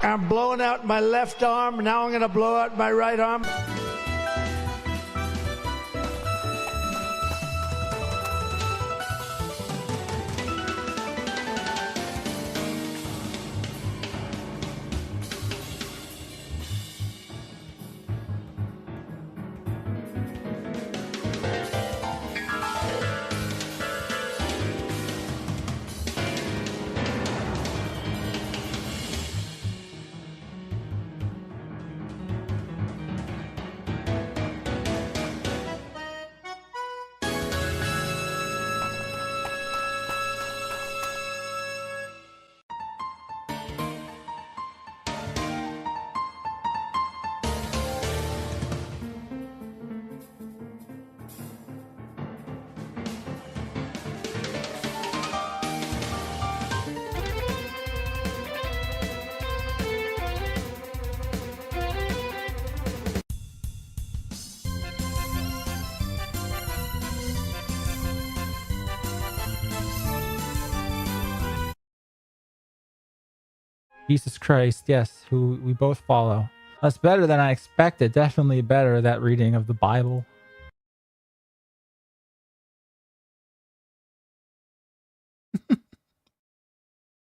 I'm blowing out my left arm. Now I'm going to blow out my right arm. Jesus Christ, yes, who we both follow. That's better than I expected. Definitely better, that reading of the Bible.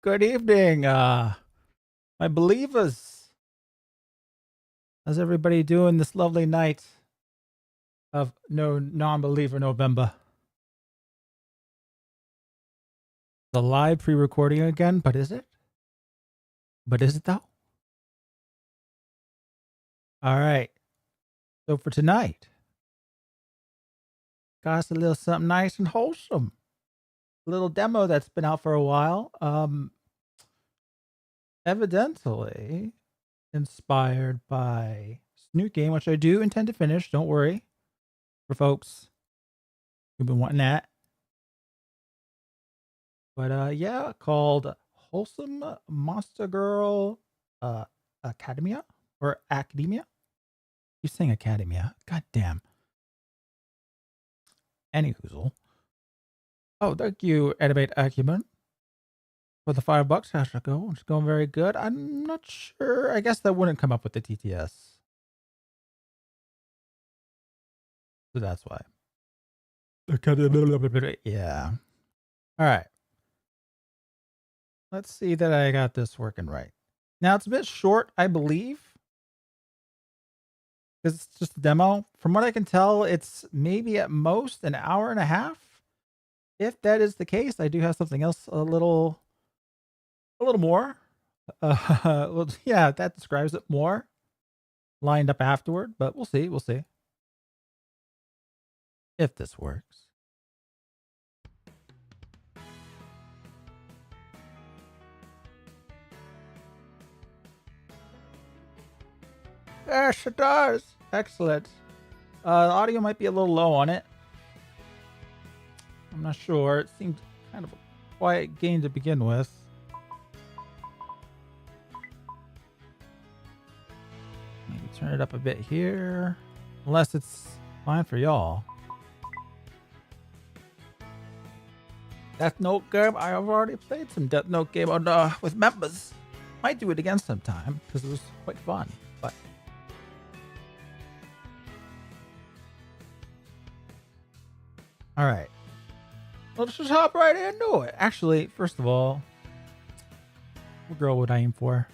Good evening, my believers. How's everybody doing this lovely night of no non-believer November? The live pre-recording again, but is it? But is it though? All right. So for tonight, got us a little something nice and wholesome. A little demo that's been out for a while. Evidently inspired by this new game, which I do intend to finish. Don't worry, for folks who've been wanting that. But yeah, called Wholesome Monster Girl Academia or Academia. You saying Academia? God damn. Any hoozle. Oh, thank you, Animate Acumen, for the $5. How's it go? It's going very good. I'm not sure. I guess that wouldn't come up with the TTS. So that's why. Yeah. All right. Let's see that I got this working right. Now, it's a bit short, I believe, because it's just a demo. From what I can tell, it's maybe at most an hour and a half. If that is the case, I do have something else a little more. Well, yeah, that describes it more. Lined up afterward, but we'll see. We'll see if this works. Yes, it does. Excellent. The audio might be a little low on it. I'm not sure. It seemed kind of a quiet game to begin with. Maybe turn it up a bit here. Unless it's fine for y'all. Death Note game. I have already played some Death Note game on with members. Might do it again sometime because it was quite fun. But all right, let's just hop right into it. Actually, first of all, what girl would I aim for?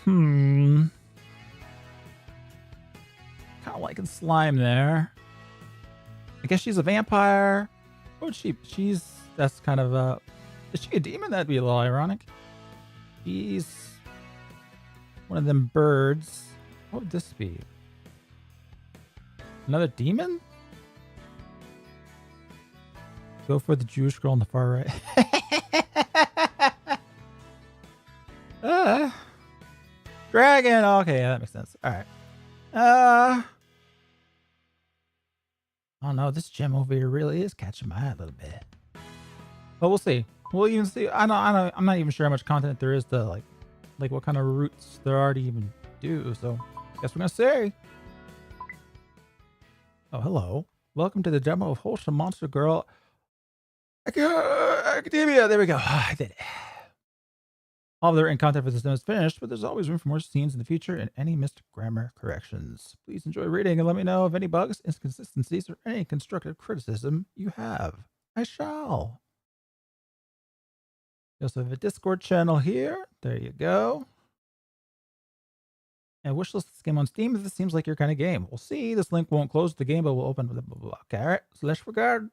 Kind of liking Slime there. I guess she's a vampire. What is she? That's kind of a. Is she a demon? That'd be a little ironic. She's one of them birds. What would this be? Another demon? Go for the Jewish girl on the far right. Dragon. Okay, yeah, that makes sense. All right. Oh no, this gem over here really is catching my eye a little bit. But we'll see. We'll even see. I'm not even sure how much content there is to like what kind of routes there are to even do. So guess we're gonna see. Oh, hello. Welcome to the demo of Wholesome Monster Girl Academia. There we go. I did it. All of their in content for this demo is finished, but there's always room for more scenes in the future and any missed grammar corrections. Please enjoy reading and let me know of any bugs, inconsistencies, or any constructive criticism you have. I shall. We also have a Discord channel here. There you go. And wishlist this game on Steam if this seems like your kind of game. We'll see. This link won't close the game, but will open. Blah, blah, blah. Okay, all right. So let's regard.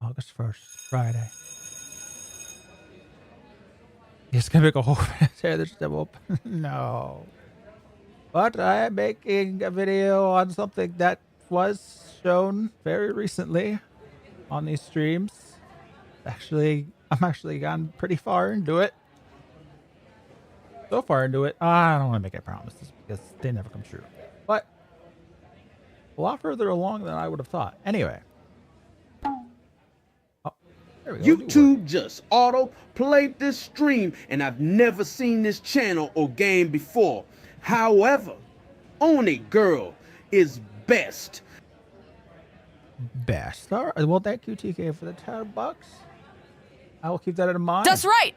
August 1st, Friday. It's gonna make a whole tear this demo up. No. But I am making a video on something that was shown very recently on these streams. Actually, I'm actually gone pretty far into it. So far into it, I don't want to make any promises because they never come true. But a lot further along than I would have thought. Anyway. Oh, there we go. YouTube just auto-played this stream, and I've never seen this channel or game before. However, Only Girl is best. Best. All right. Well, thank you, TK, for the $10. I will keep that in mind. That's right.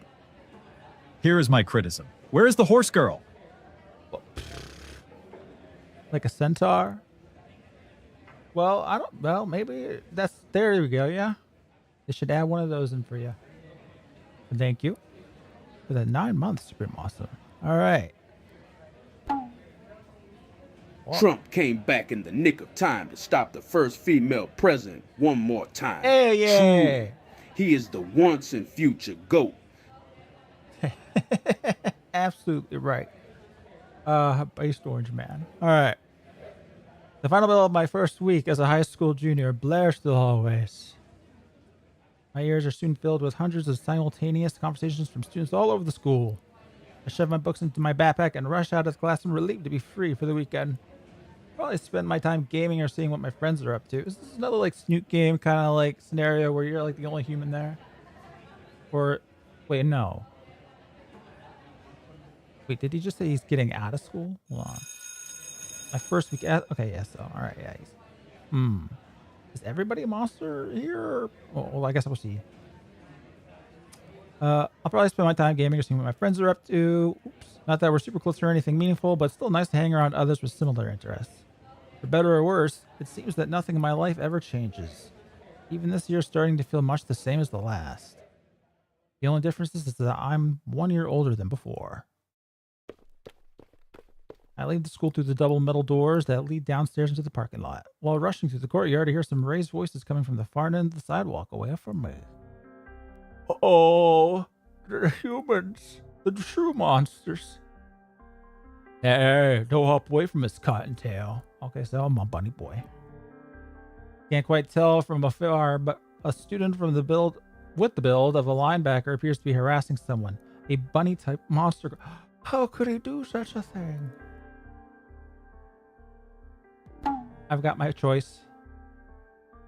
Here is my criticism. Where is the horse girl? Like a centaur? Well, I don't. Well, maybe that's. There we go. Yeah. They should add one of those in for you. Thank you for the 9 months. Super awesome. All right. Trump came back in the nick of time to stop the first female president one more time. Hey, yeah. Truly, he is the once and future GOAT. Absolutely right. Based Orange Man. All right. The final bell of my first week as a high school junior blares through the hallways. My ears are soon filled with hundreds of simultaneous conversations from students all over the school. I shove my books into my backpack and rush out of the classroom relieved to be free for the weekend. Probably spend my time gaming or seeing what my friends are up to. Is this another like Snoot game kind of like scenario where you're like the only human there? Or wait, no. Wait, did he just say he's getting out of school? Hold on. My first week at, okay, yeah, so all right, yeah. Is everybody a monster here? Well, I guess we'll see. I'll probably spend my time gaming or seeing what my friends are up to. Oops. Not that we're super close or anything meaningful, but still nice to hang around others with similar interests. For better or worse, it seems that nothing in my life ever changes. Even this year is starting to feel much the same as the last. The only difference is that I'm 1 year older than before. I leave the school through the double metal doors that lead downstairs into the parking lot. While rushing through the courtyard, I hear some raised voices coming from the far end of the sidewalk away from me. Oh, the humans. The true monsters. Hey, don't hop away from his cottontail. Okay, so I'm a bunny boy. Can't quite tell from afar, but a student from the build of a linebacker appears to be harassing someone. A bunny-type monster. How could he do such a thing? I've got my choice.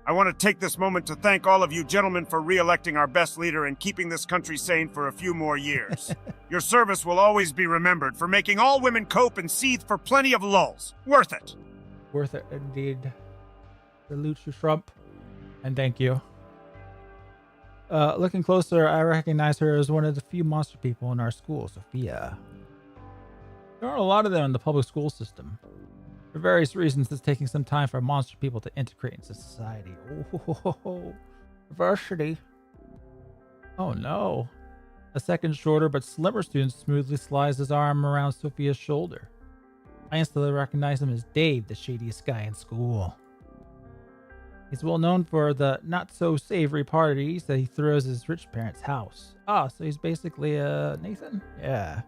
I want to take this moment to thank all of you gentlemen for re-electing our best leader and keeping this country sane for a few more years. Your service will always be remembered for making all women cope and seethe for plenty of lulls. Worth it. Worth it indeed. Salute you, Trump. And thank you. Looking closer, I recognize her as one of the few monster people in our school, Sophia. There aren't a lot of them in the public school system. For various reasons, it's taking some time for monster people to integrate into society. Oh, diversity. Oh no. A second shorter but slimmer student smoothly slides his arm around Sophia's shoulder. I instantly recognize him as Dave, the shadiest guy in school. He's well known for the not-so-savory parties that he throws at his rich parents' house. Ah, so he's basically Nathan? Yeah.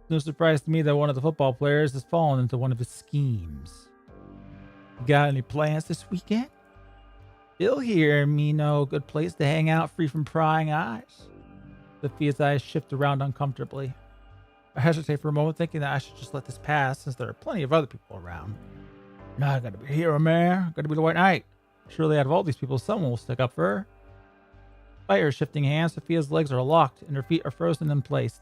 No surprise to me that one of the football players has fallen into one of his schemes. You got any plans this weekend? Bill here and me know a good place to hang out free from prying eyes. Sophia's eyes shift around uncomfortably. I hesitate for a moment, thinking that I should just let this pass since there are plenty of other people around. Not gonna be here, man. Gonna be the White Knight. Surely out of all these people, someone will stick up for her. By her shifting hands, Sophia's legs are locked and her feet are frozen in place.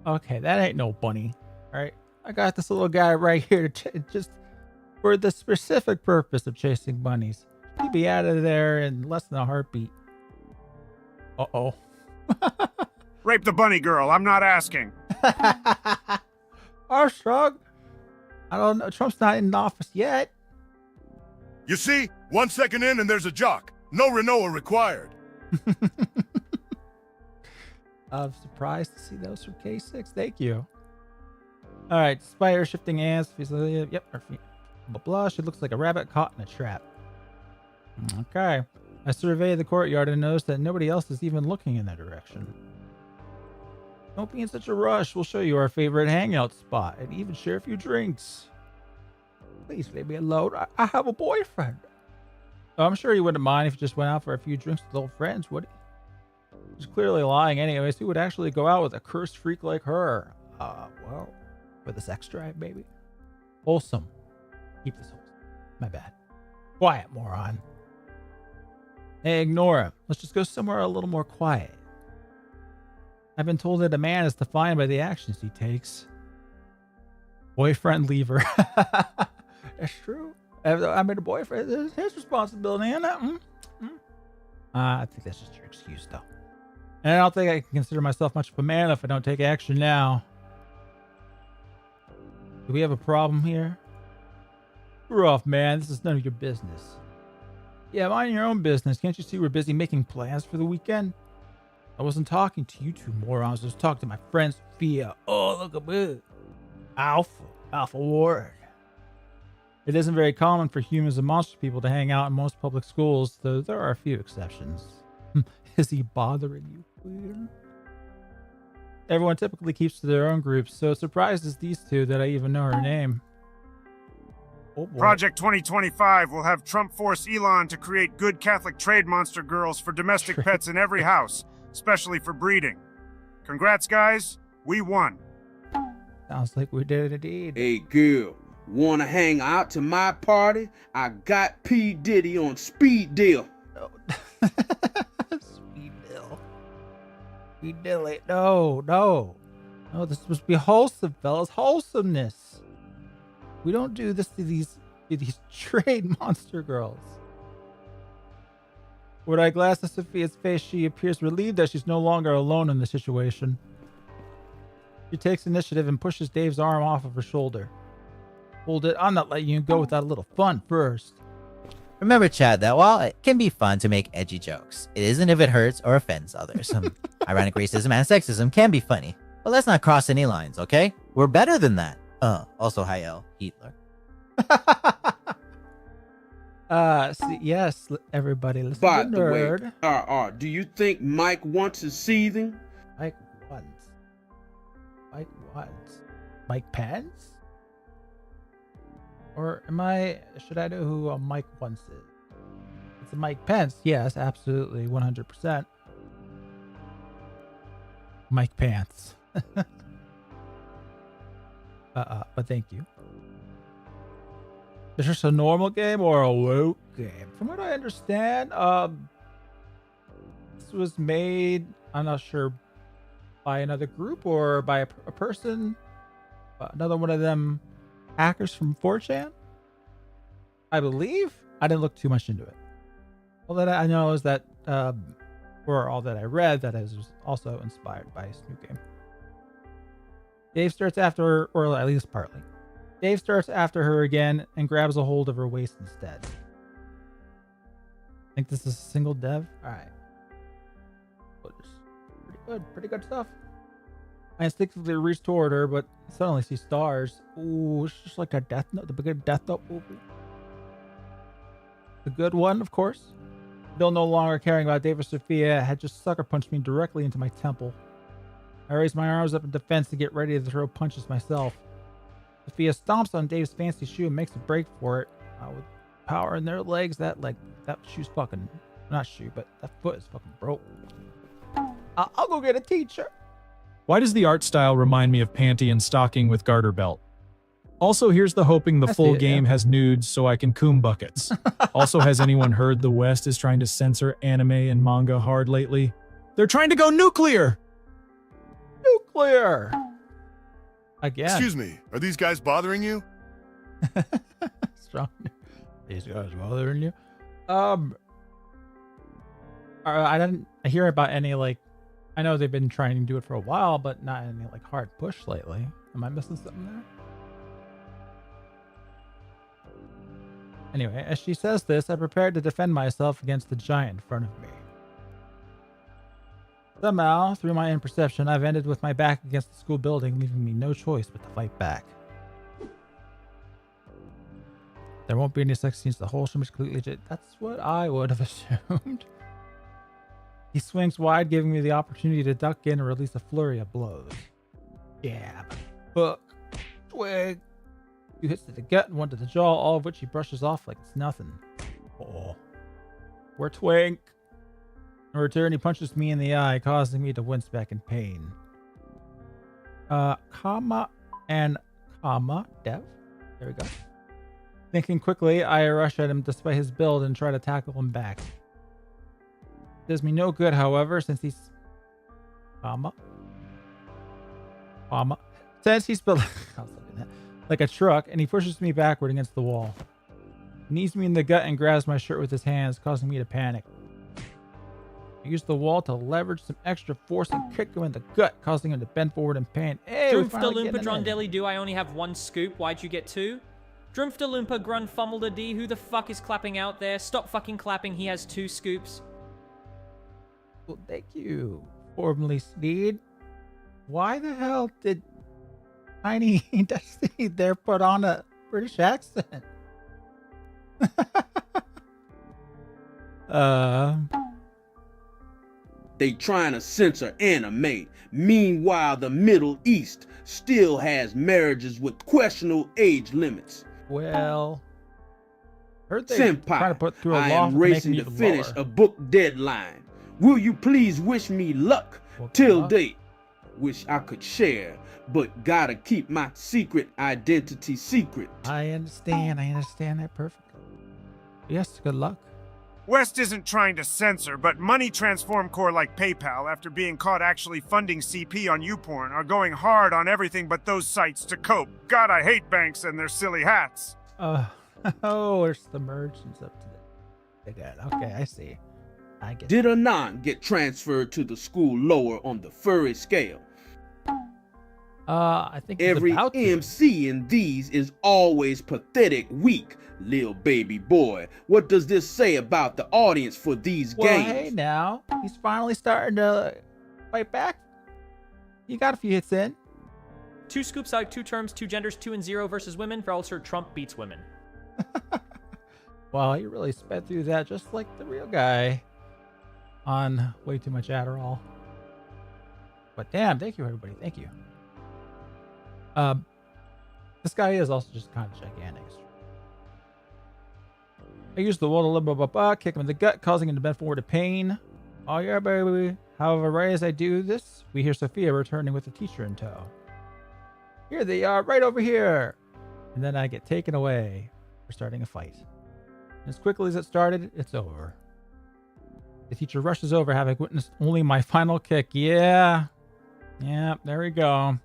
Okay, that ain't no bunny. All right, I got this little guy right here just for the specific purpose of chasing bunnies. He'd be out of there in less than a heartbeat. Uh-oh. Rape the bunny girl. I'm not asking. Armstrong. I don't know. Trump's not in office yet. You see, 1 second in and there's a jock. No Renault required. I'm surprised to see those from K6. Thank you. All right, spider shifting ants. Yep, her feet. Blah, blah. She looks like a rabbit caught in a trap. Okay. I surveyed the courtyard and noticed that nobody else is even looking in that direction. Don't be in such a rush. We'll show you our favorite hangout spot and even share a few drinks. Please leave me alone. I have a boyfriend. Oh, I'm sure he wouldn't mind if he just went out for a few drinks with old friends, would he? He's clearly lying anyways. Who would actually go out with a cursed freak like her? Well, for the sex drive, maybe. Wholesome. Keep this wholesome. My bad. Quiet, moron. Hey, ignore him. Let's just go somewhere a little more quiet. I've been told that a man is defined by the actions he takes. Boyfriend leaver. That's true. I made a boyfriend. It's his responsibility, isn't it? I think that's just your excuse, though. And I don't think I can consider myself much of a man if I don't take action now. Do we have a problem here? We're off, man. This is none of your business. Yeah, mind your own business. Can't you see we're busy making plans for the weekend? I wasn't talking to you two morons. I was talking to my friend Sophia. Oh, look at me. Alpha Ward. It isn't very common for humans and monster people to hang out in most public schools, though there are a few exceptions. Is he bothering you, Queen? Everyone typically keeps to their own groups, so it surprises these two that I even know her name. Oh boy. Project 2025 will have Trump force Elon to create good Catholic trade monster girls for domestic pets in every house, especially for breeding. Congrats, guys. We won. Sounds like we did indeed. Hey, girl, wanna hang out to my party? I got P. Diddy on speed deal. Speed deal. Speed deal. No, this is supposed to be wholesome, fellas. Wholesomeness. We don't do this to these trade monster girls. With I glass at Sophia's face, she appears relieved that she's no longer alone in the situation. She takes initiative and pushes Dave's arm off of her shoulder. Hold it. I'm not letting you go without a little fun first. Remember, Chad, that while it can be fun to make edgy jokes, it isn't if it hurts or offends others. Ironic racism and sexism can be funny, but let's not cross any lines, okay? We're better than that. Also, Heil Hitler. Yes, everybody, listen By to the nerd. way, do you think Mike wants is seething? Mike Pence? Or should I know who Mike wants is? It's a Mike Pence. Yes, absolutely. 100%. Mike Pants. But thank you. Is this a normal game or a woke game? From what I understand, this was made, I'm not sure, by another group or by a person. Another one of them hackers from 4chan, I believe. I didn't look too much into it. All that I know is that, or all that I read, that is also inspired by this new game. Dave starts after her, or at least partly. Dave starts after her again and grabs a hold of her waist instead. I think this is a single dev. All right. Pretty good stuff. I instinctively reach toward her, but suddenly see stars. Ooh, it's just like a Death Note, the bigger Death Note movie. The good one, of course. Bill, no longer caring about Dave or Sophia, had just sucker punched me directly into my temple. I raised my arms up in defense to get ready to throw punches myself. Sophia stomps on Dave's fancy shoe and makes a break for it. With power in their legs, that shoe's fucking, not shoe, but that foot is fucking broke. I'll go get a teacher. Why does the art style remind me of panty and stocking with garter belt? Also, here's the hoping the full game has nudes so I can coom buckets. Also, has anyone heard the West is trying to censor anime and manga hard lately? They're trying to go nuclear! Nuclear! Again. Excuse me, are these guys bothering you? Strong. These guys bothering you? I didn't hear about any, like, I know they've been trying to do it for a while, but not any, like, hard push lately. Am I missing something there? Anyway, as she says this, I prepared to defend myself against the giant in front of me. Somehow, through my imperception, I've ended with my back against the school building, leaving me no choice but to fight back. There won't be any sex scenes. The whole show is completely legit. That's what I would have assumed. He swings wide, giving me the opportunity to duck in and release a flurry of blows. Jab, hook, twig. 2 hits to the gut and 1 to the jaw, all of which he brushes off like it's nothing. Oh, we're twink. In return, he punches me in the eye, causing me to wince back in pain. Comma and comma, Dev. There we go. Thinking quickly, I rush at him despite his build and try to tackle him back. Does me no good, however, since he's since he's built like a truck, and he pushes me backward against the wall. He knees me in the gut and grabs my shirt with his hands, causing me to panic. I use the wall to leverage some extra force and kick him in the gut, causing him to bend forward in pain. Hey, Drumpfdalumpa Drondeli do I only have 1 scoop? Why'd you get 2? Drumpfdalumpa Grun Fummelda D, who the fuck is clapping out there? Stop fucking clapping, he has 2 scoops. Well, thank you, formerly Sneed. Why the hell did Tiny Destiny there put on a British accent? They trying to censor anime. Meanwhile, the Middle East still has marriages with questionable age limits. Well, heard they trying to Senpai, put through a I law am for making racing it to finish lower. a book deadline. Will you please wish me luck Well, till luck. date? Wish I could share, but gotta keep my secret identity secret. I understand that perfectly. Yes, good luck. West isn't trying to censor, but money transform core like PayPal, after being caught actually funding CP on YouPorn, are going hard on everything but those sites to cope. God, I hate banks and their silly hats. Oh, there's the merchants up to the good. Okay, I see. I get Did Anon get transferred to the school lower on the furry scale? I think he's Every about to. MC in these is always pathetic, weak. Lil baby boy, what does this say about the audience for these Well, games? hey now, he's finally starting to fight back. You got a few hits in. 2 scoops out, 2 terms, 2 genders, 2 and 0 versus women. For also Trump beats women. Well, you really sped through that just like the real guy on way too much Adderall. But damn, thank you everybody, thank you. This guy is also just kind of gigantic. I use the wall to kick him in the gut, causing him to bend forward to pain. Oh yeah, baby. However, right as I do this, we hear Sophia returning with the teacher in tow. Here they are, right over here. And then I get taken away for starting a fight. As quickly as it started, it's over. The teacher rushes over, having witnessed only my final kick. Yeah, there we go.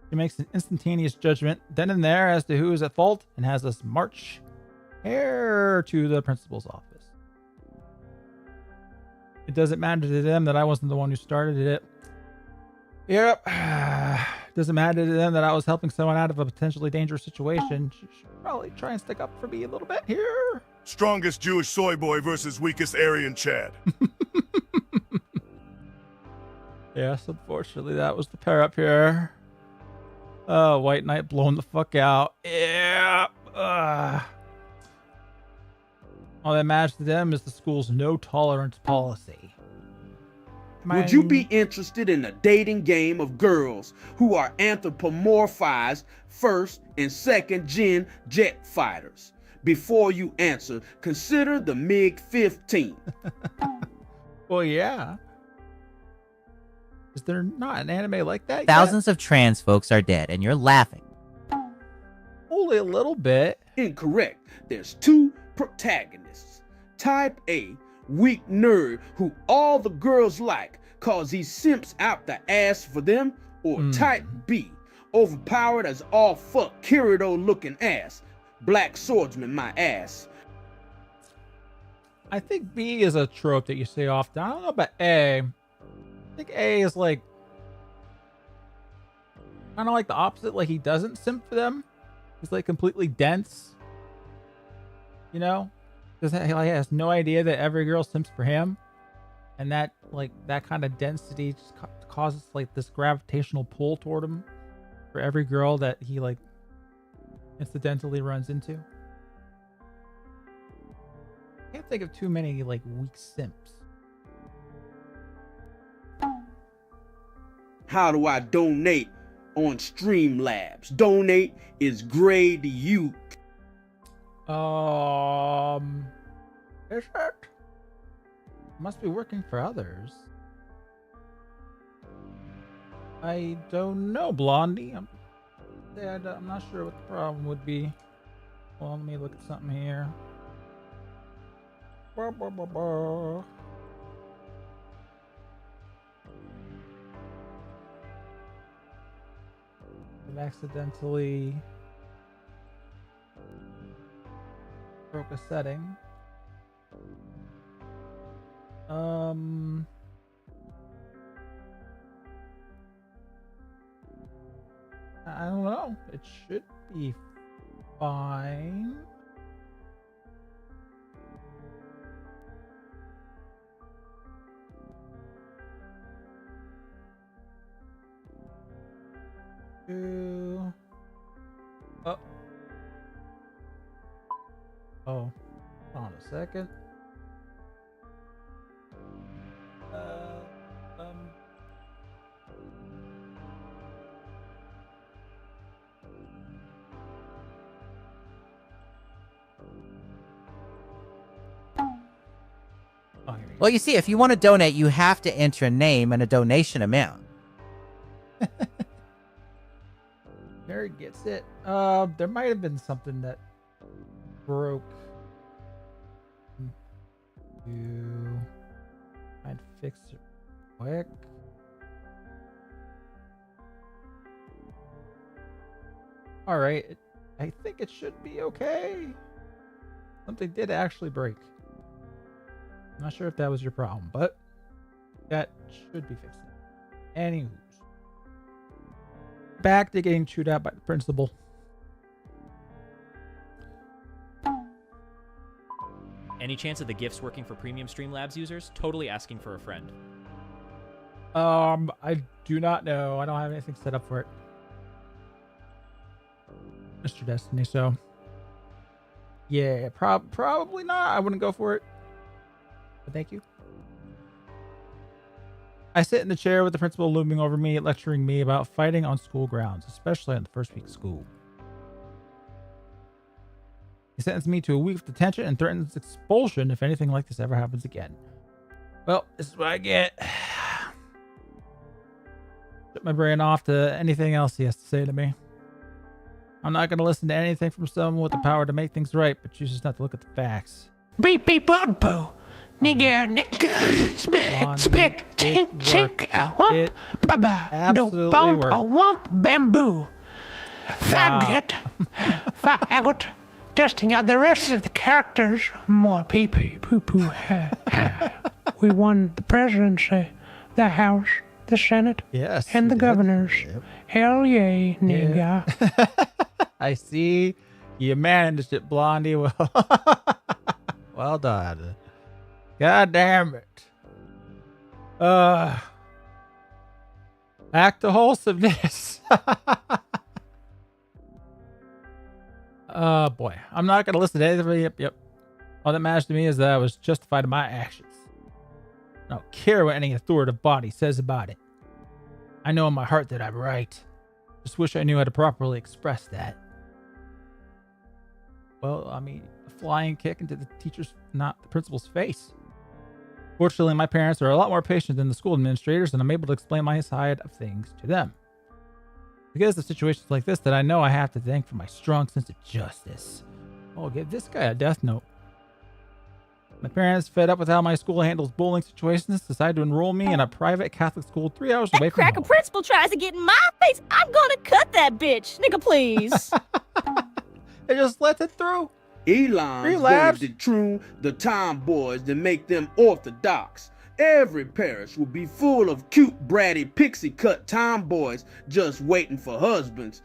She makes an instantaneous judgment then and there as to who is at fault and has us march here to the principal's office. It doesn't matter to them that I wasn't the one who started it. Yep. Doesn't matter to them that I was helping someone out of a potentially dangerous situation. Should probably try and stick up for me a little bit here. Strongest Jewish soy boy versus weakest Aryan Chad. Yes, unfortunately, that was the pair up here. White Knight blown the fuck out. Yeah. All that matters to them is the school's no tolerance policy. Would you be interested in a dating game of girls who are anthropomorphized first and second gen jet fighters? Before you answer, consider the MiG-15. Well, yeah. Is there not an anime like that Thousands of trans folks are dead, and you're laughing. yet? Only a little bit. Incorrect. There's 2 protagonists. Type A, weak nerd who all the girls like cause he simps out the ass for them. Or type B, overpowered as all fuck Kirito looking ass. Black swordsman my ass. I think B is a trope that you say often. I don't know about A. I think A is like kind of like the opposite. Like he doesn't simp for them. He's like completely dense. You know, because he has no idea that every girl simps for him, and that like that kind of density just causes like this gravitational pull toward him for every girl that he like incidentally runs into. Can't think of too many like weak simps. How do I donate on Streamlabs? Donate is grade you. Is it? Must be working for others. I don't know, Blondie. I'm not sure what the problem would be. Well, let me look at something here. I've accidentally broke a setting. I don't know. It should be fine. Oh. Hold on a second. Oh, here we go. Well, you see, if you want to donate, you have to enter a name and a donation amount. There gets it. There might have been something that broke. I'd fix it quick. All right, I think it should be okay. Something did actually break. I'm not sure if that was your problem, but that should be fixed. Anywho. Back to getting chewed out by the principal. Any chance of the gifts working for premium Streamlabs users? Totally asking for a friend. I do not know. I don't have anything set up for it, Mr. Destiny. So, yeah, probably not. I wouldn't go for it. But thank you. I sit in the chair with the principal looming over me, lecturing me about fighting on school grounds, especially on the first week of school. He sentenced me to a week of detention and threatens expulsion if anything like this ever happens again. Well, this is what I get. Shut my brain off to anything else he has to say to me. I'm not going to listen to anything from someone with the power to make things right, but chooses not to look at the facts. Beep beep boo boo. Nigga, spit, tick, wump, baba, no bump, a wump, bamboo. Faggot, faggot. Testing out the rest of the characters. More pee pee, poo poo. We won the presidency, the House, the Senate, yes, and the governors. Yep. Hell yay, nigga. I see you managed it, Blondie. Well done. God damn it. Act of wholesomeness. Oh boy. I'm not gonna listen to anything. Yep. All that matters to me is that I was justified in my actions. I don't care what any authoritative body says about it. I know in my heart that I'm right. Just wish I knew how to properly express that. Well, I mean, a flying kick into the teacher's, not the principal's face. Fortunately, my parents are a lot more patient than the school administrators, and I'm able to explain my side of things to them. Because of situations like this that I know I have to thank for my strong sense of justice. Oh, give this guy a death note. My parents, fed up with how my school handles bullying situations, decide to enroll me in a private Catholic school 3 hours away from home. Cracker principal tries to get in my face. I'm gonna cut that bitch. Nigga, please. They just let it through. Elon's going to dethrone the tomboys to make them orthodox. Every parish will be full of cute, bratty, pixie-cut tomboys just waiting for husbands.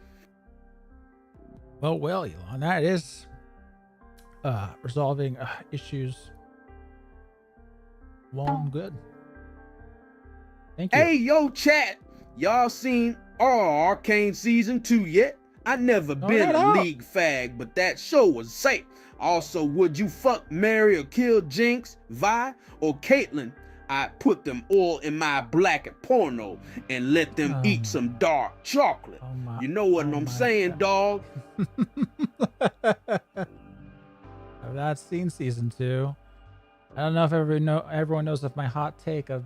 Well, Elon, that is resolving issues. Well and good. Thank you. Hey, yo, chat. Y'all seen Arcane Season 2 yet? I never been a league fag, but that show was safe. Also, would you fuck, marry, or kill Jinx, Vi, or Caitlyn? I put them all in my blacket porno and let them eat some dark chocolate. You know what I'm saying, dog? I've not seen season 2. I don't know if everyone knows of my hot take of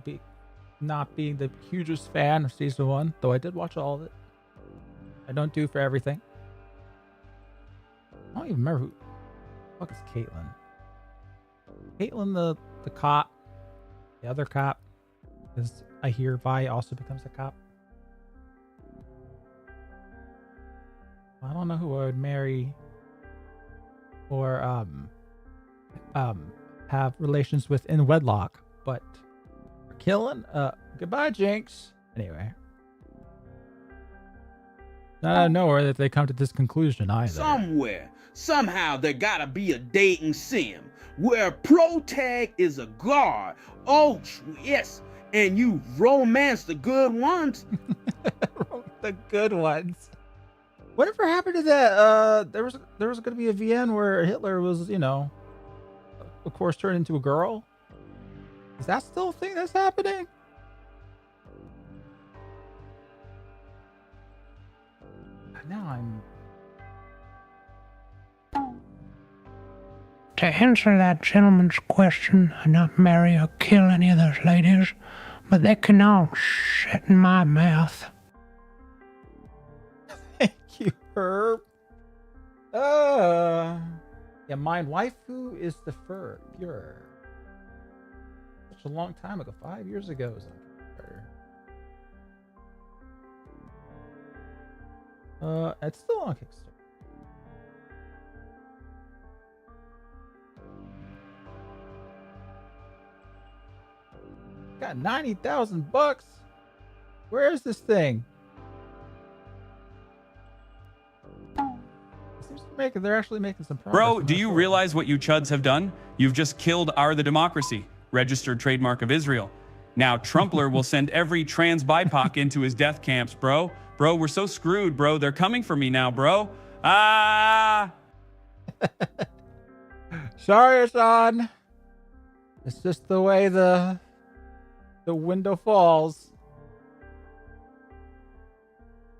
not being the hugest fan of season 1, though I did watch all of it. I don't do for everything. I don't even remember who the fuck is Caitlyn. Caitlyn the cop. The other cop, because I hear Vi also becomes a cop. I don't know who I would marry or have relations with in wedlock, but for killing, goodbye, Jinx. Anyway, not out of nowhere that they come to this conclusion either. Somehow there gotta be a dating sim where protag is a guard. Oh yes, and you romance the good ones. The good ones. Whatever happened to that? There was going to be a VN where Hitler was, of course, turned into a girl. Is that still a thing that's happening? Now I'm. To answer that gentleman's question, I not marry or kill any of those ladies, but they can all shit in my mouth. Thank you, Herb. Yeah, my waifu is the Fuhrer. Such a long time ago, 5 years ago. It's still on Kickstarter. Got 90,000 bucks. Where is this thing? They're actually making some progress. Bro, do you realize what you chuds have done? You've just killed our the democracy, registered trademark of Israel. Now Trumpler will send every trans BIPOC into his death camps, bro. Bro, we're so screwed, bro. They're coming for me now, bro. Ah! Sorry, son. It's just the way the window falls.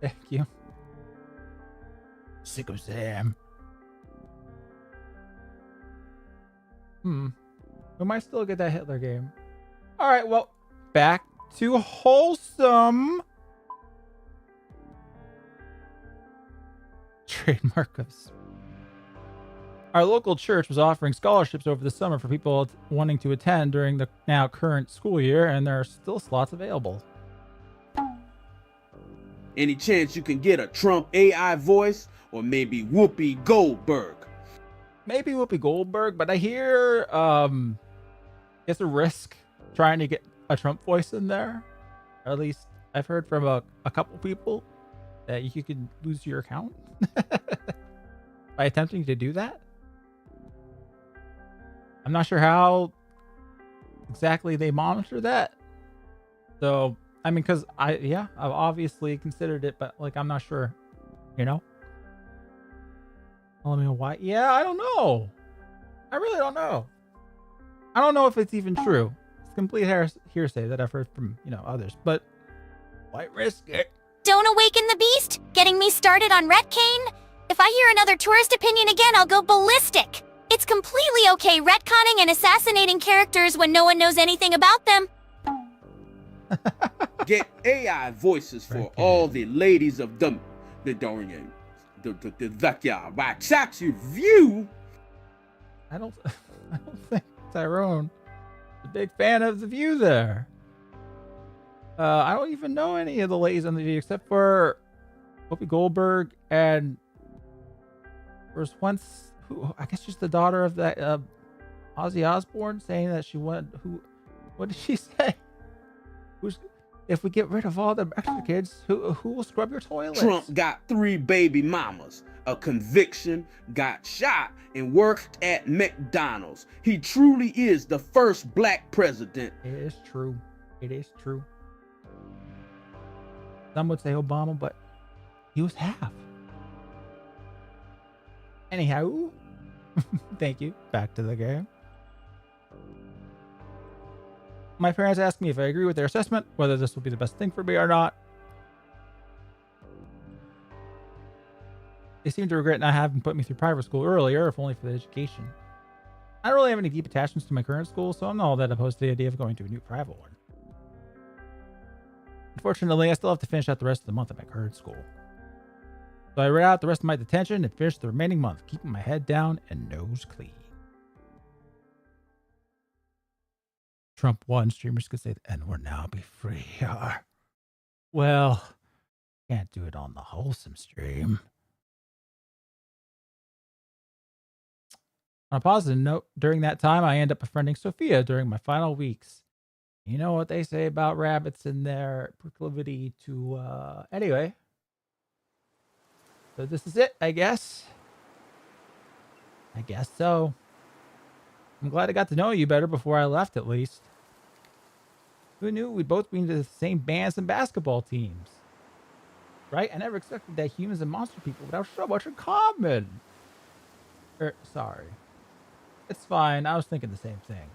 Thank you. Sick of Sam. We might still get that Hitler game. All right, well, back to wholesome. Trademark of. Our local church was offering scholarships over the summer for people wanting to attend during the now current school year, and there are still slots available. Any chance you can get a Trump AI voice, or maybe Whoopi Goldberg? Maybe Whoopi Goldberg, but I hear it's a risk trying to get a Trump voice in there. Or at least I've heard from a couple people that you could lose your account by attempting to do that. I'm not sure how exactly they monitor that. So, I mean, because I've obviously considered it, but like, I'm not sure, Well, I mean, why? Yeah, I don't know. I really don't know. I don't know if it's even true. It's complete hearsay that I've heard from, others, but why risk it? Don't awaken the beast, getting me started on retcon. If I hear another tourist opinion again, I'll go ballistic. It's completely okay retconning and assassinating characters when no one knows anything about them. Get AI voices for all the ladies of the view. I don't think Tyrone is a big fan of the View there. I don't even know any of the ladies on the View except for Whoopi Goldberg, and there was once who I guess she's the daughter of that Ozzy Osbourne, saying that she wanted what did she say? If we get rid of all the extra kids, who will scrub your toilets? Trump got 3 baby mamas, a conviction, got shot, and worked at McDonald's. He truly is the first black president. It is true. It is true. Some would say Obama, but he was half. Anyhow, thank you. Back to the game. My parents asked me if I agree with their assessment, whether this will be the best thing for me or not. They seem to regret not having put me through private school earlier, if only for the education. I don't really have any deep attachments to my current school, so I'm not all that opposed to the idea of going to a new private one. Unfortunately, I still have to finish out the rest of the month at my current school. So I read out the rest of my detention and finished the remaining month, keeping my head down and nose clean. Trump won, streamers could say, and we'll now be free. Well, can't do it on the wholesome stream. On a positive note, during that time, I ended up befriending Sophia during my final weeks. You know what they say about rabbits and their proclivity to, anyway. So this is it, I guess. I guess so. I'm glad I got to know you better before I left, at least. Who knew we'd both be into the same bands and basketball teams? Right? I never expected that humans and monster people would have so much in common. Sorry. It's fine. I was thinking the same thing.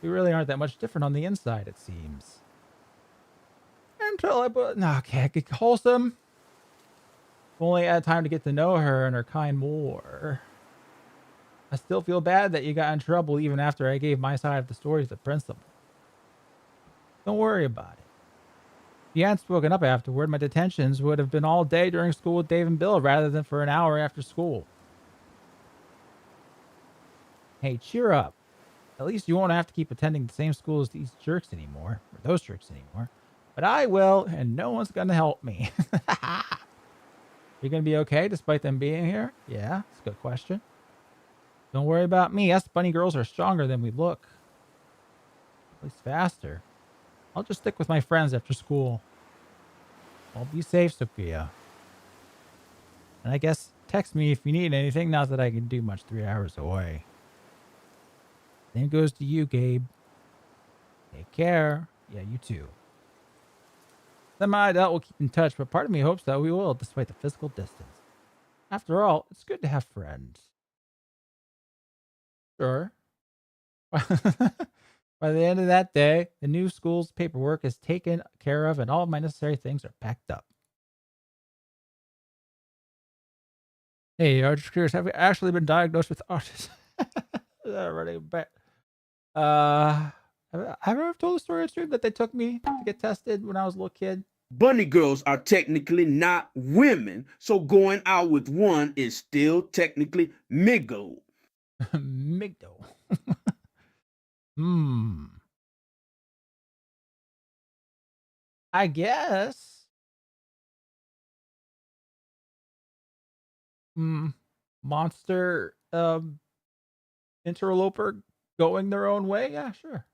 We really aren't that much different on the inside, it seems. Until I put... No, okay, get wholesome. If only I had time to get to know her and her kind more. I still feel bad that you got in trouble even after I gave my side of the story to the principal. Don't worry about it. If you hadn't spoken up afterward, my detentions would have been all day during school with Dave and Bill rather than for an hour after school. Hey, cheer up. At least you won't have to keep attending the same school as these jerks anymore, or those jerks anymore. But I will, and no one's going to help me. You going to be okay despite them being here? Yeah, that's a good question. Don't worry about me. Us bunny girls are stronger than we look. At least faster. I'll just stick with my friends after school. Well, be safe, Sophia. And I guess text me if you need anything, not that I can do much 3 hours away. Same goes to you, Gabe. Take care. Yeah, you too. Some I doubt we'll keep in touch, but part of me hopes that we will, despite the physical distance. After all, it's good to have friends. Sure. By the end of that day, the new school's paperwork is taken care of and all of my necessary things are packed up. Hey, I'm just curious, have you actually been diagnosed with autism? Running back. Have I ever told the story on stream that they took me to get tested when I was a little kid? Bunny girls are technically not women, so going out with one is still technically miggo. Migdo. I guess. Monster interloper going their own way? Yeah, sure.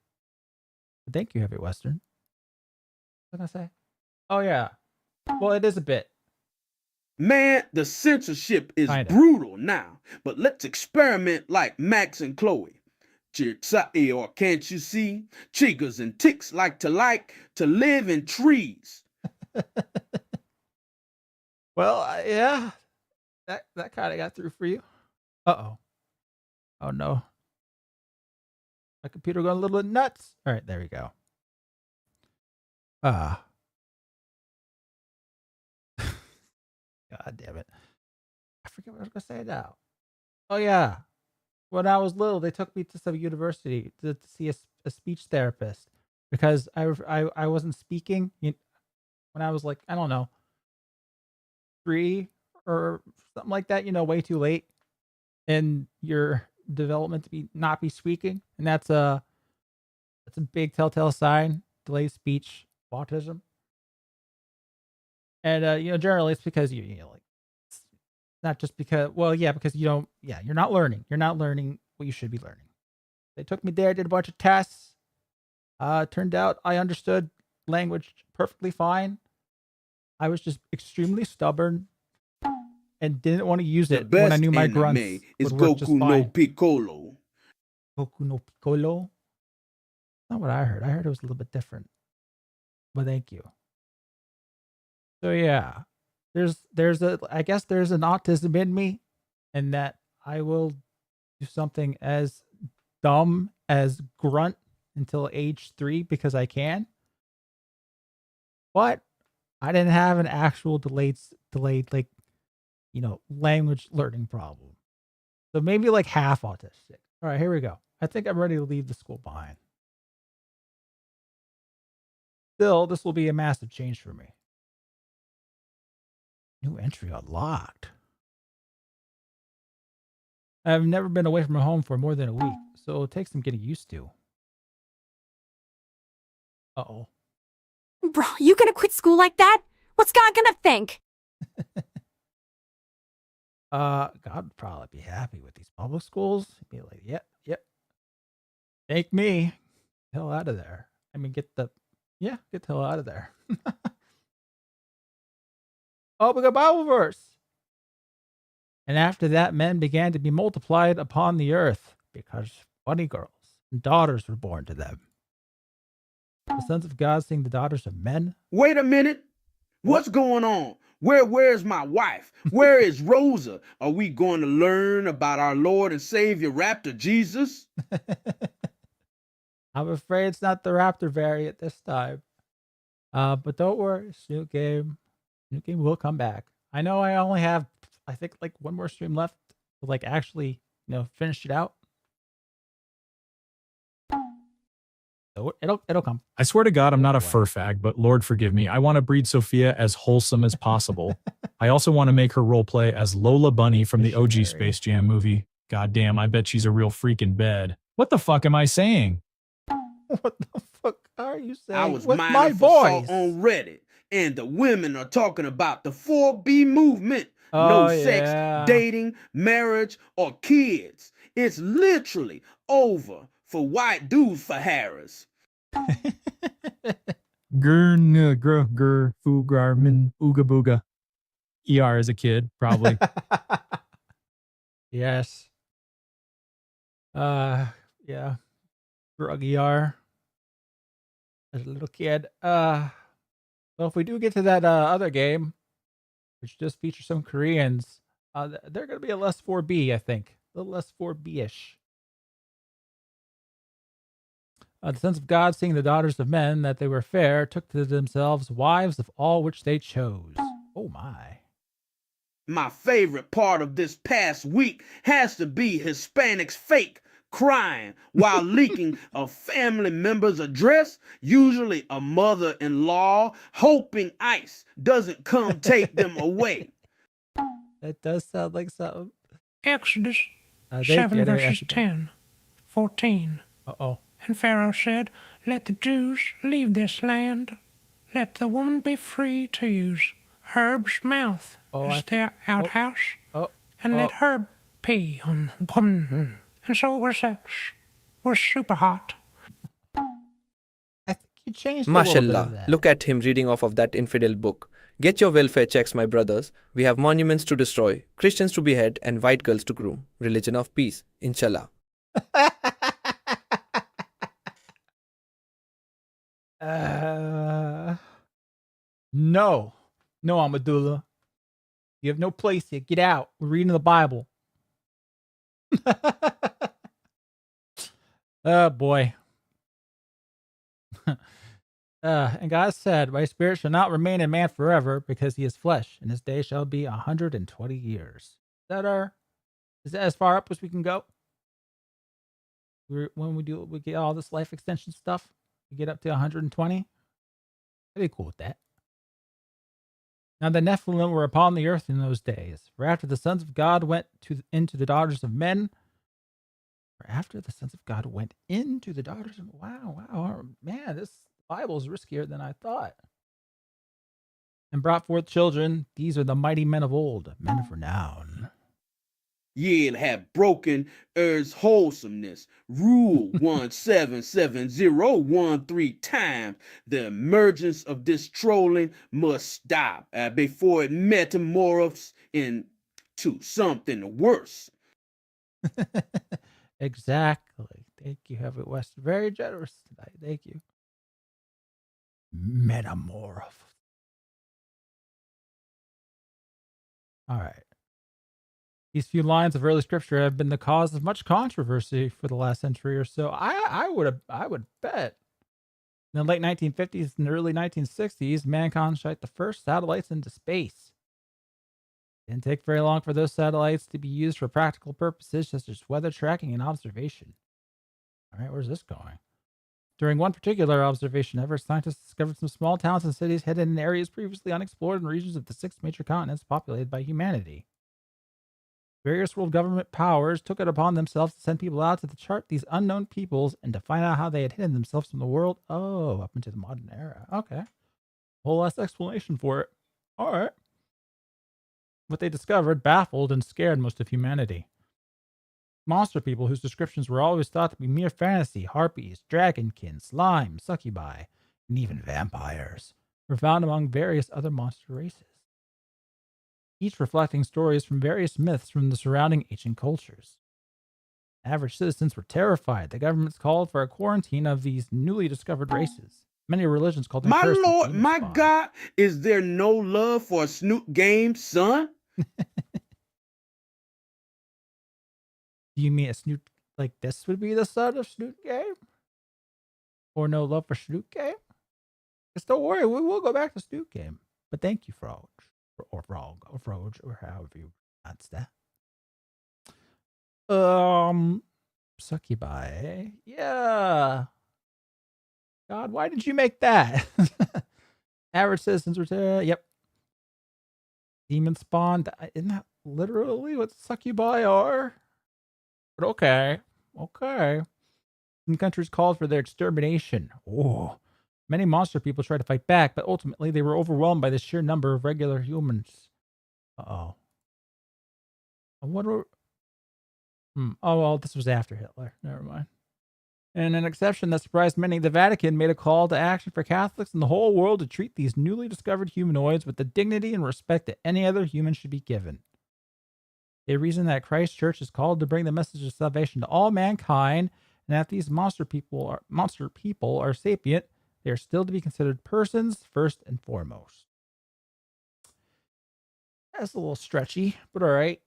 Thank you, Heavy Western. What did I say? Oh, yeah. Well, it is a bit. Man, the censorship is Kinda. brutal now, but let's experiment like Max and Chloe. Or can't you see? Chiggers and ticks like to live in trees. Well, yeah. That kind of got through for you. Uh-oh. Oh, no. My computer going a little bit nuts. All right, there we go. God damn it. I forget what I was going to say now. Oh, yeah. When I was little, they took me to some university to see a speech therapist because I wasn't speaking when I was like, I don't know, 3 or something like that, way too late in your development to not be speaking. And that's a big telltale sign, delayed speech, autism. And, generally it's because you Not just because, well, yeah, because you don't, yeah, you're not learning. You're not learning what you should be learning. They took me there, did a bunch of tests. Turned out I understood language perfectly fine. I was just extremely stubborn and didn't want to use it when I knew my grunts is would work just Goku no fine. Piccolo. Goku no Piccolo? Not what I heard. I heard it was a little bit different. But thank you. So yeah, I guess there's an autism in me, and that I will do something as dumb as grunt until age 3 because I can. But I didn't have an actual delayed like, language learning problem. So maybe like half autistic. All right, here we go. I think I'm ready to leave the school behind. Still, this will be a massive change for me. New entry unlocked. I've never been away from home for more than a week, so it'll take some getting used to. Uh-oh. Bro, you gonna quit school like that? What's God gonna think? God would probably be happy with these public schools. He'd be like, yep. Take me. Get the hell out of there. I mean, get the hell out of there. Oh, we got Bible verse. And after that, men began to be multiplied upon the earth, because funny girls and daughters were born to them. The sons of God seeing the daughters of men. Wait a minute. What's going on? Where's my wife? Where is Rosa? Are we going to learn about our Lord and Savior Raptor Jesus? I'm afraid it's not the Raptor variant this time. But don't worry, it's new game. New game will come back. I know I only have, I think, like one more stream left to like actually, finish it out. So it'll come. I swear to God, I'm not a fur fag, but Lord forgive me. I want to breed Sophia as wholesome as possible. I also want to make her roleplay as Lola Bunny from the OG Space Jam movie. God damn, I bet she's a real freak in bed. What the fuck am I saying? What the fuck are you saying? I was with minding my for voice on Reddit, and the women are talking about the 4B movement. No sex, dating, marriage, or kids. It's literally over for white dudes for Harris. Gur, foo, garmin, ooga booga. ER as a kid, probably. Yes. Yeah. Drug ER. As a little kid. Well, if we do get to that other game, which just features some Koreans, they're going to be a less 4B, I think. A little less 4B-ish. The sons of God, seeing the daughters of men, that they were fair, took to themselves wives of all which they chose. Oh, my. My favorite part of this past week has to be Hispanics fake crying while leaking a family member's address, usually a mother-in-law, hoping ICE doesn't come take them away. That does sound like something. Exodus 7 verses 10, 14. Uh-oh. And Pharaoh said, "Let the Jews leave this land. Let the woman be free to use Herb's mouth as their outhouse. And let Herb pee on woman." And so it was super hot. I think you changed Mashallah, look at him reading off of that infidel book. Get your welfare checks, my brothers. We have monuments to destroy, Christians to behead, and white girls to groom. Religion of peace, inshallah. No, Amadullah. You have no place here. Get out. We're reading the Bible. Oh, boy. And God said, "My spirit shall not remain in man forever, because he is flesh, and his day shall be 120 years. Is that as far up as we can go? When we get all this life extension stuff, we get up to 120. I'd be cool with that. Now the Nephilim were upon the earth in those days. For after the sons of God went into the daughters of men. Wow, man, this Bible is riskier than I thought. And brought forth children. These are the mighty men of old, men of renown. Yale have broken Earth's wholesomeness. Rule 177013 times. The emergence of this trolling must stop before it metamorphs into something worse. Exactly. Thank you, Heavy West. Very generous tonight. Thank you. Metamorph. All right. These few lines of early scripture have been the cause of much controversy for the last century or so. I would bet. In the late 1950s and early 1960s, mankind shot the first satellites into space. It didn't take very long for those satellites to be used for practical purposes such as weather tracking and observation. All right, where's this going? During one particular observation effort, scientists discovered some small towns and cities hidden in areas previously unexplored in regions of the 6 major continents populated by humanity. Various world government powers took it upon themselves to send people out to chart these unknown peoples and to find out how they had hidden themselves from the world. Oh, up into the modern era. Okay. Whole less explanation for it. All right. What they discovered baffled and scared most of humanity. Monster people whose descriptions were always thought to be mere fantasy, harpies, dragonkin, slime, succubi, and even vampires, were found among various other monster races, each reflecting stories from various myths from the surrounding ancient cultures. Average citizens were terrified. The governments called for a quarantine of these newly discovered races. Many religions called them My cursed and Lord, demon my spawned. God, is there no love for a Snoop game, son? Do you mean a Snoot like this would be the son of Snoot game? Or no love for Snoot game? Just don't worry, we will go back to Snoot game. But thank you, Frog. Or Frog, or Froge, or however you pronounce that. Succubi. Yeah. God, why did you make that? Average citizens were, yep. Demon spawned. Isn't that literally what succubi are? But okay. Some countries called for their extermination. Oh. Many monster people tried to fight back, but ultimately they were overwhelmed by the sheer number of regular humans. Uh-oh. What were... Oh, well, this was after Hitler. Never mind. In an exception that surprised many, the Vatican made a call to action for Catholics in the whole world to treat these newly discovered humanoids with the dignity and respect that any other human should be given. They reason that Christ's church is called to bring the message of salvation to all mankind, and that these monster people are sapient, they are still to be considered persons first and foremost. That's a little stretchy, but all right.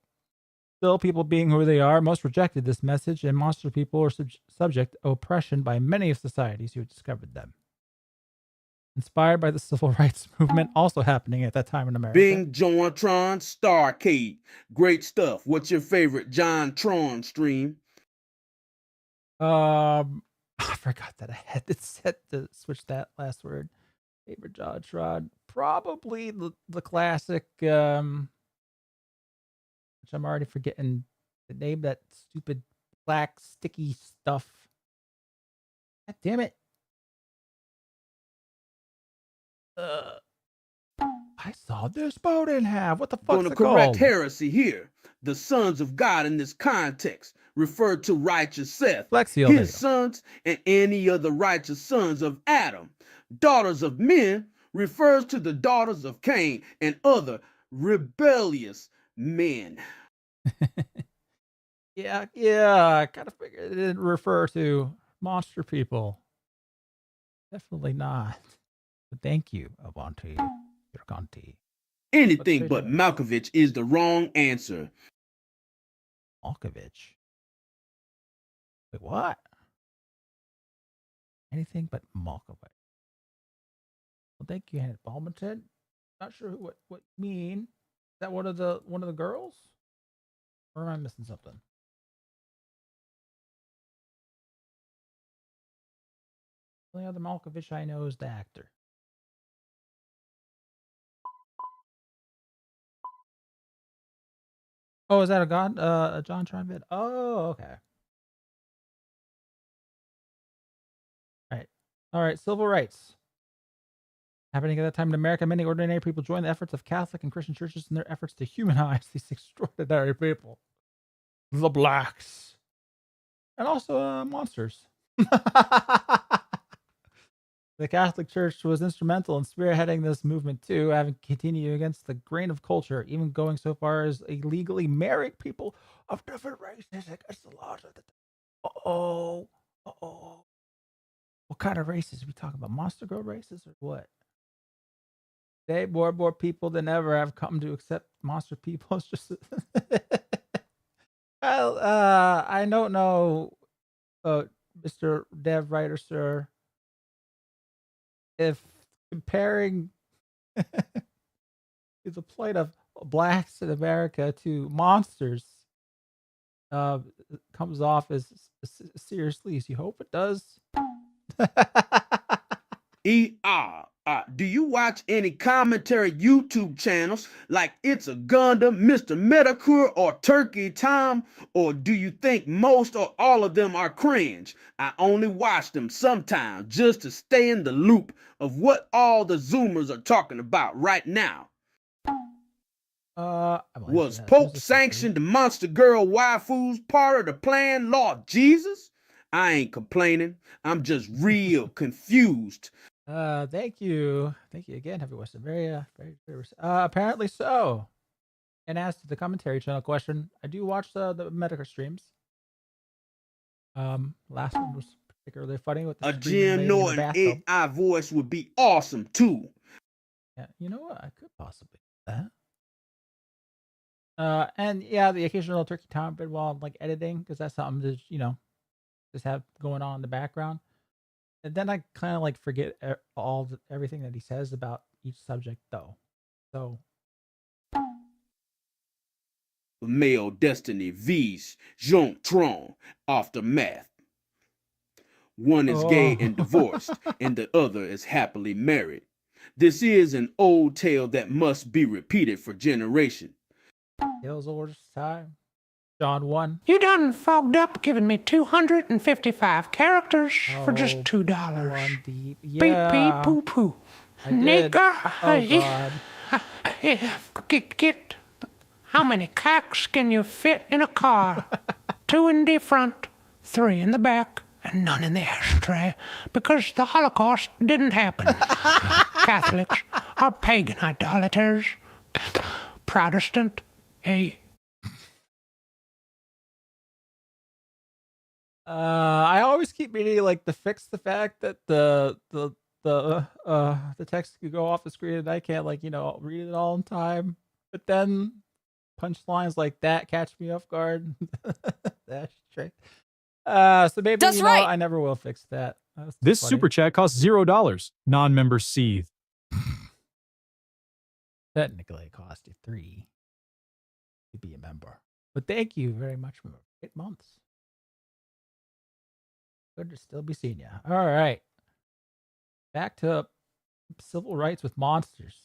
Still, people being who they are, most rejected this message, and monster people are subject to oppression by many of societies who discovered them. Inspired by the civil rights movement also happening at that time in America. Bing, Jontron, Starcade. Great stuff. What's your favorite John Tron stream? I forgot that I had it set to switch that last word. Favorite Jontron. Probably the classic, which I'm already forgetting the name, that stupid black sticky stuff. God damn it. I saw this boat in half. What the fuck's Gonna it correct called? heresy here. The sons of God in this context refer to righteous Seth, Flexio, his sons, and any other righteous sons of Adam. Daughters of men refers to the daughters of Cain and other rebellious men. Yeah, I kind of figured it didn't refer to monster people. Definitely not. But thank you, Avanti, Irkanti. Anything but Malkovich is the wrong answer. Malkovich? Wait, what? Anything but Malkovich. Well, thank you, Hannah Balmonton. Not sure what you mean. Is that one of the girls? Or am I missing something? The only other Malkovich I know is the actor. Oh, is that a John Tron vid? Oh, okay. All right, civil rights. Happening at that time in America, many ordinary people joined the efforts of Catholic and Christian churches in their efforts to humanize these extraordinary people. the blacks, and also monsters. The Catholic Church was instrumental in spearheading this movement too, having continued against the grain of culture, even going so far as illegally marrying people of different races against the laws of the. Uh-oh. Uh-oh. What kind of races are we talking about? Monster Girl races or what? Today, more and more people than ever have come to accept monster people. It's just, well, I don't know, Mr. Dev Writer, sir, if comparing the plight of blacks in America to monsters comes off as seriously as you hope it does. Do you watch any commentary YouTube channels like It's a Gundam, Mr. Metacure, or Turkey Time? Or do you think most or all of them are cringe? I only watch them sometimes just to stay in the loop of what all the Zoomers are talking about right now. Was Pope sanctioned the monster girl waifus part of the plan, Lord Jesus? I ain't complaining. I'm just real confused. Thank you again, Heavy Western. Very apparently so. And as to the commentary channel question, I do watch the Medicare streams. Last one was particularly funny with the a Jim Norton AI voice would be awesome too. Yeah, you know what? I could possibly do that. And yeah, the occasional turkey time bit while I'm like editing, because that's something to just have going on in the background. And then I kind of like forget everything that he says about each subject, though. So, male destiny V's Jean Tron aftermath. One is gay and divorced, and the other is happily married. This is an old tale that must be repeated for generation. Tales old as time. John 1. You done fogged up giving me 255 characters for just $2. Beep beep poo poo. Nigga. Oh, God. Get. How many cocks can you fit in a car? 2 in the front, 3 in the back, and none in the ashtray. Because the Holocaust didn't happen. Catholics are pagan idolaters. Protestant, I always keep meaning like to fix the fact that the text could go off the screen and I can't read it all in time. But then punchlines like that catch me off guard. That's trick. So maybe I never will fix that. This funny. super chat costs $0. Non-member seethe. Technically, it cost you $3 to be a member. But thank you very much for 8 months. Good to still be seeing you. All right. Back to civil rights with monsters.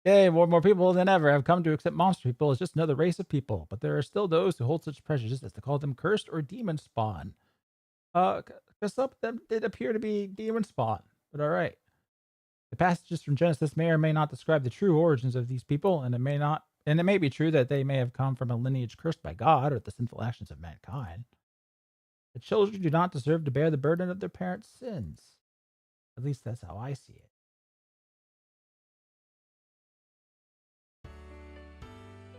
Hey, more and more people than ever have come to accept monster people as just another race of people, but there are still those who hold such prejudice as to call them cursed or demon spawn. Because some of them did appear to be demon spawn, but all right. The passages from Genesis may or may not describe the true origins of these people, and it may be true that they may have come from a lineage cursed by God or the sinful actions of mankind. The children do not deserve to bear the burden of their parents' sins. At least that's how I see it.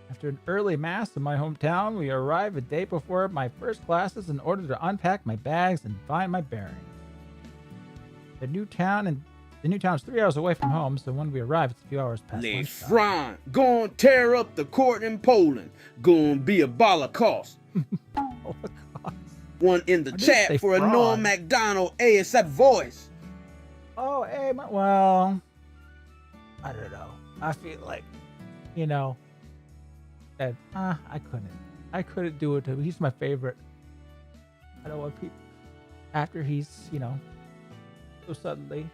After an early mass in my hometown, we arrive a day before my first classes in order to unpack my bags and find my bearings. The new town is 3 hours away from home, so when we arrive, it's a few hours past Les lunchtime. Francs, gonna tear up the court in Poland. Gonna be a Holocaust. One in the chat for a Norm MacDonald ASF voice. Oh, hey, well, I don't know. I feel like, that I couldn't do it to him. He's my favorite. I don't want people after he's, so suddenly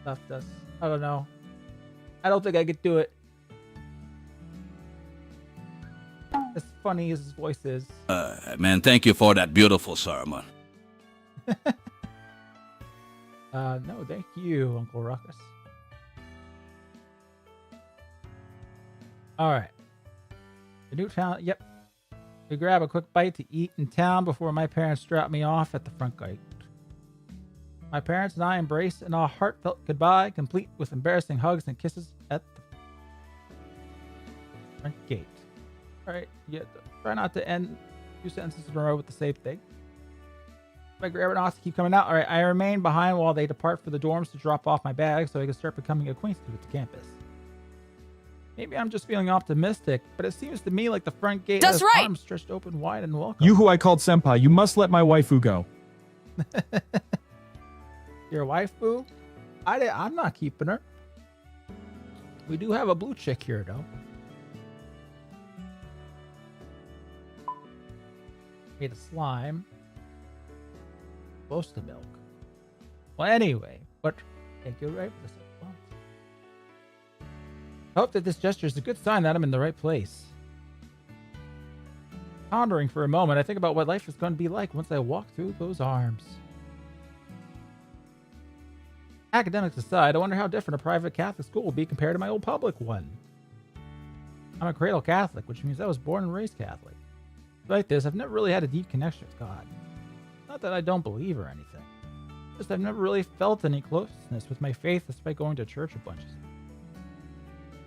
left us. I don't know. I don't think I could do it. As funny as his voice is. Man, thank you for that beautiful sermon. No, thank you, Uncle Ruckus. All right. The new town. Yep. We grab a quick bite to eat in town before my parents drop me off at the front gate. My parents and I embrace in a heartfelt goodbye, complete with embarrassing hugs and kisses at the front gate. All right, yeah, try not to end 2 sentences in a row with the same thing. My grandma wants to keep coming out. All right, I remain behind while they depart for the dorms to drop off my bag so I can start becoming acquainted with the campus. Maybe I'm just feeling optimistic, but it seems to me like the front gate has arms stretched open wide and welcome. You who I called senpai, you must let my waifu go. Your wife, boo? I'm not keeping her. We do have a blue chick here, though. Made a slime. Close to milk. Well, anyway, but thank you, right, for this response. I hope that this gesture is a good sign that I'm in the right place. Pondering for a moment, I think about what life is going to be like once I walk through those arms. Academics aside, I wonder how different a private Catholic school will be compared to my old public one. I'm a cradle Catholic, which means I was born and raised Catholic. Like this, I've never really had a deep connection with God. Not that I don't believe or anything. Just I've never really felt any closeness with my faith despite going to church a bunch of times.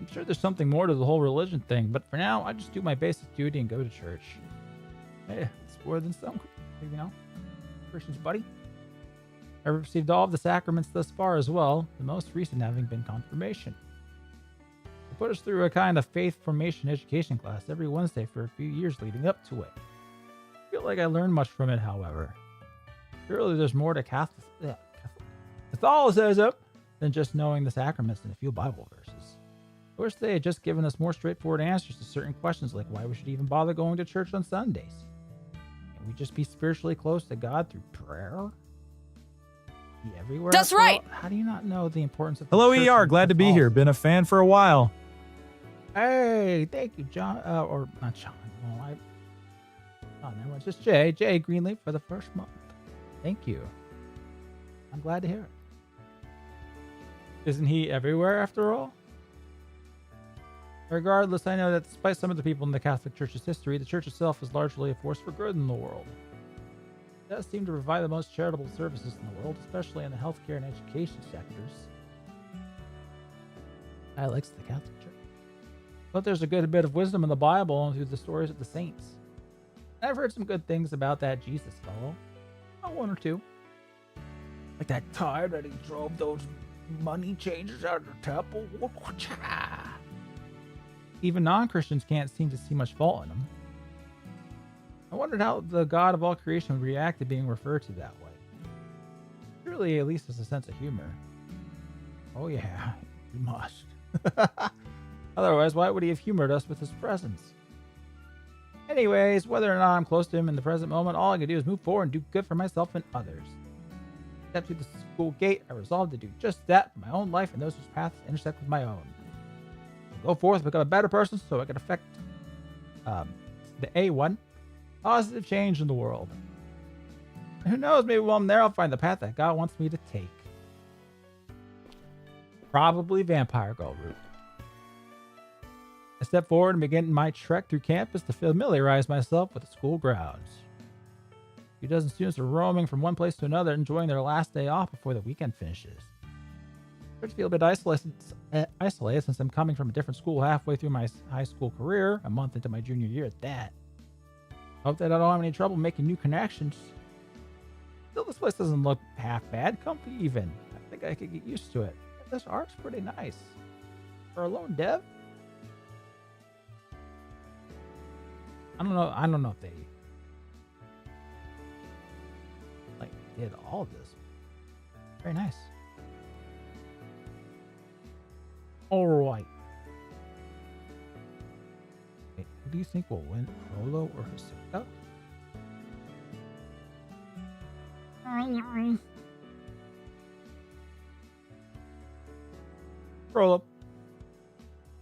I'm sure there's something more to the whole religion thing, but for now, I just do my basic duty and go to church. Hey, it's more than some, you know, Christians, buddy. I've received all of the sacraments thus far as well, the most recent having been confirmation. They put us through a kind of faith formation education class every Wednesday for a few years leading up to it. I feel like I learned much from it, however. Surely there's more to Catholicism than just knowing the sacraments and a few Bible verses. I wish they had just given us more straightforward answers to certain questions like why we should even bother going to church on Sundays. Can we just be spiritually close to God through prayer? Be everywhere. That's right! How do you not know the importance of Hello, church ER. and Glad to be here. Been a fan for a while. Hey, thank you, John. Or not John. No, never mind. Just Jay Greenleaf for the first month. Thank you. I'm glad to hear it. Isn't he everywhere after all? Regardless, I know that despite some of the people in the Catholic Church's history, the Church itself is largely a force for good in the world. It does seem to provide the most charitable services in the world, especially in the healthcare and education sectors. I likes the Catholic Church. But there's a good bit of wisdom in the Bible and through the stories of the saints. I've heard some good things about that Jesus fellow. One or two. Like that time that he drove those money changers out of the temple. Even non-Christians can't seem to see much fault in him. I wondered how the God of all creation would react to being referred to that way. Surely at least has a sense of humor. Oh yeah, he must. Otherwise, why would he have humored us with his presence? Anyways, whether or not I'm close to him in the present moment, all I can do is move forward and do good for myself and others. Step through the school gate, I resolved to do just that for my own life and those whose paths intersect with my own. I'll go forth, become a better person so I can affect the A1, positive change in the world. And who knows, maybe while I'm there, I'll find the path that God wants me to take. Probably Vampire Girl route. I step forward and begin my trek through campus to familiarize myself with the school grounds. A few dozen students are roaming from one place to another, enjoying their last day off before the weekend finishes. I feel a bit isolated since I'm coming from a different school halfway through my high school career, a month into my junior year at that. Hope that I don't have any trouble making new connections. Still, this place doesn't look half bad, comfy even. I think I could get used to it. This art's pretty nice. For a lone dev? I don't know if they did all of this. Very nice. All right. Wait, who do you think will win, Rolo or Hisoka? Rolo.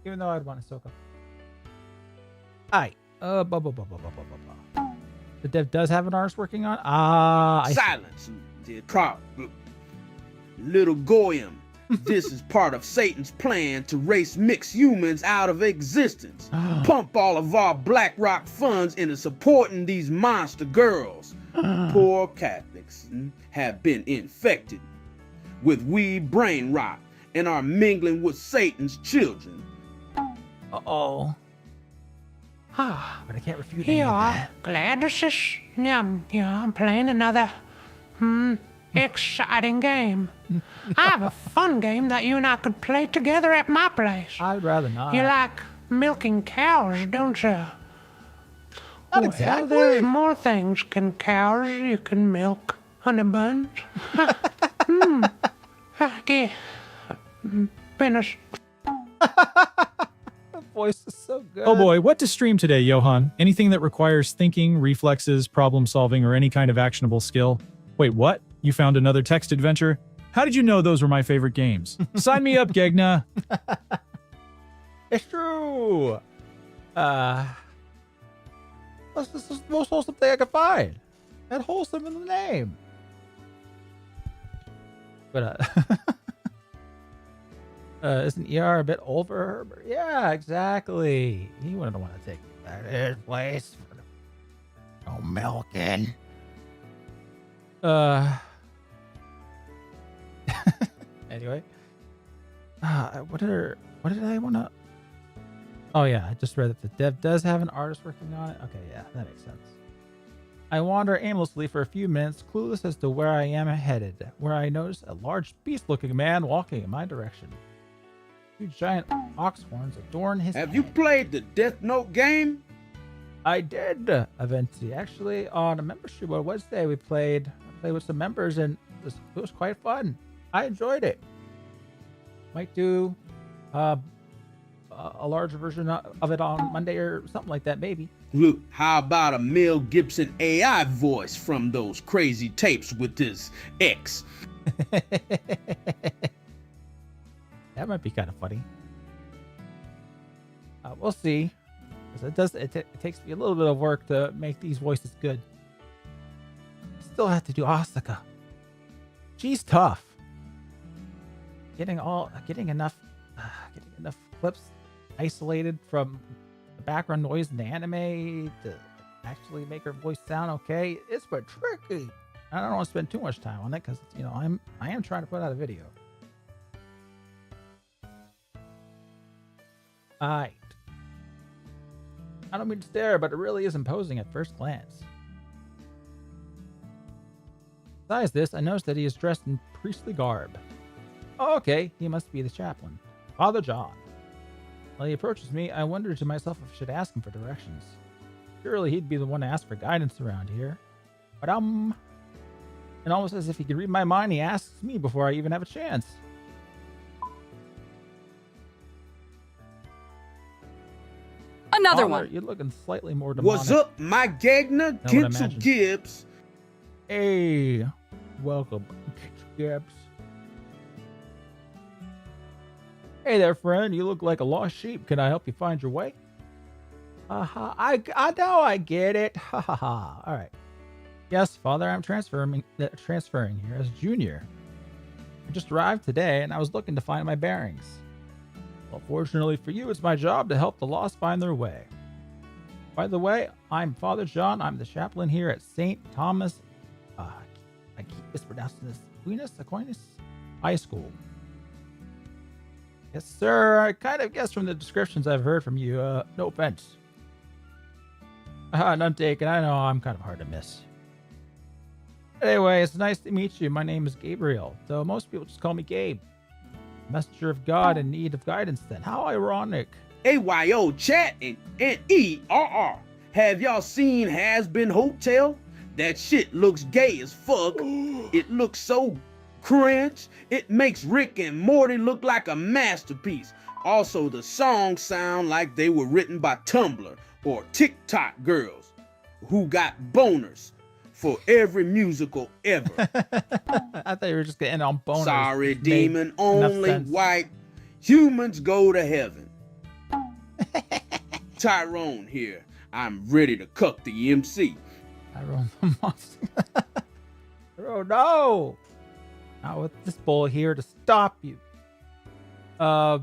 Even though I'd want Hisoka. Alright. The dev does have an artist working on. Silence, dear crowd. Little Goyim This is part of Satan's plan to race mixed humans out of existence. Pump all of our Black Rock funds into supporting these monster girls. Poor Catholics have been infected with weed brain rot and are mingling with Satan's children. Uh-oh. But I can't refute any You of are that. glad to see I'm playing another exciting game. I have a fun game that you and I could play together at my place. I'd rather not. You like milking cows, don't you? Not exactly. There's more things than cows you can milk. Honey buns. Okay. Finish. The voice is so good. Oh boy, what to stream today, Johan? Anything that requires thinking, reflexes, problem solving, or any kind of actionable skill? Wait, what? You found another text adventure? How did you know those were my favorite games? Sign me up, Gegna. It's true. That's the most wholesome thing I could find. That wholesome in the name. But isn't ER a bit over Herbert? Yeah, exactly. He wouldn't want to take me back to his place for no milking. Anyway. What did I want to... Oh, yeah, I just read that the dev does have an artist working on it. Okay, yeah, that makes sense. I wander aimlessly for a few minutes, clueless as to where I am headed, where I notice a large beast-looking man walking in my direction. Two giant ox horns adorn his Have head. you played the Death Note game? I did, eventually. Actually, on a membership on Wednesday, I played with some members, and it was quite fun. I enjoyed it. Might do a larger version of it on Monday or something like that, maybe. Look, how about a Mel Gibson AI voice from those crazy tapes with his ex? That might be kind of funny. We'll see. 'Cause it takes me a little bit of work to make these voices good. Still have to do Asuka. She's tough. Getting enough clips isolated from the background noise in the anime to actually make her voice sound okay. It's been tricky. I don't want to spend too much time on it because I am trying to put out a video. Alright. I don't mean to stare, but it really is imposing at first glance. Besides this, I noticed that he is dressed in priestly garb. Oh, okay, he must be the chaplain, Father John. While he approaches me, I wonder to myself if I should ask him for directions. Surely he'd be the one to ask for guidance around here. But and almost as if he could read my mind, he asks me before I even have a chance. Another Father, one. you're looking slightly more demonic. What's up, my Gegna? I would Gensel imagine. Gibbs. Hey, welcome, Gibbs. Hey there, friend. You look like a lost sheep. Can I help you find your way? I know I get it. Ha ha ha. All right. Yes, Father, I'm transferring here as junior. I just arrived today, and I was looking to find my bearings. Well, fortunately for you, it's my job to help the lost find their way. By the way, I'm Father John. I'm the chaplain here at St. Thomas. I keep mispronouncing this. Aquinas High School. Yes, sir. I kind of guessed from the descriptions I've heard from you. No offense. None taken. I know I'm kind of hard to miss. Anyway, it's nice to meet you. My name is Gabriel, though most people just call me Gabe. Messenger of God in need of guidance then. How ironic. AYO chat and ERR. Have y'all seen Has Been Hotel? That shit looks gay as fuck. It looks so cringe. It makes Rick and Morty look like a masterpiece. Also, the songs sound like they were written by Tumblr or TikTok girls who got boners for every musical ever. I thought you were just going to end on boners. Sorry, Made demon, enough only sense. white humans go to heaven. Tyrone here. I'm ready to cuck the MC. Tyrone the monster. Oh no! Not with this bull here to stop you. I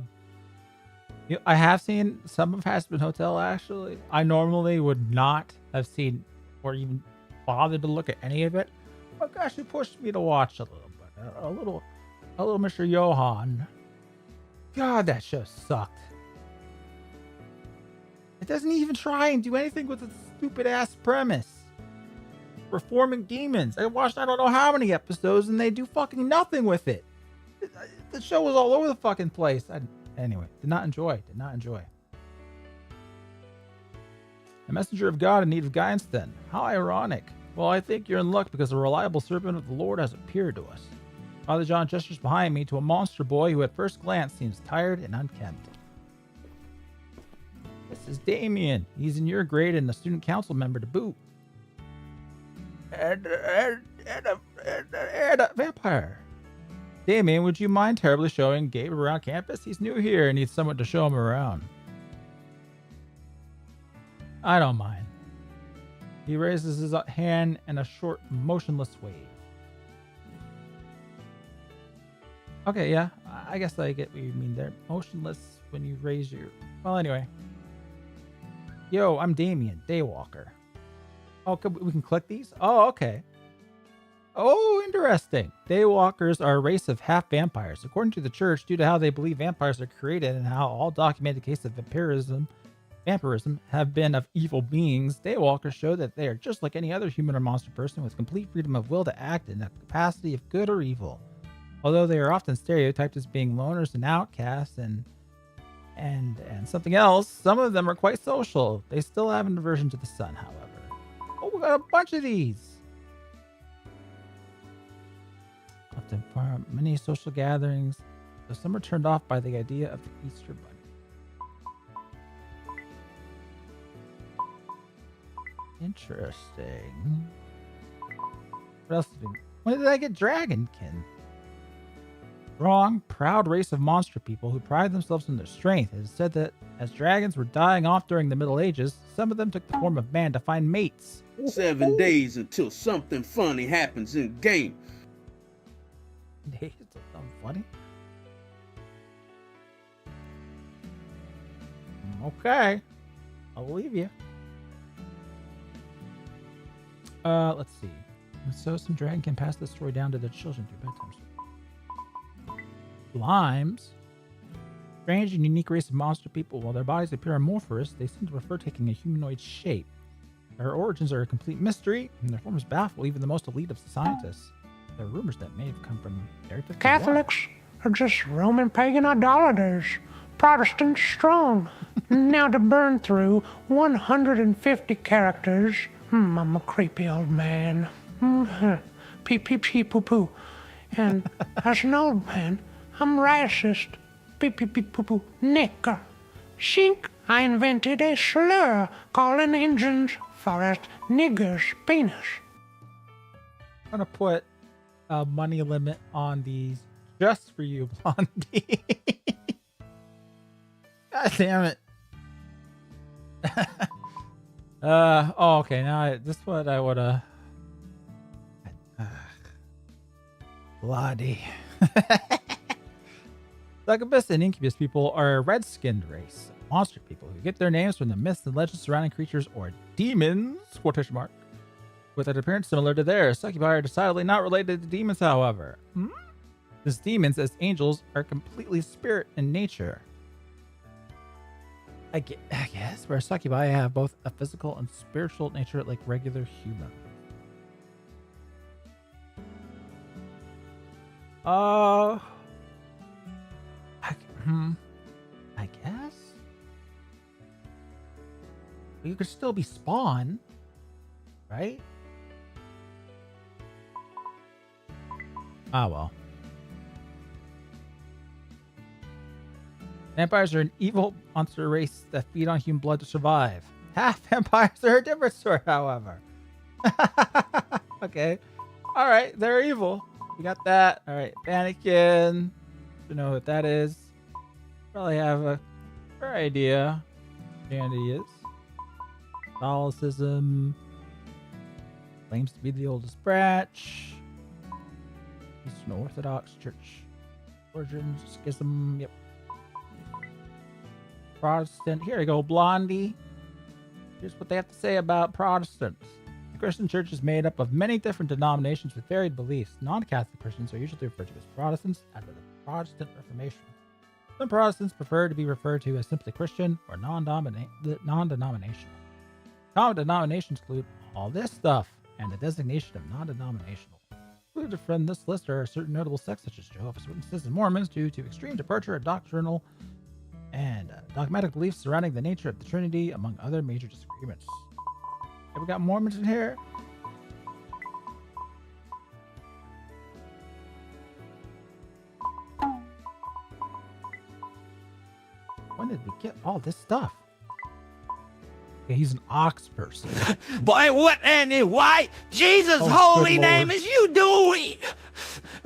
have seen some of Hazbin Hotel, actually. I normally would not have seen or even bothered to look at any of it. But gosh, you pushed me to watch a little bit. A little Mr. Johan. God, that show sucked. It doesn't even try and do anything with its stupid ass premise. Reforming demons. I watched I don't know how many episodes and they do fucking nothing with it. The show was all over the fucking place. Anyway, did not enjoy. A messenger of God in need of guidance then. How ironic. Well, I think you're in luck because a reliable servant of the Lord has appeared to us. Father John gestures behind me to a monster boy who at first glance seems tired and unkempt. This is Damien. He's in your grade and a student council member to boot. And a vampire. Damien, would you mind terribly showing Gabe around campus? He's new here and needs someone to show him around. I don't mind. He raises his hand in a short, motionless wave. Okay, yeah, I guess I get what you mean there. Motionless when you raise your... Well, anyway. Yo, I'm Damien, Daywalker. Oh, we can click these? Oh, okay. Oh, interesting. Daywalkers are a race of half vampires. According to the church, due to how they believe vampires are created and how all documented cases of vampirism have been of evil beings, Daywalkers show that they are just like any other human or monster person with complete freedom of will to act in the capacity of good or evil. Although they are often stereotyped as being loners and outcasts and something else, some of them are quite social. They still have an aversion to the sun, however. Oh, we got a bunch of these. Often for many social gatherings, though some are turned off by the idea of the Easter Bunny. Interesting. What else did we... When did I get Dragonkin? Strong, proud race of monster people who pride themselves in their strength. It is said that as dragons were dying off during the Middle Ages, some of them took the form of man to find mates. 7 days until something funny happens in game. Days until something funny? Okay. I'll believe you. Let's see. So some dragon can pass the story down to their children through bedtime stories. Limes. Strange and unique race of monster people. While their bodies appear amorphous, they seem to prefer taking a humanoid shape. Their origins are a complete mystery, and their forms baffle even the most elite of scientists. There are rumors that may have come from Heretic. Catholics are just Roman pagan idolaters. Protestants strong. Now to burn through 150 characters. I'm a creepy old man. Peep, peep, peep, poo, poo. And as an old man, I'm racist. Peep, peep, peep, poo, poo. Nicker. Shink, I invented a slur calling engines forest niggers penis. I'm gonna put a money limit on these just for you, Blondie. God damn it. Oh, okay. Now this is what I would Blondie. Succubus and incubus people are a red-skinned race, monster people who get their names from the myths and legends surrounding creatures or demons, quotation mark, with an appearance similar to theirs. Succubi are decidedly not related to demons, however. As demons, as angels, are completely spirit in nature. I guess where succubi have both a physical and spiritual nature like regular humans. I guess you could still be Spawn, right? Ah, well. Vampires are an evil monster race that feed on human blood to survive. Half vampires are a different sort, however. Okay. All right, they're evil. We got that. All right, Vatican. You know what that is. Probably have a fair idea who Christianity is. Catholicism claims to be the oldest branch. Eastern Orthodox Church origins, schism. Yep. Protestant. Here you go, Blondie. Here's what they have to say about Protestants. The Christian church is made up of many different denominations with varied beliefs. Non-Catholic Christians are usually referred to as Protestants after the Protestant Reformation. Some Protestants prefer to be referred to as simply Christian or non-denominational. Common denominations include all this stuff and the designation of non-denominational. Included from this list are certain notable sects such as Jehovah's Witnesses and Mormons due to extreme departure of doctrinal and dogmatic beliefs surrounding the nature of the Trinity, among other major disagreements. Have we got Mormons in here? When did we get all this stuff? Okay, he's an ox person. Boy, what why Jesus' holy name is you doing?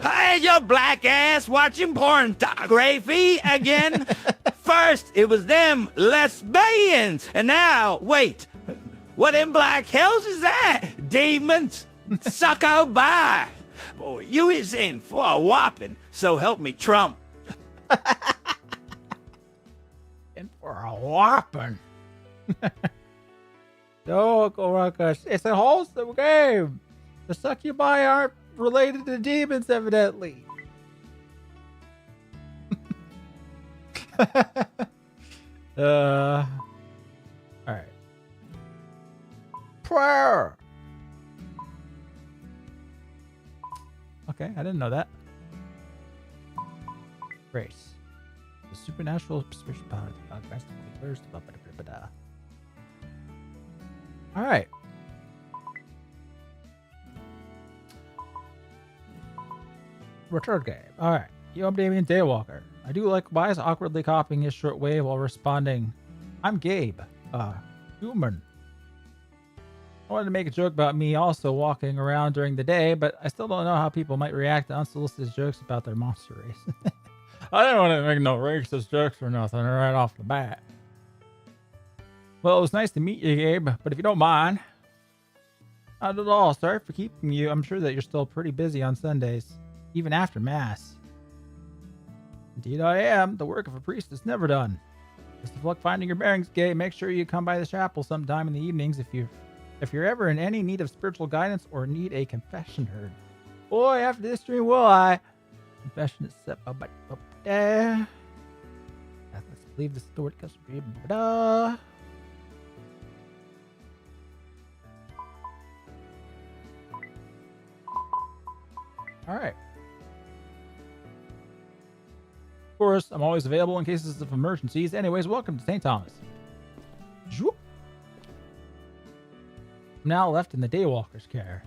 Hey, your black ass watching pornography again? First, it was them lesbians, and now, wait, what in black hells is that? Demons? Sucker bye. Boy, you is in for a whopping, so help me Trump. In for a whopping. No, Ruckus. It's a wholesome game. The succubi aren't related to demons, evidently. All right. Prayer. Okay, I didn't know that. Grace. The supernatural spiritual power of God grants the believers. All right. Return game. All right. Yo, I'm Damien Daywalker. I do likewise awkwardly copying his short wave while responding, I'm Gabe, human. I wanted to make a joke about me also walking around during the day, but I still don't know how people might react to unsolicited jokes about their monster race. I didn't want to make no racist jokes or nothing right off the bat. Well, it was nice to meet you, Gabe, but if you don't mind. Not at all. Sorry for keeping you. I'm sure that you're still pretty busy on Sundays, even after Mass. Indeed I am. The work of a priest is never done. Best of luck finding your bearings, Gabe. Make sure you come by the chapel sometime in the evenings if you're ever in any need of spiritual guidance or need a confession heard. Boy, after this stream, will I? Confession is set up. Let's leave the story. All right. Of course, I'm always available in cases of emergencies. Anyways, welcome to St. Thomas. I'm now left in the Daywalker's care.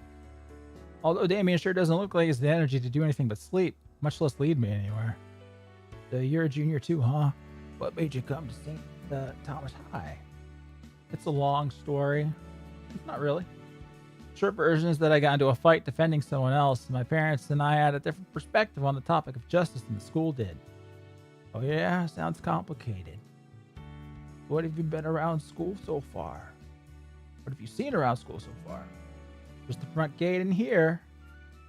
Although Damien sure doesn't look like he has the energy to do anything but sleep, much less lead me anywhere. So you're a junior too, huh? What made you come to St. Thomas High? It's a long story. Not really. Short version is that I got into a fight defending someone else. My parents and I had a different perspective on the topic of justice than the school did. Oh yeah, sounds complicated. What have you been around school so far? What have you seen around school so far? Just the front gate in here.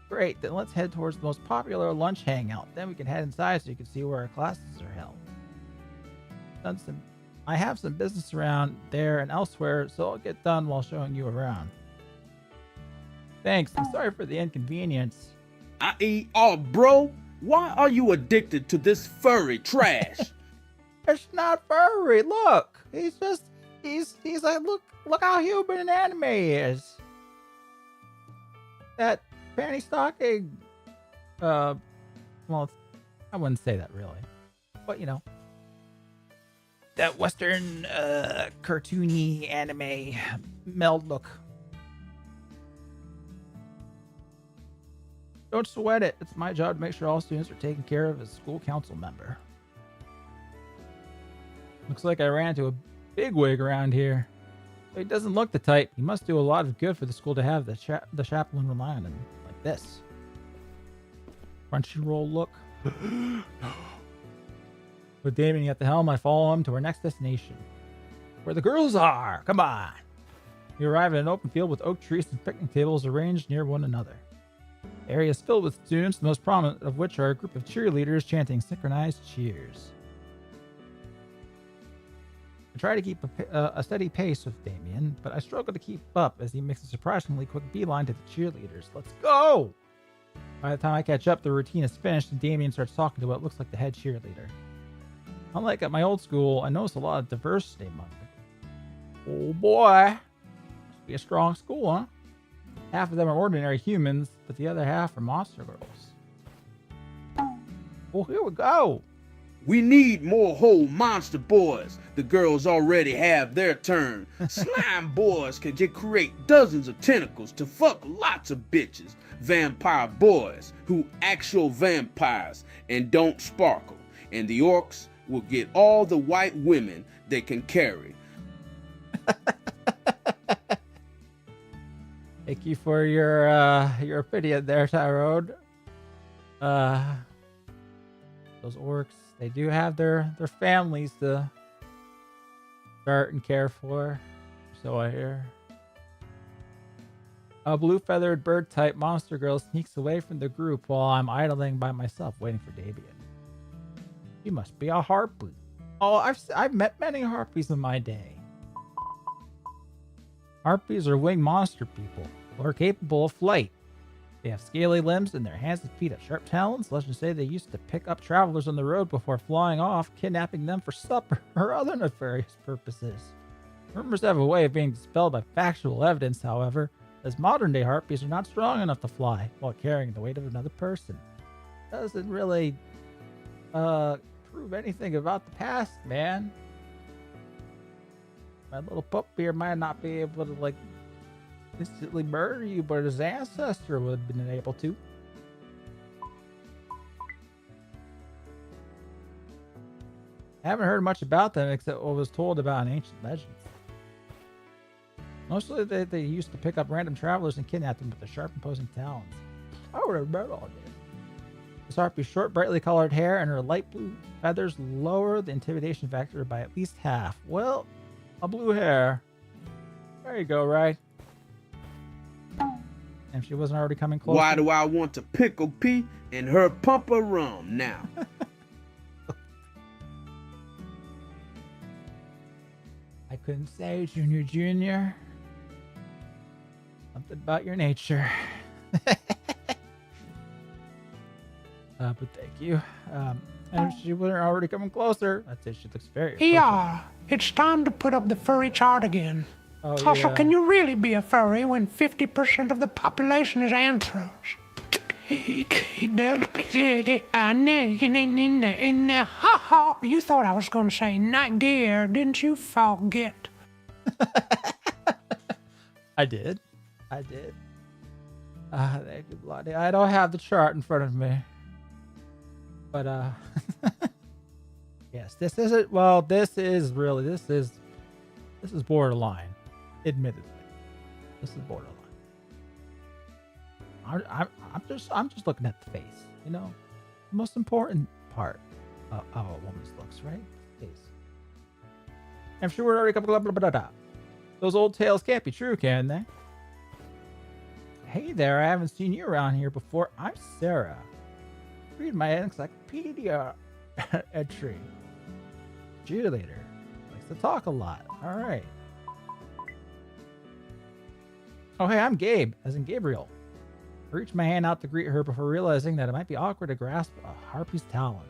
Great, then let's head towards the most popular lunch hangout. Then we can head inside so you can see where our classes are held. I have some business around there and elsewhere, so I'll get done while showing you around. Thanks. I'm sorry for the inconvenience. Oh, bro, why are you addicted to this furry trash? It's not furry. Look, he's like, look how human an anime is. That panty stocking. Well, I wouldn't say that really, but you know, that Western cartoony anime meld look. Don't sweat it. It's my job to make sure all students are taken care of as a school council member. Looks like I ran into a bigwig around here. But he doesn't look the type. He must do a lot of good for the school to have the chaplain rely on him like this. Crunchyroll look. With Damien at the helm, I follow him to our next destination. Where the girls are! Come on! We arrive at an open field with oak trees and picnic tables arranged near one another. The area is filled with students, the most prominent of which are a group of cheerleaders chanting synchronized cheers. I try to keep a steady pace with Damien, but I struggle to keep up as he makes a surprisingly quick beeline to the cheerleaders. Let's go! By the time I catch up, the routine is finished and Damien starts talking to what looks like the head cheerleader. Unlike at my old school, I noticed a lot of diversity among them. Oh boy! Must be a strong school, huh? Half of them are ordinary humans, but the other half are monster girls. Well, here we go! We need more whole monster boys. The girls already have their turn. Slime boys can just create dozens of tentacles to fuck lots of bitches. Vampire boys who actual vampires and don't sparkle. And the orcs will get all the white women they can carry. Thank you for your opinion there, Tyrone. Those orcs, they do have their families to start and care for. So I hear. A blue-feathered bird-type monster girl sneaks away from the group while I'm idling by myself, waiting for Damien. You must be a harpy. Oh, I've met many harpies in my day. Harpies are winged monster people who are capable of flight. They have scaly limbs and their hands and feet have sharp talons. Legends say they used to pick up travelers on the road before flying off, kidnapping them for supper or other nefarious purposes. Rumors have a way of being dispelled by factual evidence, however, as modern-day harpies are not strong enough to fly while carrying the weight of another person. Doesn't really prove anything about the past, man. My little pup here might not be able to, like, instantly murder you, but his ancestor would have been able to. I haven't heard much about them except what was told about in ancient legends. Mostly they used to pick up random travelers and kidnap them with their sharp imposing talons. I would have read all this. This harpy's short, brightly colored hair and her light blue feathers lower the intimidation factor by at least half. Well, a blue hair. There you go, right? And if she wasn't already coming close. Why do I want to pickle pea in her pumper rum now? I couldn't say, Junior. Something about your nature. But thank you. And if she wasn't already coming closer, I'd say she looks very Yeah, it's time to put up the furry chart again. Oh, Also, yeah. can you really be a furry when 50% of the population is anthros? You thought I was going to say night dear, didn't you forget? I did. Thank you, Bloody. I don't have the chart in front of me. But, yes, this isn't, well, this is borderline. Admittedly. This is borderline. I'm just looking at the face, you know? The most important part of a woman's looks, right? Face. I'm sure we're already blah, blah, blah, blah. Those old tales can't be true, can they? Hey there, I haven't seen you around here before. I'm Sarah. Read my encyclopedia entry. Cheerleader. Likes to talk a lot. All right. Oh, hey, I'm Gabe, as in Gabriel. I reached my hand out to greet her before realizing that it might be awkward to grasp a harpy's talons.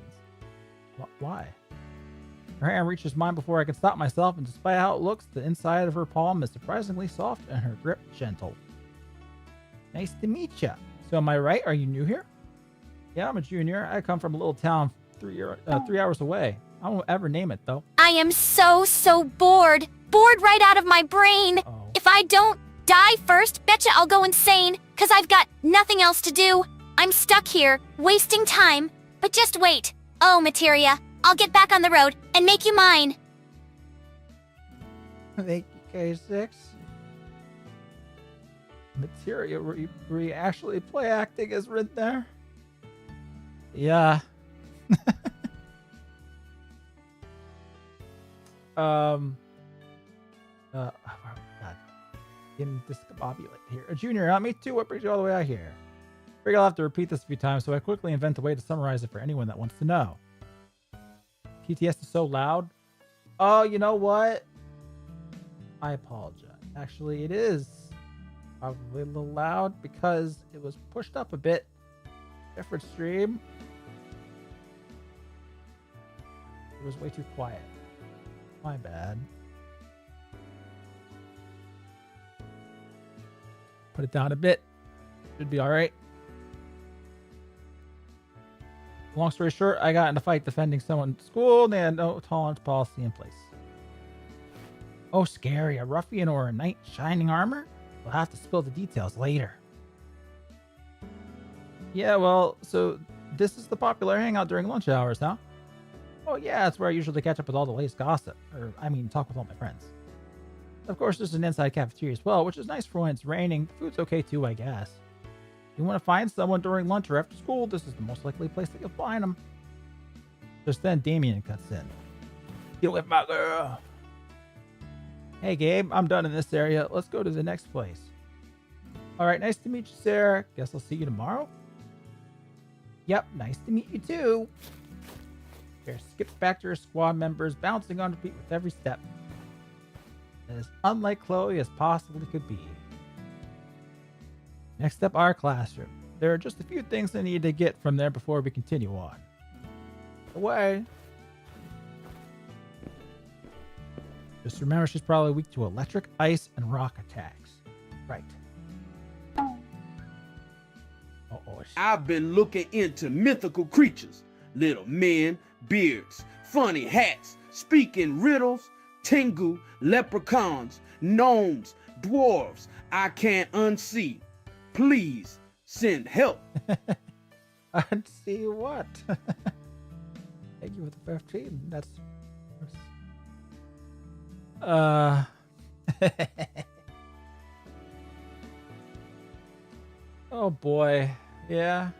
Why? Her hand reaches mine before I can stop myself, and despite how it looks, the inside of her palm is surprisingly soft and her grip gentle. Nice to meet ya. So am I right? Are you new here? Yeah, I'm a junior. I come from a little town 3 hours away. I won't ever name it, though. I am so bored. Bored right out of my brain. Oh. If I don't die first, betcha I'll go insane, 'cause I've got nothing else to do. I'm stuck here, wasting time. But just wait. Oh, Materia, I'll get back on the road and make you mine. Thank you, K6. Materia, were you actually play acting as written there? Yeah. God. Getting discombobulated here. A junior, me too. What brings you all the way out here? I figure I'll have to repeat this a few times, so I quickly invent a way to summarize it for anyone that wants to know. PTS is so loud. Oh, you know what? I apologize. Actually, it is probably a little loud because it was pushed up a bit. Different stream. It was way too quiet. My bad. Put it down a bit. Should be all right. Long story short, I got in a fight defending someone at school and they had no tolerance policy in place. Oh, scary. A ruffian or a knight in shining armor? We'll have to spill the details later. Yeah, well, so this is the popular hangout during lunch hours, huh? Oh, yeah, that's where I usually catch up with all the latest gossip. Or, I mean, talk with all my friends. Of course, there's an inside cafeteria as well, which is nice for when it's raining. The food's okay too, I guess. If you want to find someone during lunch or after school, this is the most likely place that you'll find them. Just then, Damien cuts in. Get with my girl. Hey, Gabe, I'm done in this area. Let's go to the next place. All right, nice to meet you, Sarah. Guess I'll see you tomorrow. Yep, nice to meet you too. Here, skip back to her squad members, bouncing on her feet with every step. As unlike Chloe as possibly could be. Next up, our classroom. There are just a few things I need to get from there before we continue on. Away. Just remember, she's probably weak to electric, ice, and rock attacks. Right. I've been looking into mythical creatures. Little men, beards, funny hats, speaking riddles, Tengu, leprechauns, gnomes, dwarves I can't unsee. Please send help. Unsee what? Thank you for the 15. That's... Oh boy. Yeah.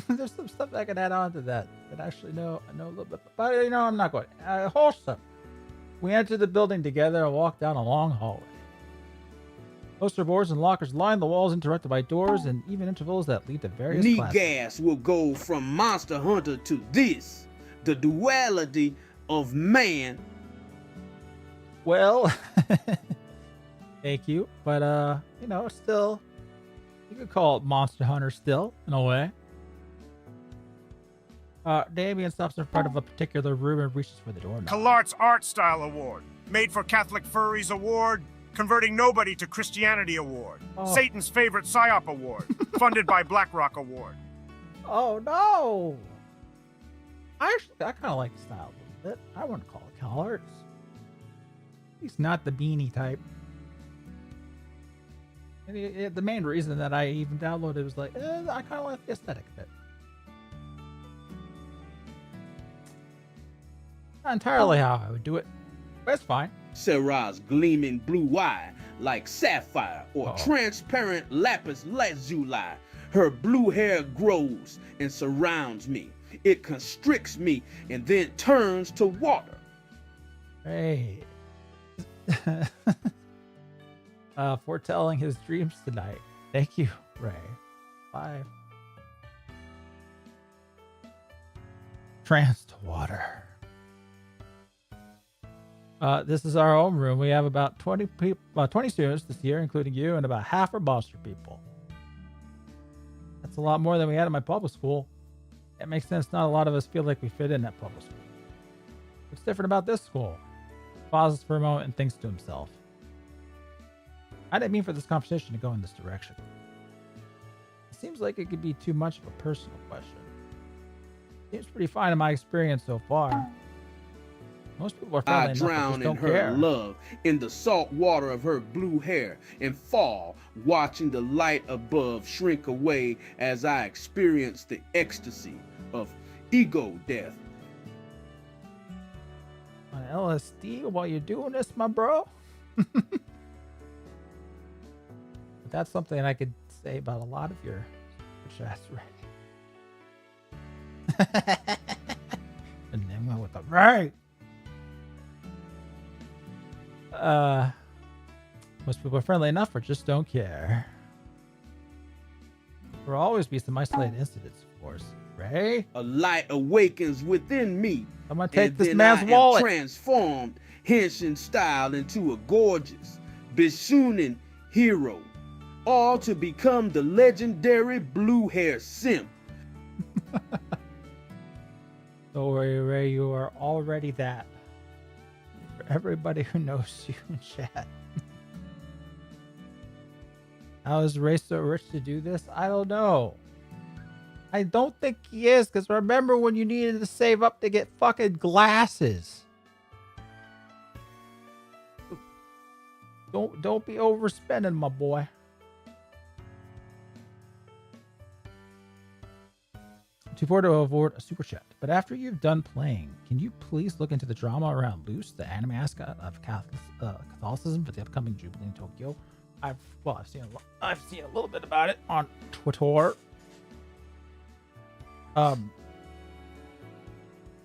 There's some stuff I can add on to that. That actually I know a little bit, but I'm not going. Wholesome. We entered the building together and walked down a long hallway. Poster boards and lockers line the walls, interrupted by doors and even intervals that lead to various classes. Gas will go from Monster Hunter to this, the duality of man. Well, thank you, but still, you could call it Monster Hunter still, in a way. Damien stops in front of a particular room and reaches for the doorknob. Collart's Art Style Award, Made for Catholic Furries Award, Converting Nobody to Christianity Award, Satan's Favorite PSYOP Award, funded by BlackRock Award. Oh no! I kind of like the style a little bit. I wouldn't call it Collart's. He's not the beanie type. And the main reason that I even downloaded was like, I kind of like the aesthetic of it. Not entirely how I would do it, but it's fine. Sarah's gleaming blue eye like sapphire or transparent lapis lazuli. Her blue hair grows and surrounds me. It constricts me and then turns to water. Hey. Foretelling his dreams tonight. Thank you, Ray. Bye. Trance to water. This is our own room. We have about 20 people, 20 students this year, including you, and about half are Monster people. That's a lot more than we had at my public school. It makes sense. Not a lot of us feel like we fit in at public school. What's different about this school? Pauses for a moment and thinks to himself. I didn't mean for this conversation to go in this direction. It seems like it could be too much of a personal question. Seems pretty fine in my experience so far. Most people are friendly enough, drown in her care. love, in the salt water of her blue hair, and fall, watching the light above shrink away as I experience the ecstasy of ego death. On LSD while you're doing this, my bro? But that's something I could say about a lot of your chats, right? And then went with the right. Most people are friendly enough or just don't care. There will always be some isolated incidents, of course. Ray. A light awakens within me. I'm gonna take and this then man's I am wallet. transformed Henshin style into a gorgeous Bishunin hero, all to become the legendary blue hair simp. Don't worry, Ray, you are already that. For everybody who knows you in chat. How is Ray so rich to do this? I don't know. I don't think he is, because remember when you needed to save up to get fucking glasses. Don't be overspending, my boy. Too poor to avoid a super chat. But after you've done playing, can you please look into the drama around Luce, the anime ascot of Catholicism for the upcoming Jubilee in Tokyo? I've seen a little bit about it on Twitter.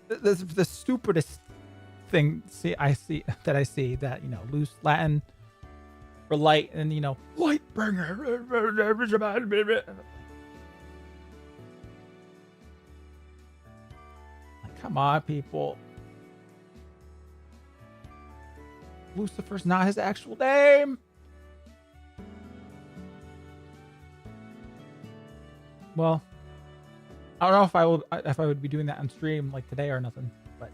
The stupidest thing I see that, you know, Luce Latin for light, and, you know, light bringer. Come on, people. Lucifer's not his actual name. Well, I don't know if I would be doing that on stream like today or nothing, but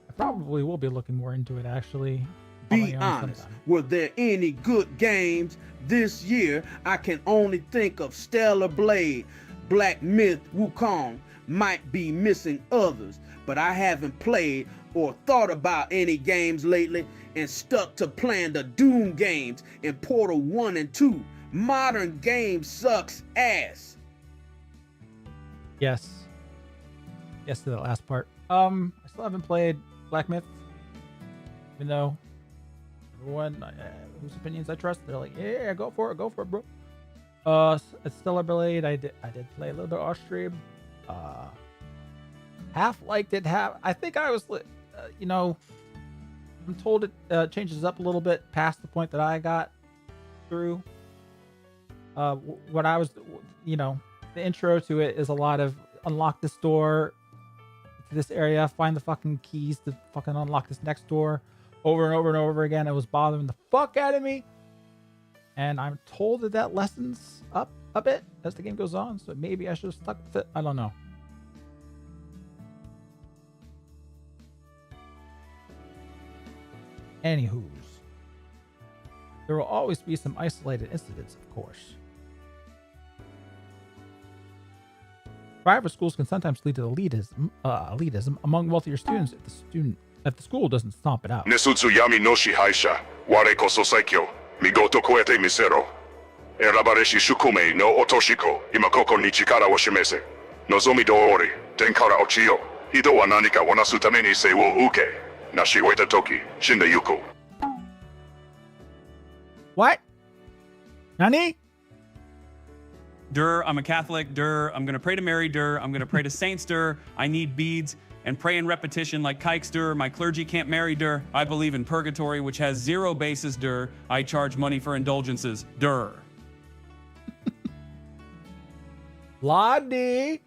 I probably will be looking more into it, actually. Be honest, were there any good games this year? I can only think of Stellar Blade, Black Myth, Wukong. Might be missing others, but I haven't played or thought about any games lately and stuck to playing the Doom games in Portal 1 and 2. Modern games sucks ass. Yes to the last part. I still haven't played Black Myth, even though everyone whose opinions I trust, they're like, yeah, go for it, bro. Stellar Blade, I did play a little bit off stream. Half liked it. I think I was, you know, I'm told it changes up a little bit past the point that I got through. What I was, you know, the intro to it is a lot of unlock this door to this area, find the fucking keys to fucking unlock this next door over and over and over again. It was bothering the fuck out of me. And I'm told that lessens up a bit as the game goes on, so maybe I should have stuck with it. I don't know. Anywho's, there will always be some isolated incidents, of course. Private schools can sometimes lead to elitism among wealthier students if the school doesn't stomp it out. Nesutsu yami no shihaisha, ware koso saikyo, migoto koete misero. Erabareshi shukume no otoshiko, imakoko ni chikara wo shimese. Nozomi do ori, tenkara ochiyo. Hido wa nanika wa nasu tame ni sei wo uke. Nashi ueta toki, shinda yuko. What? Nani? I'm a Catholic. I'm going to pray to Mary. I'm going to pray to saints. I need beads and pray in repetition like kikes. My clergy can't marry. I believe in purgatory, which has zero basis. I charge money for indulgences. Lottie,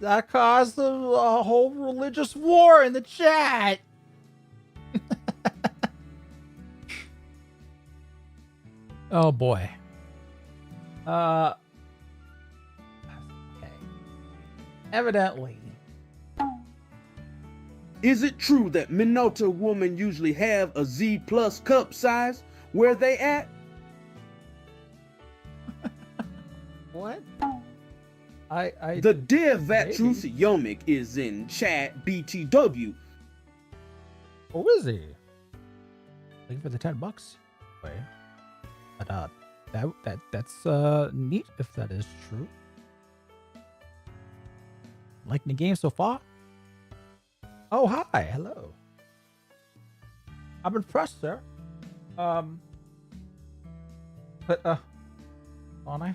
that caused a whole religious war in the chat. Oh boy. Okay. Evidently. Is it true that Minota women usually have a Z plus cup size? Where they at? What? The dear Vatrus Yomic is in chat BTW. Who is he? Looking for the $10. Wait. But that's neat if that is true. Liking the game so far? Oh, hi, hello. I'm impressed, sir. But I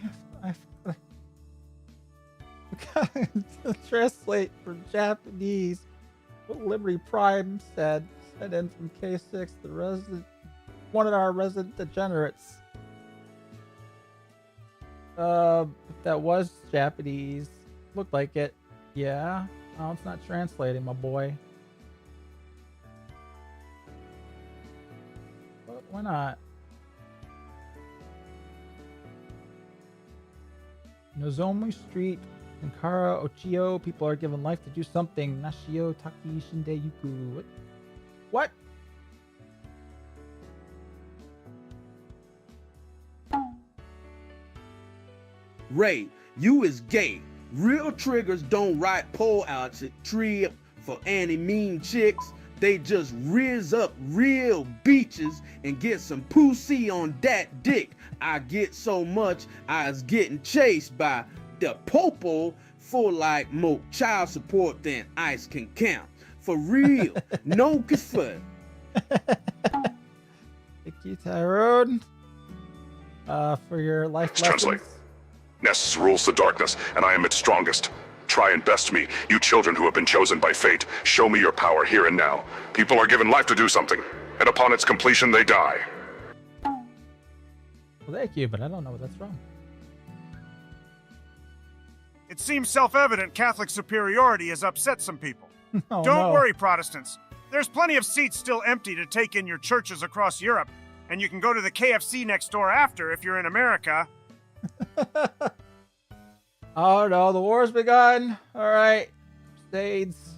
have to translate from Japanese what Liberty Prime said, sent in from K6, one of our resident degenerates. That was Japanese. Looked like it. Yeah. Oh, it's not translating, my boy. But why not? Nozomi Street, Sankara, Ochio. People are given life to do something. Nashio Taki Shindeyuku. What? Ray, you is gay. Real triggers don't write pole out to tree for any mean chicks. They just riz up real beaches and get some pussy on that dick. I get so much I was getting chased by the popo for like more child support than ice can count. For real, no kafut. Thank you, Tyrone. For your life Translate. lessons. Ness rules the darkness, and I am its strongest. Try and best me, you children who have been chosen by fate. Show me your power here and now. People are given life to do something, and upon its completion they die. Well, thank you, but I don't know what that's from. It seems self-evident Catholic superiority has upset some people. Oh, Don't no. worry, Protestants. There's plenty of seats still empty to take in your churches across Europe, and you can go to the KFC next door after if you're in America. Oh no, the war's begun. All right, Crusades.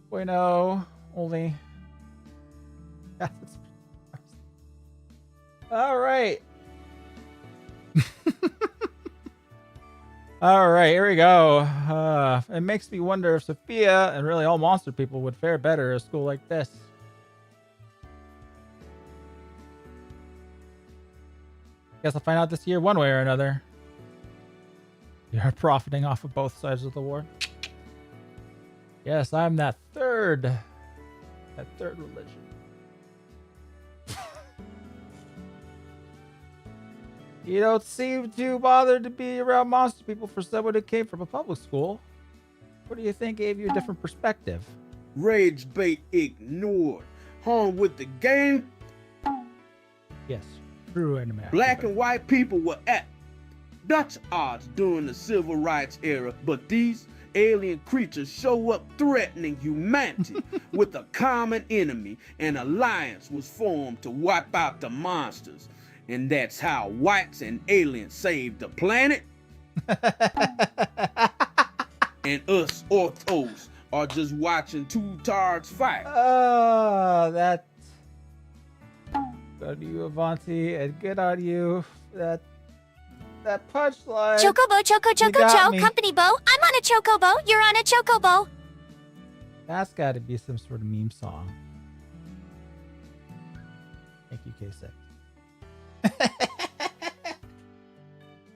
Bueno, only. All right. All right, here we go. It makes me wonder if Sophia and really all monster people would fare better at a school like this. Guess I'll find out this year one way or another. You're profiting off of both sides of the war. Yes, I'm that third religion. You don't seem too bothered to be around monster people for someone who came from a public school. What do you think gave you a different perspective? Rage bait ignored. Home with the game. Yes, true in America. Black and white people were at Dutch odds during the civil rights era, but these alien creatures show up threatening humanity with a common enemy. An alliance was formed to wipe out the monsters. And that's how whites and aliens saved the planet. And us orthos are just watching two tards fight. That. Good on you, Avanti, and good on you. That punchline. Chocobo, choco, company bow. I'm on a chocobo. You're on a chocobo. That's got to be some sort of meme song. Thank you, K6.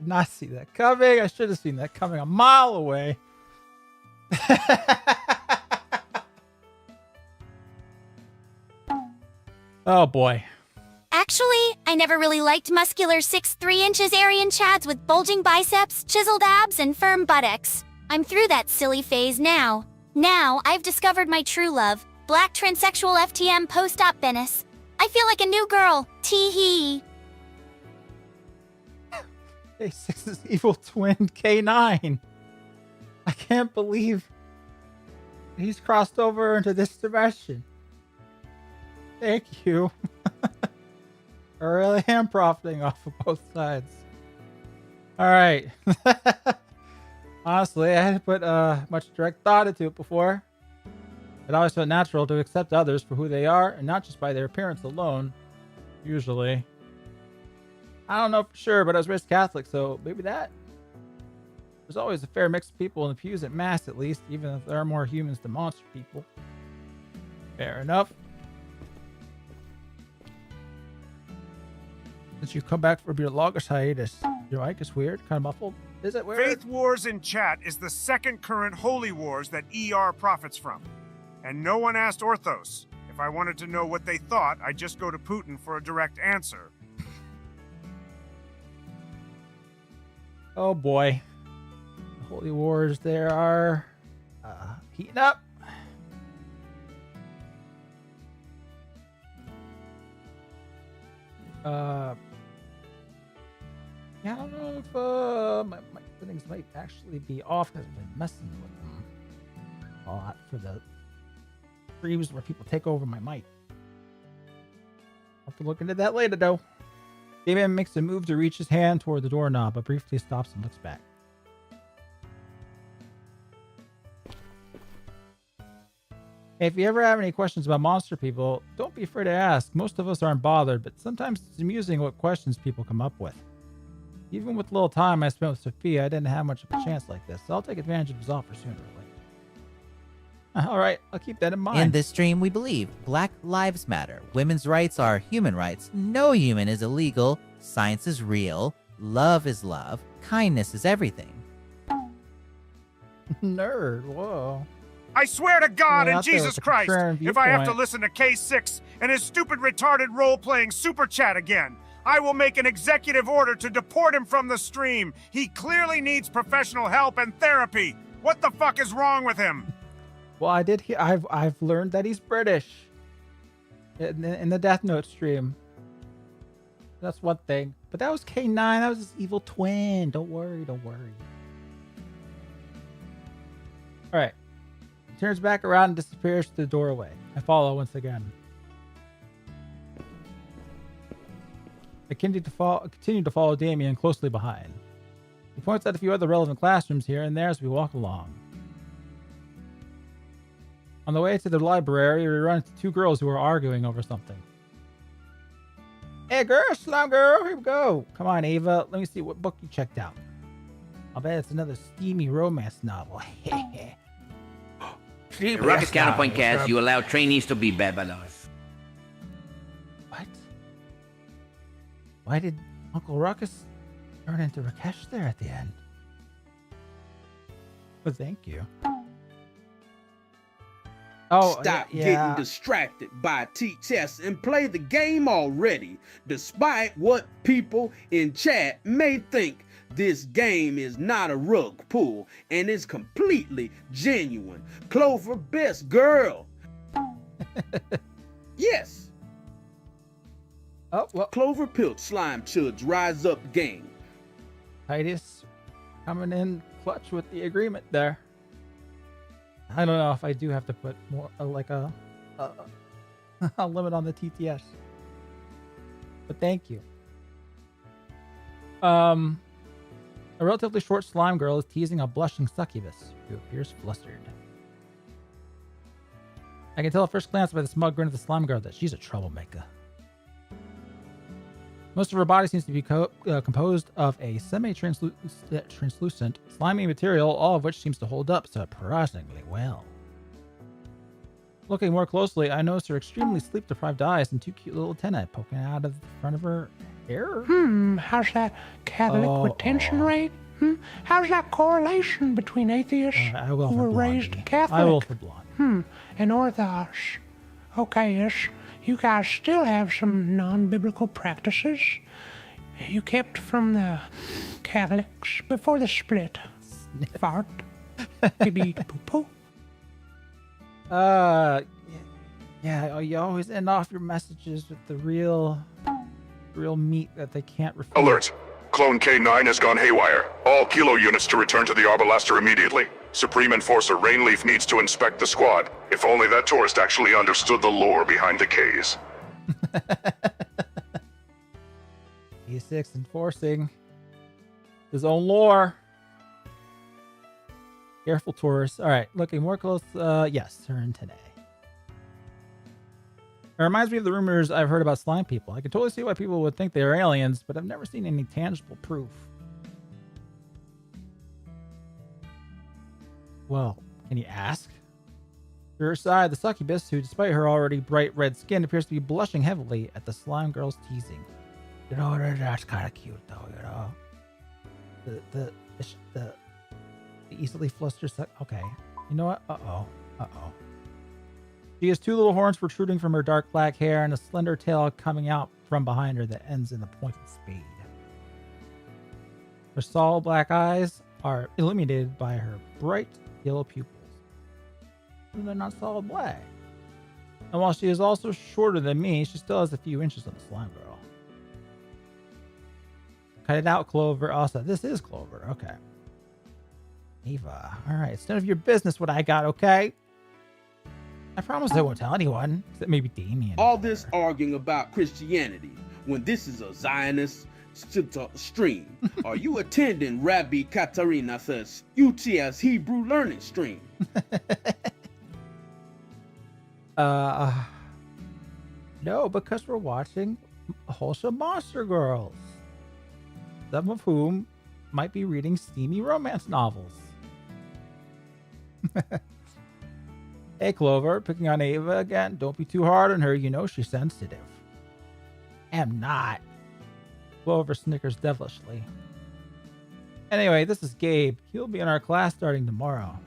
Not see that coming. I should have seen that coming a mile away. Oh boy. Actually, I never really liked muscular 6'3" Aryan chads with bulging biceps, chiseled abs, and firm buttocks. I'm through that silly phase now. Now, I've discovered my true love, black transsexual FTM post-op Venice. I feel like a new girl. Tee-hee. K6's evil twin, K9. I can't believe he's crossed over into this dimension. Thank you. I really am profiting off of both sides. All right. Honestly, I hadn't put much direct thought into it before. It always felt natural to accept others for who they are and not just by their appearance alone. Usually. I don't know for sure, but I was raised Catholic, so maybe that. There's always a fair mix of people in the pews at Mass, at least, even if there are more humans than monster people. Fair enough. Since you come back from your longest hiatus, your mic is weird, kind of muffled. Is it weird? Faith Wars in chat is the second current holy wars that ER profits from. And no one asked Orthos. If I wanted to know what they thought, I'd just go to Putin for a direct answer. Oh boy. The holy wars there are heating up. Yeah, I don't know if my settings might actually be off because I've been messing with them a lot for the streams where people take over my mic. I'll have to look into that later, though. Damien makes a move to reach his hand toward the doorknob, but briefly stops and looks back. Hey, if you ever have any questions about monster people, don't be afraid to ask. Most of us aren't bothered, but sometimes it's amusing what questions people come up with. Even with the little time I spent with Sophia, I didn't have much of a chance like this, so I'll take advantage of his offer sooner or later. All right, I'll keep that in mind. In this stream, we believe Black Lives Matter. Women's rights are human rights. No human is illegal. Science is real. Love is love. Kindness is everything. Nerd, whoa. I swear to God and out there with Jesus the Christ, contrarian if I have to viewpoint. listen to K6 and his stupid retarded role-playing super chat again, I will make an executive order to deport him from the stream. He clearly needs professional help and therapy. What the fuck is wrong with him? Well, I did hear. I've learned that he's British. In the Death Note stream. That's one thing. But that was K9. That was his evil twin. Don't worry. Don't worry. All right. He turns back around and disappears through the doorway. I follow once again. I continue to follow Damien closely behind. He points out a few other relevant classrooms here and there as we walk along. On the way to the library, we run into two girls who are arguing over something. Hey girl, slime girl, here we go. Come on, Ava, let me see what book you checked out. I'll bet it's another steamy romance novel. Rocket Counterpoint Cast, you allow trainees to be Babylons. What? Why did Uncle Ruckus turn into Rakesh there at the end? Well, thank you. Oh, Stop yeah. getting distracted by teachers and play the game already. Despite what people in chat may think, this game is not a rug pull and is completely genuine. Clover, best girl. Yes. Oh, well. Clover Pilt Slime Chuds Rise Up Gang. Titus coming in clutch with the agreement there. I don't know if I do have to put more like a limit on the TTS, but thank you. A relatively short slime girl is teasing a blushing succubus who appears flustered. I can tell at first glance by the smug grin of the slime girl that she's a troublemaker. Most of her body seems to be composed of a semi-translucent, slimy material, all of which seems to hold up surprisingly well. Looking more closely, I notice her extremely sleep-deprived eyes and two cute little antennae poking out of the front of her hair. How's that Catholic retention rate? How's that correlation between atheists who were raised Catholic? I will for blonde. And Orthodox. Okay, yes. You guys still have some non-biblical practices you kept from the Catholics before the split. Fart. Maybe poo-poo. Yeah, you always end off your messages with the real meat that they can't refute. Alert! Clone K9 has gone haywire. All Kilo units to return to the Arbalaster immediately. Supreme Enforcer Rainleaf needs to inspect the squad. If only that tourist actually understood the lore behind the Ks. E6 enforcing his own lore. Careful tourists. All right, looking more close. Yes, her antennae. It reminds me of the rumors I've heard about slime people. I can totally see why people would think they are aliens, but I've never seen any tangible proof. Well, can you ask? To her side, the succubus, who despite her already bright red skin, appears to be blushing heavily at the slime girl's teasing. You know, that's kind of cute, though, you know? The easily flustered okay. You know what? Uh-oh. She has two little horns protruding from her dark black hair and a slender tail coming out from behind her that ends in a pointed spade. Her solid black eyes are illuminated by her bright yellow pupils. And they're not solid black. And while she is also shorter than me, she still has a few inches on the slime girl. Cut it out, Clover. Also, this is Clover. Okay. Ava. All right. It's none of your business what I got, okay? I promise I won't tell anyone, except maybe Damien. All this arguing about Christianity when this is a Zionist stream. Are you attending Rabbi Katarina's UTS Hebrew learning stream? No, because we're watching Wholesome Monster Girls, some of whom might be reading steamy romance novels. Hey, Clover, picking on Ava again. Don't be too hard on her. You know she's sensitive. Am not. Clover snickers devilishly. Anyway, this is Gabe. He'll be in our class starting tomorrow.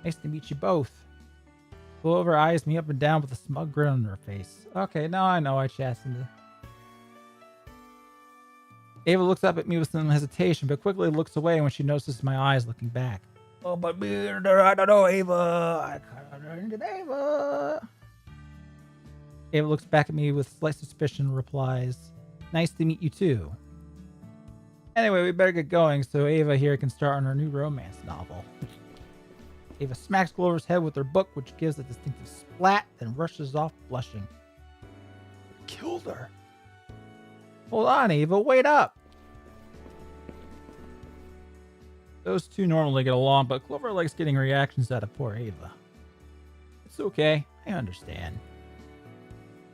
Nice to meet you both. Clover eyes me up and down with a smug grin on her face. Okay, now I know I chastened. Ava looks up at me with some hesitation, but quickly looks away when she notices my eyes looking back. Oh, but I don't know, Ava. I kind of into Ava. Ava looks back at me with slight suspicion and replies, nice to meet you too. Anyway, we better get going so Ava here can start on her new romance novel. Ava smacks Clover's head with her book, which gives a distinctive splat, then rushes off blushing. Killed her. Hold on, Ava, wait up. Those two normally get along, but Clover likes getting reactions out of poor Ava. It's okay, I understand.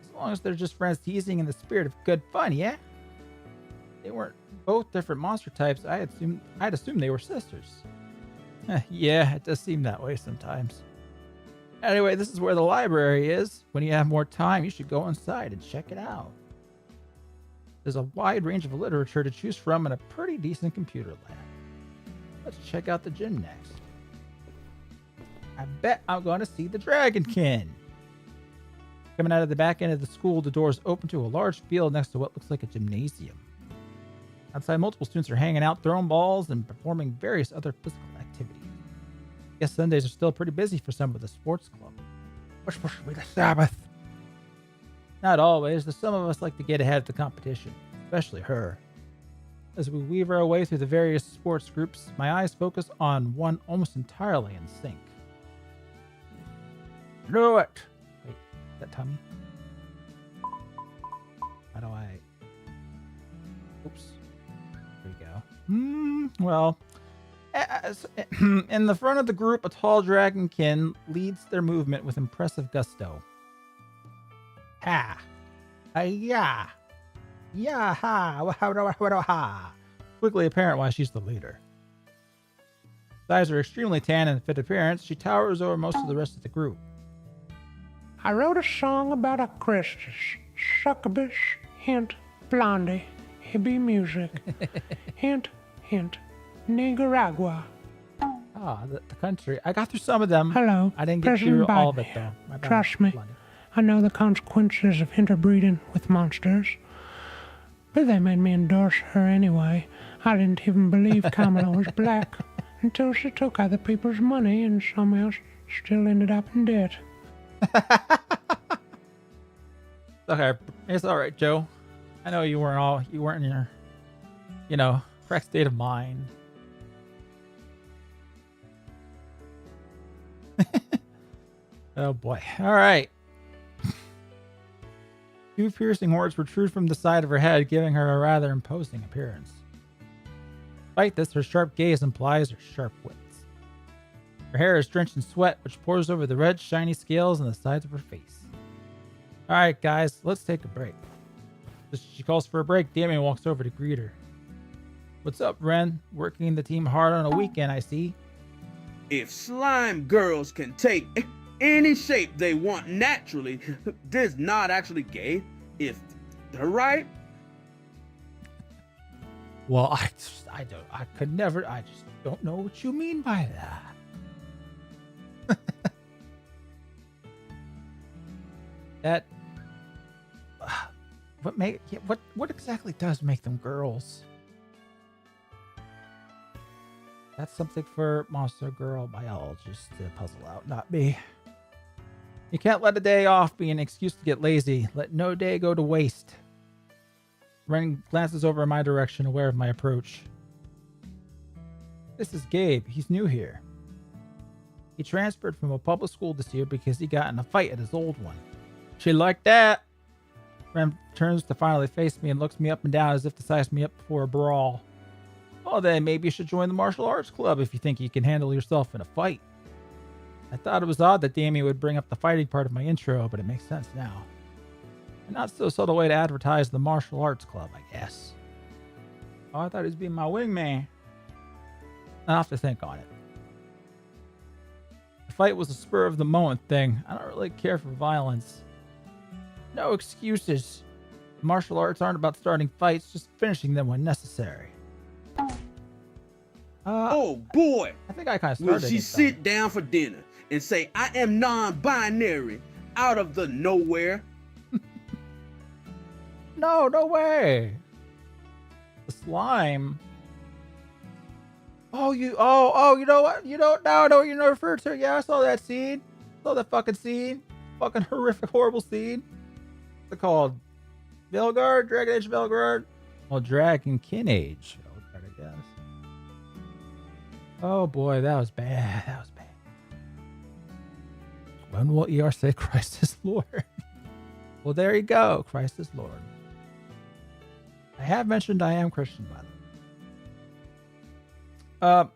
As long as they're just friends teasing in the spirit of good fun, yeah? They weren't both different monster types. I'd assume they were sisters. Yeah, it does seem that way sometimes. Anyway, this is where the library is. When you have more time, you should go inside and check it out. There's a wide range of literature to choose from and a pretty decent computer lab. Let's check out the gym next. I bet I'm going to see the Dragonkin. Coming out of the back end of the school, the doors open to a large field next to what looks like a gymnasium. Outside, multiple students are hanging out, throwing balls, and performing various other physical activities. I guess Sundays are still pretty busy for some of the sports club. We're supposed to be the Sabbath. Not always. There's some of us like to get ahead of the competition, especially her. As we weave our way through the various sports groups, my eyes focus on one almost entirely in sync. Knew it! Wait, is that Tommy? How do I... Oops. There we go. Well, in the front of the group, a tall dragonkin leads their movement with impressive gusto. Ha! Yeah! Yeah! Ha! Ha! Quickly apparent why she's the leader. Eyes are extremely tan and fit appearance. She towers over most of the rest of the group. I wrote a song about a Christus, succubus, hint, blondie, hippie music, hint, hint, Nicaragua. Ah, the country. I got through some of them. Hello, I didn't get President through all of Biden it, here. though. My bad. Trust me, Blondie. I know the consequences of interbreeding with monsters. But they made me endorse her anyway. I didn't even believe Kamala was black until she took other people's money and somehow still ended up in debt. Okay, it's all right, Joe. I know you weren't in your, correct state of mind. Oh boy. All right. Two piercing horns protrude from the side of her head, giving her a rather imposing appearance. Despite this, her sharp gaze implies her sharp wits. Her hair is drenched in sweat, which pours over the red, shiny scales on the sides of her face. All right, guys, let's take a break. As she calls for a break, Damien walks over to greet her. What's up, Ren? Working the team hard on a weekend, I see. If slime girls can take any shape they want naturally, there's not actually gay, if they're right. Well, I just don't know what you mean by that. What exactly does make them girls? That's something for monster girl biologists to puzzle out, not me. You can't let a day off be an excuse to get lazy. Let no day go to waste. Ren glances over in my direction, aware of my approach. This is Gabe. He's new here. He transferred from a public school this year because he got in a fight at his old one. She like that. Ren turns to finally face me and looks me up and down as if to size me up for a brawl. Well then, maybe you should join the martial arts club if you think you can handle yourself in a fight. I thought it was odd that Damien would bring up the fighting part of my intro, but it makes sense now. A not so subtle way to advertise the martial arts club, I guess. Oh, I thought he was being my wingman. I'll have to think on it. The fight was a spur of the moment thing. I don't really care for violence. No excuses. Martial arts aren't about starting fights, just finishing them when necessary. Oh boy! I think I kind of started. Will she sit down for dinner and say, I am non-binary out of the nowhere? No way. The slime. Oh, you know what? Now I know what you're referring to. Yeah, I saw that scene. Saw that fucking scene. Fucking horrific, horrible scene. What's it called? Velguard? Dragon Age Velguard? Well, Dragon Kin Age Velguard, I guess. Oh boy, that was bad. That was bad. When will ER say Christ is Lord? Well, there you go. Christ is Lord. I have mentioned I am Christian, by the way.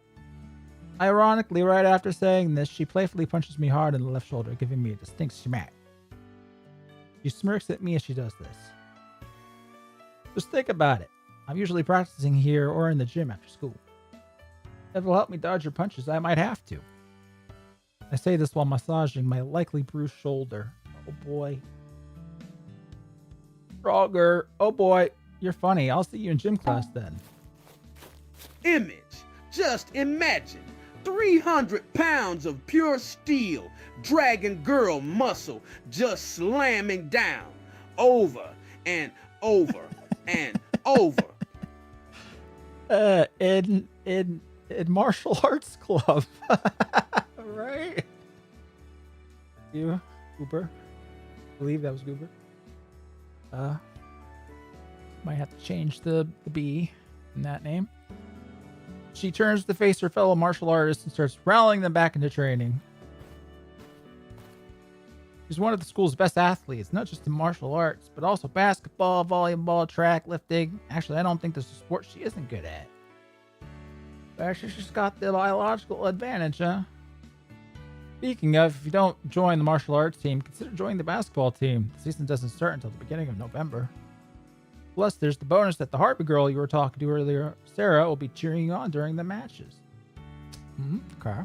Ironically, right after saying this, she playfully punches me hard in the left shoulder, giving me a distinct smack. She smirks at me as she does this. Just think about it. I'm usually practicing here or in the gym after school. If it'll help me dodge your punches, I might have to. I say this while massaging my likely bruised shoulder. Oh boy. Frogger. Oh boy. You're funny. I'll see you in gym class then. Image. Just imagine. 300 pounds of pure steel, dragon girl muscle just slamming down over and over and over. In martial arts club. Right? You, Goober. I believe that was Goober. Might have to change the B in that name. She turns to face her fellow martial artists and starts rallying them back into training. She's one of the school's best athletes, not just in martial arts, but also basketball, volleyball, track, lifting. Actually, I don't think there's a sport she isn't good at. But actually, she's got the biological advantage, huh? Speaking of, if you don't join the martial arts team, consider joining the basketball team. The season doesn't start until the beginning of November. Plus, there's the bonus that the Harpy girl you were talking to earlier, Sarah, will be cheering you on during the matches. Okay.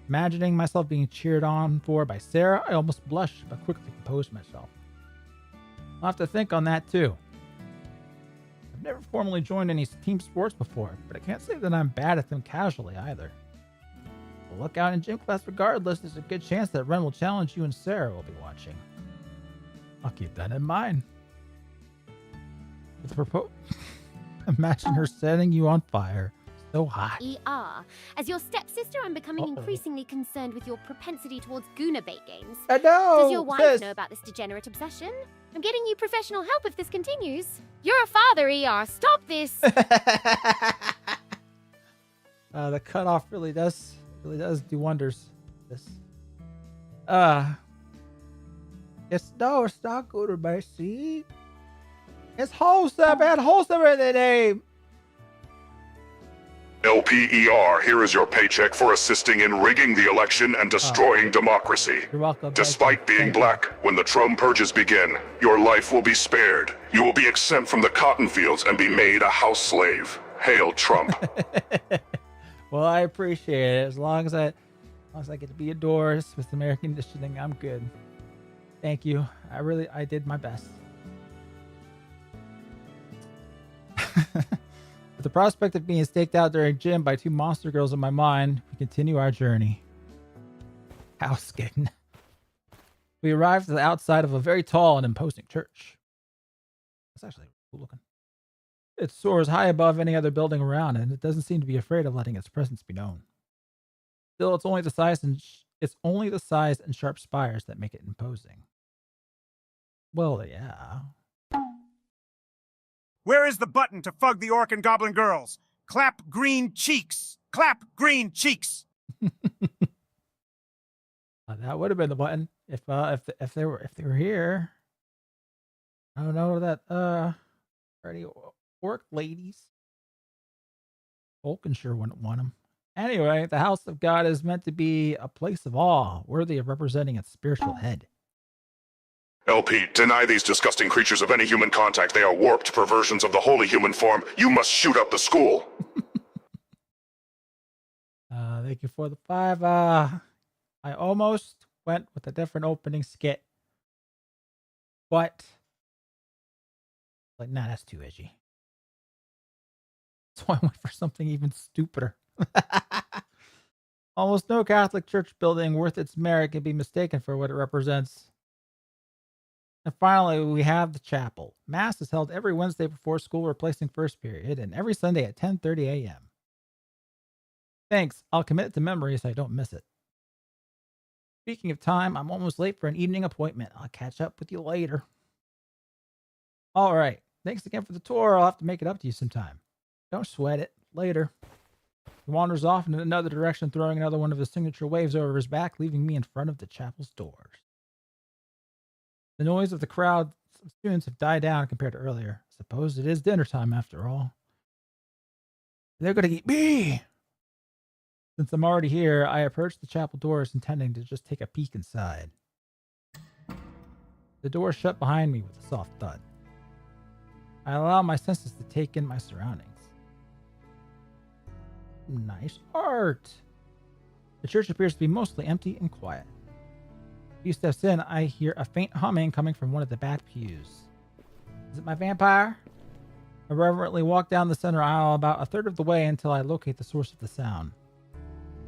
Imagining myself being cheered on for by Sarah, I almost blushed, but quickly composed myself. I'll have to think on that too. I've never formally joined any team sports before, but I can't say that I'm bad at them casually either. We'll look out in gym class regardless. There's a good chance that Ren will challenge you and Sarah will be watching. I'll keep that in mind. Imagine her setting you on fire. So hot. As your stepsister, I'm becoming increasingly concerned with your propensity towards Guna bait games. I know. Does your wife know about this degenerate obsession? I'm getting you professional help if this continues. You're a father, ER. Stop this. The cutoff really does do wonders. This. It's not good, my see. It's wholesome and wholesome in the name. LPER, here is your paycheck for assisting in rigging the election and destroying democracy. You're welcome. Despite being black, when the Trump purges begin, your life will be spared. You will be exempt from the cotton fields and be made a house slave. Hail Trump. Well, I appreciate it. As long as I get to be indoors with some air conditioning, I'm good. Thank you. I did my best. With the prospect of being staked out during gym by two monster girls in my mind, we continue our journey. House getting. We arrived at the outside of a very tall and imposing church. It's actually cool looking. It soars high above any other building around, and it doesn't seem to be afraid of letting its presence be known. Still, it's only the size and sharp spires that make it imposing. Well, yeah. Where is the button to fug the orc and goblin girls? Clap green cheeks. Clap green cheeks. That would have been the button if they were here. I don't know that any orc ladies. Vulcan sure wouldn't want them. Anyway, the house of God is meant to be a place of awe, worthy of representing its spiritual head. LP, deny these disgusting creatures of any human contact. They are warped perversions of the holy human form. You must shoot up the school. Thank you for the 5. I almost went with a different opening skit, but like, nah, that's too edgy. So I went for something even stupider. Almost no Catholic church building worth its merit can be mistaken for what it represents. And finally, we have the chapel. Mass is held every Wednesday before school, replacing first period, and every Sunday at 10:30 a.m. Thanks. I'll commit it to memory so I don't miss it. Speaking of time, I'm almost late for an evening appointment. I'll catch up with you later. All right. Thanks again for the tour. I'll have to make it up to you sometime. Don't sweat it. Later. He wanders off in another direction, throwing another one of his signature waves over his back, leaving me in front of the chapel's doors. The noise of the crowd of students have died down compared to earlier. I suppose it is dinner time after all. They're going to eat me! Since I'm already here, I approach the chapel doors intending to just take a peek inside. The door shut behind me with a soft thud. I allow my senses to take in my surroundings. Nice art! The church appears to be mostly empty and quiet. A few steps in, I hear a faint humming coming from one of the back pews. Is it my vampire? I reverently walk down the center aisle about a third of the way until I locate the source of the sound.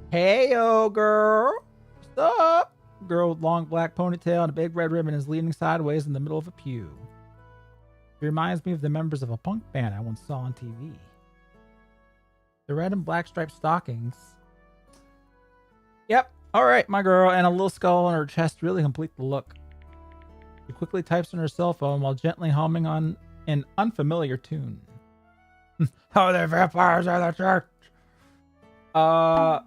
Hey-o, girl! What's up? A girl with long black ponytail and a big red ribbon is leaning sideways in the middle of a pew. She reminds me of the members of a punk band I once saw on TV. The red and black striped stockings. Yep, alright, my girl, and a little skull on her chest really complete the look. She quickly types on her cell phone while gently humming on an unfamiliar tune. Oh, they're vampires at the church!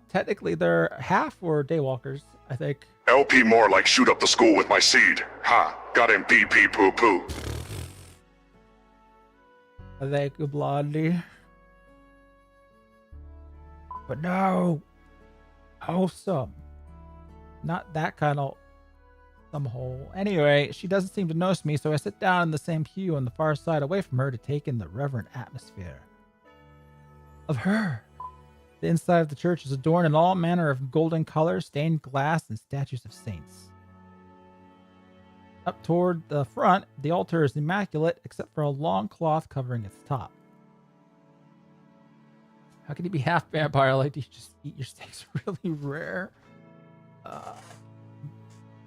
Technically they're half or daywalkers, I think. LP more like shoot up the school with my seed. Ha, got him pee pee poo poo. Thank you, Blondie. But no, wholesome. Not that kind of some hole. Anyway, she doesn't seem to notice me, so I sit down in the same pew on the far side away from her to take in the reverent atmosphere of her. The inside of the church is adorned in all manner of golden colors, stained glass, and statues of saints. Up toward the front, the altar is immaculate except for a long cloth covering its top. How can you be half vampire? Like, do you just eat your steaks really rare?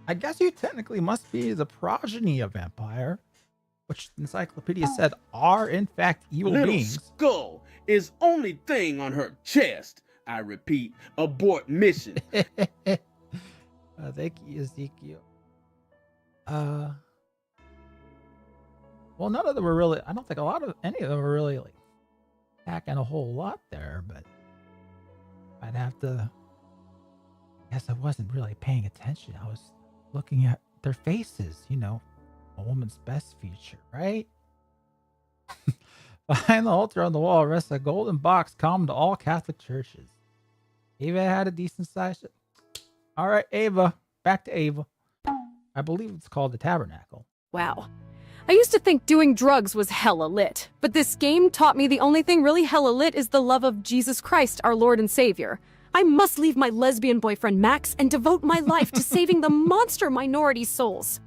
I guess you technically must be the progeny of vampire, which the encyclopedia said are in fact evil beings. Skull is only thing on her chest. I repeat, abort mission. Thank you, Ezekiel. Well, none of them were really, I don't think any of them were really like packing a whole lot there, but I'd have to, I guess I wasn't really paying attention. I was looking at their faces, you know, a woman's best feature, right? Behind the altar on the wall rests a golden box common to all Catholic churches. Ava had a decent size. All right, Ava. Back to Ava. I believe it's called the Tabernacle. Wow. I used to think doing drugs was hella lit, but this game taught me the only thing really hella lit is the love of Jesus Christ, our Lord and Savior. I must leave my lesbian boyfriend Max and devote my life to saving the monster minority souls.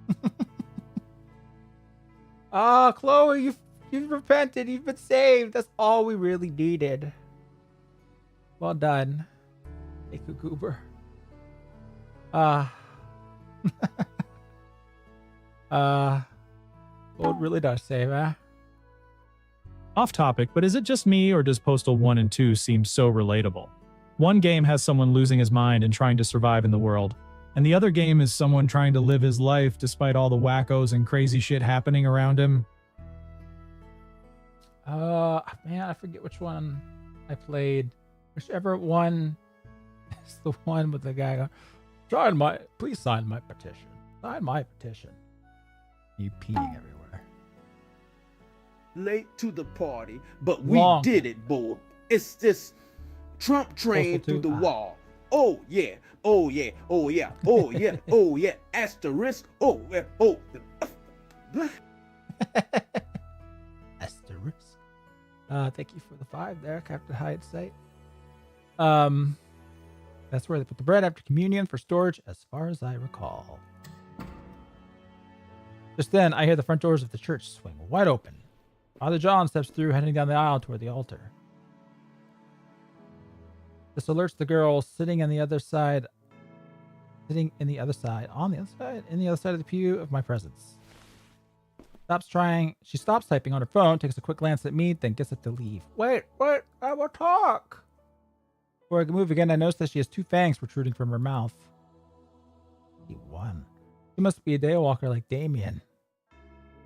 Chloe, you've repented. You've been saved. That's all we really needed. Well done. Thank you, Goober. Lord really does save, huh? Off topic, but is it just me or does Postal 1 and 2 seem so relatable? One game has someone losing his mind and trying to survive in the world, and the other game is someone trying to live his life despite all the wackos and crazy shit happening around him. Man, I forget which one I played. Whichever one is the one with the guy going, please sign my petition. Sign my petition. You peeing everywhere. Late to the party, but we Long. did it, boy. It's this Trump train through the wall. Oh yeah, oh yeah, oh yeah, oh yeah, oh yeah. Asterisk. Oh yeah, oh. Asterisk. Thank you for the 5 there, Captain Hyatt Sight. That's where they put the bread after communion for storage, as far as I recall. Just then, I hear the front doors of the church swing wide open. Father John steps through, heading down the aisle toward the altar. This alerts the girl sitting on the other side of the pew of my presence. She stops typing on her phone, takes a quick glance at me, then gets up to leave. Wait, I will talk. Before I can move again, I notice that she has 2 fangs protruding from her mouth. He won. She must be a daywalker like Damien.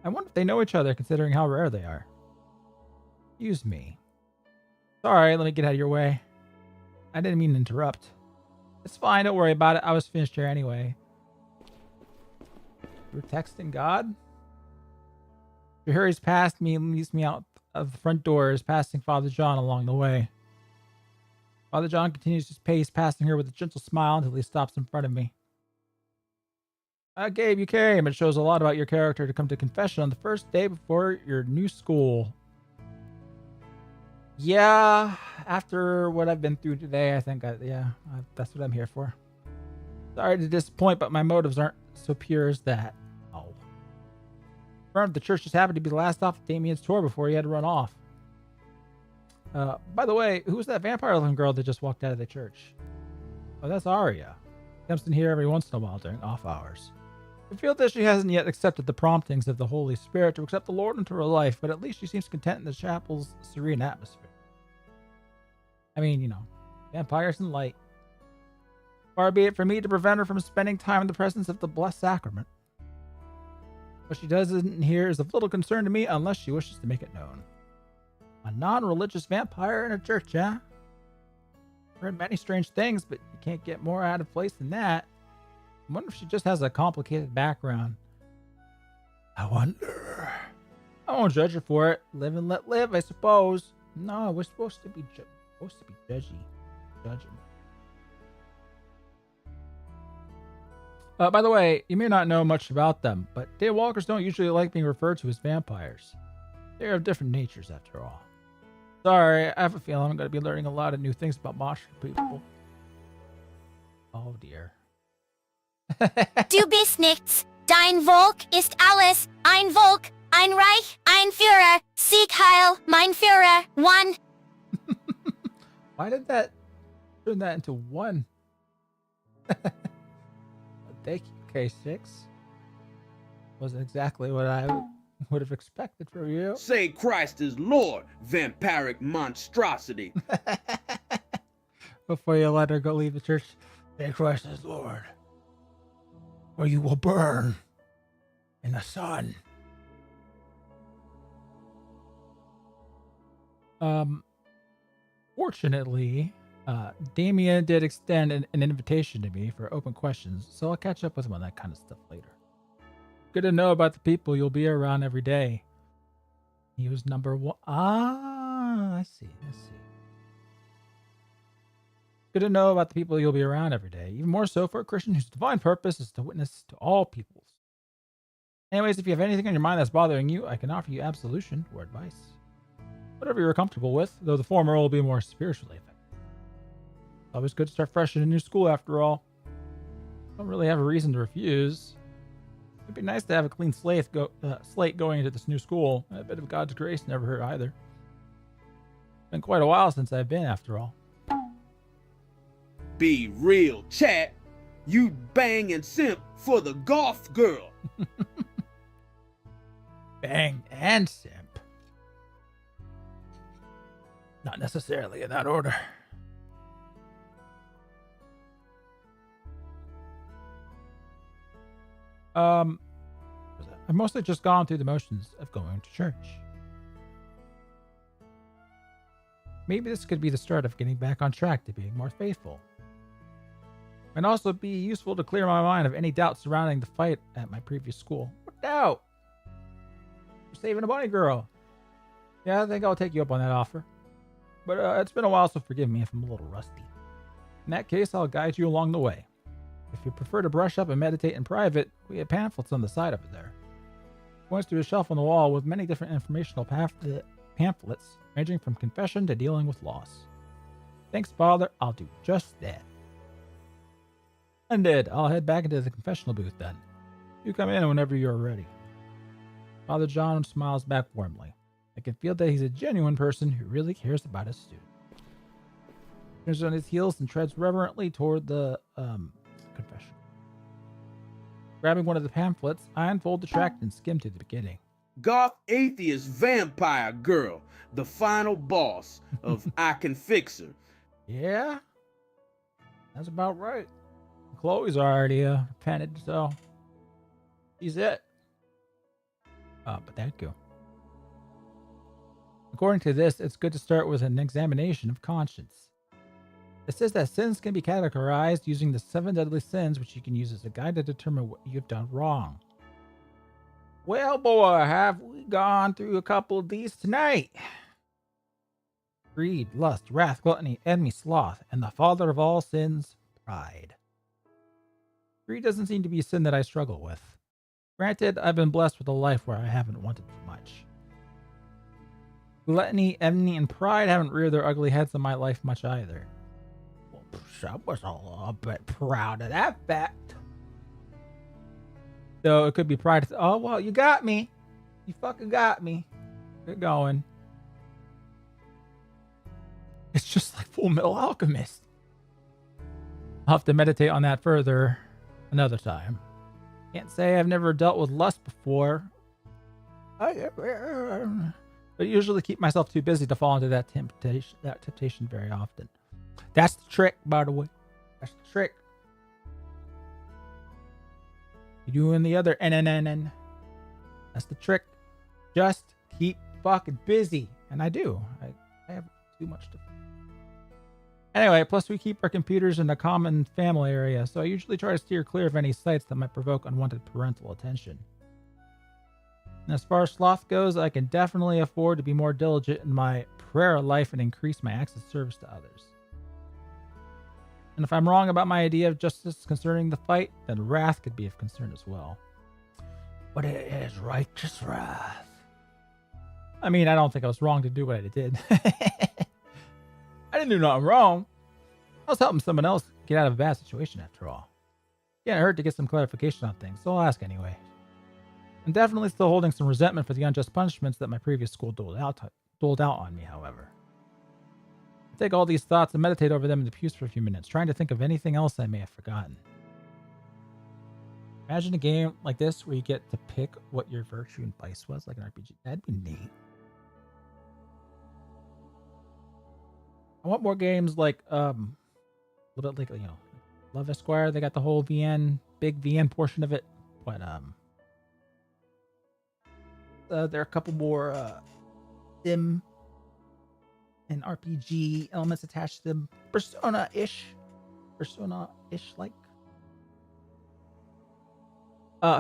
I wonder if they know each other, considering how rare they are. Excuse me. Sorry, let me get out of your way. I didn't mean to interrupt. It's fine, don't worry about it. I was finished here anyway. You're texting God? She hurries past me and leads me out of the front doors, passing Father John along the way. Father John continues his pace, passing her with a gentle smile until he stops in front of me. Gabe, you came. It shows a lot about your character to come to confession on the first day before your new school. Yeah, after what I've been through today, I think, that's what I'm here for. Sorry to disappoint, but my motives aren't so pure as that. Oh. The church just happened to be the last stop of Damien's tour before he had to run off. By the way, who's that vampire-looking girl that just walked out of the church? Oh, that's Arya. Comes in here every once in a while during off hours. I feel that she hasn't yet accepted the promptings of the Holy Spirit to accept the Lord into her life, but at least she seems content in the chapel's serene atmosphere. I mean, vampires and light. Far be it from me to prevent her from spending time in the presence of the blessed sacrament. What she does in here is of little concern to me unless she wishes to make it known. A non-religious vampire in a church, huh? I've heard many strange things, but you can't get more out of place than that. I wonder if she just has a complicated background. I wonder. I won't judge her for it. Live and let live, I suppose. No, we're supposed to be judgy. Judging. By the way, you may not know much about them, but daywalkers don't usually like being referred to as vampires. They're of different natures, after all. Sorry, I have a feeling I'm going to be learning a lot of new things about monster people. Oh dear. Du bist nichts. Dein Volk ist alles. Ein Volk, ein Reich, ein Führer. Sieg Heil, mein Führer. One. Why did that turn that into one? Thank you, K6. Wasn't exactly what I would have expected from you. Say Christ is Lord, vampiric monstrosity. Before you let her go leave the church, say Christ is Lord, or you will burn in the sun. Fortunately, Damien did extend an invitation to me for open questions, so I'll catch up with him on that kind of stuff later. Good to know about the people you'll be around every day. He was number 1. I see. Good to know about the people you'll be around every day, even more so for a Christian whose divine purpose is to witness to all peoples. Anyways, if you have anything on your mind that's bothering you, I can offer you absolution or advice. Whatever you're comfortable with, though the former will be more spiritually effective. It's always good to start fresh in a new school, after all. Don't really have a reason to refuse. It'd be nice to have a clean slate going into this new school. A bit of God's grace never hurt either. It's been quite a while since I've been, after all. Be real, chat. You bang and simp for the goth girl. Bang and simp. Not necessarily in that order. I've mostly just gone through the motions of going to church. Maybe this could be the start of getting back on track to being more faithful. It might also be useful to clear my mind of any doubt surrounding the fight at my previous school. What doubt? You're saving a bunny girl. Yeah, I think I'll take you up on that offer. But it's been a while, so forgive me if I'm a little rusty. In that case, I'll guide you along the way. If you prefer to brush up and meditate in private, we have pamphlets on the side of it there. Points to a shelf on the wall with many different informational pamphlets, ranging from confession to dealing with loss. Thanks, Father. I'll do just that. Splendid. I'll head back into the confessional booth then. You come in whenever you're ready. Father John smiles back warmly. I can feel that he's a genuine person who really cares about his student. Turns on his heels and treads reverently toward the confession. Grabbing one of the pamphlets, I unfold the tract and skim to the beginning. Goth atheist vampire girl, the final boss of I Can Fix Her. Yeah, that's about right. Chloe's already repented, so she's it. But that go. According to this, it's good to start with an examination of conscience. It says that sins can be categorized using the 7 deadly sins, which you can use as a guide to determine what you've done wrong. Well, boy, have we gone through a couple of these tonight. Greed, lust, wrath, gluttony, envy, sloth, and the father of all sins, pride. Greed doesn't seem to be a sin that I struggle with. Granted, I've been blessed with a life where I haven't wanted for much. Gluttony, envy, and pride haven't reared their ugly heads in my life much either. Well, I was a little bit proud of that fact. So it could be pride. Oh, well, you got me. You fucking got me. Get going. It's just like Full Metal Alchemist. I'll have to meditate on that further another time. Can't say I've never dealt with lust before. But usually keep myself too busy to fall into that temptation very often. That's the trick, by the way. That's the trick. You doing the other NNNN. That's the trick. Just keep fucking busy. And I do. I have too much to. Anyway, plus we keep our computers in a common family area, so I usually try to steer clear of any sites that might provoke unwanted parental attention. And as far as sloth goes, I can definitely afford to be more diligent in my prayer life and increase my acts of service to others. And if I'm wrong about my idea of justice concerning the fight, then wrath could be of concern as well. But it is righteous wrath. I mean, I don't think I was wrong to do what I did. I didn't do nothing wrong. I was helping someone else get out of a bad situation after all. Can't hurt to get some clarification on things, so I'll ask anyway. I'm definitely still holding some resentment for the unjust punishments that my previous school doled out on me, however. I take all these thoughts and meditate over them in the pews for a few minutes, trying to think of anything else I may have forgotten. Imagine a game like this where you get to pick what your virtue and vice was, like an RPG. That'd be neat. I want more games like, a little bit like, Love Esquire. They got the whole big VN portion of it. But, there are a couple more, sim and RPG elements attached to them. Persona-ish like.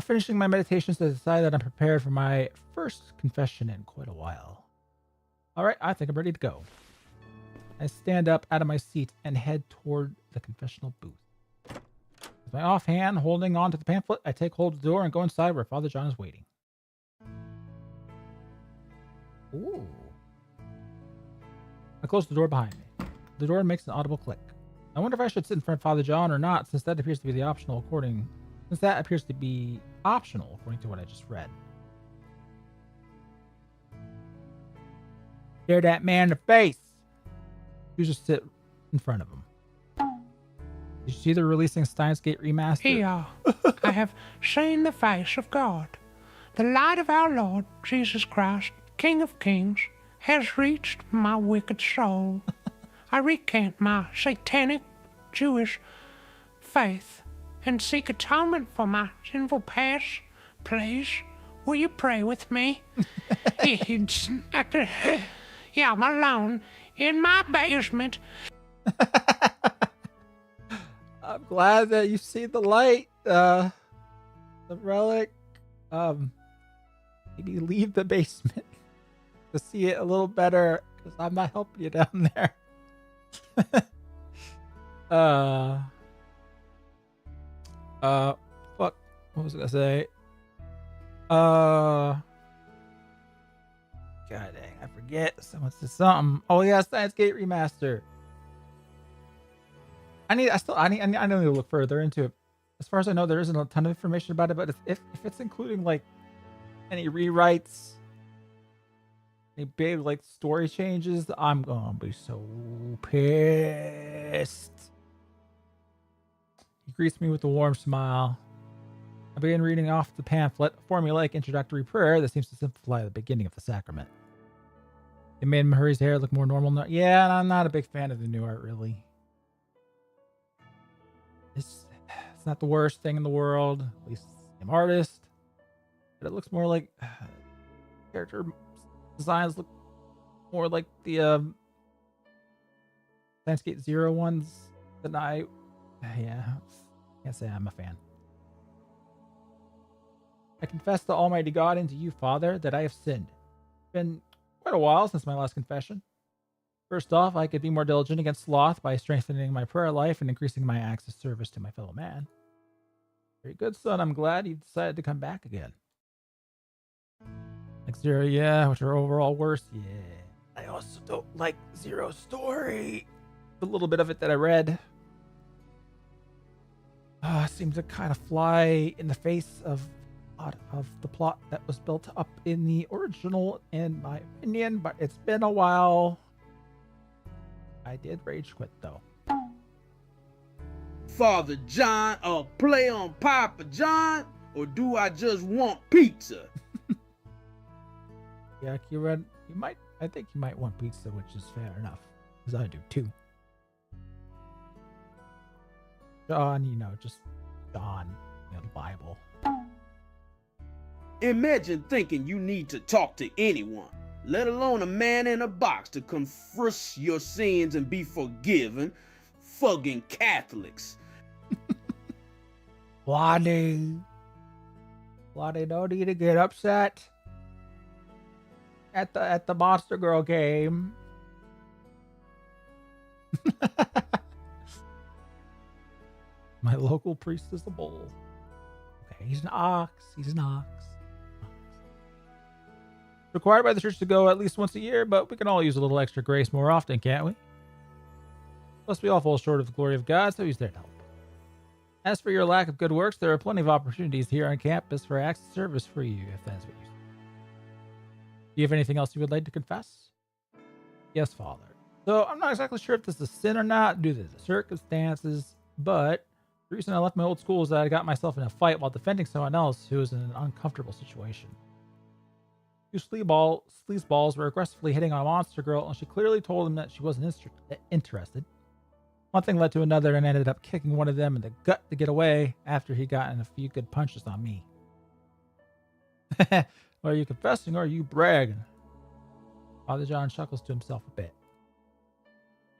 Finishing my meditations to decide that I'm prepared for my first confession in quite a while. All right, I think I'm ready to go. I stand up out of my seat and head toward the confessional booth. With my offhand holding on to the pamphlet, I take hold of the door and go inside where Father John is waiting. Ooh. I close the door behind me. The door makes an audible click. I wonder if I should sit in front of Father John or not, since that appears to be optional according to what I just read. Stare that man in the face. You just sit in front of him. Did you see they're releasing Steins Gate Remastered? Here, I have seen the face of God. The light of our Lord Jesus Christ, King of Kings, has reached my wicked soul. I recant my satanic Jewish faith and seek atonement for my sinful past. Please, will you pray with me? Yeah, I'm alone in my basement. I'm glad that you see the light, the relic. Maybe leave the basement to see it a little better, because I'm not helping you down there. Fuck. What was I gonna say? God dang, I forget. Someone said something. Oh yeah, Steins Gate remaster. I need to look further into it. As far as I know, there isn't a ton of information about it, but if it's including like any rewrites, any big like story changes, I'm gonna be so pissed. He greets me with a warm smile. I begin reading off the pamphlet, a formulaic introductory prayer that seems to simplify the beginning of the sacrament. It made Murray's hair look more normal. Yeah, and I'm not a big fan of the new art, really. It's not the worst thing in the world. At least it's the same artist. But it looks more like character designs look more like the Landscape Zero ones than I can't say I'm a fan. I confess to Almighty God and to you, Father, that I have sinned. It's been quite a while since my last confession. First off, I could be more diligent against sloth by strengthening my prayer life and increasing my acts of service to my fellow man. Very good, son. I'm glad you decided to come back again. Like Zero, yeah, which are overall worse. Yeah. I also don't like Zero's story. The little bit of it that I read seems to kind of fly in the face of the plot that was built up in the original, in my opinion, but it's been a while. I did rage quit though. Father John, a play on Papa John, or do I just want pizza? Yeah, Kieran, I think you might want pizza, which is fair enough, because I do too. John, just John, the Bible. Imagine thinking you need to talk to anyone, let alone a man in a box, to confess your sins and be forgiven. Fucking Catholics. Bloody, no need to get upset at the Monster Girl game. My local priest is a bull. Okay, he's an ox. Required by the church to go at least once a year, but we can all use a little extra grace more often, can't we? Plus, we all fall short of the glory of God, so he's there to help. As for your lack of good works, there are plenty of opportunities here on campus for acts of service for you, if that's what you say. Do you have anything else you would like to confess? Yes, Father. So, I'm not exactly sure if this is a sin or not due to the circumstances, but the reason I left my old school is that I got myself in a fight while defending someone else who was in an uncomfortable situation. Two sleazeballs were aggressively hitting on a monster girl, and she clearly told them that she wasn't interested. One thing led to another, and I ended up kicking one of them in the gut to get away after he got in a few good punches on me. Well, are you confessing or are you bragging? Father John chuckles to himself a bit.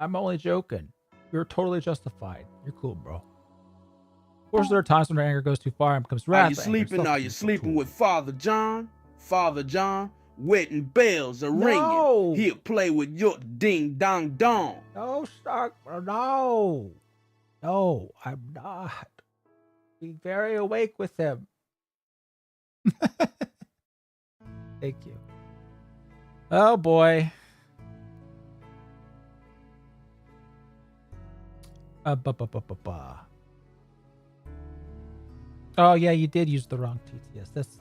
I'm only joking. You're totally justified. You're cool, bro. Of course, there are times when our anger goes too far and becomes wrath. Are you sleeping with Father John? Father John, wedding bells are ringing. He'll play with your ding dong dong. No, Stark. No, I'm not. Be very awake with him. Thank you. Oh boy. Oh yeah, you did use the wrong TTS. That's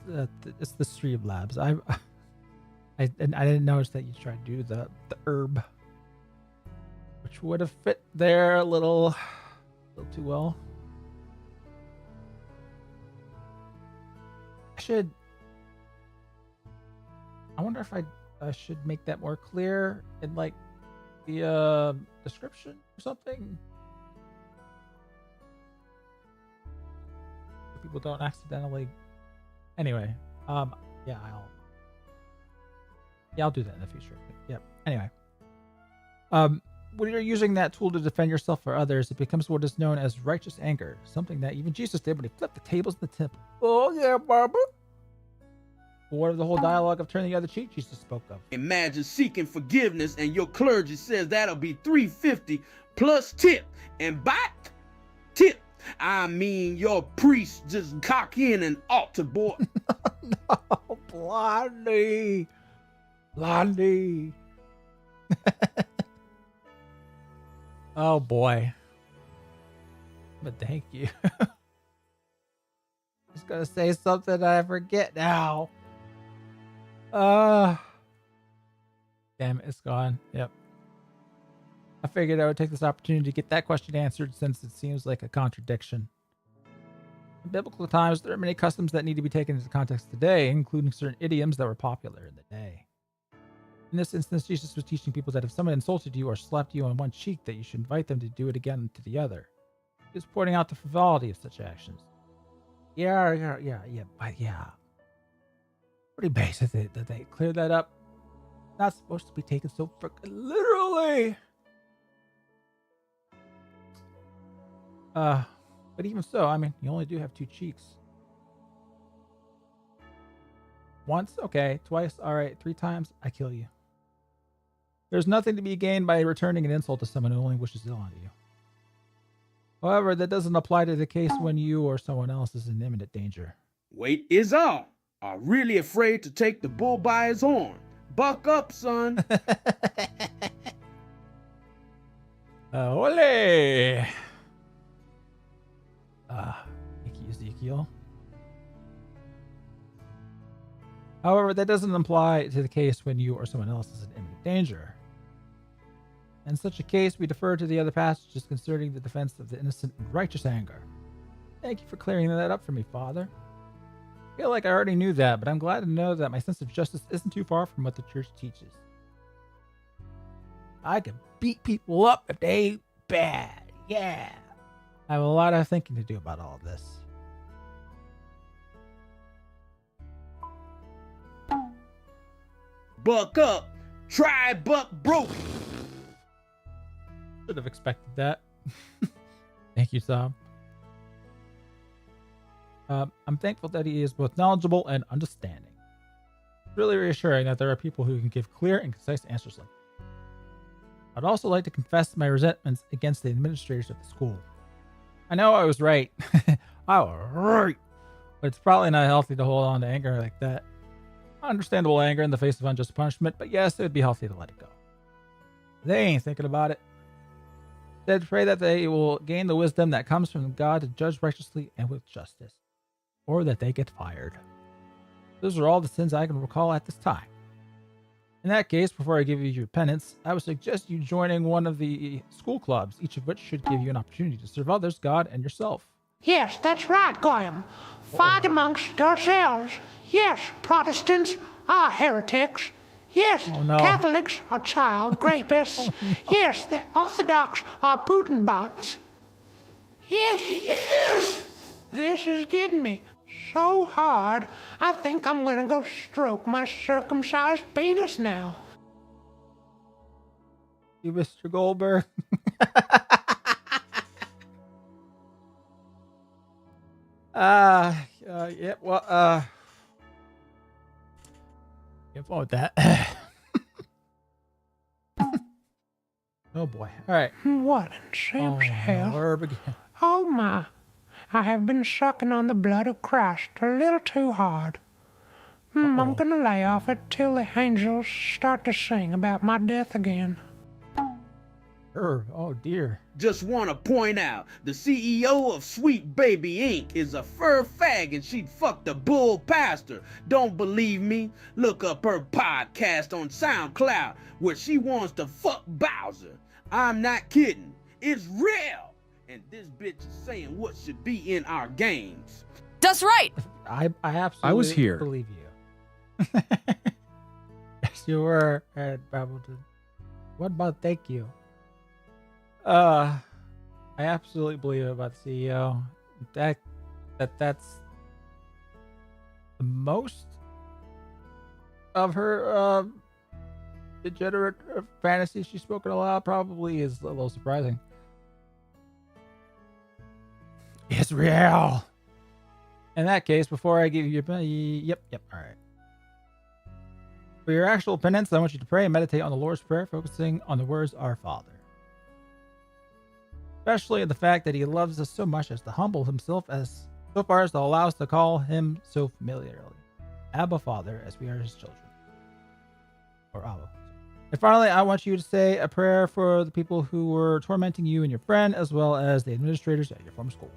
it's the Streamlabs. I didn't notice that you tried to do the herb, which would have fit there a little too well. I wonder if I should make that more clear in like the description or something. So people don't accidentally. Anyway, yeah, I'll do that in the future. Yep. Anyway, When you're using that tool to defend yourself or others, it becomes what is known as righteous anger, something that even Jesus did when he flipped the tables in the temple. Oh yeah, Barbara. What of the whole dialogue of turning the other cheek Jesus spoke of? Imagine seeking forgiveness and your clergy says that'll be $3.50 plus tip. And by tip, I mean your priest just cock in an altar boy. No, Blondie. Blondie. Oh boy. But thank you. I was gonna say something I forget now. Damn it, it's gone. Yep. I figured I would take this opportunity to get that question answered since it seems like a contradiction. In biblical times, there are many customs that need to be taken into context today, including certain idioms that were popular in the day. In this instance, Jesus was teaching people that if someone insulted you or slapped you on one cheek, that you should invite them to do it again to the other. He was pointing out the frivolity of such actions. Yeah. Pretty basic that they cleared that up. Not supposed to be taken so freaking literally. But even so, I mean, you only do have two cheeks. Once, okay. Twice, all right. 3 times, I kill you. There's nothing to be gained by returning an insult to someone who only wishes ill on you. However, that doesn't apply to the case when you or someone else is in imminent danger. Wait is all. Are really afraid to take the bull by his horn. Buck up, son. Ole! Thank you, Ezekiel. However, that doesn't apply to the case when you or someone else is in imminent danger. In such a case, we defer to the other passages concerning the defense of the innocent and righteous anger. Thank you for clearing that up for me, Father. I feel like I already knew that, but I'm glad to know that my sense of justice isn't too far from what the church teaches. I can beat people up if they ain't bad. Yeah. I have a lot of thinking to do about all of this. Buck up. Try buck broke. Should have expected that. Thank you, Tom. I'm thankful that he is both knowledgeable and understanding. It's really reassuring that there are people who can give clear and concise answers like that. I'd also like to confess my resentments against the administrators of the school. I know I was right. I was right. But it's probably not healthy to hold on to anger like that. Understandable anger in the face of unjust punishment, but yes, it would be healthy to let it go. They ain't thinking about it. Instead, pray that they will gain the wisdom that comes from God to judge righteously and with justice, or that they get fired. Those are all the sins I can recall at this time. In that case, before I give you your penance, I would suggest you joining one of the school clubs, each of which should give you an opportunity to serve others, God, and yourself. Yes, that's right, Graham. Fight amongst yourselves. Yes, Protestants are heretics. Yes, Catholics are child rapists. Yes, the Orthodox are Putin bots. Yes. This is getting me so hard, I think I'm gonna go stroke my circumcised penis now. You, Mr. Goldberg. Yeah, well, get fun with that. Oh boy. All right. What in Sam's hell? Oh my. I have been sucking on the blood of Christ a little too hard. I'm gonna lay off it till the angels start to sing about my death again. Oh dear. Just want to point out, the CEO of Sweet Baby Inc. is a fur fag and she'd fuck the bull pastor. Don't believe me? Look up her podcast on SoundCloud where she wants to fuck Bowser. I'm not kidding. It's real. And this bitch is saying what should be in our games. That's right. I absolutely believe you. Yes, you were at Babylon. What about thank you? I absolutely believe it about the CEO. That's the most of her degenerate fantasy she's spoken aloud probably is a little surprising. It's real. In that case, before I give you yep, all right. For your actual penance, I want you to pray and meditate on the Lord's Prayer, focusing on the words Our Father. Especially in the fact that he loves us so much as to humble himself as so far as to allow us to call him so familiarly. Abba Father, as we are his children. Or Abba. And finally, I want you to say a prayer for the people who were tormenting you and your friend, as well as the administrators at your former school.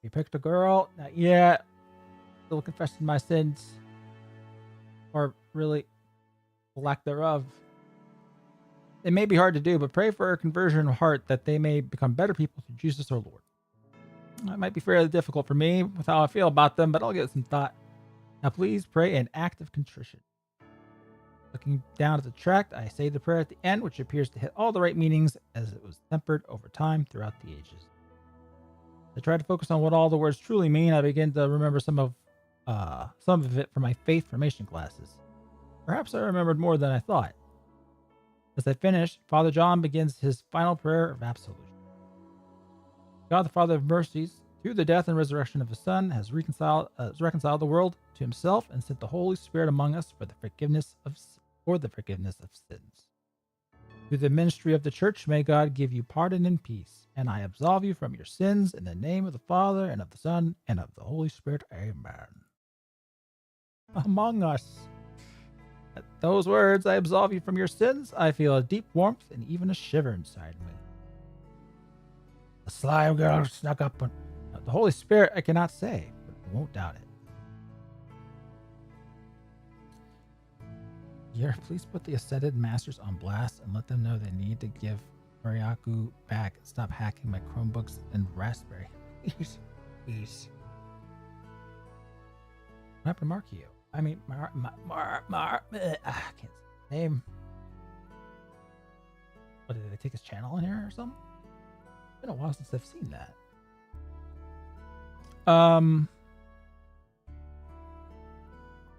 You picked a girl? Not yet. Still confessing my sins. Or really, lack thereof. It may be hard to do, but pray for a conversion of heart that they may become better people through Jesus our Lord. It might be fairly difficult for me with how I feel about them, but I'll give it some thought. Now please pray an act of contrition. Looking down at the tract, I say the prayer at the end, which appears to hit all the right meanings as it was tempered over time throughout the ages. I try to focus on what all the words truly mean. I begin to remember some of it from my faith formation classes. Perhaps I remembered more than I thought. As I finish, Father John begins his final prayer of absolution. God, the Father of mercies, through the death and resurrection of his Son, has reconciled the world to himself and sent the Holy Spirit among us for the forgiveness of sins. Through the ministry of the Church, may God give you pardon and peace, and I absolve you from your sins in the name of the Father and of the Son and of the Holy Spirit. Amen. Among us. At those words, I absolve you from your sins, I feel a deep warmth and even a shiver inside me. The sly girl snuck up on the Holy Spirit, I cannot say, but I won't doubt it. Here, please put the Ascended Masters on blast and let them know they need to give Mariaku back and stop hacking my Chromebooks and Raspberry. Please. What happened to Markio? I mean, I can't say his name. What, did they take his channel in here or something? It's been a while since I've seen that.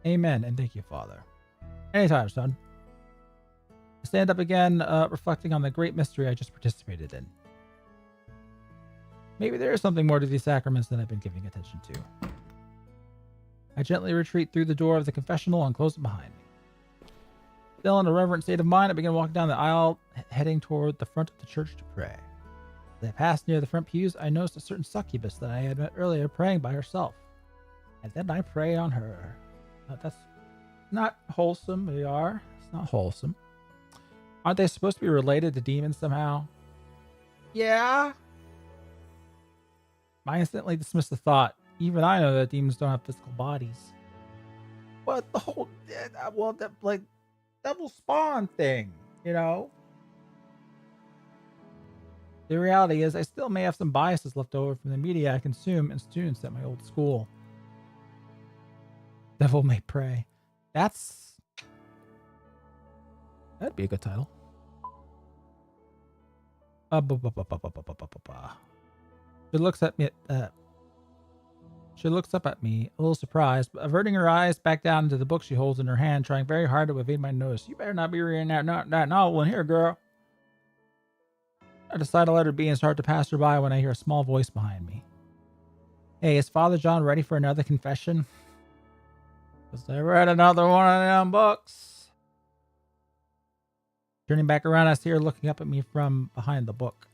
Amen, and thank you, Father. Anytime, son. I stand up again, reflecting on the great mystery I just participated in. Maybe there is something more to these sacraments than I've been giving attention to. I gently retreat through the door of the confessional and close it behind me. Still in a reverent state of mind, I begin walking down the aisle, heading toward the front of the church to pray. As I pass near the front pews, I noticed a certain succubus that I had met earlier praying by herself. And then I pray on her. That's not wholesome, they are. It's not wholesome. Aren't they supposed to be related to demons somehow? Yeah. I instantly dismiss the thought. Even I know that demons don't have physical bodies. But the whole, that like double spawn thing, you know? The reality is I still may have some biases left over from the media I consume and students at my old school. Devil May Pray. That'd be a good title. She looks up at me, a little surprised, but averting her eyes back down into the book she holds in her hand, trying very hard to evade my notice. You better not be reading that novel in here, girl. I decide to let her be and start to pass her by when I hear a small voice behind me. Hey, is Father John ready for another confession? Because I read another one of them books. Turning back around, I see her looking up at me from behind the book.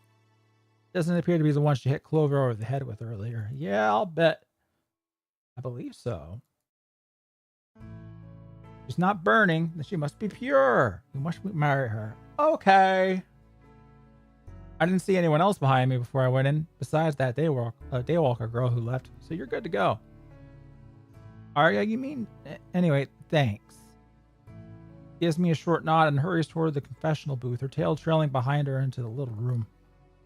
Doesn't appear to be the one she hit Clover over the head with earlier. Yeah, I'll bet. I believe so. She's not burning, then she must be pure. We must marry her. Okay. I didn't see anyone else behind me before I went in, besides that daywalker girl who left, so you're good to go. Arya, you mean? Anyway, thanks. Gives me a short nod and hurries toward the confessional booth, her tail trailing behind her into the little room.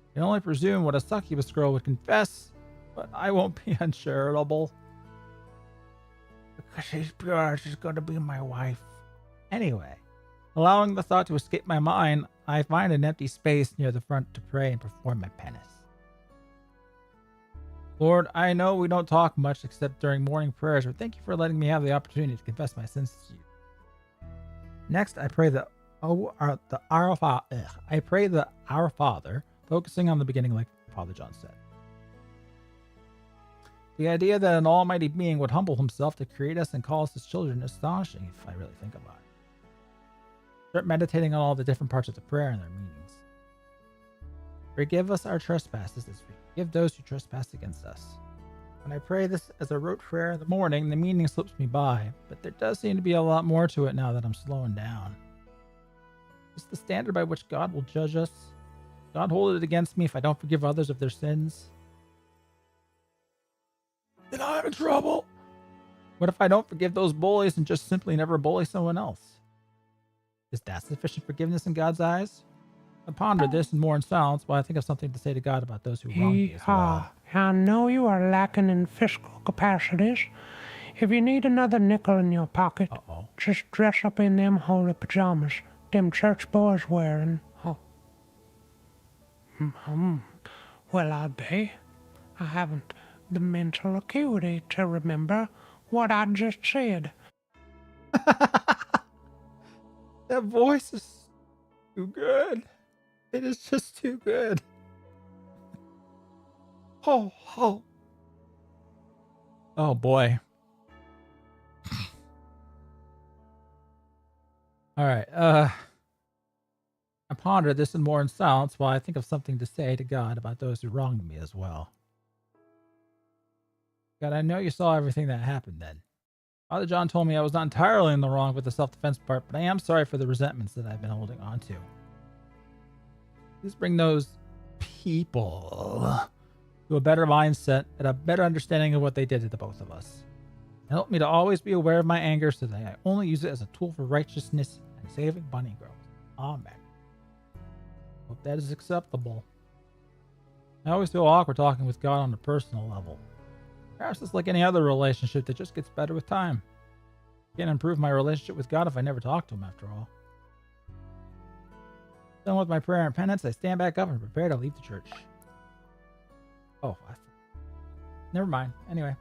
I can only presume what a succubus girl would confess, but I won't be uncharitable. Because she's pure, she's going to be my wife. Anyway, allowing the thought to escape my mind, I find an empty space near the front to pray and perform my penance. Lord, I know we don't talk much except during morning prayers, but thank you for letting me have the opportunity to confess my sins to you. Next, I pray I pray the Our Father, focusing on the beginning like Father John said. The idea that an almighty being would humble himself to create us and call us his children is astonishing if I really think about it. Start meditating on all the different parts of the prayer and their meanings. Forgive us our trespasses as we forgive those who trespass against us. When I pray this as a rote prayer in the morning, the meaning slips me by, but there does seem to be a lot more to it now that I'm slowing down. Is the standard by which God will judge us? God hold it against me if I don't forgive others of their sins? Then I'm in trouble. What if I don't forgive those bullies and just simply never bully someone else? Is that sufficient forgiveness in God's eyes? I ponder this and more in silence while I think of something to say to God about those who wronged me as well. I know you are lacking in fiscal capacities. If you need another nickel in your pocket, just dress up in them holy pajamas them church boys wearing. Well, I be. I haven't the mental acuity to remember what I just said. That voice is too good. It is just too good. Oh boy. All right. I ponder this and more in silence while I think of something to say to God about those who wronged me as well. God, I know you saw everything that happened then. Father John told me I was not entirely in the wrong with the self-defense part, but I am sorry for the resentments that I've been holding on to. Please bring those people to a better mindset and a better understanding of what they did to the both of us. And help me to always be aware of my anger so that I only use it as a tool for righteousness and saving bunny girls. Amen. Hope that is acceptable. I always feel awkward talking with God on a personal level. Perhaps it's like any other relationship that just gets better with time. I can't improve my relationship with God if I never talk to him after all. Done with my prayer and penance, I stand back up and prepare to leave the church. Never mind. Anyway,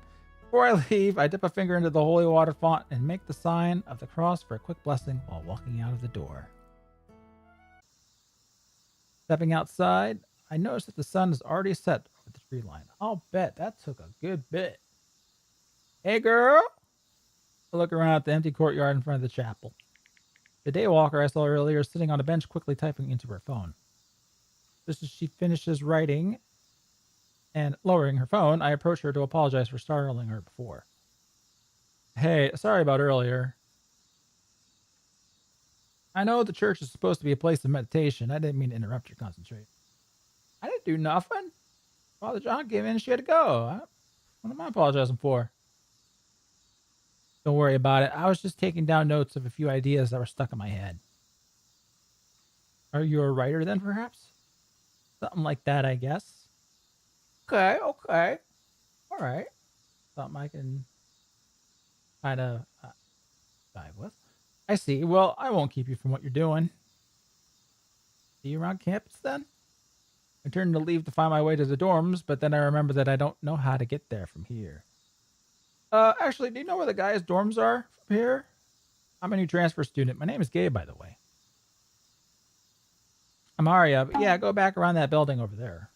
before I leave, I dip a finger into the holy water font and make the sign of the cross for a quick blessing while walking out of the door. Stepping outside, I notice that the sun is already set over the tree line. I'll bet that took a good bit. Hey, girl! I look around at the empty courtyard in front of the chapel. The daywalker I saw earlier is sitting on a bench quickly typing into her phone. Just as she finishes writing and lowering her phone, I approach her to apologize for startling her before. Hey, sorry about earlier. I know the church is supposed to be a place of meditation. I didn't mean to interrupt your concentration. I didn't do nothing. Father John gave in and she had to go. What am I apologizing for? Don't worry about it. I was just taking down notes of a few ideas that were stuck in my head. Are you a writer then, perhaps? Something like that, I guess. Okay. All right. Something I can kind of dive with. I see. Well, I won't keep you from what you're doing. See you around campus then? I turned to leave to find my way to the dorms, but then I remember that I don't know how to get there from here. Actually, do you know where the guys' dorms are from here? I'm a new transfer student. My name is Gabe, by the way. I'm Aria, but yeah, go back around that building over there.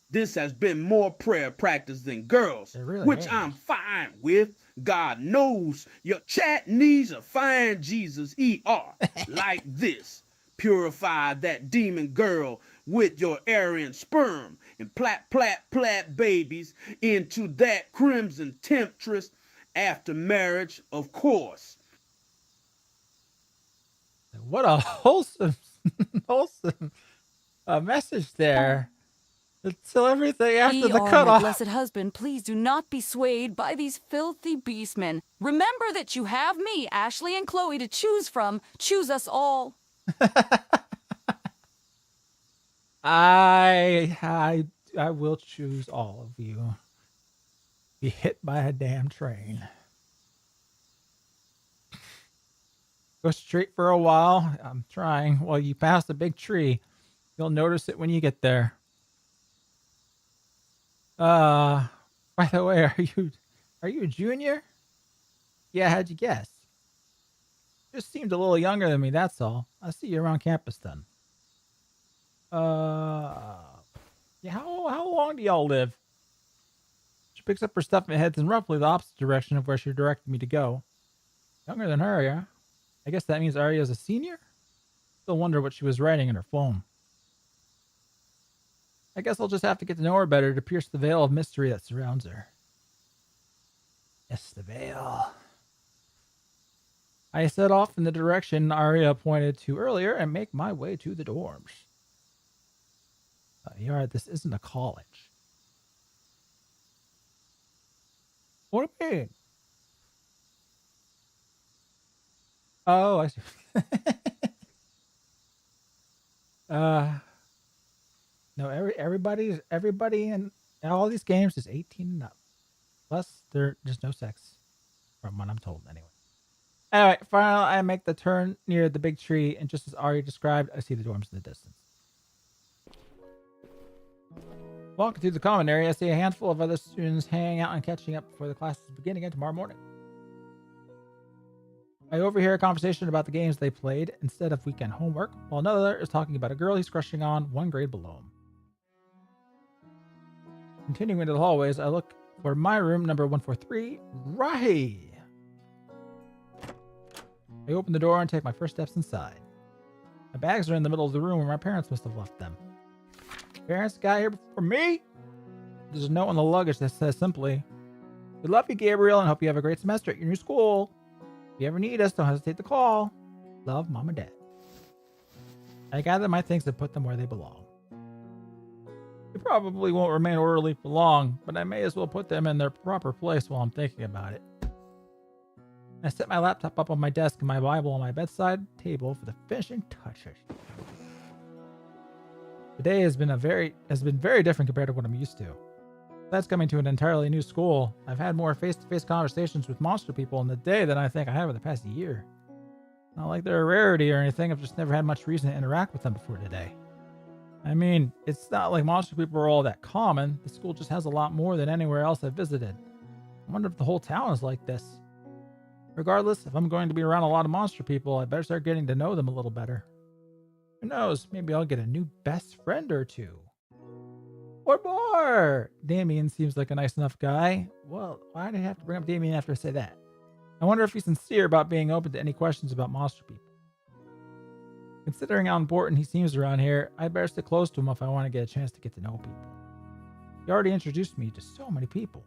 This has been more prayer practice than girls, really which is. I'm fine with. God knows your chat needs a fine Jesus ER like this. Purify that demon girl with your Aryan sperm and plat babies into that crimson temptress after marriage, of course. What a wholesome message there. Until everything after the cutoff. My blessed husband, please do not be swayed by these filthy beastmen. Remember that you have me, Ashley and Chloe, to choose from. Choose us all. I will choose all of you. Be hit by a damn train. Go straight for a while. I'm trying. Well, you pass a big tree. You'll notice it when you get there. By the way, are you a junior? Yeah, how'd you guess? Just seemed a little younger than me, that's all. I'll see you around campus then. Yeah, how long do y'all live? She picks up her stuff and heads in roughly the opposite direction of where she directed me to go. Younger than her, yeah? I guess that means Arya's a senior? Still wonder what she was writing in her phone. I guess I'll just have to get to know her better to pierce the veil of mystery that surrounds her. Yes, the veil. I set off in the direction Arya pointed to earlier and make my way to the dorms. Yara, this isn't a college. What do you mean? Oh, I see. No, everybody in all these games is 18 and up. Plus, there's no sex, from what I'm told, anyway. Anyway, finally, I make the turn near the big tree, and just as Arya described, I see the dorms in the distance. Walking through the common area, I see a handful of other students hanging out and catching up before the classes begin again tomorrow morning. I overhear a conversation about the games they played instead of weekend homework, while another is talking about a girl he's crushing on 1 grade below him. Continuing into the hallways, I look for my room, number 143. Right! I open the door and take my first steps inside. My bags are in the middle of the room where my parents must have left them. Parents got here before me? There's a note on the luggage that says simply, "We love you, Gabriel, and hope you have a great semester at your new school. If you ever need us, don't hesitate to call. Love, Mom and Dad." I gather my things and put them where they belong. They probably won't remain orderly for long, but I may as well put them in their proper place while I'm thinking about it. I set my laptop up on my desk and my Bible on my bedside table for the finishing touches. Today has been very different compared to what I'm used to. Besides coming to an entirely new school, I've had more face-to-face conversations with monster people in the day than I think I have in the past year. Not like they're a rarity or anything, I've just never had much reason to interact with them before today. I mean, it's not like monster people are all that common. The school just has a lot more than anywhere else I've visited. I wonder if the whole town is like this. Regardless, if I'm going to be around a lot of monster people, I better start getting to know them a little better. Who knows, maybe I'll get a new best friend or two. What more? Damien seems like a nice enough guy. Well, why did I have to bring up Damien after I say that? I wonder if he's sincere about being open to any questions about monster people. Considering how important he seems around here, I better stay close to him if I want to get a chance to get to know people. He already introduced me to so many people.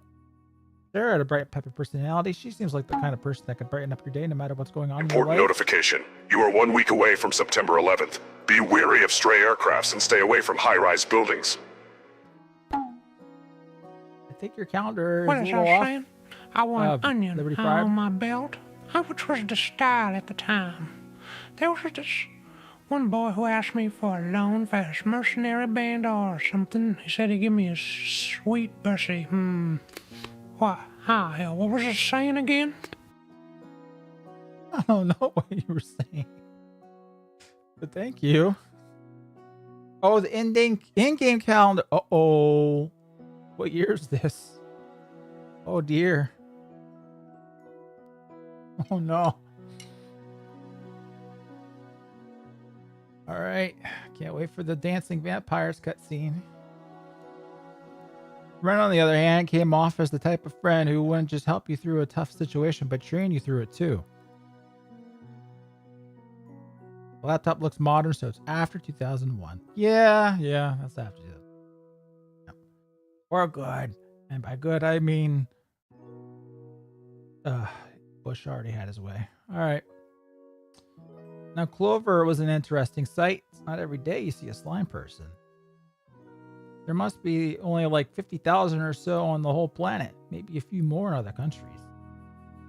Sarah had a bright, peppy personality. She seems like the kind of person that could brighten up your day no matter what's going on in your life. Important notification. You are 1 week away from September 11th. Be wary of stray aircrafts and stay away from high-rise buildings. I think your calendar is What a is little I off. saying? I want onion Liberty Fried. on my belt, which was the style at the time. There was this one boy who asked me for a loan for his mercenary band or something. He said he'd give me a sweet bussy. What? Hell, what was it saying again? I don't know what you were saying. But thank you. Oh, the in-game calendar. Uh-oh. What year is this? Oh, dear. Oh, no. All right. Can't wait for the dancing vampires cutscene. Ren, on the other hand, came off as the type of friend who wouldn't just help you through a tough situation, but train you through it too. The laptop looks modern, so it's after 2001. Yeah, that's after 2001. Yep. We're good. And by good, I mean... Bush already had his way. All right. Now, Clover was an interesting sight. It's not every day you see a slime person. There must be only like 50,000 or so on the whole planet, maybe a few more in other countries.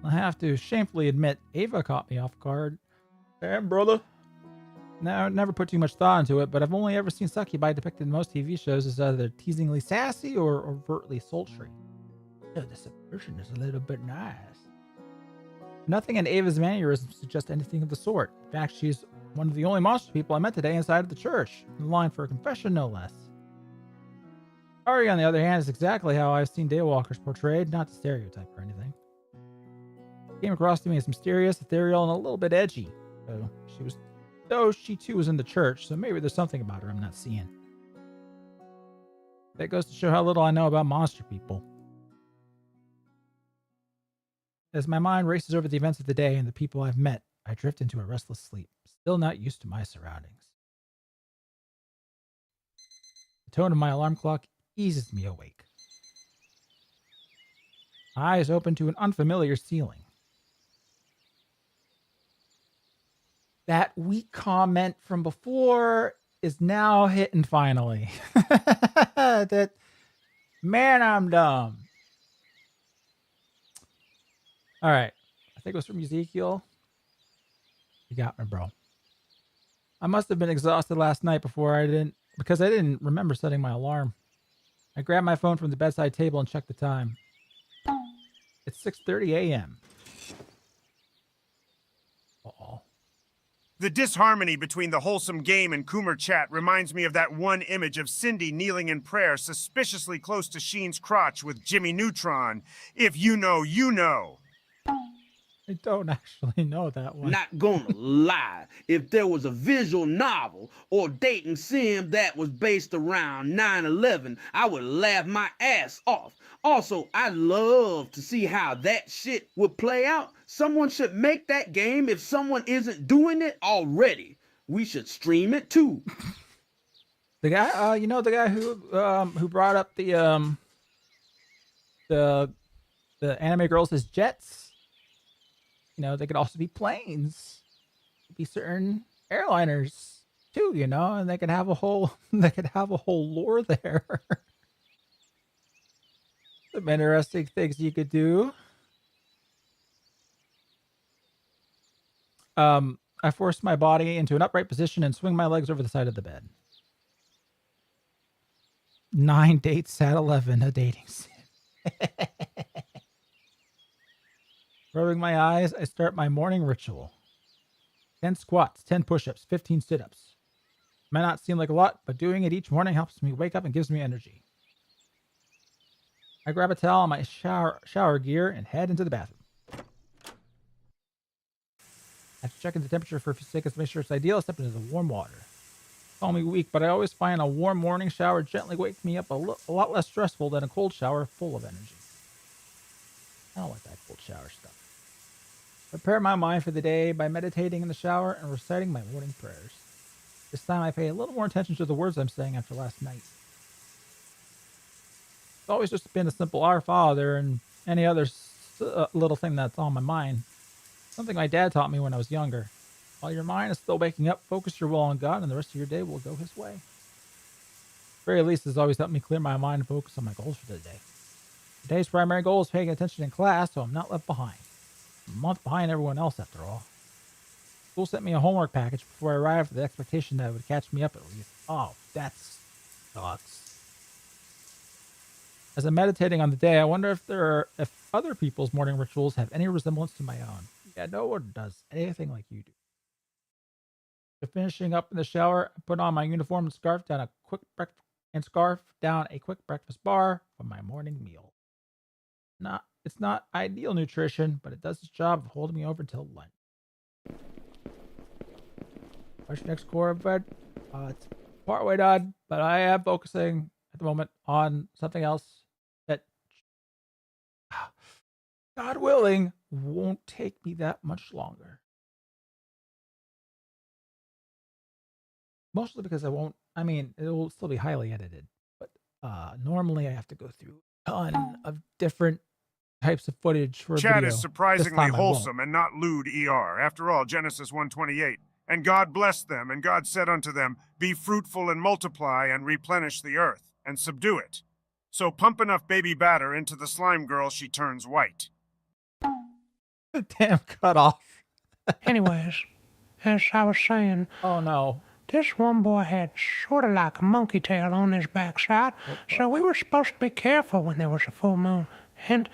I have to shamefully admit, Ava caught me off guard. Damn, brother. Now, I never put too much thought into it, but I've only ever seen succubi depicted in most TV shows as either teasingly sassy or overtly sultry. So the subversion is a little bit nice. Nothing in Ava's mannerisms suggests anything of the sort. In fact, she's one of the only monster people I met today inside of the church, in line for a confession, no less. Ari, on the other hand, is exactly how I've seen daywalkers portrayed, not to stereotype or anything. came across to me as mysterious, ethereal, and a little bit edgy. She too was in the church, so maybe there's something about her I'm not seeing. That goes to show how little I know about monster people. As my mind races over the events of the day and the people I've met, I drift into a restless sleep, still not used to my surroundings. The tone of my alarm clock eases me awake. My eyes open to an unfamiliar ceiling. That weak comment from before is now hitting finally. That, man, I'm dumb. All right. I think it was from Ezekiel. You got me, bro. I must have been exhausted last night because I didn't remember setting my alarm. I grabbed my phone from the bedside table and checked the time. It's 6:30 a.m. Uh-oh. The disharmony between the wholesome game and Coomer chat reminds me of that one image of Cindy kneeling in prayer suspiciously close to Sheen's crotch with Jimmy Neutron. If you know, you know. I don't actually know that one. Not gonna lie, if there was a visual novel or dating sim that was based around 9/11, I would laugh my ass off. Also, I'd love to see how that shit would play out. Someone should make that game if someone isn't doing it already. We should stream it too. The guy, the guy who brought up the anime girls as jets. They could also be planes. Be certain airliners too, and they could have a whole lore there. Some interesting things you could do. I forced my body into an upright position and swing my legs over the side of the bed. 9 dates at 11, a dating sim. Rubbing my eyes, I start my morning ritual. 10 squats, 10 push-ups, 15 sit-ups. Might not seem like a lot, but doing it each morning helps me wake up and gives me energy. I grab a towel and my shower gear and head into the bathroom. After checking the temperature for a few seconds to make sure it's ideal, I step into the warm water. Call me weak, but I always find a warm morning shower gently wakes me up a lot less stressful than a cold shower full of energy. I don't like that cold shower stuff. Prepare my mind for the day by meditating in the shower and reciting my morning prayers. This time I pay a little more attention to the words I'm saying after last night. It's always just been a simple Our Father and any other little thing that's on my mind. Something my dad taught me when I was younger. While your mind is still waking up, focus your will on God and the rest of your day will go His way. At the very least, it's always helped me clear my mind and focus on my goals for the day. Today's primary goal is paying attention in class so I'm not left behind. I'm a month behind everyone else after all. School sent me a homework package before I arrived with the expectation that it would catch me up at least. Oh, that sucks. As I'm meditating on the day, I wonder if other people's morning rituals have any resemblance to my own. Yeah, no one does anything like you do. After finishing up in the shower, I put on my uniform and scarf down a quick breakfast bar for my morning meal. It's not ideal nutrition, but it does its job of holding me over until lunch. What's your next core of bed? It's partway done, but I am focusing at the moment on something else that, God willing, won't take me that much longer. Mostly because it will still be highly edited, but normally I have to go through a ton of different types of footage for a video. Chat is surprisingly wholesome and not lewd ER. After all, Genesis 1:28. And God blessed them, and God said unto them, Be fruitful and multiply and replenish the earth, and subdue it. So pump enough baby batter into the slime girl she turns white. Damn, cut off. Anyways, as I was saying... Oh, no. This one boy had sort of like a monkey tail on his backside, so we were supposed to be careful when there was a full moon. And,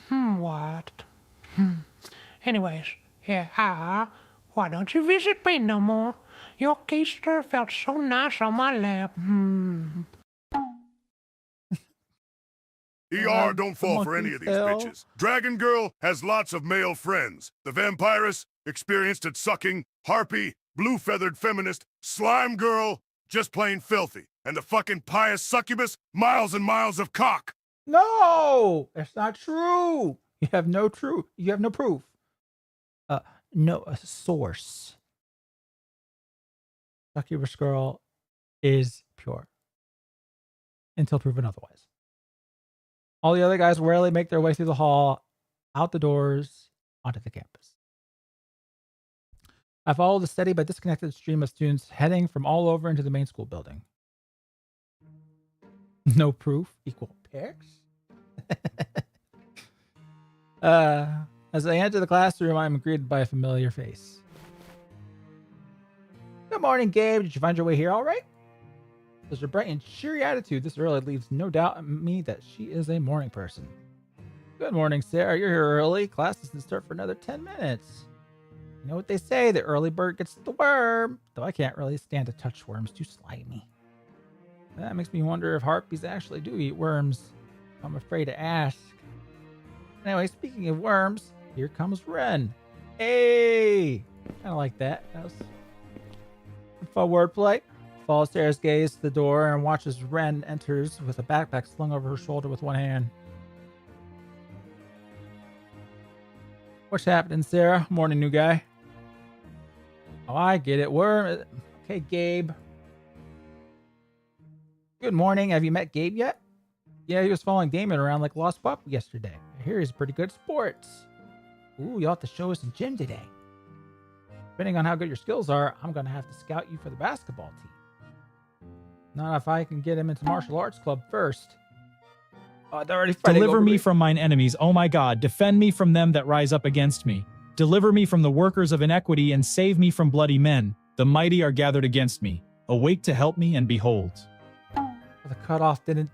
what? Anyways, yeah, why don't you visit me no more? Your keister felt so nice on my lap. ER don't fall for any of these bitches. Dragon Girl has lots of male friends. The Vampiress, experienced at sucking. Harpy, blue-feathered feminist. Slime Girl, just plain filthy. And the fucking pious succubus, miles and miles of cock. No, that's not true. You have no truth. You have no proof. No a source. Succubus girl is pure until proven otherwise. All the other guys rarely make their way through the hall, out the doors, onto the campus. I followed the steady but disconnected stream of students heading from all over into the main school building. No proof equal pics. As I enter the classroom, I'm greeted by a familiar face. Good morning, Gabe. Did you find your way here all right? There's a bright and cheery attitude this early leaves no doubt in me that she is a morning person. Good morning, Sarah. You're here early. Class doesn't start for another 10 minutes. You know what they say, the early bird gets the worm. Though I can't really stand to touch worms, too slimy. That makes me wonder if harpies actually do eat worms. I'm afraid to ask. Anyway, speaking of worms, here comes Ren. Hey! Kind of like that. That was fun wordplay. Follows Sarah's gaze to the door and watches Ren enters with a backpack slung over her shoulder with one hand. What's happening, Sarah? Morning, new guy. Oh, I get it. Worm. Okay, Gabe. Good morning. Have you met Gabe yet? Yeah, he was following Damon around like lost pup yesterday. I hear he's pretty good at sports. Ooh, you'll have to show us some gym today. Depending on how good your skills are, I'm going to have to scout you for the basketball team. Not if I can get him into martial arts club first. Oh, they're already fighting. Deliver over me from mine enemies, oh my God. Defend me from them that rise up against me. Deliver me from the workers of iniquity and save me from bloody men. The mighty are gathered against me. Awake to help me, and behold. The cutoff didn't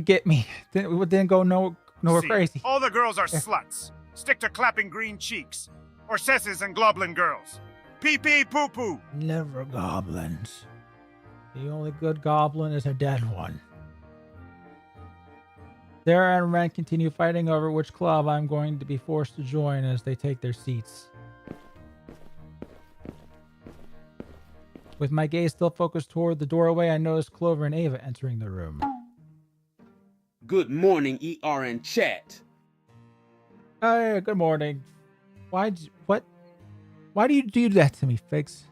get me. Didn't go nowhere crazy. All the girls are sluts. Stick to clapping green cheeks. Or sesses and globlin girls. Pee-pee poo-poo. Never goblins. The only good goblin is a dead one. Sarah and Ren continue fighting over which club I'm going to be forced to join as they take their seats. With my gaze still focused toward the doorway, I notice Clover and Ava entering the room. Good morning, ER and chat. Hey, good morning. Why do you do that to me, Figs?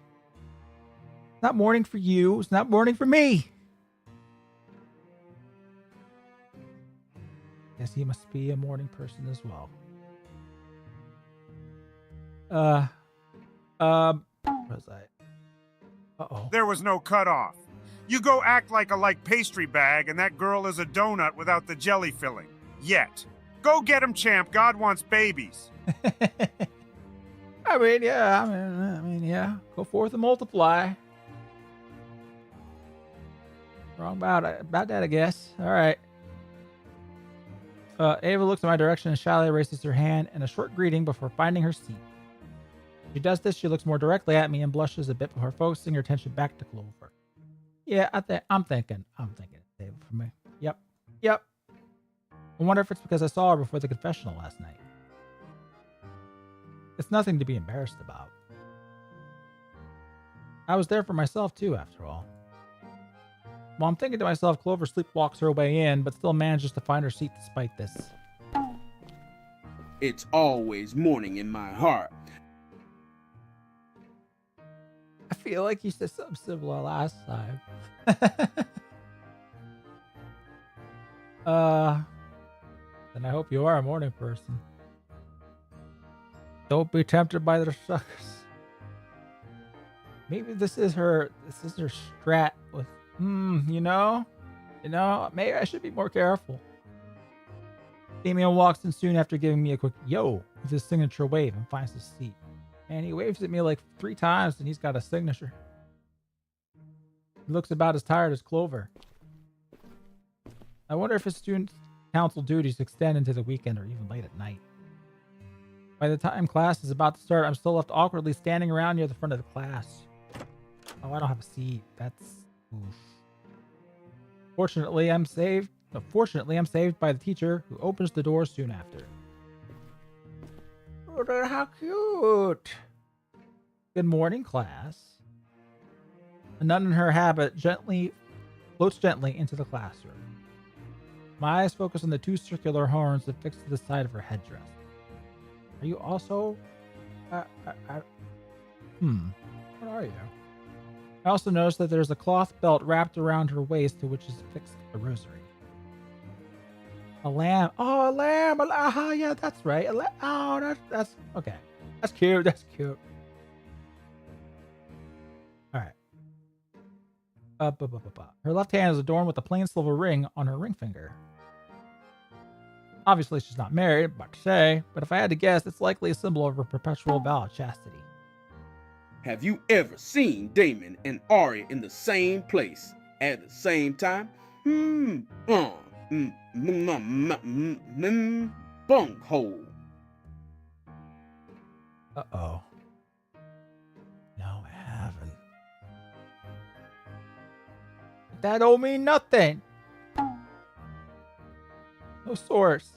It's not morning for you. It's not morning for me. Guess he must be a morning person as well. Where was I? Uh-oh. There was no cutoff. You go act like a pastry bag, and that girl is a donut without the jelly filling. Yet. Go get him, champ. God wants babies. I mean, yeah. Go forth and multiply. Wrong about that, I guess. All right. Ava looks in my direction and shyly raises her hand in a short greeting before finding her seat. She does this, she looks more directly at me and blushes a bit before focusing her attention back to Clover. Yeah, I'm thinking it's Ava for me. Yep. I wonder if it's because I saw her before the confessional last night. It's nothing to be embarrassed about. I was there for myself too, after all. Well, I'm thinking to myself, Clover sleepwalks her way in, but still manages to find her seat despite this. It's always morning in my heart. I feel like you said something similar last time. Then I hope you are a morning person. Don't be tempted by their suckers. Maybe this is her strat with, maybe I should be more careful. Damien walks in soon after giving me a quick yo with his signature wave and finds his seat. And he waves at me like 3 times and he's got a signature. He looks about as tired as Clover. I wonder if his student council duties extend into the weekend or even late at night. By the time class is about to start, I'm still left awkwardly standing around near the front of the class. Oh, I don't have a seat. That's oof. Fortunately, I'm saved But fortunately, I'm saved by the teacher who opens the door soon after. Oh, how cute! Good morning, class. A nun in her habit floats gently into the classroom. My eyes focus on the two circular horns affixed to the side of her headdress. Are you also... What are you? I also noticed that there's a cloth belt wrapped around her waist to which is fixed a rosary. A lamb. Oh, a lamb. Yeah, that's right. That's okay. That's cute. That's cute. All right. Her left hand is adorned with a plain silver ring on her ring finger. Obviously, she's not married, but if I had to guess, it's likely a symbol of her perpetual vow of chastity. Have you ever seen Damon and Ari in the same place at the same time? Bunghole. Uh-oh. No, I haven't. That don't mean nothing. No source.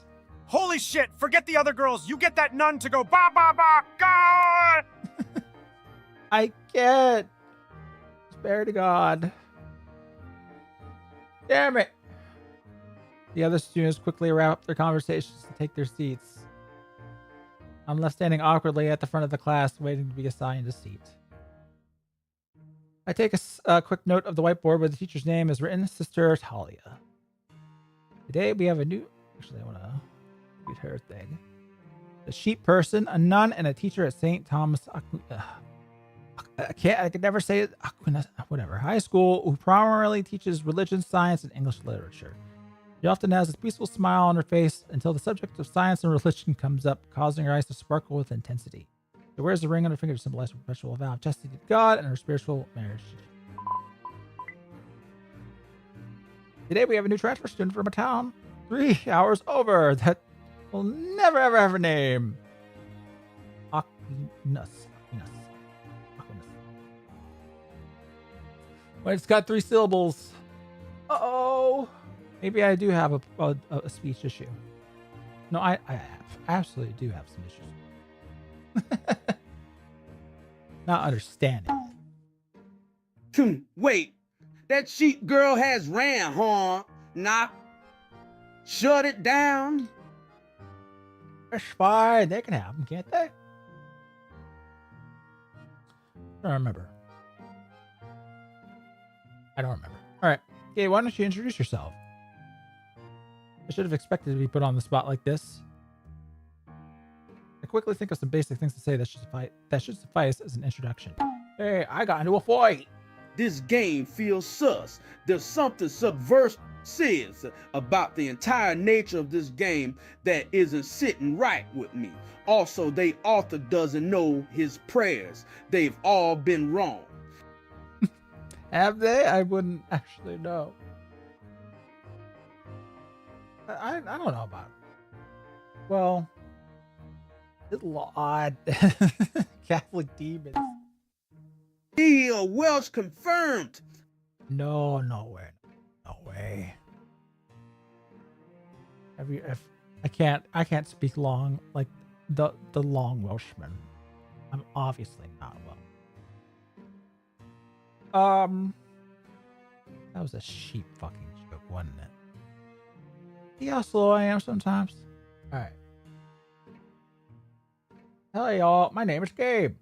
Holy shit! Forget the other girls. You get that nun to go ba ba ba God. I can't. Spare to God. Damn it. The other students quickly wrap up their conversations and take their seats. I'm left standing awkwardly at the front of the class, waiting to be assigned a seat. I take a quick note of the whiteboard where the teacher's name is written, Sister Talia. Today we have a new... Actually, I want to read her thing. The sheep person, a nun, and a teacher at St. Thomas... I could never say it. Whatever. High school, who primarily teaches religion, science, and English literature. She often has a peaceful smile on her face until the subject of science and religion comes up, causing her eyes to sparkle with intensity. She wears a ring on her finger to symbolize her perpetual vow of chastity to God and her spiritual marriage. Today we have a new transfer student from a town 3 hours over that will never ever have a name. Aquinas. But it's got 3 syllables. Uh-oh. Maybe I do have a speech issue. No, I absolutely do have some issues. Not understanding. Wait, that sheep girl has ran, huh? Nah. Shut it down. It's fine. They can have them, can't they? I don't remember. All right. Okay, why don't you introduce yourself? I should have expected to be put on the spot like this. I quickly think of some basic things to say that should suffice as an introduction. Hey, I got into a fight. This game feels sus. There's something subversive about the entire nature of this game that isn't sitting right with me. Also, the author doesn't know his prayers. They've all been wrong. Have they? I wouldn't actually know. I don't know about it. Well, it's odd. Catholic demons. Welsh confirmed. No way. No way. I can't speak long like the long Welshman. I'm obviously not well. That was a sheep fucking joke, wasn't it? See how slow I am sometimes? Alright. Hello y'all, my name is Gabe.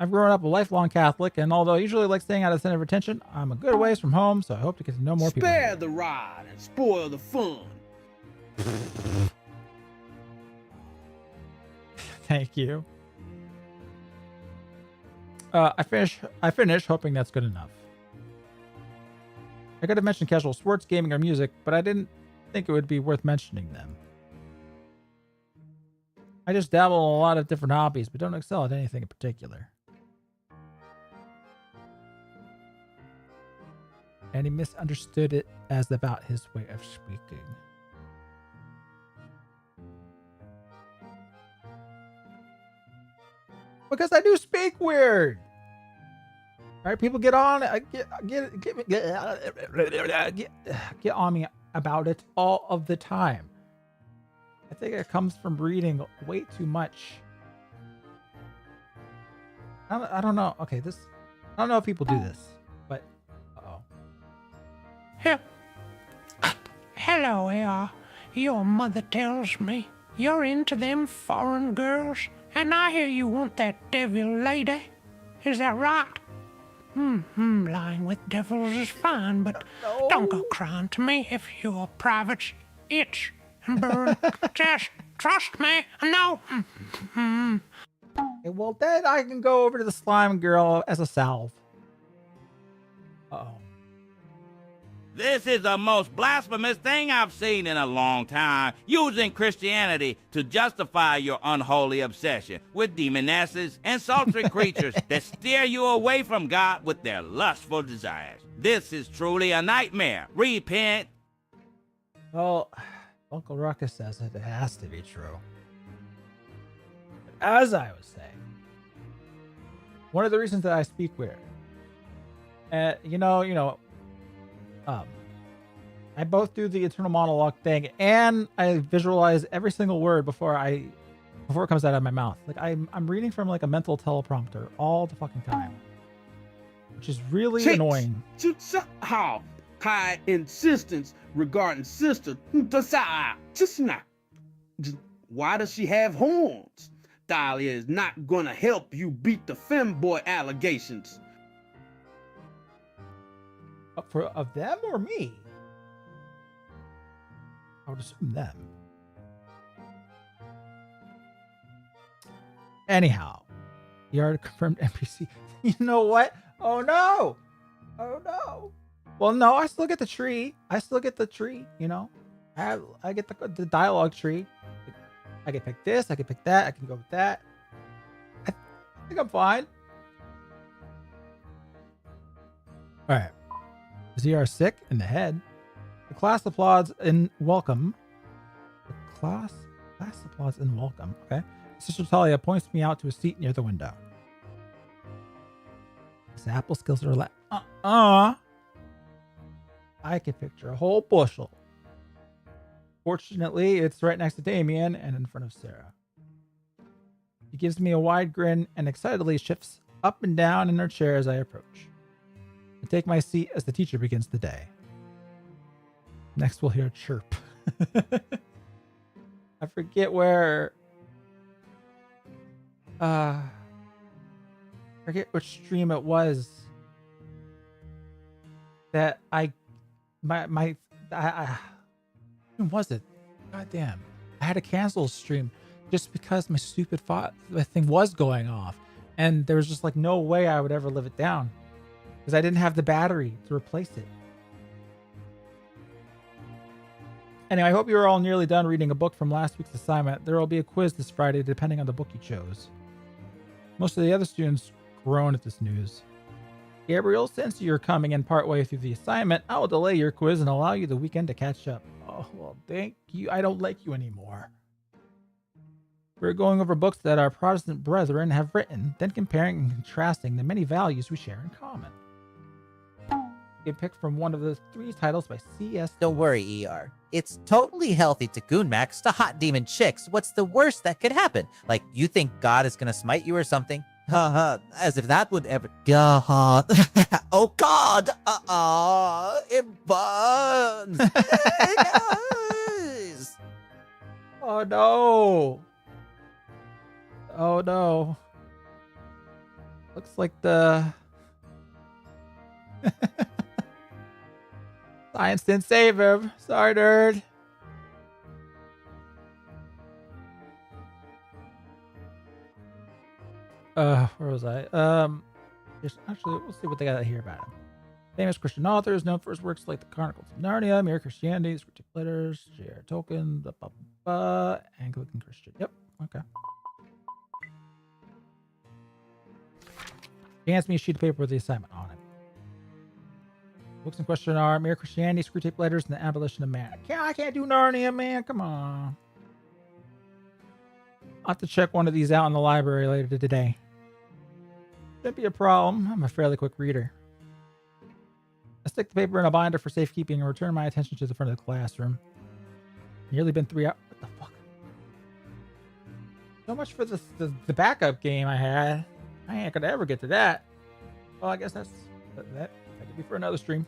I've grown up a lifelong Catholic, and although I usually like staying out of the center of attention, I'm a good ways from home, so I hope to get to know more people. Spare the ride and spoil the fun. Thank you. I finish hoping that's good enough. I could have mentioned casual sports, gaming, or music, but I didn't think it would be worth mentioning them. I just dabble in a lot of different hobbies, but don't excel at anything in particular. And he misunderstood it as about his way of speaking. Because I do speak weird. right, people, get on it. Get on me about it all of the time. I think it comes from reading way too much. I don't know. Okay, I don't know if people do this, but Hello, your mother tells me you're into them foreign girls, and I hear you want that devil lady. Is that right? Lying with devils is fine, but don't go crying to me if your privates itch and burn. Just trust me. No. Okay, well, then I can go over to the slime girl as a salve. Uh-oh. This is the most blasphemous thing I've seen in a long time, using Christianity to justify your unholy obsession with demonesses and sultry creatures that steer you away from God with their lustful desires. This is truly a nightmare. Repent. Well, Uncle Ruckus says it has to be true. But as I was saying, one of the reasons that I speak weird, I both do the internal monologue thing and I visualize every single word before it comes out of my mouth. Like I'm reading from like a mental teleprompter all the fucking time, which is really annoying. High insistence regarding sister. Why does she have horns? Thalia is not gonna help you beat the femboy allegations. Of them or me? I would assume them. Anyhow, you are a confirmed NPC. You know what? Oh no! Oh no! Well, no, I still get the tree. I get the dialogue tree. I can pick this. I can pick that. I can go with that. I think I'm fine. All right. ZR sick in the head. The class applauds in welcome. The class applauds in welcome. Okay. Sister Talia points me out to a seat near the window. His apple skills are I can picture a whole bushel. Fortunately, it's right next to Damien and in front of Sarah. He gives me a wide grin and excitedly shifts up and down in her chair as I approach. I take my seat as the teacher begins the day. Next, we'll hear a chirp. I forget where. Forget which stream it was that when was it? God damn. I had to cancel a stream just because my stupid thing was going off. And there was just like no way I would ever live it down because I didn't have the battery to replace it. Anyway, I hope you are all nearly done reading a book from last week's assignment. There will be a quiz this Friday depending on the book you chose. Most of the other students groan at this news. Gabriel, since you're coming in partway through the assignment, I will delay your quiz and allow you the weekend to catch up. Oh, well, thank you. I don't like you anymore. We're going over books that our Protestant brethren have written, then comparing and contrasting the many values we share in common. You can pick from one of the 3 titles by C.S. Don't worry, ER. It's totally healthy to goon max to hot demon chicks. What's the worst that could happen? Like, you think God is gonna smite you or something? Haha, as if that would ever. God. Oh God! It burns! Yes. Oh no! Oh no. Looks like the science didn't save him. Sorry, nerd. Where was I? Actually, we'll see what they got here about him. Famous Christian author is known for his works like The Chronicles of Narnia, Mere Christianity, The Scripture Letters, J.R. Tolkien, Anglican Christian. Yep. Okay. He hands me a sheet of paper with the assignment on it. Books in question are Mere Christianity, Screwtape Letters, and The Abolition of Man. I can't do Narnia, man. Come on. I'll have to check one of these out in the library later today. Shouldn't be a problem. I'm a fairly quick reader. I stick the paper in a binder for safekeeping and return my attention to the front of the classroom. Nearly been 3 hours. What the fuck? So much for the backup game I had. I ain't gonna ever get to that. Well, I guess that could be for another stream.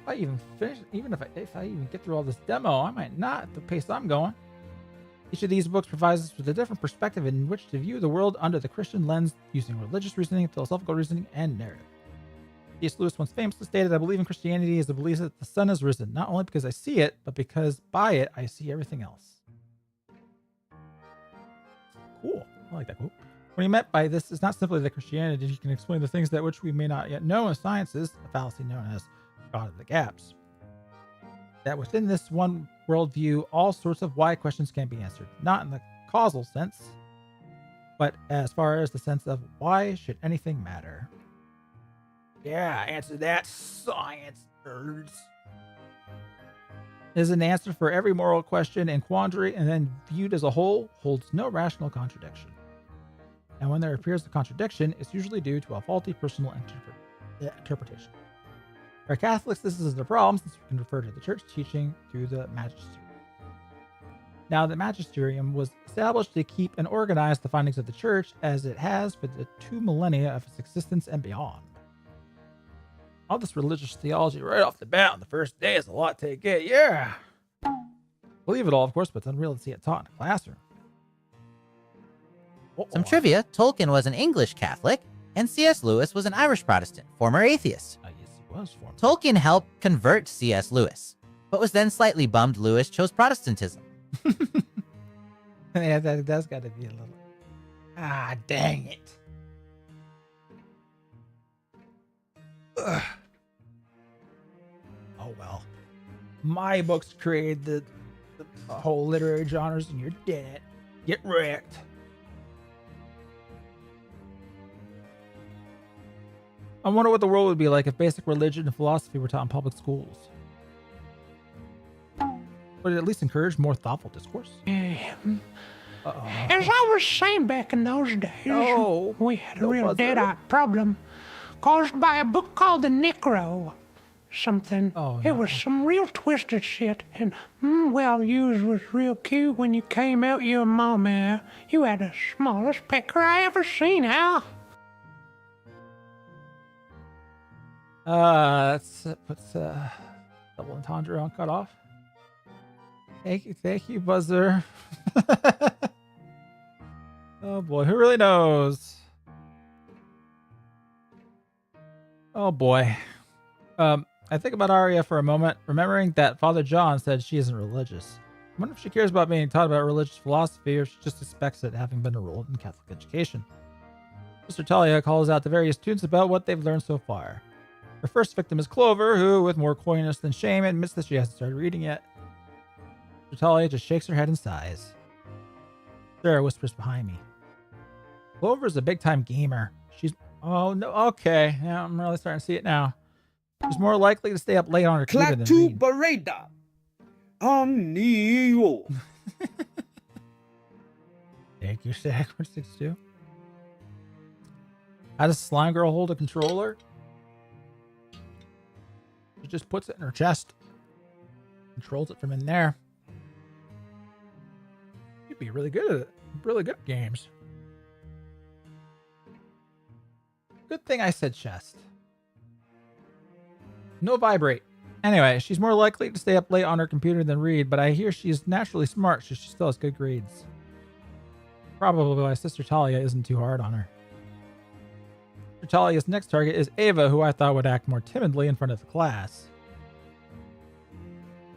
If I even finish, even if I even get through all this demo, I might not at the pace I'm going. Each of these books provides us with a different perspective in which to view the world under the Christian lens, using religious reasoning, philosophical reasoning, and narrative. C.S. Lewis once famously stated, "I believe in Christianity as the belief that the sun has risen, not only because I see it, but because by it I see everything else." Cool. I like that quote. What he meant by this is not simply that Christianity can explain the things that which we may not yet know in sciences, a fallacy known as God of the gaps. That within this one worldview, all sorts of why questions can be answered, not in the causal sense, but as far as the sense of why should anything matter. Yeah, answer that, science nerds. Is an answer for every moral question and quandary, and then viewed as a whole, holds no rational contradiction. And when there appears a contradiction, it's usually due to a faulty personal interpretation. For Catholics, this isn't a problem, since we can refer to the church teaching through the magisterium. Now, the magisterium was established to keep and organize the findings of the church as it has for the 2 millennia of its existence and beyond. All this religious theology right off the bat on the first day is a lot to get. Yeah. Believe it all, of course, but it's unreal to see it taught in a classroom. Some trivia: Tolkien was an English Catholic, and C.S. Lewis was an Irish Protestant, former atheist. Yes, he was former. Tolkien helped convert C.S. Lewis, but was then slightly bummed Lewis chose Protestantism. Yeah, that's got to be a little... Ah, dang it. Ugh. Oh, well. My books created the whole literary genres, and you didn't. Get wrecked. I wonder what the world would be like if basic religion and philosophy were taught in public schools. Would it at least encourage more thoughtful discourse? As I was saying back in those days, we had a real dead-eye problem caused by a book called The Necro something. It was some real twisted shit, and well, yours was real cute when you came out your mama. You had the smallest pecker I ever seen, Al. That's puts double entendre on cut off. Thank you, Buzzer. Oh boy, who really knows? Oh boy. I think about Arya for a moment, remembering that Father John said she isn't religious. I wonder if she cares about being taught about religious philosophy, or she just expects it, having been enrolled in Catholic education. Sister Talia calls out the various students about what they've learned so far. Her first victim is Clover, who, with more coyness than shame, admits that she hasn't started reading yet. Sister Talia just shakes her head and sighs. Sarah whispers behind me. Clover's a big-time gamer. She's... Oh, no, okay. Yeah, I'm really starting to see it now. She's more likely to stay up late on her computer than read. Bereda. Neo. Thank you, Shaq162. How does Slime Girl hold a controller? She just puts it in her chest. Controls it from in there. You'd be really good at it. Really good at games. Good thing I said chest. No vibrate. Anyway, she's more likely to stay up late on her computer than read, but I hear she's naturally smart, so she still has good grades. Probably why Sister Talia isn't too hard on her. Sister Talia's next target is Ava, who I thought would act more timidly in front of the class.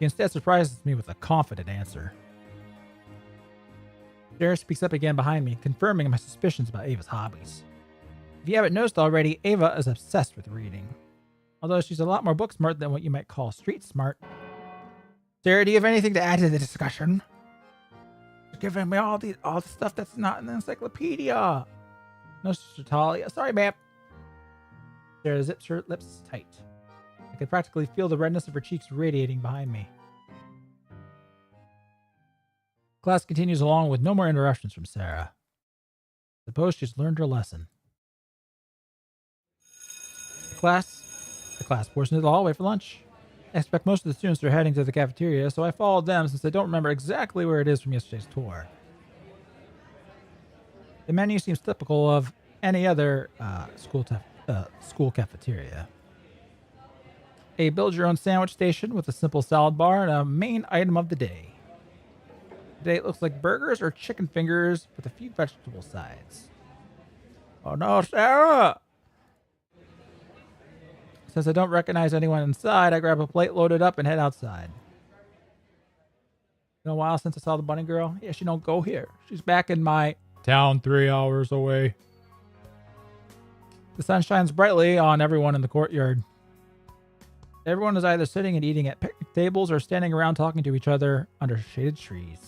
She instead surprises me with a confident answer. Sarah speaks up again behind me, confirming my suspicions about Ava's hobbies. If you haven't noticed already, Ava is obsessed with reading. Although she's a lot more book smart than what you might call street smart. Sarah, do you have anything to add to the discussion? You're giving me all the stuff that's not in the encyclopedia. No, Sister Talia. Sorry, ma'am. Sarah zips her lips tight. I could practically feel the redness of her cheeks radiating behind me. Class continues along with no more interruptions from Sarah. Suppose she's learned her lesson. The class portion of the hallway for lunch. I expect most of the students are heading to the cafeteria, so I followed them since I don't remember exactly where it is from yesterday's tour. The menu seems typical of any other school cafeteria. A build-your-own sandwich station with a simple salad bar and a main item of the day. Today it looks like burgers or chicken fingers with a few vegetable sides. Oh no, Sarah! Since I don't recognize anyone inside, I grab a plate, load it up, and head outside. Been a while since I saw the bunny girl. Yeah, she don't go here. She's back in my town 3 hours away. The sun shines brightly on everyone in the courtyard. Everyone is either sitting and eating at picnic tables or standing around talking to each other under shaded trees.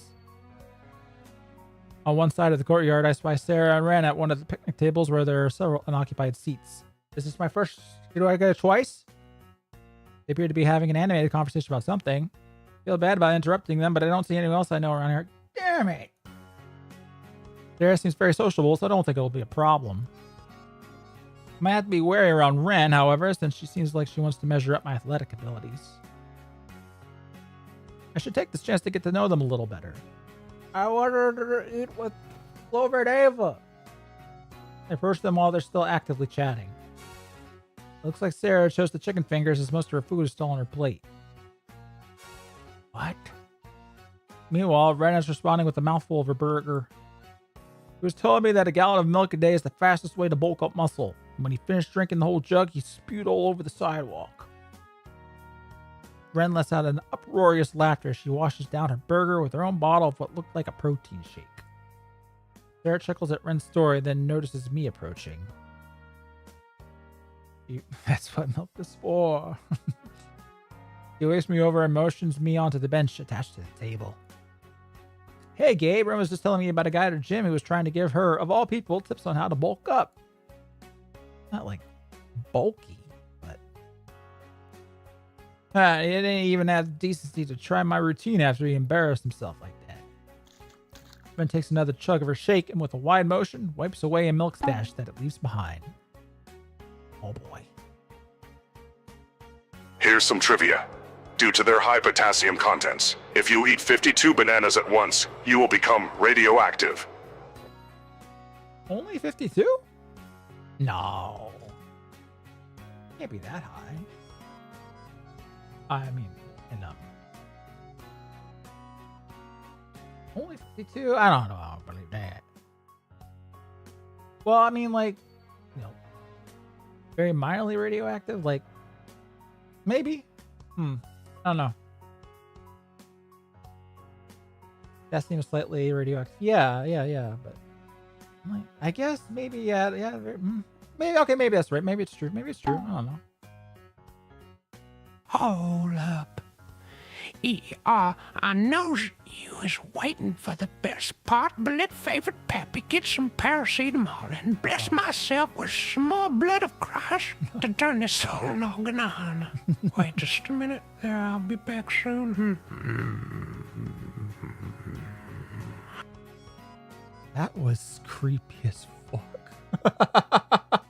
On one side of the courtyard, I spy Sarah and Ren at one of the picnic tables where there are several unoccupied seats. Is this my first? Do I get it twice? They appear to be having an animated conversation about something. Feel bad about interrupting them, but I don't see anyone else I know around here. Damn it! Sarah seems very sociable, so I don't think it'll be a problem. I might have to be wary around Ren, however, since she seems like she wants to measure up my athletic abilities. I should take this chance to get to know them a little better. I wanted to eat with Clover and Ava. I approach them while they're still actively chatting. Looks like Sarah chose the chicken fingers as most of her food is still on her plate. What? Meanwhile, Ren is responding with a mouthful of her burger. He was telling me that a gallon of milk a day is the fastest way to bulk up muscle. And when he finished drinking the whole jug, he spewed all over the sidewalk. Ren lets out an uproarious laughter as she washes down her burger with her own bottle of what looked like a protein shake. Sarah chuckles at Ren's story, then notices me approaching. That's what milk is for. He waves me over and motions me onto the bench attached to the table. Hey, Gabe, Ren was just telling me about a guy at her gym who was trying to give her, of all people, tips on how to bulk up. Not like bulky, but... he didn't even have the decency to try my routine after he embarrassed himself like that. Ren takes another chug of her shake and with a wide motion, wipes away a milk stash that it leaves behind. Oh boy. Here's some trivia. Due to their high potassium contents, if you eat 52 bananas at once, you will become radioactive. Only 52? No. Can't be that high. I mean, enough. Only 52? I don't know how I believe that. Well, I mean, like, you know, very mildly radioactive, like, maybe? I don't know. That seems slightly radioactive. Yeah, but like, I guess maybe, yeah, maybe, okay, maybe that's right. Maybe it's true. I don't know. Hold up. I know you is waiting for the best part, but let favorite Pappy get some paracetamol and bless myself with some more blood of Christ to turn this whole noggin on. Wait just a minute there, I'll be back soon. That was creepy as fuck.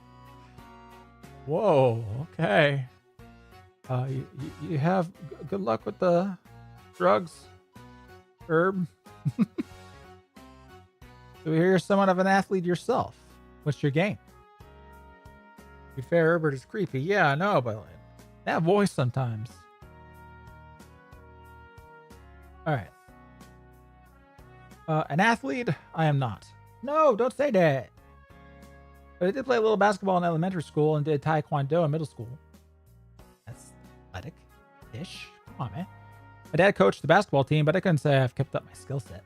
Whoa, okay. You have good luck with the drugs, Herb. So you're somewhat of an athlete yourself. What's your game? To be fair, Herbert is creepy. Yeah, I know, but that voice sometimes. All right. An athlete? I am not. No, don't say that. But I did play a little basketball in elementary school and did taekwondo in middle school. That's athletic-ish. Come on, man. My dad coached the basketball team, but I couldn't say I've kept up my skill set.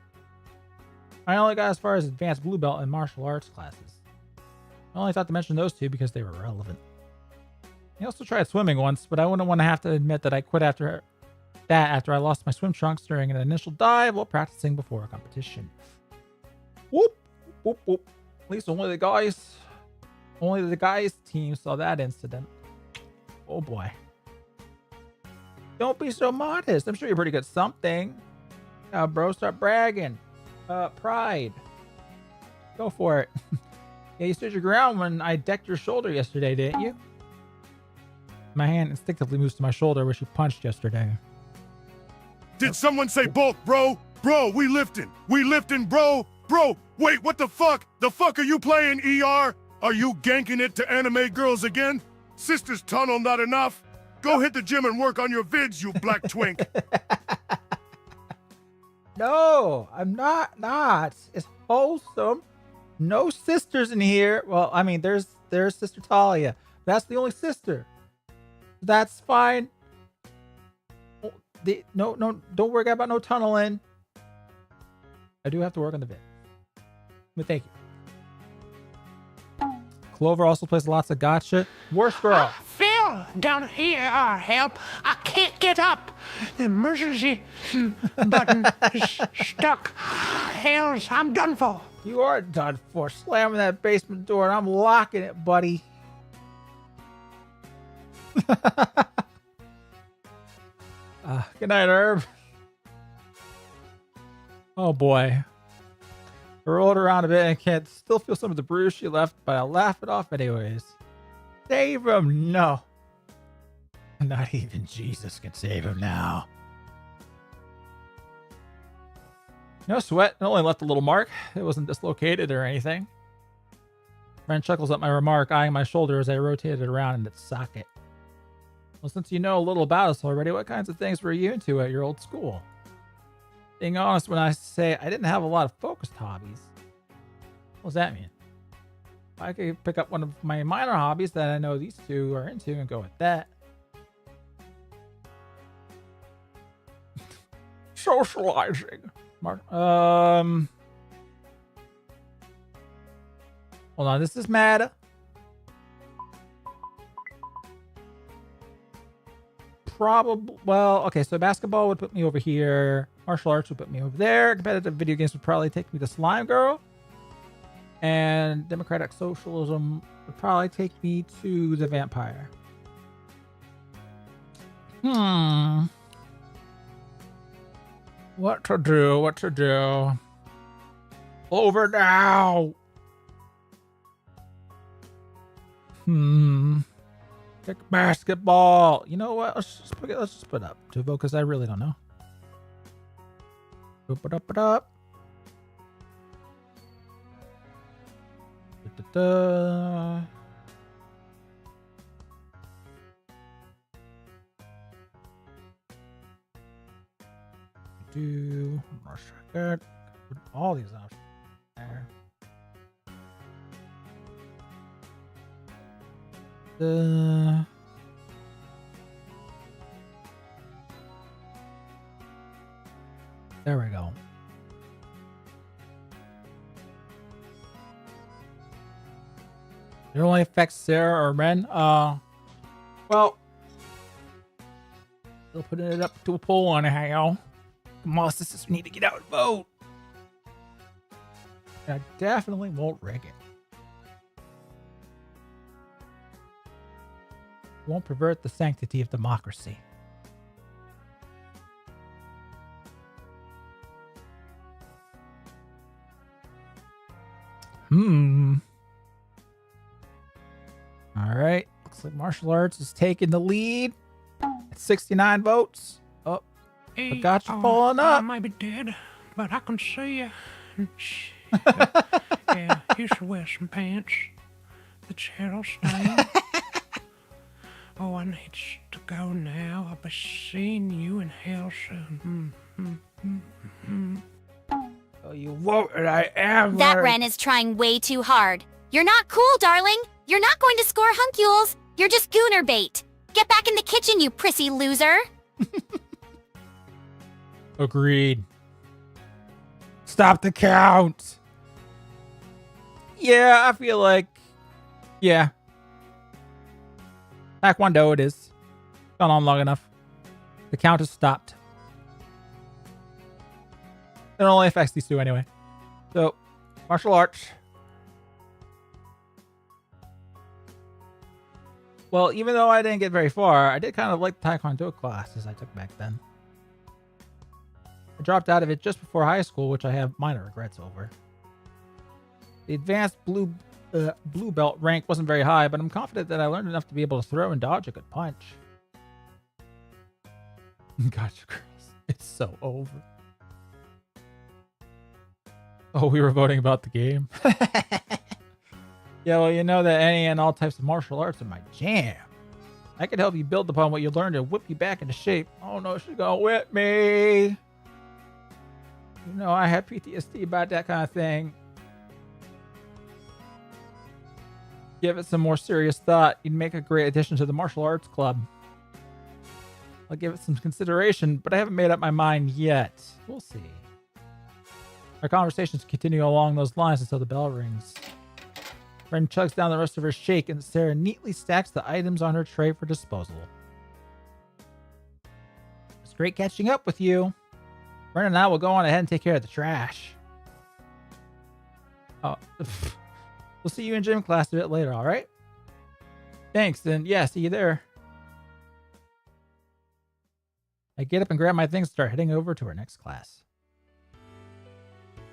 I only got as far as advanced blue belt in martial arts classes. I only thought to mention those two because they were relevant. I also tried swimming once, but I wouldn't want to have to admit that I quit after I lost my swim trunks during an initial dive while practicing before a competition. Whoop, whoop, whoop. At least only the guys team saw that incident. Oh boy. Don't be so modest. I'm sure you're pretty good at something. Bro, start bragging. Pride. Go for it. Yeah, you stood your ground when I decked your shoulder yesterday, didn't you? My hand instinctively moves to my shoulder where she punched yesterday. Did someone say bulk, bro? Bro, we lifting. We lifting, bro. Bro, wait, what the fuck? The fuck are you playing, ER? Are you ganking it to anime girls again? Sister's tunnel not enough? Go hit the gym and work on your vids, you black twink. No, I'm not. It's wholesome. No sisters in here. Well, I mean, there's Sister Talia. That's the only sister. That's fine. No, don't worry about no tunneling. I do have to work on the vid. But thank you. Clover also plays lots of gotcha. Worst girl. Phil, down here, help. I can't get up. The emergency button is stuck. Hells, I'm done for. You are done for. Slamming that basement door and I'm locking it, buddy. Good night, Herb. Oh boy. I rolled around a bit and can't still feel some of the bruise she left, but I'll laugh it off anyways. Save him? No. Not even Jesus can save him now. No sweat. It only left a little mark. It wasn't dislocated or anything. Friend chuckles at my remark, eyeing my shoulder as I rotated around in its socket. Well, since you know a little about us already, what kinds of things were you into at your old school? Being honest, when I say I didn't have a lot of focused hobbies, what does that mean? I could pick up one of my minor hobbies that I know these two are into and go with that. Socializing. Hold on, this is mad. Probably, well, okay, so basketball would put me over here. Martial arts would put me over there. Competitive video games would probably take me to Slime Girl. And democratic socialism would probably take me to the vampire. What to do? Over now. Pick basketball. You know what? Let's just put up to vote because I really don't know. Put up. Da. Do put all these options there. There we go. It only affects Sarah or Ren. Well, they'll put it up to a poll on how. Come on, sisters, we need to get out and vote. And I definitely won't rig it. Won't pervert the sanctity of democracy. All right. Looks like martial arts is taking the lead at 69 votes. Oh, I got you falling up. I might be dead, but I can see you. Yeah, you should wear some pants. The chair'll stay. Oh, I need to go now. I'll be seeing you in hell soon. Oh, you won't, and I am. That Ren is trying way too hard. You're not cool, darling. You're not going to score hunkules. You're just gooner bait. Get back in the kitchen, you prissy loser. Agreed. Stop the count. Yeah, I feel like, yeah. Taekwondo it is. Gone on long enough. The count has stopped. It only affects these two anyway. So, martial arts. Well, even though I didn't get very far, I did kind of like the Taekwondo classes I took back then. I dropped out of it just before high school, which I have minor regrets over. The advanced blue blue belt rank wasn't very high, but I'm confident that I learned enough to be able to throw and dodge a good punch. Gotcha, girls. It's so over. Oh, we were voting about the game. Yeah, well, you know that any and all types of martial arts are my jam. I can help you build upon what you learned and whip you back into shape. Oh no, she's gonna whip me. You know, I have PTSD about that kind of thing. Give it some more serious thought. You'd make a great addition to the martial arts club. I'll give it some consideration, but I haven't made up my mind yet. We'll see. Our conversations continue along those lines until the bell rings. Ren chugs down the rest of her shake, and Sarah neatly stacks the items on her tray for disposal. It's great catching up with you. Ren and I will go on ahead and take care of the trash. Oh, we'll see you in gym class a bit later, all right? Thanks, and yeah, see you there. I get up and grab my things and start heading over to our next class.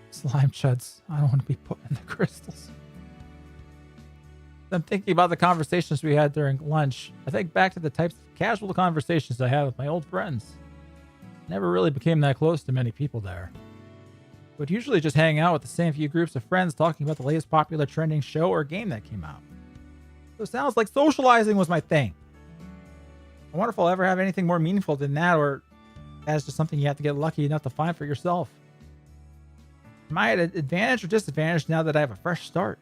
Slime chuds. I don't want to be put in the crystals. I'm thinking about the conversations we had during lunch. I think back to the types of casual conversations I had with my old friends. Never really became that close to many people there. Would usually just hang out with the same few groups of friends talking about the latest popular trending show or game that came out. So it sounds like socializing was my thing. I wonder if I'll ever have anything more meaningful than that, or that's just something you have to get lucky enough to find for yourself. Am I at an advantage or disadvantage now that I have a fresh start?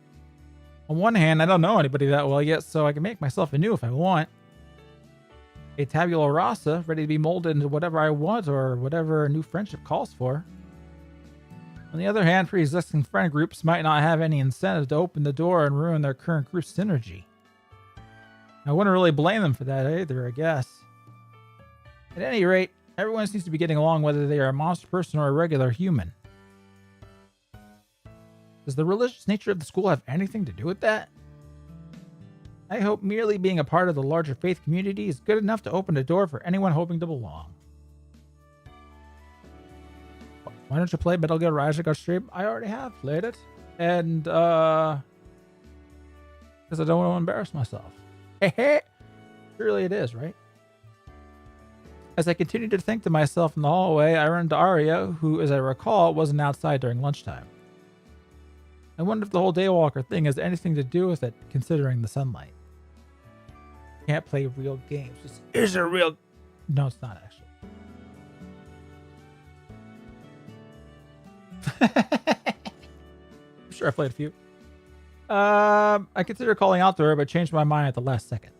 On one hand, I don't know anybody that well yet, so I can make myself anew if I want. A tabula rasa, ready to be molded into whatever I want or whatever a new friendship calls for. On the other hand, pre-existing friend groups might not have any incentive to open the door and ruin their current group's synergy. I wouldn't really blame them for that either, I guess. At any rate, everyone seems to be getting along whether they are a monster person or a regular human. Does the religious nature of the school have anything to do with that? I hope merely being a part of the larger faith community is good enough to open a door for anyone hoping to belong. Why don't you play Metal Gear Rising on stream? I already have played it. And, because I don't want to embarrass myself. Surely it is, right? As I continued to think to myself in the hallway, I ran into Arya, who, as I recall, wasn't outside during lunchtime. I wonder if the whole Daywalker thing has anything to do with it, considering the sunlight. Can't play real games. This is a real... No, it's not, actually. I'm sure I played a few. I considered calling out to her, but changed my mind at the last second.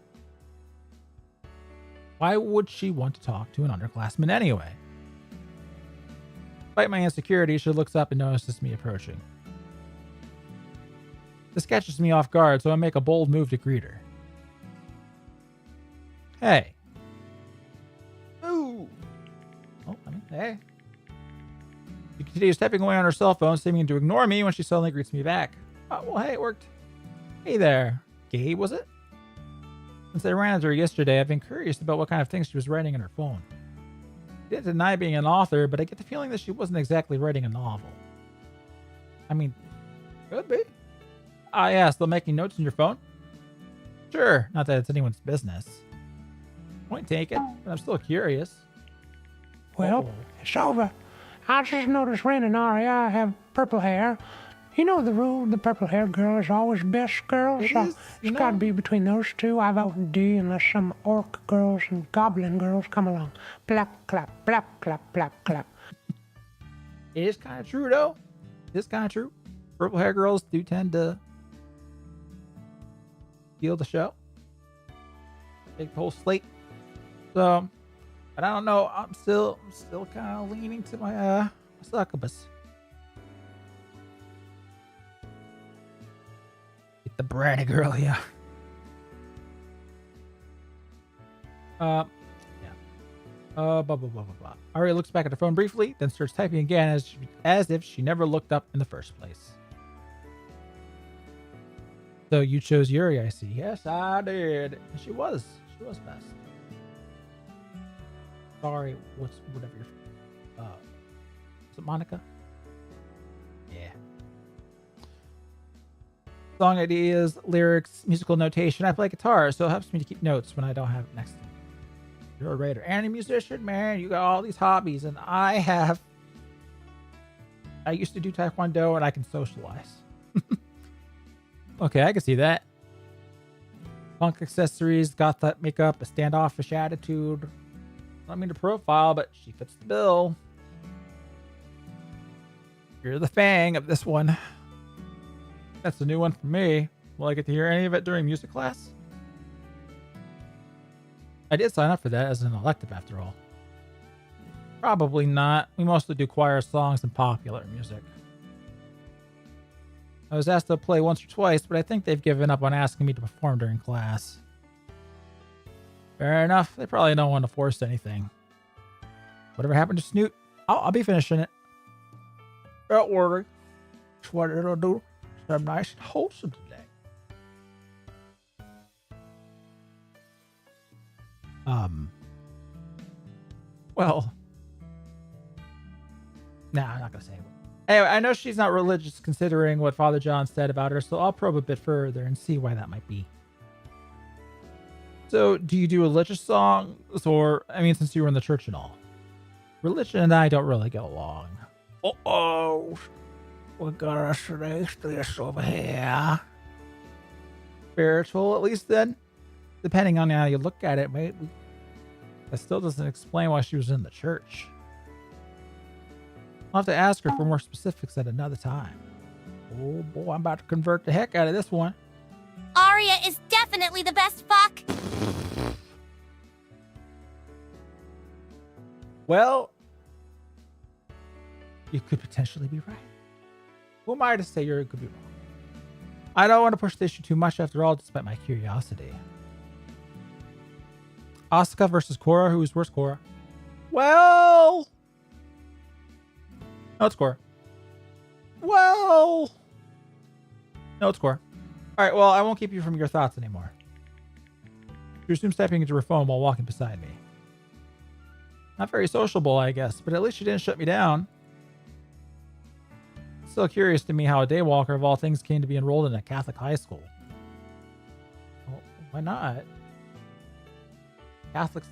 Why would she want to talk to an underclassman anyway? Despite my insecurity, she looks up and notices me approaching. This catches me off guard, so I make a bold move to greet her. Hey. Ooh. Oh, hey. She continues typing away on her cell phone, seeming to ignore me when she suddenly greets me back. Oh, well, hey, it worked. Hey there. Gabe, was it? Since I ran into her yesterday, I've been curious about what kind of things she was writing in her phone. She didn't deny being an author, but I get the feeling that she wasn't exactly writing a novel. I mean, could be. Yeah, still making notes on your phone? Sure, not that it's anyone's business. Point taken, but I'm still curious. Well, it's over. I just noticed Ren and Arya have purple hair. You know the rule, the purple-haired girl is always best girl, so it's got to be between those two. I vote D unless some orc girls and goblin girls come along. Plap, clap, plap, clap, plap, clap. It is kind of true, though. It is kind of true. Purple-haired girls do tend to steal the show. Big whole slate. So, but I don't know. I'm still kind of leaning to my succubus. Get the bratty girl, yeah. Blah, blah, blah, blah, blah. Arya looks back at her phone briefly, then starts typing again as if she never looked up in the first place. So you chose Yuri, I see. Yes, I did. And she was best. Sorry, whatever your is it Monica? Yeah. Song ideas, lyrics, musical notation. I play guitar, so it helps me to keep notes when I don't have it next to me. You're a writer and a musician, man. You got all these hobbies, and I used to do Taekwondo, and I can socialize. Okay, I can see that. Punk accessories, got that makeup, a standoffish attitude. Not mean to profile, but she fits the bill. You're the fang of this one. That's a new one for me. Will I get to hear any of it during music class? I did sign up for that as an elective after all. Probably not. We mostly do choir songs and popular music. I was asked to play once or twice, but I think they've given up on asking me to perform during class. Fair enough. They probably don't want to force anything. Whatever happened to Snoot? I'll be finishing it. Don't worry. That's what it'll do. I'm nice and wholesome today. Well. Nah, I'm not going to say it. Anyway, I know she's not religious considering what Father John said about her, so I'll probe a bit further and see why that might be. So, do you do religious songs? Or, I mean, since you were in the church and all. Religion and I don't really get along. Uh-oh. We got us this over here. Spiritual, at least then. Depending on how you look at it, mate. That still doesn't explain why she was in the church. I'll have to ask her for more specifics at another time. Oh boy, I'm about to convert the heck out of this one. Arya is definitely the best fuck. Well, you could potentially be right. Who am I to say you could be wrong? I don't want to push the issue too much after all, despite my curiosity. Asuka versus Korra. Who's worse, Korra? Well... No, it's Korra. Well... No, it's Korra. Alright, well, I won't keep you from your thoughts anymore. She resumes typing into her phone while walking beside me. Not very sociable, I guess, but at least she didn't shut me down. It's still curious to me how a daywalker of all things came to be enrolled in a Catholic high school. Well, why not? Catholics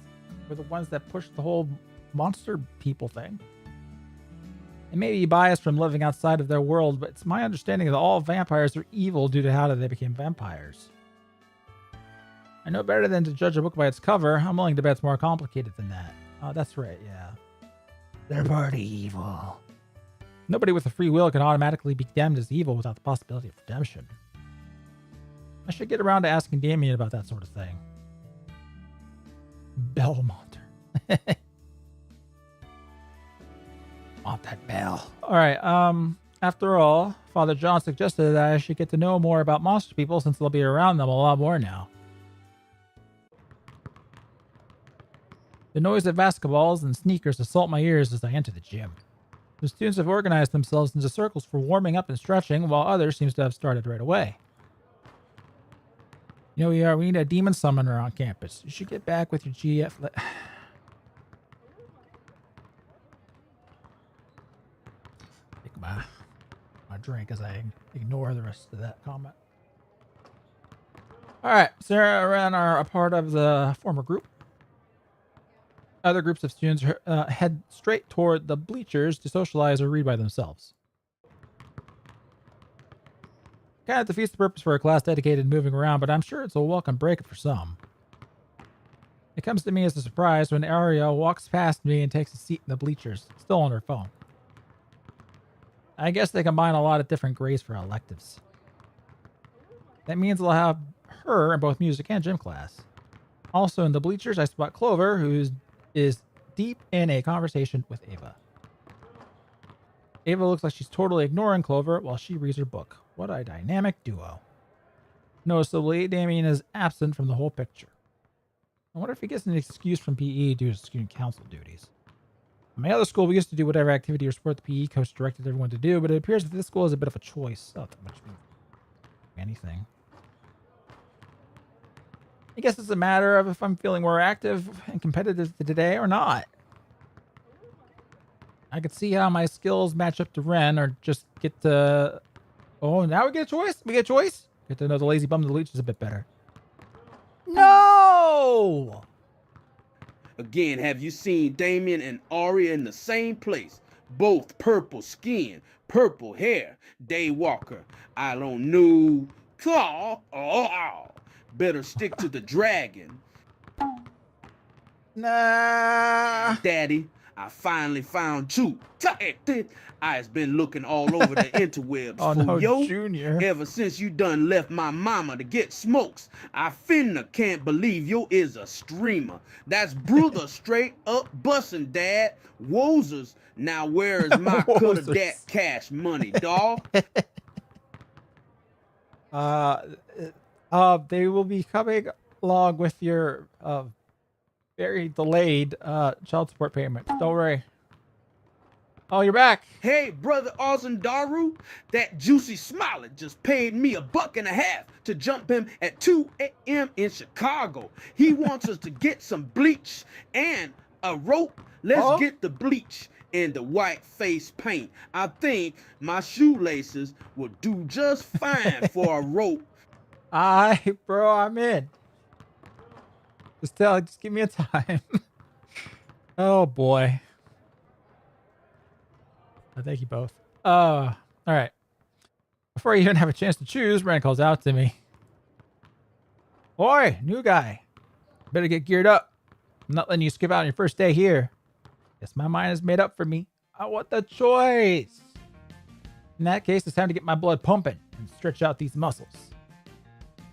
were the ones that pushed the whole monster people thing. It may be biased from living outside of their world, but it's my understanding that all vampires are evil due to how they became vampires. I know better than to judge a book by its cover. I'm willing to bet it's more complicated than that. Oh, that's right, yeah. They're pretty evil. Nobody with a free will can automatically be condemned as evil without the possibility of redemption. I should get around to asking Damien about that sort of thing. Belmont. Want that bell. Alright, after all, Father John suggested that I should get to know more about monster people since they'll be around them a lot more now. The noise of basketballs and sneakers assault my ears as I enter the gym. The students have organized themselves into circles for warming up and stretching, while others seem to have started right away. You know, we need a demon summoner on campus. You should get back with your GF. Take my drink as I ignore the rest of that comment. Alright, Sarah and Ren are a part of the former group. Other groups of students head straight toward the bleachers to socialize or read by themselves. Kind of defeats the purpose for a class dedicated to moving around, but I'm sure it's a welcome break for some. It comes to me as a surprise when Arya walks past me and takes a seat in the bleachers, still on her phone. I guess they combine a lot of different grades for electives. That means I'll have her in both music and gym class. Also in the bleachers, I spot Clover, who is deep in a conversation with Ava. Ava looks like she's totally ignoring Clover while she reads her book. What a dynamic duo. Noticeably, Damien is absent from the whole picture. I wonder if he gets an excuse from PE due to student council duties. In my other school, we used to do whatever activity or sport the PE coach directed everyone to do, but it appears that this school is a bit of a choice. Not that much anything. I guess it's a matter of if I'm feeling more active and competitive today or not. I could see how my skills match up to Ren or just get to... Oh, now we get a choice? We get a choice? Get to know the lazy bum of the leeches a bit better. No! Again, have you seen Damien and Aria in the same place? Both purple skin, purple hair. Daywalker, I don't know. Better stick to the dragon. Nah. Daddy, I finally found you. I has been looking all over the interwebs Oh, for no, yo. Junior. Ever since you done left my mama to get smokes, I finna can't believe yo is a streamer. That's brother straight up bussin', Dad. Wozers. Now where is my cut of that cash money, dawg? They will be coming along with your very delayed child support payments. Don't worry. Oh, you're back. Hey, brother Daru, that juicy smiler just paid me $1.50 to jump him at 2 a.m. in Chicago. He wants us to get some bleach and a rope. Let's get the bleach and the white face paint. I think my shoelaces will do just fine for a rope. Bro, I'm in. Just give me a time. Oh boy. Thank you both. All right. Before I even have a chance to choose, Ren calls out to me. Boy, new guy. Better get geared up. I'm not letting you skip out on your first day here. Guess my mind is made up for me. I want the choice. In that case, it's time to get my blood pumping and stretch out these muscles.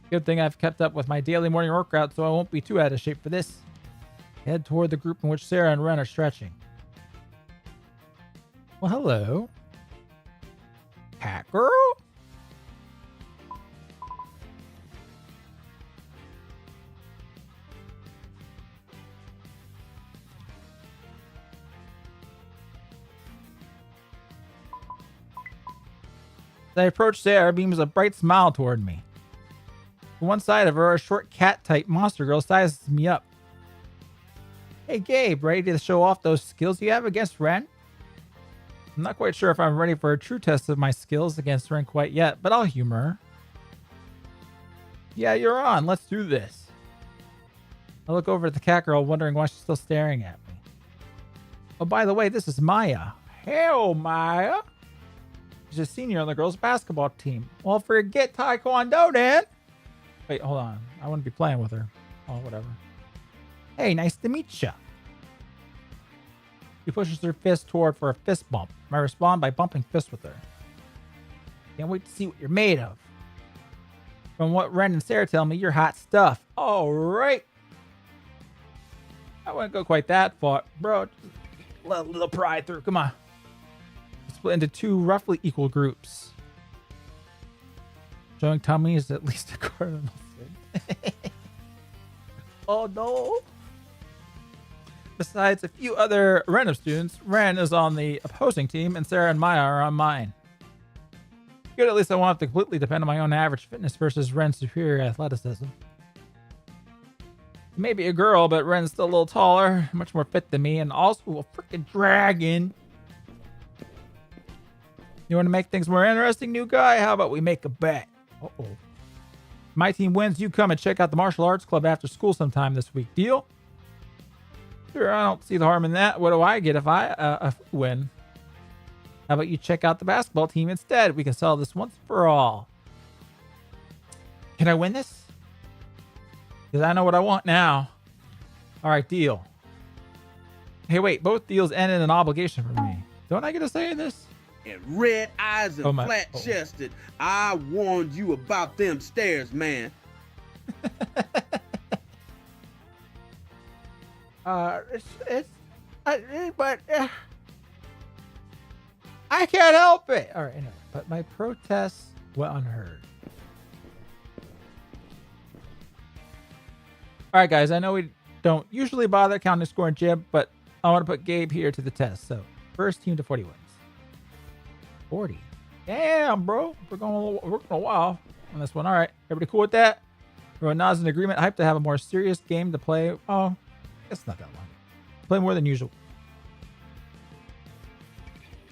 Good thing I've kept up with my daily morning workout, so I won't be too out of shape for this. Head toward the group in which Sarah and Ren are stretching. Well, hello. Cat girl? As I approach Sarah, beams a bright smile toward me. To one side of her, a short cat-type monster girl sizes me up. Hey, Gabe, ready to show off those skills you have against Ren? I'm not quite sure if I'm ready for a true test of my skills against Ren quite yet, but I'll humor her. Yeah, you're on. Let's do this. I look over at the cat girl, wondering why she's still staring at me. Oh, by the way, this is Maya. Hell, Maya. She's a senior on the girls' basketball team. Well, forget Taekwondo, then. Wait, hold on. I wouldn't be playing with her. Oh, whatever. Hey, nice to meet ya. She pushes her fist toward for a fist bump. I respond by bumping fists with her. Can't wait to see what you're made of. From what Ren and Sarah tell me, you're hot stuff. All right. I wouldn't go quite that far. Bro, just let a little pride through. Come on. Split into two roughly equal groups. Showing tummy is at least a cardinal sin. Oh no. Besides a few other random students, Ren is on the opposing team and Sarah and Maya are on mine. Good, at least I won't have to completely depend on my own average fitness versus Ren's superior athleticism. She may be a girl, but Ren's still a little taller, much more fit than me, and also a freaking dragon. You want to make things more interesting, new guy? How about we make a bet? Uh-oh. If my team wins, you come and check out the martial arts club after school sometime this week. Deal? Sure, I don't see the harm in that. What do I get if I win? How about you check out the basketball team instead? We can sell this once for all. Can I win this? Because I know what I want now. All right, deal. Hey, wait. Both deals end in an obligation for me. Don't I get a say in this? And red eyes and flat-chested. I warned you about them stairs, man. I can't help it. All right, anyway, but my protests went unheard. All right, guys, I know we don't usually bother counting score and jib, but I want to put Gabe here to the test. So, first team to 40 wins. 40. Damn, bro. We're going a while on this one. All right, everybody cool with that? Everyone nods in agreement. Hyped to have a more serious game to play. Oh, it's not that long. Play more than usual.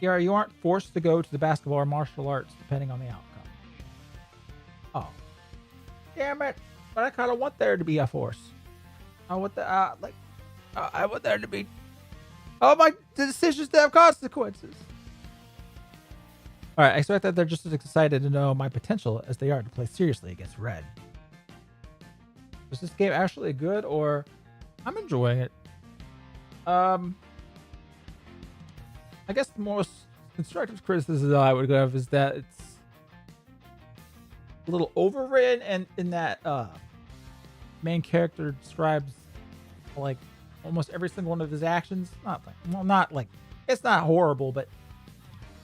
Yeah, you aren't forced to go to the basketball or martial arts depending on the outcome. Oh, damn it. But I kind of want there to be a force. I want the, I want there to be, the decisions to have consequences. All right, I expect that they're just as excited to know my potential as they are to play seriously against Red. Is this game actually good, or I'm enjoying it? I guess the most constructive criticism I would have is that it's a little overwritten, and in that main character describes like almost every single one of his actions. Not like it's not horrible, but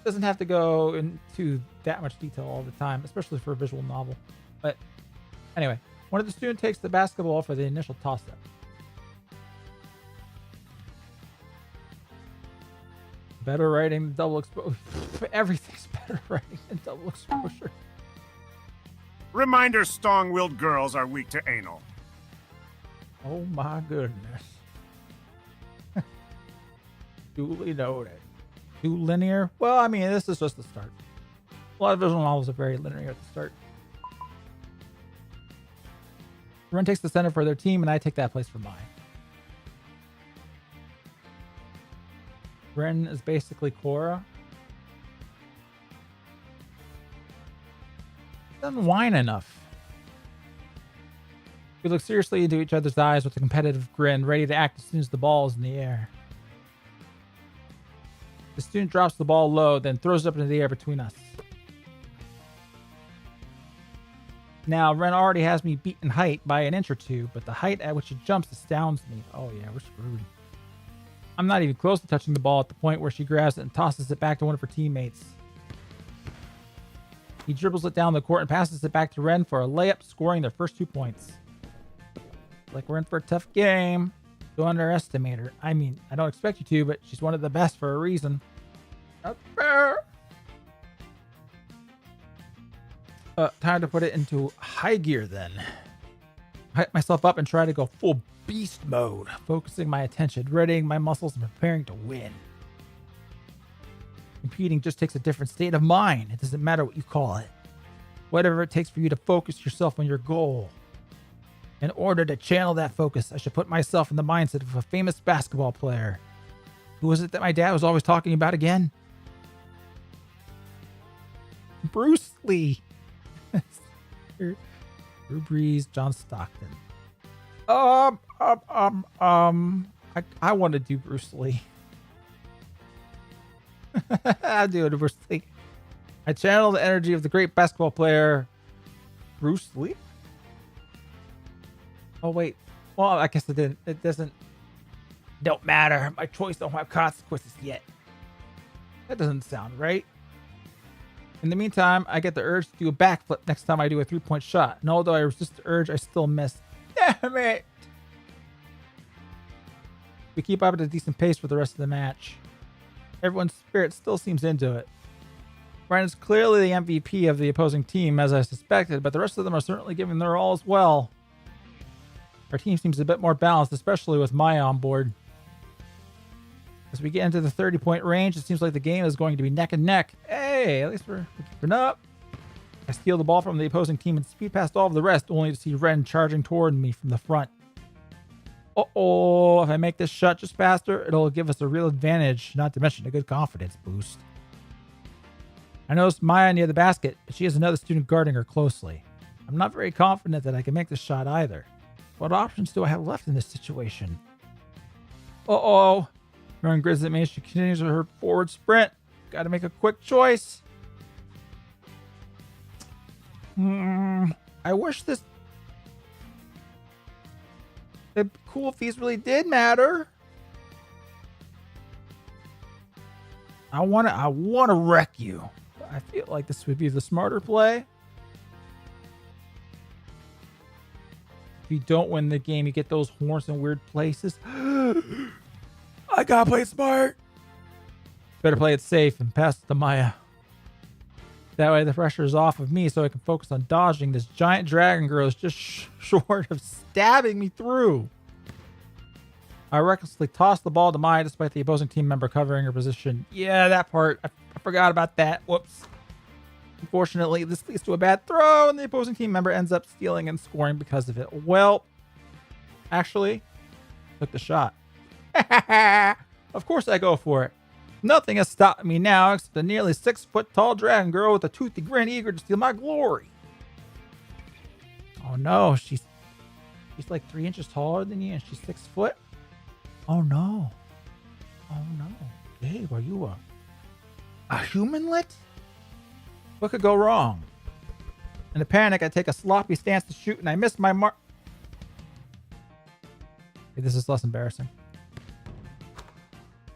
doesn't have to go into that much detail all the time, especially for a visual novel. But anyway, one of the students takes the basketball for the initial toss-up. Better writing, double exposure. Everything's better writing than double exposure. Reminder, strong-willed girls are weak to anal. Oh my goodness. Duly noted. Too linear? Well, I mean, this is just the start. A lot of visual novels are very linear at the start. Ren takes the center for their team, and I take that place for mine. Ren is basically Korra. Doesn't whine enough. We look seriously into each other's eyes with a competitive grin, ready to act as soon as the ball is in the air. The student drops the ball low, then throws it up into the air between us. Now, Ren already has me beat in height by an inch or two, but the height at which she jumps astounds me. Oh yeah, we're screwed. I'm not even close to touching the ball at the point where she grabs it and tosses it back to one of her teammates. He dribbles it down the court and passes it back to Ren for a layup, scoring their first 2 points. Like we're in for a tough game. Don't underestimate her. I mean, I don't expect you to, but she's one of the best for a reason. Not fair. Time to put it into high gear then. Hype myself up and try to go full beast mode, focusing my attention, readying my muscles, and preparing to win. Competing just takes a different state of mind. It doesn't matter what you call it. Whatever it takes for you to focus yourself on your goal. In order to channel that focus, I should put myself in the mindset of a famous basketball player. Who was it that my dad was always talking about again? Bruce Lee. Drew Brees, John Stockton. I want to do Bruce Lee. I'll do it, Bruce Lee. I channel the energy of the great basketball player, Bruce Lee. Oh wait, well I guess it didn't. It don't matter. My choice don't have consequences yet. That doesn't sound right. In the meantime, I get the urge to do a backflip next time I do a 3-point shot. And although I resist the urge, I still miss. Damn it! We keep up at a decent pace for the rest of the match. Everyone's spirit still seems into it. Brian is clearly the MVP of the opposing team, as I suspected, but the rest of them are certainly giving their all as well. Our team seems a bit more balanced, especially with Maya on board. As we get into the 30-point range, it seems like the game is going to be neck and neck. Hey, at least we're keeping up. I steal the ball from the opposing team and speed past all of the rest, only to see Ren charging toward me from the front. Uh-oh, if I make this shot just faster, it'll give us a real advantage, not to mention a good confidence boost. I noticed Maya near the basket, but she has another student guarding her closely. I'm not very confident that I can make this shot either. What options do I have left in this situation? Uh-oh. Ren grins at me as she continues her forward sprint. Gotta make a quick choice. I wish this... It'd be cool if these really did matter. I wanna wreck you. I feel like this would be the smarter play. If you don't win the game, you get those horns in weird places. I gotta play smart. Better play it safe and pass it to Maya. That way the pressure is off of me so I can focus on dodging this giant dragon girl is just short of stabbing me through. I recklessly toss the ball to Maya despite the opposing team member covering her position. Yeah, that part. I forgot about that. Whoops. Unfortunately, this leads to a bad throw, and the opposing team member ends up stealing and scoring because of it. Well, actually, took the shot. Of course I go for it. Nothing has stopped me now except a nearly 6-foot-tall dragon girl with a toothy grin eager to steal my glory. Oh no, she's like 3 inches taller than you and she's 6 foot. Oh no. Oh no. Babe, are you a humanlet? What could go wrong? In a panic, I take a sloppy stance to shoot and I miss my mark. Okay, this is less embarrassing.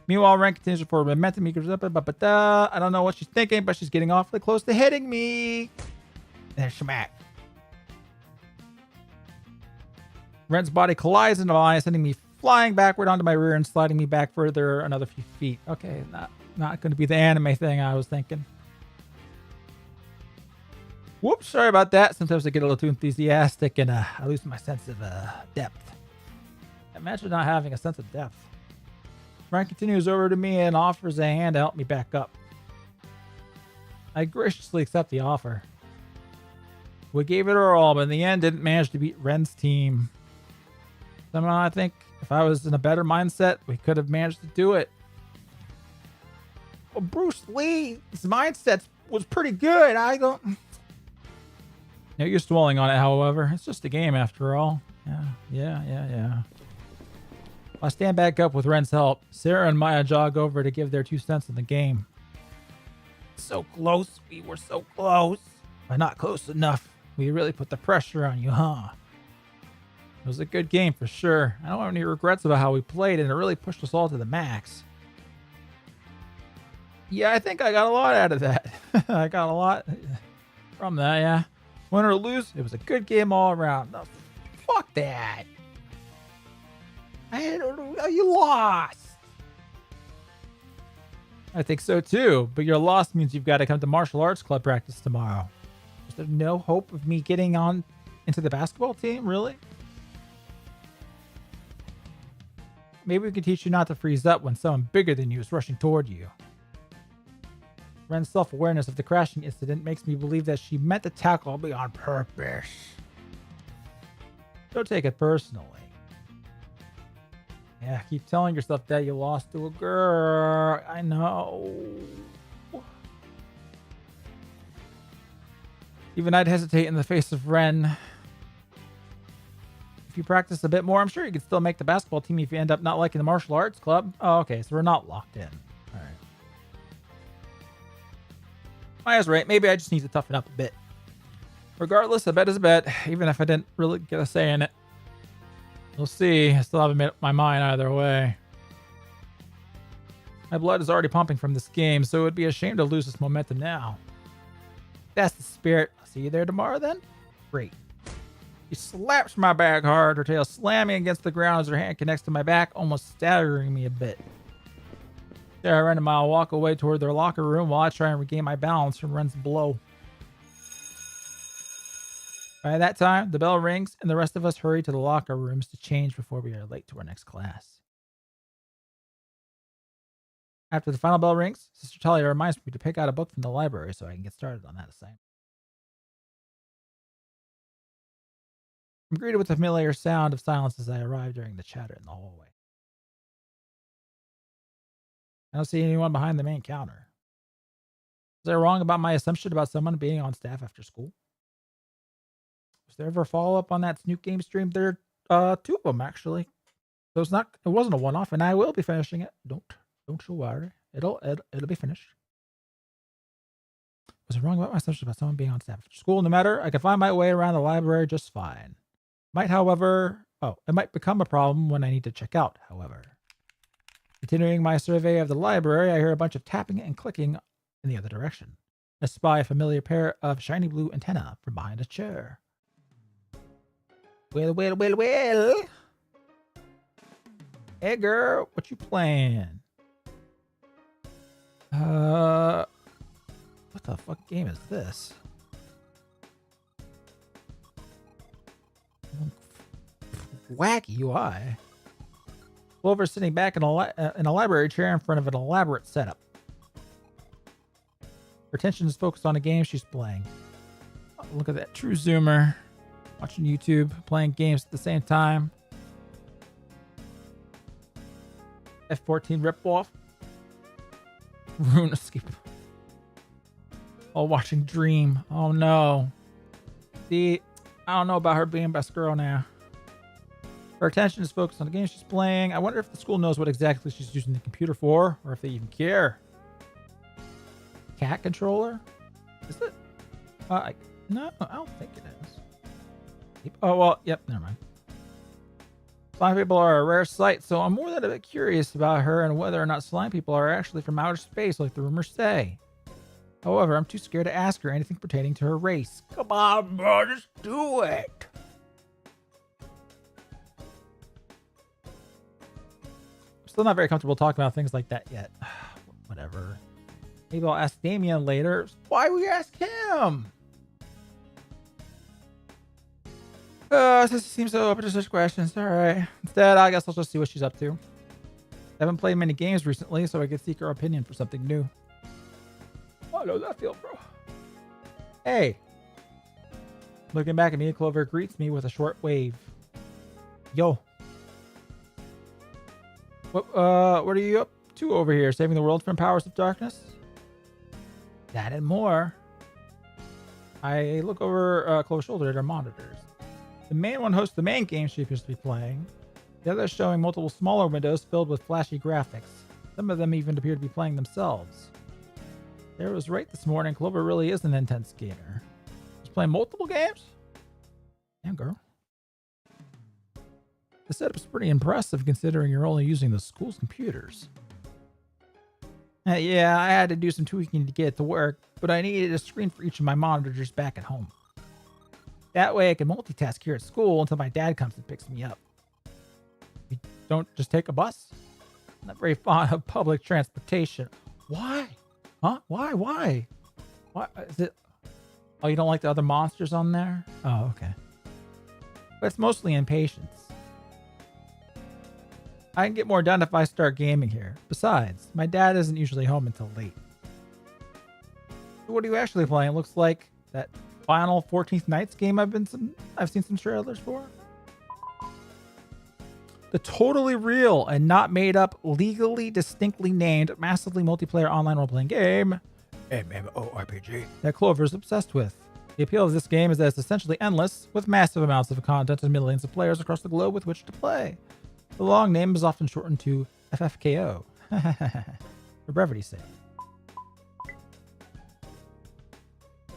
Meanwhile, Ren continues for momentum. I don't know what she's thinking, but she's getting awfully close to hitting me. And then smack. Ren's body collides into mine, sending me flying backward onto my rear and sliding me back further another few feet. Okay, not going to be the anime thing I was thinking. Whoops, sorry about that. Sometimes I get a little too enthusiastic and I lose my sense of depth. Imagine not having a sense of depth. Ren continues over to me and offers a hand to help me back up. I graciously accept the offer. We gave it our all, but in the end didn't manage to beat Ren's team. Somehow I think if I was in a better mindset, we could have managed to do it. Well, Bruce Lee's mindset was pretty good. No use dwelling on it, however. It's just a game after all. Yeah. I stand back up with Ren's help. Sarah and Maya jog over to give their 2 cents in the game. So close. We were so close. But not close enough. We really put the pressure on you, huh? It was a good game for sure. I don't have any regrets about how we played, and it really pushed us all to the max. Yeah, I think I got a lot out of that. I got a lot from that, yeah. Win or lose, it was a good game all around. No, fuck that. You lost. I think so too, but your loss means you've got to come to martial arts club practice tomorrow. Is there no hope of me getting on into the basketball team, really? Maybe we can teach you not to freeze up when someone bigger than you is rushing toward you. Ren's self-awareness of the crashing incident makes me believe that she meant to tackle me on purpose. Don't take it personally. Yeah, keep telling yourself that you lost to a girl. I know. Even I'd hesitate in the face of Ren. If you practice a bit more, I'm sure you could still make the basketball team if you end up not liking the martial arts club. Oh, okay, so we're not locked in. All right. Maya's right. Maybe I just need to toughen up a bit. Regardless, a bet is a bet, even if I didn't really get a say in it. We'll see. I still haven't made up my mind either way. My blood is already pumping from this game, so it would be a shame to lose this momentum now. That's the spirit. I'll see you there tomorrow then? Great. She slaps my back hard, her tail slamming against the ground as her hand connects to my back, almost staggering me a bit. Sarah and I walk away toward their locker room while I try and regain my balance from Ren's blow. By that time, the bell rings and the rest of us hurry to the locker rooms to change before we are late to our next class. After the final bell rings, Sister Talia reminds me to pick out a book from the library so I can get started on that assignment. I'm greeted with a familiar sound of silence as I arrive during the chatter in the hallway. I don't see anyone behind the main counter. Was I wrong about my assumption about someone being on staff after school? Was there ever a follow-up on that Snoop game stream? There are 2 of them, actually. So it wasn't a one-off, and I will be finishing it. Don't you worry. It'll be finished. Was I wrong about my assumption about someone being on staff after school? No matter, I can find my way around the library just fine. It might become a problem when I need to check out, however. Continuing my survey of the library, I hear a bunch of tapping and clicking in the other direction. I spy a familiar pair of shiny blue antennae from behind a chair. Well. Hey, girl, what you playing? What the fuck game is this? Wacky UI. Clover's sitting back in a library chair in front of an elaborate setup. Her attention is focused on a game she's playing. Oh, look at that true zoomer. Watching YouTube, playing games at the same time. F-14 rip-off. Rune escape. Oh, watching Dream. Oh no. See, I don't know about her being best girl now. Her attention is focused on the game she's playing. I wonder if the school knows what exactly she's using the computer for, or if they even care. Cat controller? Is it? No, I don't think it is. Oh, well, yep, never mind. Slime people are a rare sight, so I'm more than a bit curious about her and whether or not slime people are actually from outer space like the rumors say. However, I'm too scared to ask her anything pertaining to her race. Come on, bro, just do it. I'm still not very comfortable talking about things like that yet. Whatever. Maybe I'll ask Damien later. Why we ask him? Since he seems so open to such questions, alright. Instead, I guess I'll just see what she's up to. I haven't played many games recently, so I could seek her opinion for something new. Oh, no, that feel, bro. Hey. Looking back at me, Clover greets me with a short wave. Yo. What are you up to over here? Saving the world from powers of darkness? That and more. I look over Clover's shoulder at our monitors. The main one hosts the main game she appears to be playing. The other is showing multiple smaller windows filled with flashy graphics. Some of them even appear to be playing themselves. Sarah was right this morning. Clover really is an intense gamer. She's playing multiple games? Damn, girl. The setup's pretty impressive considering you're only using the school's computers. Yeah, I had to do some tweaking to get it to work, but I needed a screen for each of my monitors back at home. That way I can multitask here at school until my dad comes and picks me up. You don't just take a bus? I'm not very fond of public transportation. Why? Huh? Why? Why is it? Oh, you don't like the other monsters on there? Oh, okay. But it's mostly impatience. I can get more done if I start gaming here. Besides, my dad isn't usually home until late. So what are you actually playing? Looks like that final 14th Nights game I've seen some trailers for. The totally real and not made up, legally distinctly named, massively multiplayer online role-playing game, MMORPG, that Clover is obsessed with. The appeal of this game is that it's essentially endless, with massive amounts of content and millions of players across the globe with which to play. The long name is often shortened to FFKO, for brevity's sake.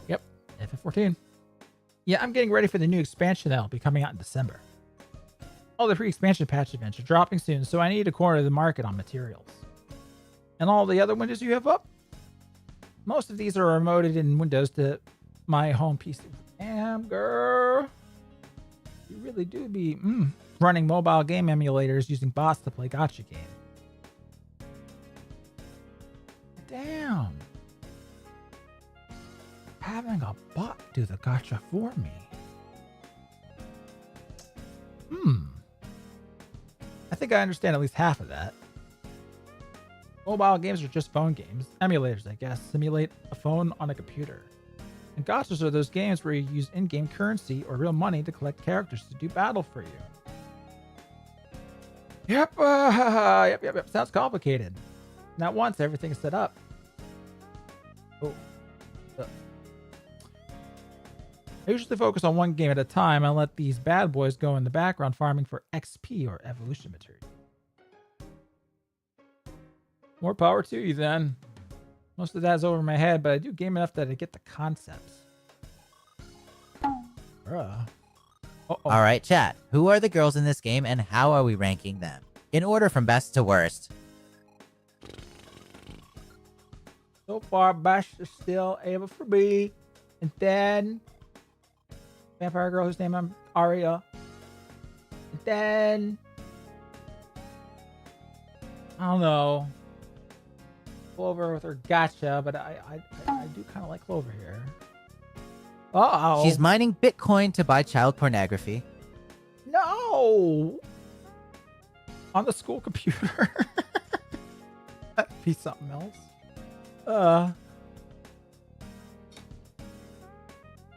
Yep, FF14. Yeah, I'm getting ready for the new expansion that'll be coming out in December. All the pre-expansion patch events are dropping soon, so I need to corner the market on materials. And all the other windows you have up? Most of these are remoted in Windows to my home PC. Damn, girl. You really do be running mobile game emulators using bots to play gacha game. Damn. Having a bot do the gacha for me. I think I understand at least half of that. Mobile games are just phone games. Emulators, I guess, simulate a phone on a computer. And gachas are those games where you use in-game currency or real money to collect characters to do battle for you. Yep, yep. Sounds complicated. Not once everything is set up. Oh. I usually focus on one game at a time and let these bad boys go in the background farming for XP or evolution material. More power to you then. Most of that's over my head, but I do game enough that I get the concepts. Bruh. All right, chat. Who are the girls in this game and how are we ranking them? In order from best to worst. So far, Bash is still able for me. And then vampire girl whose name I'm Aria. And then I don't know. Clover with her gacha, but I do kind of like Clover here. Uh-oh. She's mining Bitcoin to buy child pornography. No! On the school computer. That'd be something else.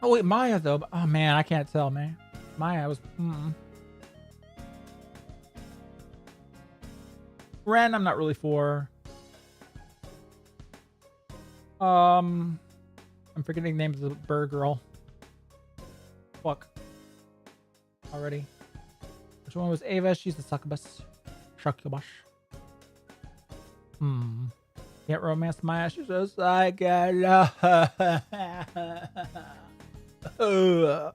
Oh wait, Maya though. Oh man, I can't tell, man. Maya was. Ren, I'm not really for. I'm forgetting the name of the bird girl. Fuck. Already. Which one was Ava? She's the succubus. Succubus. Can't romance Maya. She's just like oh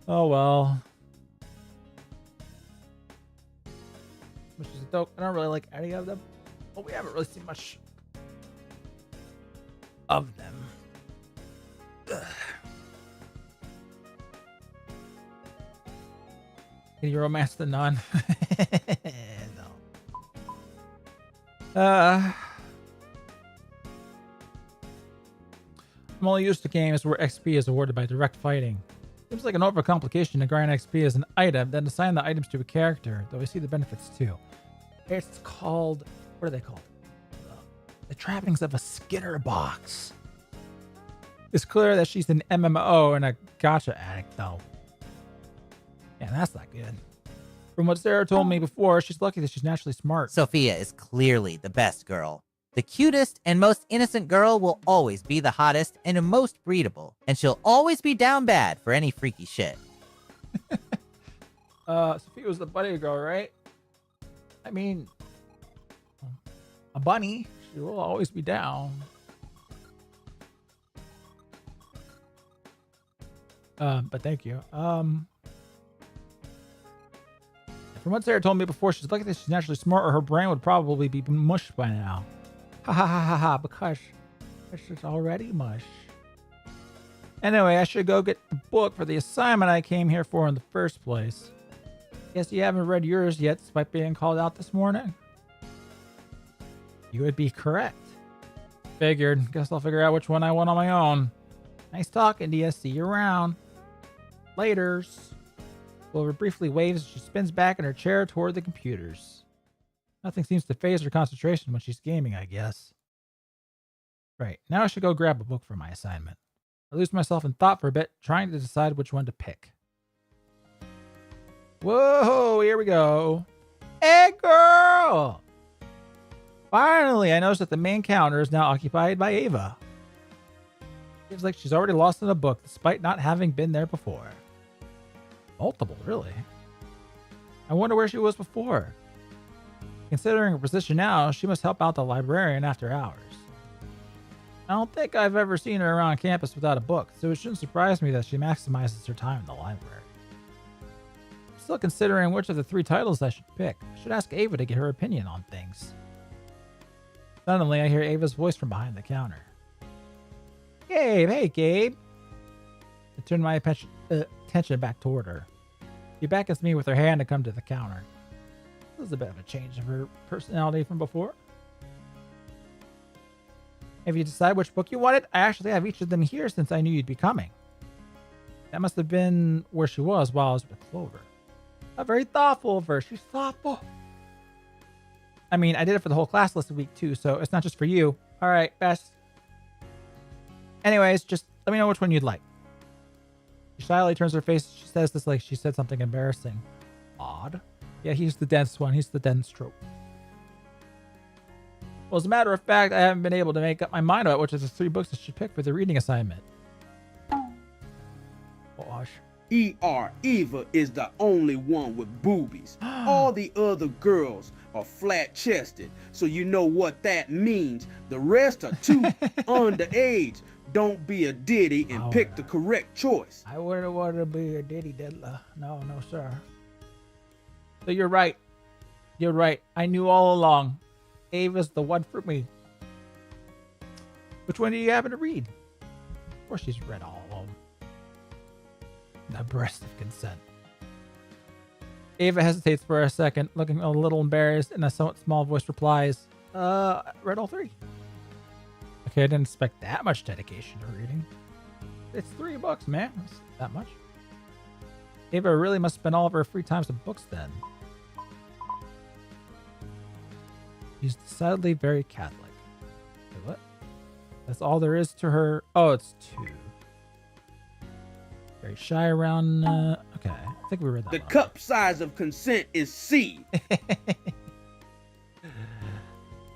well. Which is dope. I don't really like any of them. But we haven't really seen much of them. Ugh. Can you romance the nun? No. I'm only used to games where XP is awarded by direct fighting. Seems like an overcomplication to grind XP as an item, then assign the items to a character, though I see the benefits too. It's called, what are they called? The trappings of a Skinner box. It's clear that she's an MMO and a gacha addict, though. Yeah, that's not good. From what Sarah told me before, she's lucky that she's naturally smart. Sophia is clearly the best girl. The cutest and most innocent girl will always be the hottest and the most breedable, and she'll always be down bad for any freaky shit. Sophia was the bunny girl, right? I mean, a bunny, she will always be down. But thank you. From what Sarah told me before, she's lucky that she's naturally smart, or her brain would probably be mush by now. Ha ha ha ha ha, because it's already mush. Anyway, I should go get the book for the assignment I came here for in the first place. Guess you haven't read yours yet, despite being called out this morning? You would be correct. Figured. Guess I'll figure out which one I want on my own. Nice talking to you. See you around. Laters. Clover briefly waves as she spins back in her chair toward the computers. Nothing seems to phase her concentration when she's gaming, I guess. Right, now I should go grab a book for my assignment. I lose myself in thought for a bit, trying to decide which one to pick. Whoa, here we go. Hey, girl! Finally, I noticed that the main counter is now occupied by Ava. Seems like she's already lost in a book, despite not having been there before. Multiple, really. I wonder where she was before. Considering her position now, she must help out the librarian after hours. I don't think I've ever seen her around campus without a book, so it shouldn't surprise me that she maximizes her time in the library. I'm still considering which of the 3 titles I should pick. I should ask Ava to get her opinion on things. Suddenly, I hear Ava's voice from behind the counter. Gabe, hey Gabe. I turn my attention back toward her. She beckons me with her hand to come to the counter. This is a bit of a change of her personality from before. If you decide which book you wanted, I actually have each of them here since I knew you'd be coming. That must have been where she was while I was with Clover. Not very thoughtful of her. She's thoughtful. I mean, I did it for the whole class last week too, so it's not just for you. All right, best. Anyways, just let me know which one you'd like. She shyly turns her face. She says this like she said something embarrassing. Odd. Yeah, he's the dense one. He's the dense trope. Well, as a matter of fact, I haven't been able to make up my mind about which of the 3 books I should pick for the reading assignment. Gosh. Eva is the only one with boobies. All the other girls are flat-chested, so you know what that means. The rest are too underage. Don't be a diddy and pick the correct choice. I wouldn't want to be a diddy diddler. No, sir. So you're right. You're right. I knew all along. Ava's the one for me. Which one do you happen to read? Of course she's read all of them. The breast of consent. Ava hesitates for a second, looking a little embarrassed, and a somewhat small voice replies, read all 3. Okay, I didn't expect that much dedication to reading. It's 3 books, man. That's that much. Ava really must spend all of her free times with books then. She's decidedly very Catholic. Wait, what? That's all there is to her. Oh, it's 2. Very shy around. Okay, I think we read that. The one. cup size of consent is C.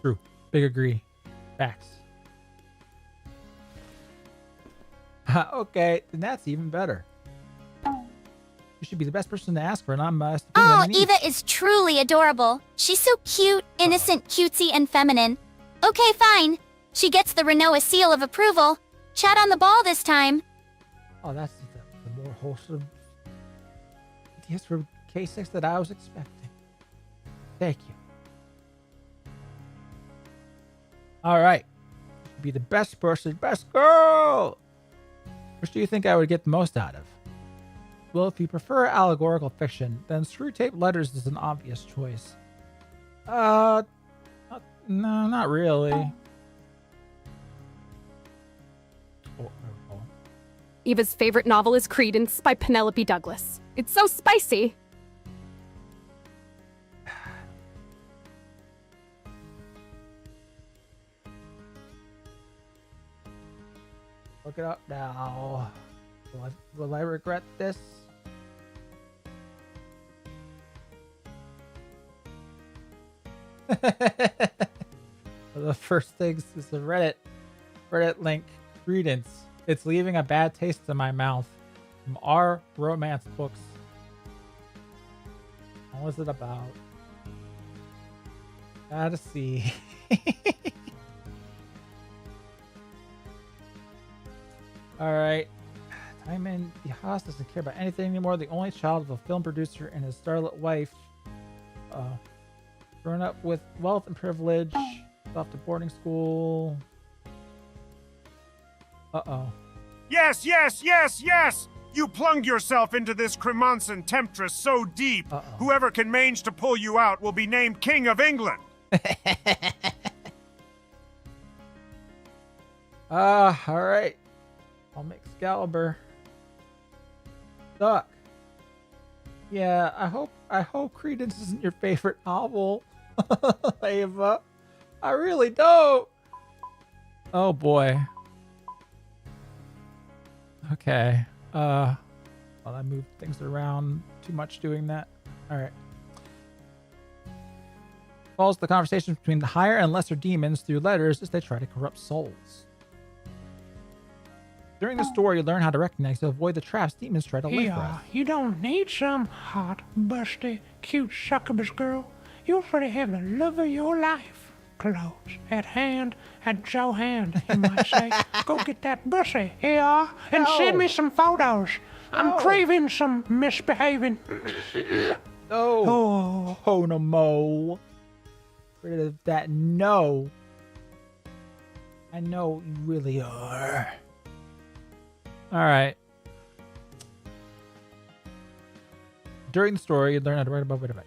True. Big agree. Facts. Okay, then that's even better. You should be the best person to ask for an unbiased opinion. Oh, on these. Eva is truly adorable. She's so cute, innocent, cutesy, and feminine. Okay, fine. She gets the Renoa seal of approval. Chat on the ball this time. Oh, that's the more wholesome ideas for K6 that I was expecting. Thank you. All right. Be the best person, best girl. Which do you think I would get the most out of? Well, if you prefer allegorical fiction, then Screwtape Letters is an obvious choice. No, not really. Eva's favorite novel is Credence by Penelope Douglas. It's so spicy. Look it up now. Will I regret this? The first thing is the Reddit link. Credence. It's leaving a bad taste in my mouth. From our romance books. What was it about? Gotta see. Alright. Timon the Haas doesn't care about anything anymore. The only child of a film producer and his starlet wife. Grown up with wealth and privilege. Off to boarding school. Uh-oh. Yes, yes, yes, yes! You plunged yourself into this Cremonson temptress so deep, whoever can mange to pull you out will be named King of England. Alright. I'll make Excalibur. Suck. Yeah, I hope Credence isn't your favorite novel. Ava. I really don't. Oh boy. Okay. Well, I moved things around too much doing that. Alright. Follows the conversation between the higher and lesser demons through letters as they try to corrupt souls. During the story, you learn how to recognize to avoid the traps demons try to lay for us. You don't need some hot, busty, cute succubus girl. You already have the love of your life. Close at hand, at your hand, you might say. Go get that bussy, yeah, and send me some photos. I'm craving some misbehaving. No. Oh, no, Mo. Rid of that no. I know you really are. Alright. During the story, you learn how to write about it.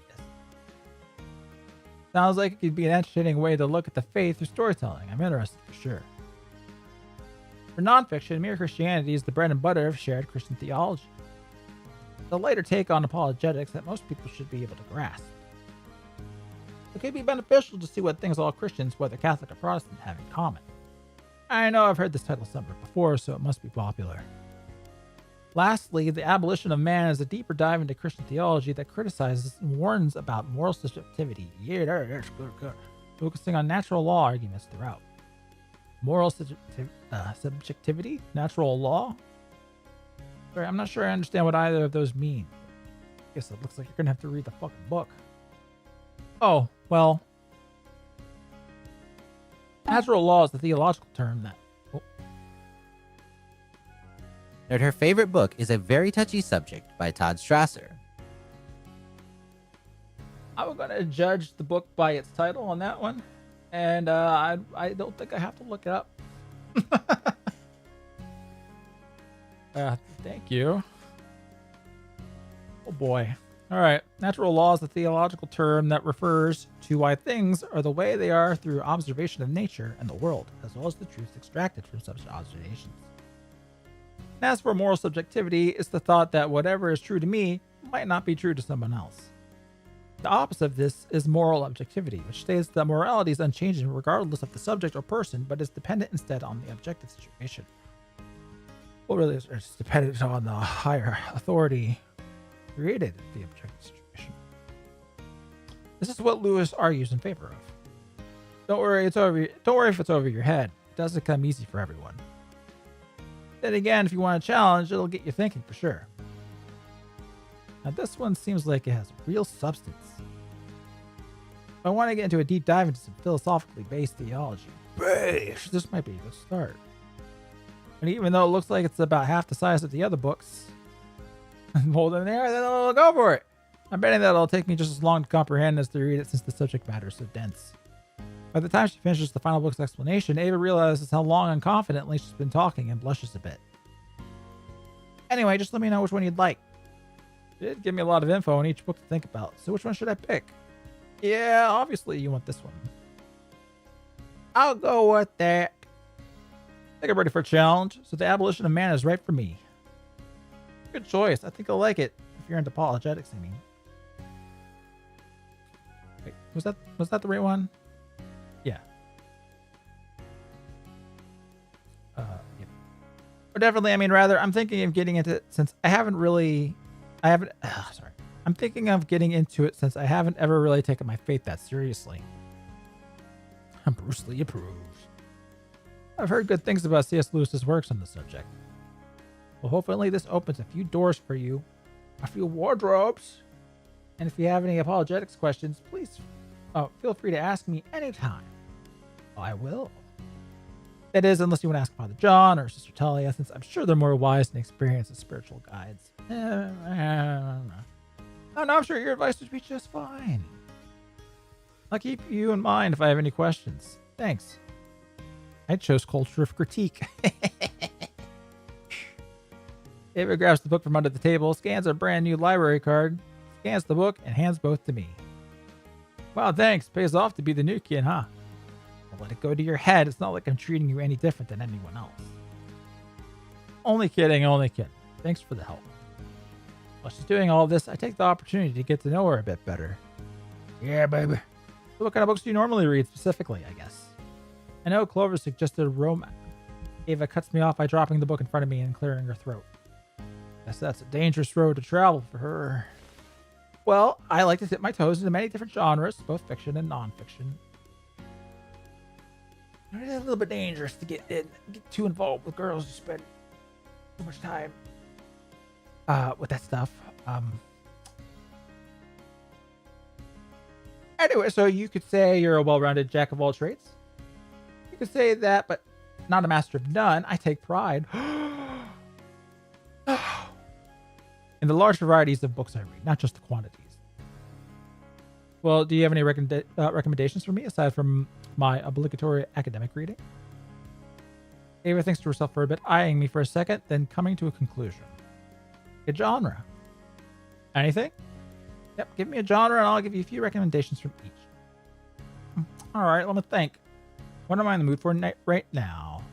Sounds like it could be an entertaining way to look at the faith through storytelling. I'm interested for sure. For nonfiction, Mere Christianity is the bread and butter of shared Christian theology. The lighter take on apologetics that most people should be able to grasp. It could be beneficial to see what things all Christians, whether Catholic or Protestant, have in common. I know I've heard this title somewhere before, so it must be popular. Lastly, The Abolition of Man is a deeper dive into Christian theology that criticizes and warns about moral subjectivity. Yeah, that's good. Focusing on natural law arguments throughout. Moral subjectivity? Natural law? Sorry, I'm not sure I understand what either of those mean. I guess it looks like you're gonna have to read the fucking book. Oh, well. Natural law is the theological term that... That her favorite book is A Very Touchy Subject by Todd Strasser. I'm going to judge the book by its title on that one. And I don't think I have to look it up. Thank you. Oh boy. All right. Natural law is a theological term that refers to why things are the way they are through observation of nature and the world, as well as the truths extracted from such observations. As for moral subjectivity, it's the thought that whatever is true to me might not be true to someone else. The opposite of this is moral objectivity, which states that morality is unchanging regardless of the subject or person, but is dependent instead on the objective situation. Well, really, it's dependent on the higher authority created the objective situation. This is what Lewis argues in favor of. Don't worry if it's over your head. It doesn't come easy for everyone. Then again, if you want a challenge, it'll get you thinking for sure. Now this one seems like it has real substance. If I want to get into a deep dive into some philosophically based theology, this might be a good start. And even though it looks like it's about half the size of the other books, well then I'll go for it. I'm betting that it'll take me just as long to comprehend as to read it since the subject matter is so dense. By the time she finishes the final book's explanation, Ava realizes how long and confidently she's been talking and blushes a bit. Anyway, just let me know which one you'd like. It did give me a lot of info on each book to think about, so which one should I pick? Yeah, obviously you want this one. I'll go with that. I think I'm ready for a challenge, so the abolition of man is right for me. Good choice. I think I'll like it, if you're into apologetics, I mean. Wait, was that the right one? Yeah. Yeah. Or definitely, I mean, rather, I'm thinking of getting into it since I'm thinking of getting into it since I haven't ever really taken my faith that seriously. Bruce Lee approves. I've heard good things about C.S. Lewis's works on the subject. Well, hopefully this opens a few doors for you, a few wardrobes. And if you have any apologetics questions, please feel free to ask me anytime. I will. That is, unless you want to ask Father John or Sister Talia, since I'm sure they're more wise and experienced as spiritual guides. No, I'm sure your advice would be just fine. I'll keep you in mind if I have any questions. Thanks. I chose culture of critique. Ava grabs the book from under the table, scans a brand new library card, scans the book, and hands both to me. Wow, thanks. Pays off to be the new kid, huh? Well, let it go to your head. It's not like I'm treating you any different than anyone else. Only kidding, only kidding. Thanks for the help. While she's doing all this, I take the opportunity to get to know her a bit better. Yeah, baby. So what kind of books do you normally read specifically, I guess? I know Clover suggested romance. Ava cuts me off by dropping the book in front of me and clearing her throat. Guess that's a dangerous road to travel for her. Well, I like to dip my toes into many different genres, both fiction and non-fiction. It's a little bit dangerous to get too involved with girls who spend too much time with that stuff. Anyway, so you could say you're a well-rounded jack of all trades. You could say that, but not a master of none. I take pride in the large varieties of books I read, not just the quantities. Well, do you have any recommendations for me aside from my obligatory academic reading? Ava thinks to herself for a bit, eyeing me for a second, then coming to a conclusion. A genre. Anything? Yep, give me a genre and I'll give you a few recommendations from each. All right, let me think. What am I in the mood for right now?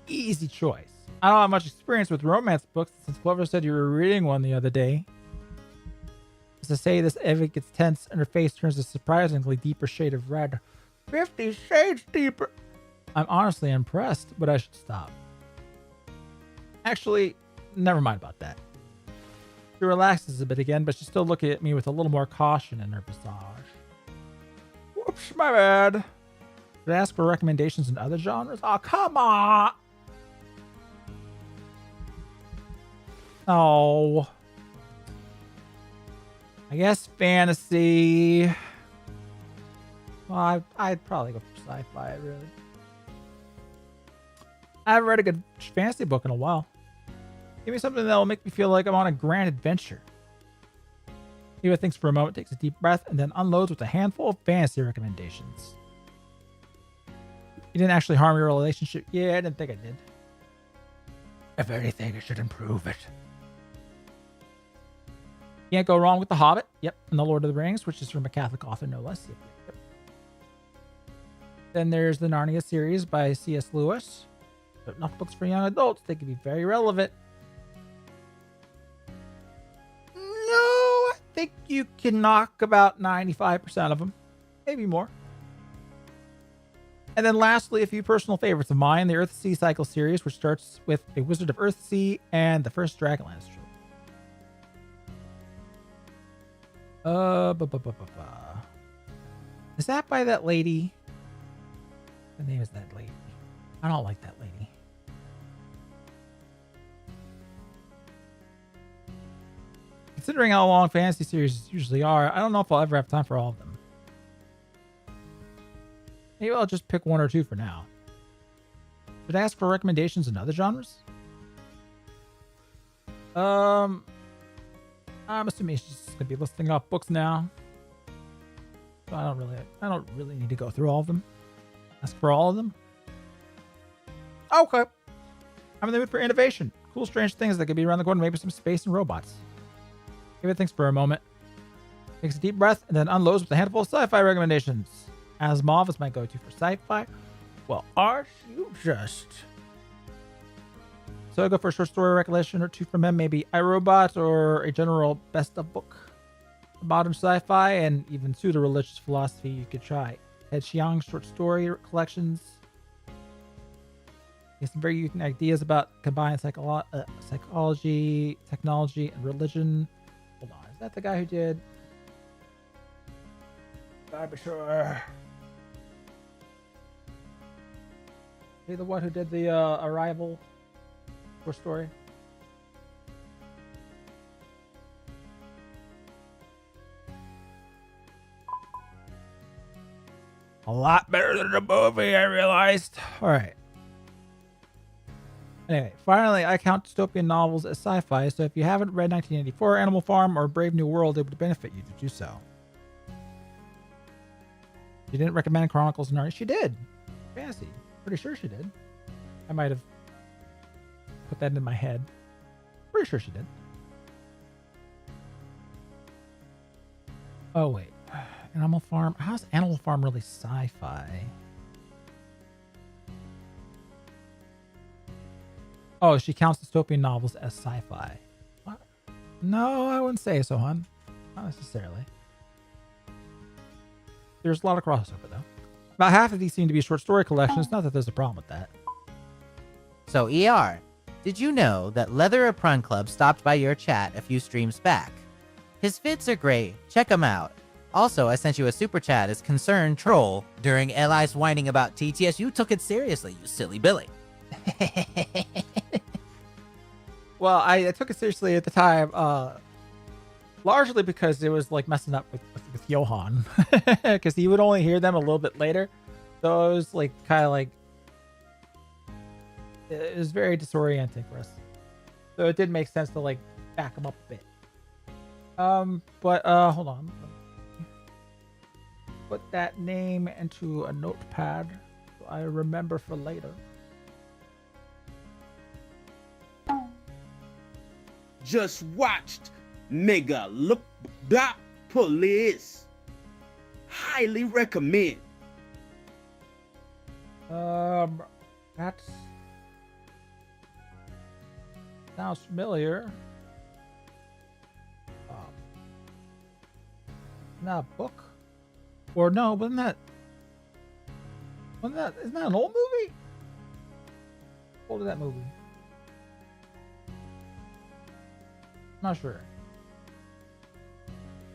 Easy choice. I don't have much experience with romance books since Clover said you were reading one the other day. As to say this, Eva gets tense and her face turns a surprisingly deeper shade of red. 50 shades deeper. I'm honestly impressed, but I should stop. Actually, never mind about that. She relaxes a bit again, but she's still looking at me with a little more caution in her visage. Whoops, my bad. Should I ask for recommendations in other genres? Oh, come on! Oh. I guess fantasy. Well, I'd probably go for sci-fi, really. I haven't read a good fantasy book in a while. Give me something that will make me feel like I'm on a grand adventure. Eva thinks for a moment, takes a deep breath, and then unloads with a handful of fantasy recommendations. You didn't actually harm your relationship? Yeah, I didn't think I did. If anything, it should improve it. Can't go wrong with The Hobbit. Yep, and The Lord of the Rings, which is from a Catholic author, no less. Yep. Then there's the Narnia series by C.S. Lewis. But not books for young adults. They can be very relevant. No, I think you can knock about 95% of them. Maybe more. And then lastly, a few personal favorites of mine, the Earthsea Cycle series, which starts with A Wizard of Earthsea and the first Dragonlance trilogy. Is that by that lady? The name is that lady. I don't like that lady. Considering how long fantasy series usually are, I don't know if I'll ever have time for all of them. Maybe I'll just pick one or two for now. Should I ask for recommendations in other genres? I'm assuming she's just gonna be listing off books now. So I don't really need to go through all of them. Ask for all of them. Okay. I'm in the mood for innovation. Cool, strange things that could be around the corner. Maybe some space and robots. Give it thinks for a moment. Takes a deep breath and then unloads with a handful of sci-fi recommendations. Asimov is my go-to for sci-fi. Well, aren't you just? So I go for a short story recollection or two from him, maybe iRobot or a general best of book. Modern sci-fi and even pseudo-religious philosophy you could try. Ed Chiang's short story collections. He has some very unique ideas about combined psychology, technology, and religion. Hold on, is that the guy who did? I'm sure. He the one who did the Arrival short story? A lot better than the movie, I realized. All right. Anyway, finally, I count dystopian novels as sci-fi, so if you haven't read 1984, Animal Farm, or Brave New World, it would benefit you to do so. She didn't recommend Chronicles of Narnia. She did. Fantasy. Pretty sure she did. I might have put that in my head. Pretty sure she did. Oh, wait. Animal Farm. How's Animal Farm really sci-fi? Oh, she counts dystopian novels as sci-fi. What? No, I wouldn't say so, hon. Not necessarily. There's a lot of crossover, though. About half of these seem to be short story collections. Not that there's a problem with that. So, ER, did you know that Leather Apron Club stopped by your chat a few streams back? His fits are great. Check him out. Also, I sent you a super chat as concerned troll during Eli's whining about TTS. You took it seriously, you silly Billy. Well, I took it seriously at the time, largely because it was like messing up with Johan, because he would only hear them a little bit later. So it was like kind of like it was very disorienting for us. So it did make sense to like back him up a bit. But hold on. Put that name into a notepad so I remember for later. Just watched nigga look that police. Highly recommend. That's sounds familiar. Not a book, or no? Isn't that isn't that an old movie? What old is that movie? Not sure.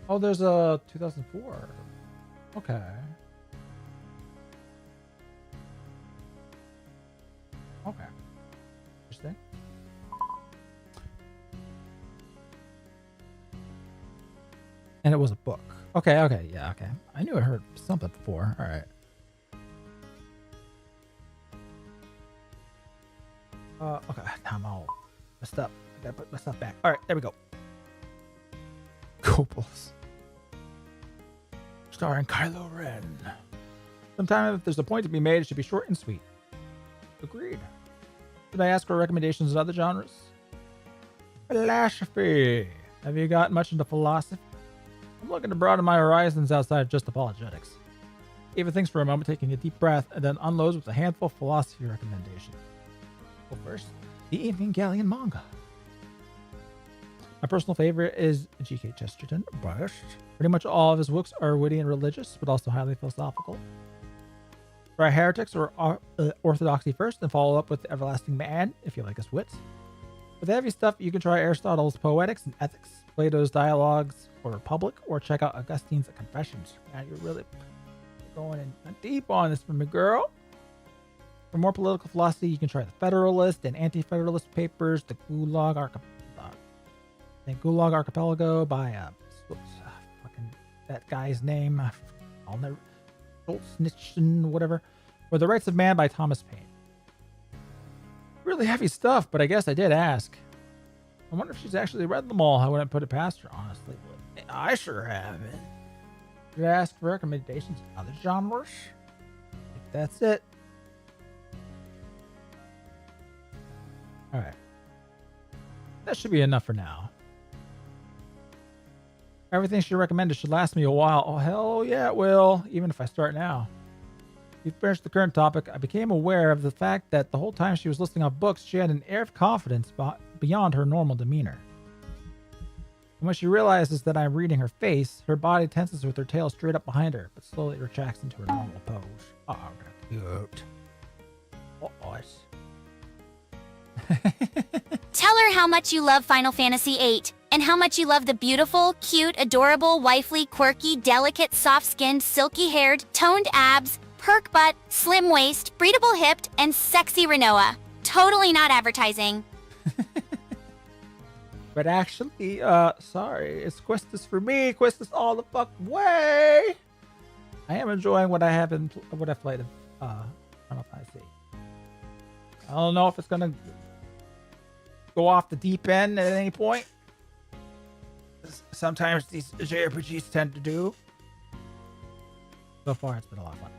Oh, there's a 2004. Okay. Okay. Interesting. And it was a book. Okay, okay, yeah, okay. I knew I heard something before. All right. Okay, now I'm all messed up. I gotta put my stuff back. All right, there we go. Copels. Starring Kylo Ren. Sometimes if there's a point to be made, it should be short and sweet. Agreed. Should I ask for recommendations in other genres? Philosophy. Have you gotten much into philosophy? I'm looking to broaden my horizons outside of just apologetics. Ava thinks for a moment, taking a deep breath, and then unloads with a handful of philosophy recommendations. Well, first, the Evangelion manga. My personal favorite is G.K. Chesterton, but pretty much all of his books are witty and religious, but also highly philosophical. Try heretics or orthodoxy first, and follow up with the everlasting man if you like his wits. For the heavy stuff, you can try Aristotle's Poetics and Ethics, Plato's Dialogues for Republic, or check out Augustine's Confessions. Now you're really going in deep on this from me, girl. For more political philosophy, you can try the Federalist and Anti-Federalist papers, the Gulag Archipelago by fucking that guy's name. I'll never. Solzhenitsyn, whatever, or The Rights of Man by Thomas Paine. Really heavy stuff, but I guess I did ask. I wonder if she's actually read them all. I wouldn't put it past her, honestly. But I sure haven't. Did I ask for recommendations in other genres? I think that's it. Alright. That should be enough for now. Everything she recommended should last me a while. Oh, hell yeah, it will, even if I start now. We finished the current topic. I became aware of the fact that the whole time she was listing off books, she had an air of confidence beyond her normal demeanor. And when she realizes that I'm reading her face, her body tenses with her tail straight up behind her, but slowly retracts into her normal pose. Oh, that's cute. Oh, Tell her how much you love Final Fantasy VIII, and how much you love the beautiful, cute, adorable, wifely, quirky, delicate, soft-skinned, silky-haired, toned abs, perk butt, slim waist, breedable hipped, and sexy Renoa. Totally not advertising. But actually, sorry, it's Questus for me. Questus all the fuck way. I am enjoying what I have in what I've played in Final Fantasy. I don't know if it's gonna go off the deep end at any point. Sometimes these JRPGs tend to do. So far, it's been a lot of fun.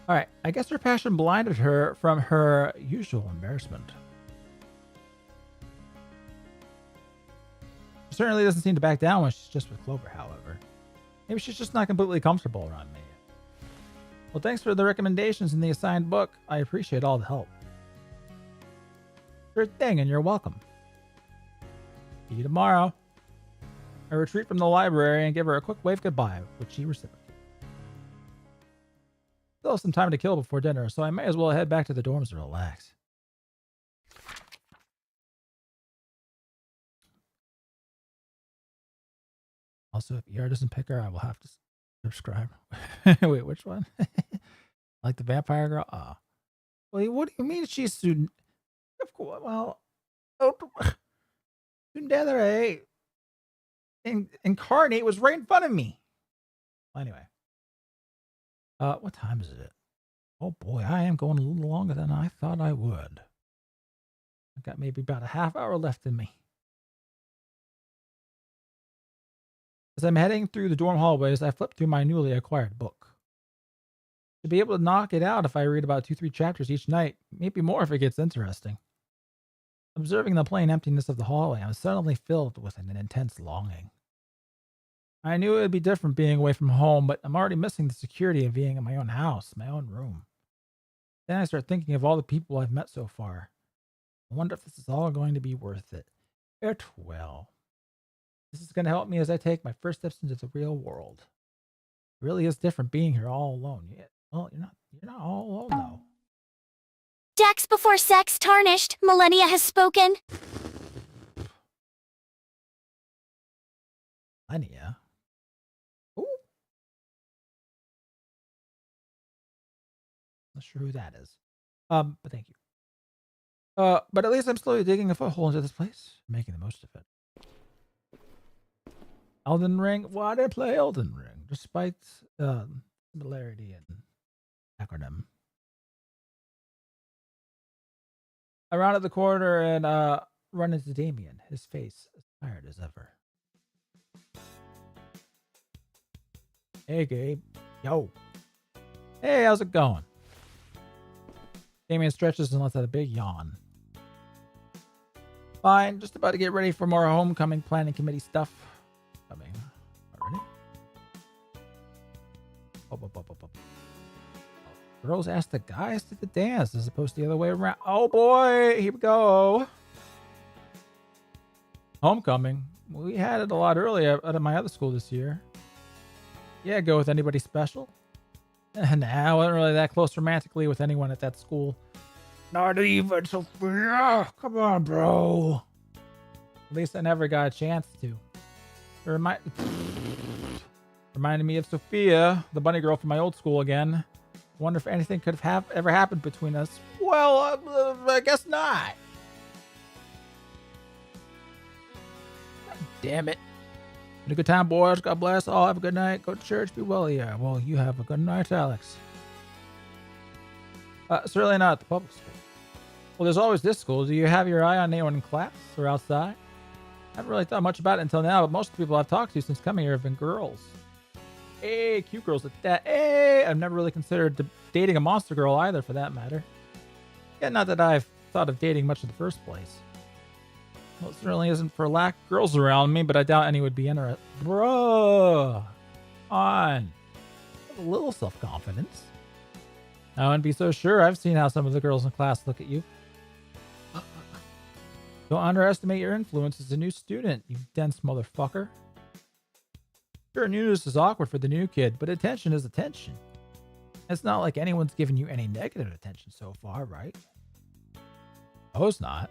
All right, I guess her passion blinded her from her usual embarrassment. She certainly doesn't seem to back down when she's just with Clover, however. Maybe she's just not completely comfortable around me. Well, thanks for the recommendations in the assigned book. I appreciate all the help. Sure thing, and you're welcome. See you tomorrow. I retreat from the library and give her a quick wave goodbye, which she reciprocated. Still have some time to kill before dinner, so I may as well head back to the dorms to relax. Also, if ER doesn't pick her, I will have to subscribe. Wait, which one? Like the vampire girl? Oh. Well, what do you mean she's student? Of course, well, student Desiree Incarnate was right in front of me. Well, anyway. What time is it? Oh boy, I am going a little longer than I thought I would. I've got maybe about a half hour left in me. As I'm heading through the dorm hallways, I flip through my newly acquired book. To be able to knock it out if I read about 2-3 chapters each night, maybe more if it gets interesting. Observing the plain emptiness of the hallway, I'm suddenly filled with an intense longing. I knew it would be different being away from home, but I'm already missing the security of being in my own house, my own room. Then I start thinking of all the people I've met so far. I wonder if this is all going to be worth it. It will. This is going to help me as I take my first steps into the real world. It really is different being here all alone. Yeah, well, you're not all alone though. Dex before sex tarnished. Millennia has spoken. Millennia? Ooh. Not sure who that is. But thank you. But at least I'm slowly digging a foothold into this place, making the most of it. Elden Ring? Well, I didn't play Elden Ring, despite similarity and acronym. I rounded the corner and run into Damien, his face as tired as ever. Hey, Gabe. Yo. Hey, how's it going? Damien stretches and lets out a big yawn. Fine, just about to get ready for more homecoming planning committee stuff. Coming already? Girls ask the guys to the dance as opposed to the other way around. Oh boy, here we go. Homecoming. We had it a lot earlier out of my other school this year. Yeah, go with anybody special? Nah, I wasn't really that close romantically with anyone at that school. Not even Sophia. Come on, bro. At least I never got a chance to. It reminded me of Sophia, the bunny girl from my old school again. Wonder if anything could have ever happened between us. Well, I guess not. God damn it. Had a good time, boys. God bless all. Have a good night. Go to church. Be well. Yeah, well, you have a good night, Alex. Certainly not at the public school. Well, there's always this school. Do you have your eye on anyone in class or outside? I haven't really thought much about it until now, but most of the people I've talked to since coming here have been girls. Hey, cute girls like that. Hey, I've never really considered dating a monster girl either, for that matter. Yeah, not that I've thought of dating much in the first place. Well, it certainly isn't for lack of girls around me, but I doubt any would be interested. Bro, on. Have a little self-confidence. I wouldn't be so sure. I've seen how some of the girls in class look at you. Don't underestimate your influence as a new student, you dense motherfucker. Sure, newness is awkward for the new kid, but attention is attention. It's not like anyone's given you any negative attention so far, right? Oh, it's not.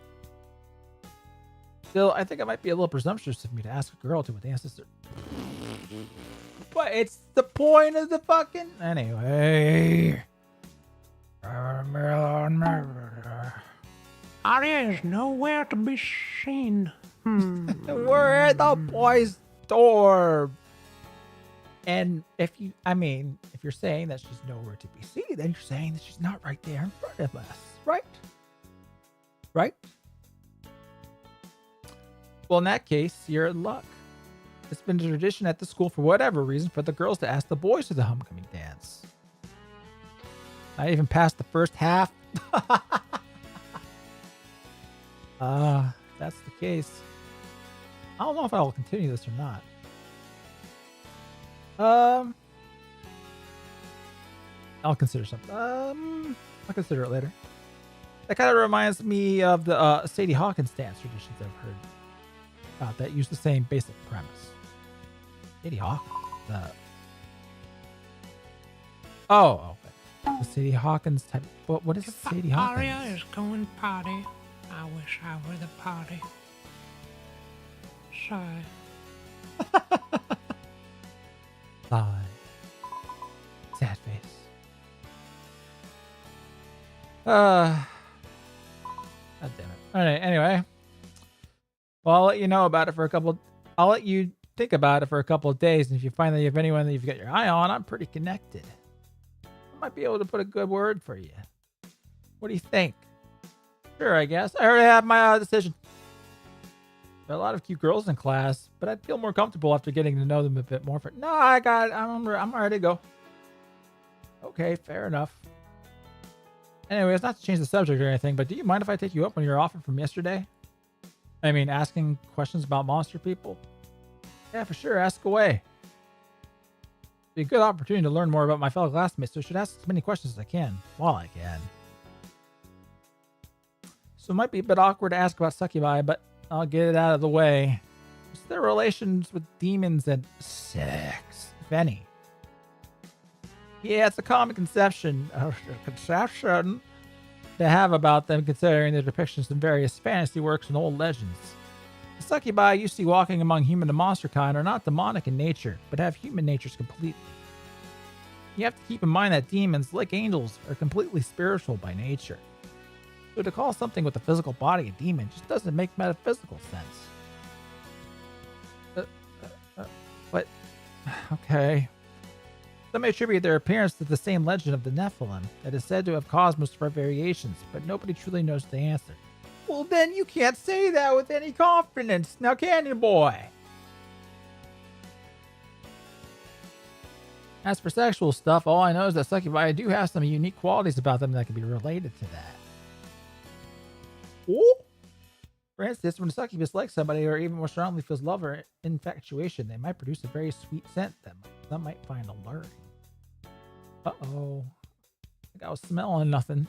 Still, I think it might be a little presumptuous of me to ask a girl to a dance sister. But it's the point of the fucking... Anyway... Arya is nowhere to be seen. We're at the boys' door. And if you're saying that she's nowhere to be seen, then you're saying that she's not right there in front of us, right? Right? Well, in that case, you're in luck. It's been a tradition at the school for whatever reason for the girls to ask the boys to the homecoming dance. Not even past the first half. That's the case. I don't know if I will continue this or not. I'll consider something. I'll consider it later. That kind of reminds me of the Sadie Hawkins dance traditions I've heard about that use the same basic premise. Sadie Hawkins. Okay. The Sadie Hawkins type. What is Sadie Hawkins? Arya is going party. I wish I were the party. Sigh. Sigh. Sad face. God damn it. Alright, anyway. Well, I'll let you know about it for a couple... I'll let you think about it for a couple of days, and if you find that you have anyone that you've got your eye on, I'm pretty connected. I might be able to put a good word for you. What do you think? Sure, I guess. I already have my decision. There are a lot of cute girls in class, but I'd feel more comfortable after getting to know them a bit more. No, I'm ready to go. Okay, fair enough. Anyways, not to change the subject or anything, but do you mind if I take you up on your offer from yesterday? I mean, asking questions about monster people? Yeah, for sure. Ask away. It'd be a good opportunity to learn more about my fellow classmates, so I should ask as many questions as I can, while I can. So it might be a bit awkward to ask about succubi, but I'll get it out of the way. What's their relations with demons and sex, if any? Yeah, it's a common conception to have about them, considering the depictions in various fantasy works and old legends. The succubi you see walking among human and monster kind are not demonic in nature, but have human natures completely. You have to keep in mind that demons, like angels, are completely spiritual by nature. So to call something with a physical body a demon just doesn't make metaphysical sense. But, okay. Some attribute their appearance to the same legend of the Nephilim that is said to have caused most of our variations, but nobody truly knows the answer. Well, then you can't say that with any confidence, now can you, boy? As for sexual stuff, all I know is that succubi do have some unique qualities about them that can be related to that. Ooh. For instance, when a succubus likes somebody or even more strongly feels love or infatuation, they might produce a very sweet scent that some might find alluring. Uh-oh. I think I was smelling nothing.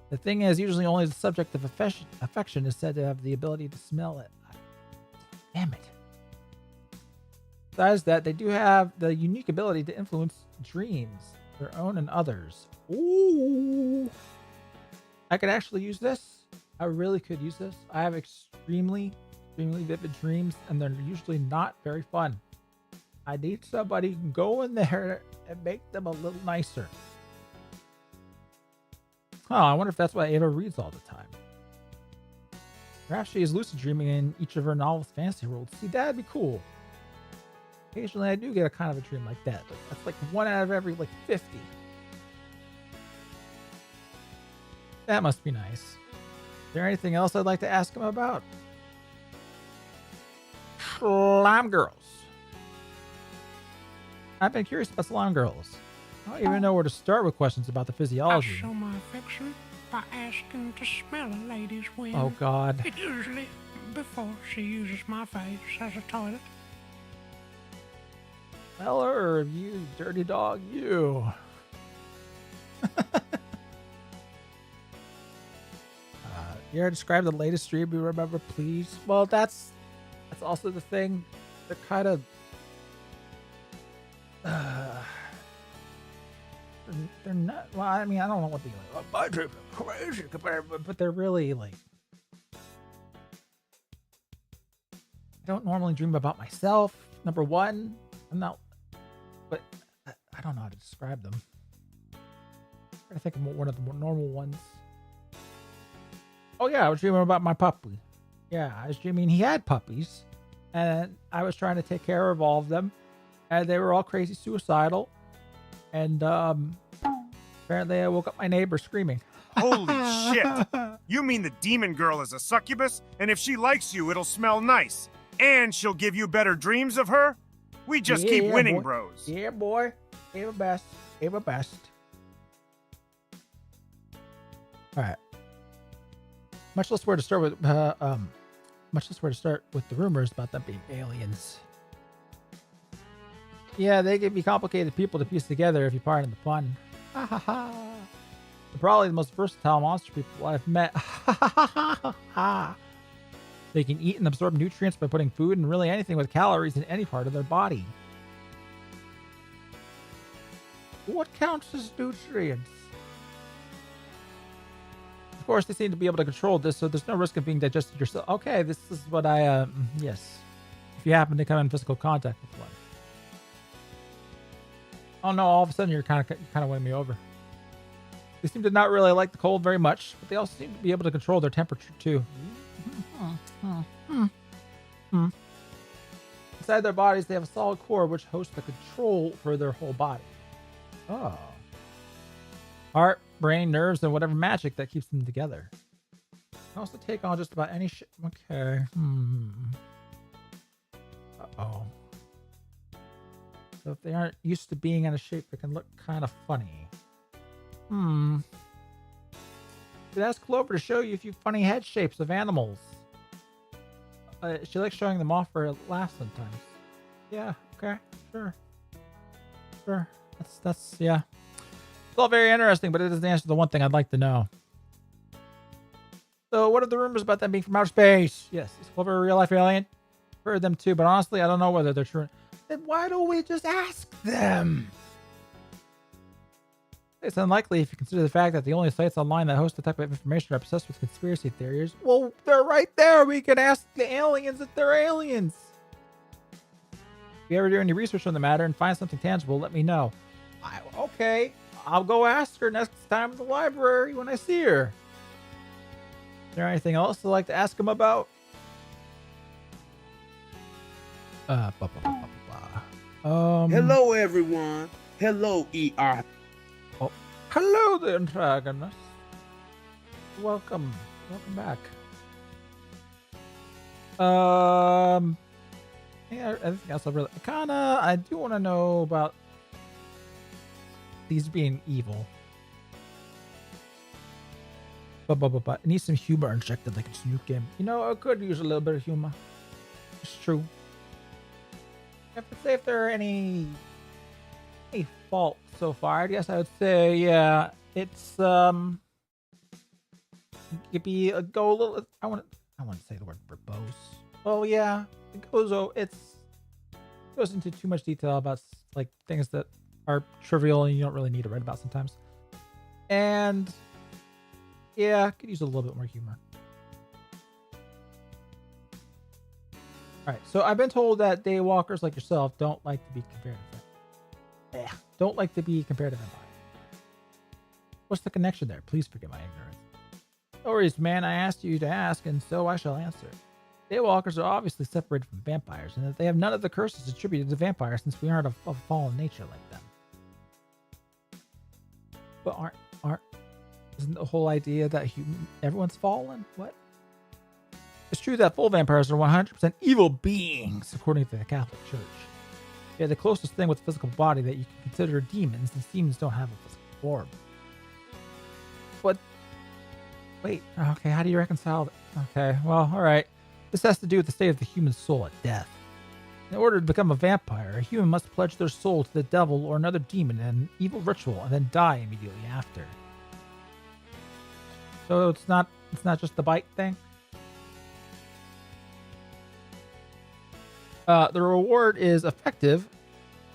The thing is, usually only the subject of affection is said to have the ability to smell it. Damn it. Besides that, they do have the unique ability to influence dreams, their own and others. Ooh. I could actually use this. I really could use this. I have extremely vivid dreams, and they're usually not very fun. I need somebody who can go in there and make them a little nicer. Oh, I wonder if that's why Ava reads all the time. Perhaps she is lucid dreaming in each of her novels' fantasy worlds. See, that'd be cool. Occasionally, I do get a kind of a dream like that, but that's like 1 out of every 50. That must be nice. Is there anything else I'd like to ask him about? Slime girls. I've been curious about slime girls. I don't even know where to start with questions about the physiology. I show my affection by asking to smell a lady's wind. Oh, God. Usually before she uses my face as a toilet. Smell her, you dirty dog, you. You ever describe the latest stream you remember, please? Well, that's also the thing. They're kind of they're not. Well, I mean, I don't know what they like. Oh, my dreams are crazy, but they're really like. I don't normally dream about myself. Number one, I'm not. But I don't know how to describe them. I think of one of the more normal ones. Oh yeah, I was dreaming about my puppy. Yeah, I was dreaming he had puppies, and I was trying to take care of all of them, and they were all crazy suicidal, and apparently I woke up my neighbor screaming. Holy shit! You mean the demon girl is a succubus, and if she likes you, it'll smell nice, and she'll give you better dreams of her? We just keep winning, boy. bros. Yeah, boy. Ava best. Ava best. All right. Much less where to start with. Much less where to start with the rumors about them being aliens. Yeah, they can be complicated people to piece together if you pardon the pun. Ha ha ha. They're probably the most versatile monster people I've met. Ha ha ha ha. They can eat and absorb nutrients by putting food and really anything with calories in any part of their body. What counts as nutrients? Of course, they seem to be able to control this, so there's no risk of being digested yourself. Okay, this is what I, yes. If you happen to come in physical contact with one. Oh no, all of a sudden you're kind of winning me over. They seem to not really like the cold very much, but they also seem to be able to control their temperature too. Inside their bodies, they have a solid core which hosts the control for their whole body. Oh. Heart, brain, nerves, and whatever magic that keeps them together. They also take on just about any shit. Okay. Uh-oh. So if they aren't used to being in a shape that can look kind of funny. You could ask Clover to show you a few funny head shapes of animals. She likes showing them off for a laugh sometimes. Yeah, okay, sure. That's yeah. It's all very interesting, but it doesn't answer the one thing I'd like to know. So, what are the rumors about them being from outer space? Yes, is Clover a real-life alien? Heard them too, but honestly, I don't know whether they're true. Then why don't we just ask them? It's unlikely if you consider the fact that the only sites online that host the type of information are obsessed with conspiracy theories. Well, they're right there. We can ask the aliens if they're aliens. If you ever do any research on the matter and find something tangible, let me know. Okay, I'll go ask her next time at the library when I see her. Is there anything else I'd like to ask him about? Hello, everyone. Hello, ER. Oh, hello, the antagonist. Welcome back. Yeah, anything else I do want to know about these being evil. But it needs some humor injected like a nuke game. You know, I could use a little bit of humor. It's true. I have to say if there are any fault so far, I guess I would say, yeah, it's it could be a go a little. I want to say the word verbose. Oh yeah, it goes. Oh, it's goes into too much detail about like things that are trivial and you don't really need to read about sometimes. And yeah, could use a little bit more humor. All right, so I've been told that daywalkers like yourself don't like to be compared to vampires. What's the connection there? Please forgive my ignorance. No worries, man. I asked you to ask, and so I shall answer. Daywalkers are obviously separated from vampires, and that they have none of the curses attributed to vampires since we aren't of fallen nature like them. But isn't the whole idea that everyone's fallen? What? It's true that full vampires are 100% evil beings, according to the Catholic Church. They're the closest thing with a physical body that you can consider demons, since demons don't have a physical form. But wait, okay, how do you reconcile that? Okay, well, all right. This has to do with the state of the human soul at death. In order to become a vampire, a human must pledge their soul to the devil or another demon in an evil ritual and then die immediately after. So it's not just the bite thing. The reward is effective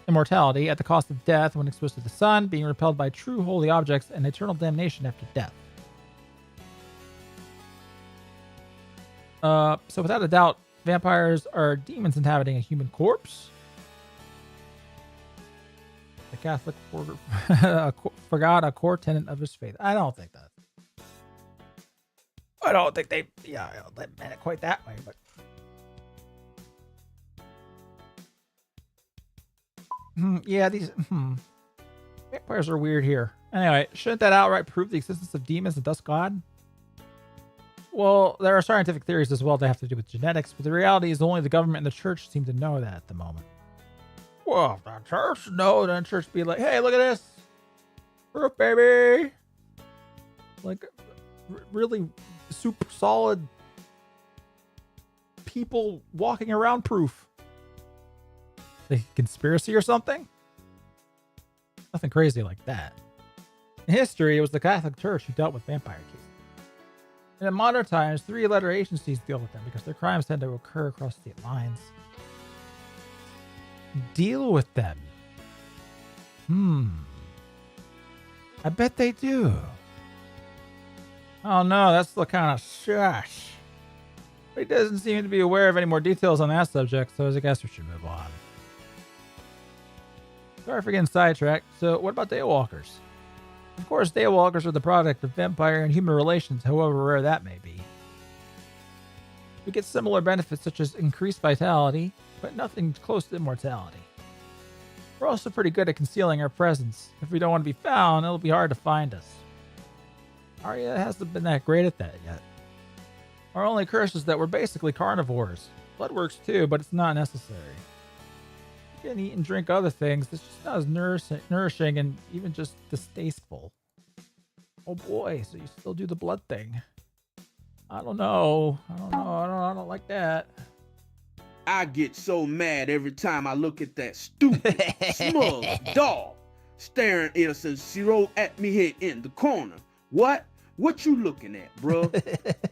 immortality at the cost of death when exposed to the sun, being repelled by true holy objects, and eternal damnation after death. So without a doubt, vampires are demons inhabiting a human corpse. The Catholic forgot a core tenet of his faith. I don't think they meant it quite that way, but. Yeah, these vampires are weird here. Anyway, shouldn't that outright prove the existence of demons and thus God? Well, there are scientific theories as well that have to do with genetics, but the reality is only the government and the church seem to know that at the moment. Well, if the church knows, then the church be like, hey, look at this. Proof, baby. Like, really super solid people walking around proof. The conspiracy or something? Nothing crazy like that. In history, it was the Catholic Church who dealt with vampire cases. And in modern times, 3-letter agencies deal with them because their crimes tend to occur across state lines. Deal with them. I bet they do. Oh no, that's the kind of shush. But he doesn't seem to be aware of any more details on that subject, so I guess we should move on. Sorry for getting sidetracked. So what about daywalkers? Of course, daywalkers are the product of vampire and human relations, however rare that may be. We get similar benefits such as increased vitality, but nothing close to immortality. We're also pretty good at concealing our presence. If we don't want to be found, it'll be hard to find us. Arya hasn't been that great at that yet. Our only curse is that we're basically carnivores. Blood works too, but it's not necessary. You can eat and drink other things. It's just not as nourishing and even just distasteful. Oh boy, so you still do the blood thing. I don't know. I don't like that. I get so mad every time I look at that stupid, smug dog staring sincero at me here in the corner. What? What you looking at, bro?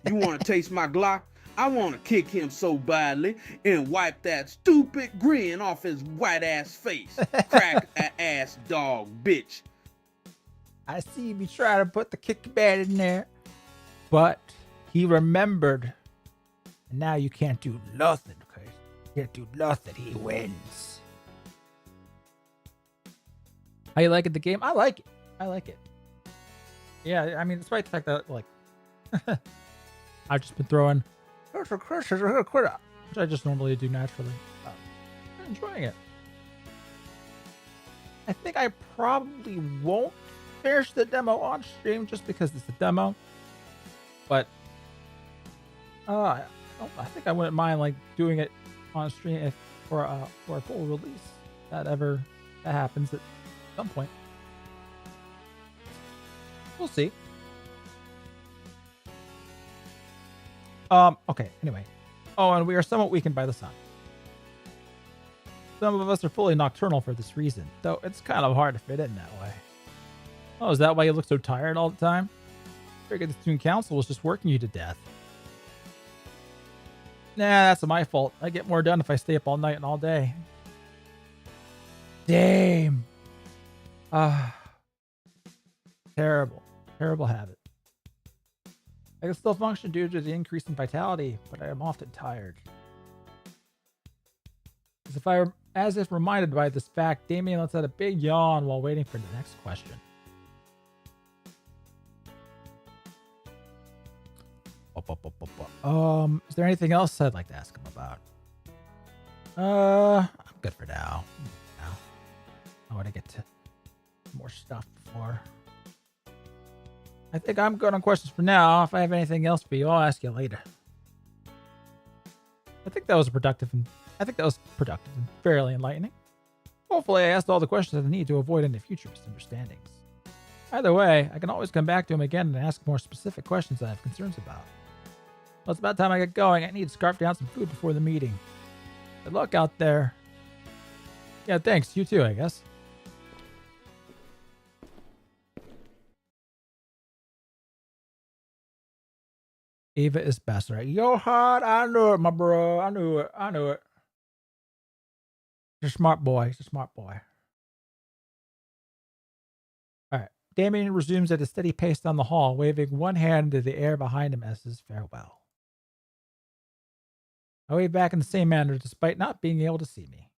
You want to taste my Glock? I want to kick him so badly and wipe that stupid grin off his white ass face. Crack ass dog, bitch. I see me try to put the kick bat in there, but he remembered. And now you can't do nothing, okay? You can't do nothing. He wins. How you liking the game? I like it. I like it. Yeah, I mean, despite the fact that, like, I've just been throwing, which I just normally do naturally. I'm enjoying it. I think I probably won't finish the demo on stream just because it's a demo. But I think I wouldn't mind like doing it on stream if for a full release. That happens at some point. We'll see. Okay, anyway. Oh, and we are somewhat weakened by the sun. Some of us are fully nocturnal for this reason, though it's kind of hard to fit in that way. Oh, is that why you look so tired all the time? I figured the Student Council was just working you to death. Nah, that's my fault. I get more done if I stay up all night and all day. Damn. Terrible. Terrible habit. I can still function due to the increase in vitality, but I am often tired. As if reminded by this fact, Damien lets out a big yawn while waiting for the next question. Is there anything else I'd like to ask him about? I'm good for now. I want to get to more stuff before. I think I'm good on questions for now. If I have anything else for you, I'll ask you later. I think that was productive and fairly enlightening. Hopefully I asked all the questions I need to avoid any future misunderstandings. Either way, I can always come back to him again and ask more specific questions I have concerns about. Well, it's about time I get going. I need to scarf down some food before the meeting. Good luck out there. Yeah, thanks. You too, I guess. Eva is best, right? Yo, hard. I knew it, my bro. I knew it. He's a smart boy. All right. Damien resumes at a steady pace down the hall, waving one hand into the air behind him as his farewell. I wave back in the same manner, despite not being able to see me.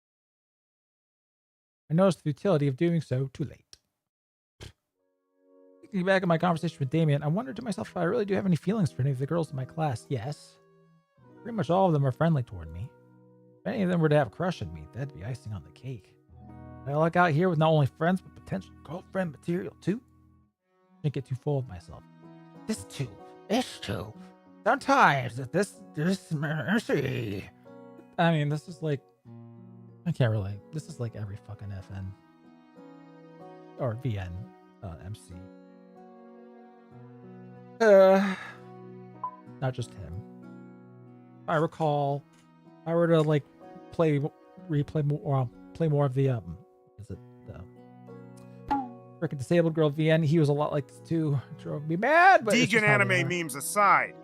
I noticed the futility of doing so too late. Thinking back on my conversation with Damien, I wondered to myself if I really do have any feelings for any of the girls in my class. Yes. Pretty much all of them are friendly toward me. If any of them were to have a crush on me, that'd be icing on the cake. I look out here with not only friends, but potential girlfriend material too. Can't get too full of myself. This too. Sometimes this mercy. I mean, this is like, I can't relate. This is like every fucking FN or VN MC. Not just him. If I recall, if I were to like play more of the freaking disabled girl VN, he was a lot like this too. It drove me mad. But Deegan anime memes aside,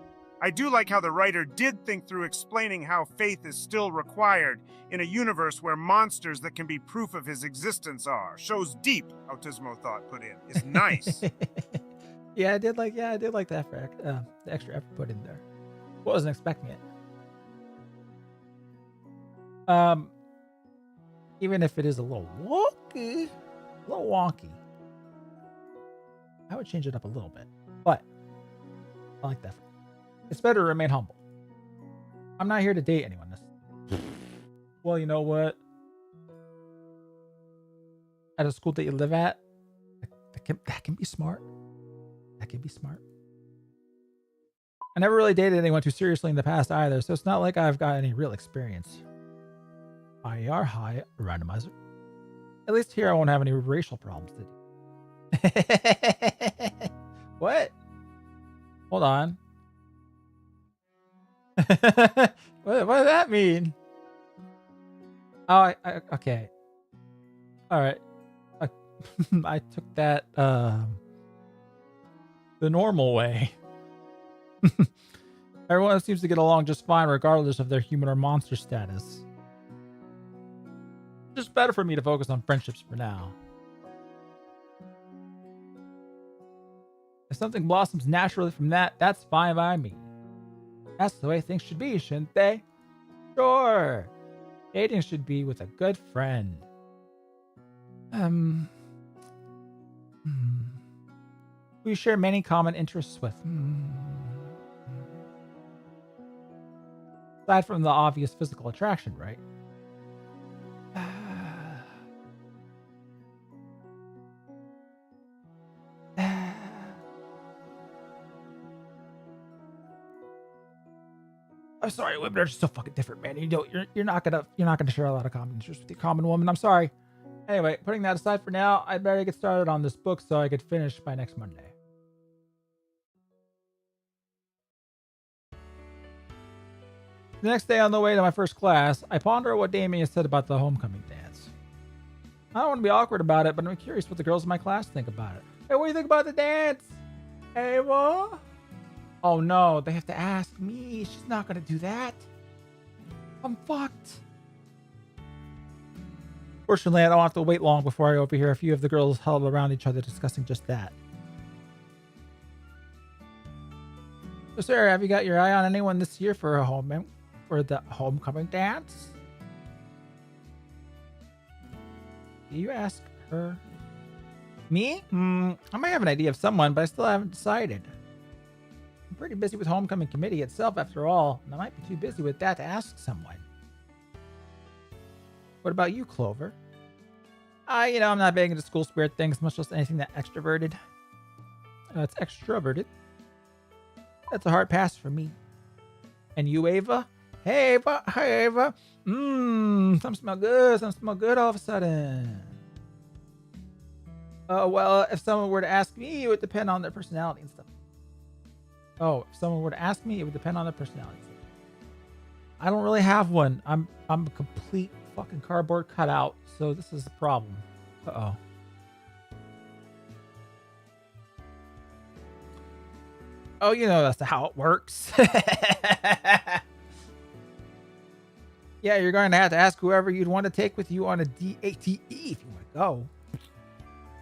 I do like how the writer did think through explaining how faith is still required in a universe where monsters that can be proof of his existence are. Shows deep, Autismo thought put in. It's nice. I did like the extra effort put in there. Wasn't expecting it. Even if it is a little wonky, I would change it up a little bit, but I like that. It's better to remain humble. I'm not here to date anyone. Well, you know what? At a school that you live at, that can be smart. I never really dated anyone too seriously in the past either, so it's not like I've got any real experience. IER high randomizer. At least here I won't have any racial problems to do. What? Hold on. What does that mean? Oh, okay. All right. I took that the normal way. Everyone seems to get along just fine regardless of their human or monster status. It's just better for me to focus on friendships for now. If something blossoms naturally from that, that's fine by me. That's the way things should be, shouldn't they? Sure. Dating should be with a good friend. We share many common interests with. Aside from the obvious physical attraction, right? I'm sorry, women are just so fucking different, man. You're not gonna share a lot of common interests with your common woman. I'm sorry. Anyway, putting that aside for now, I'd better get started on this book so I could finish by next Monday. The next day on the way to my first class, I ponder what Damien said about the homecoming dance. I don't want to be awkward about it, but I'm curious what the girls in my class think about it. Hey, what do you think about the dance? Ava? Oh no, they have to ask me. She's not gonna do that. I'm fucked. Fortunately, I don't have to wait long before I overhear a few of the girls huddle around each other discussing just that. So, Sarah, have you got your eye on anyone this year for the homecoming dance? Do you ask her? Me? I might have an idea of someone, but I still haven't decided. I'm pretty busy with homecoming committee itself, after all, and I might be too busy with that to ask someone. What about you, Clover? I'm not big into school spirit things, much less anything that extroverted. It's extroverted. That's a hard pass for me. And you, Ava? Hey, Ava. Hey, Ava. Some smell good. Some smell good all of a sudden. Well, if someone were to ask me, it would depend on their personality and stuff. Oh, if someone were to ask me, it would depend on their personality and stuff. I don't really have one. I'm a complete fucking cardboard cutout, so this is a problem. Uh-oh. Oh, that's how it works. Yeah, you're going to have to ask whoever you'd want to take with you on a DATE if you want to go.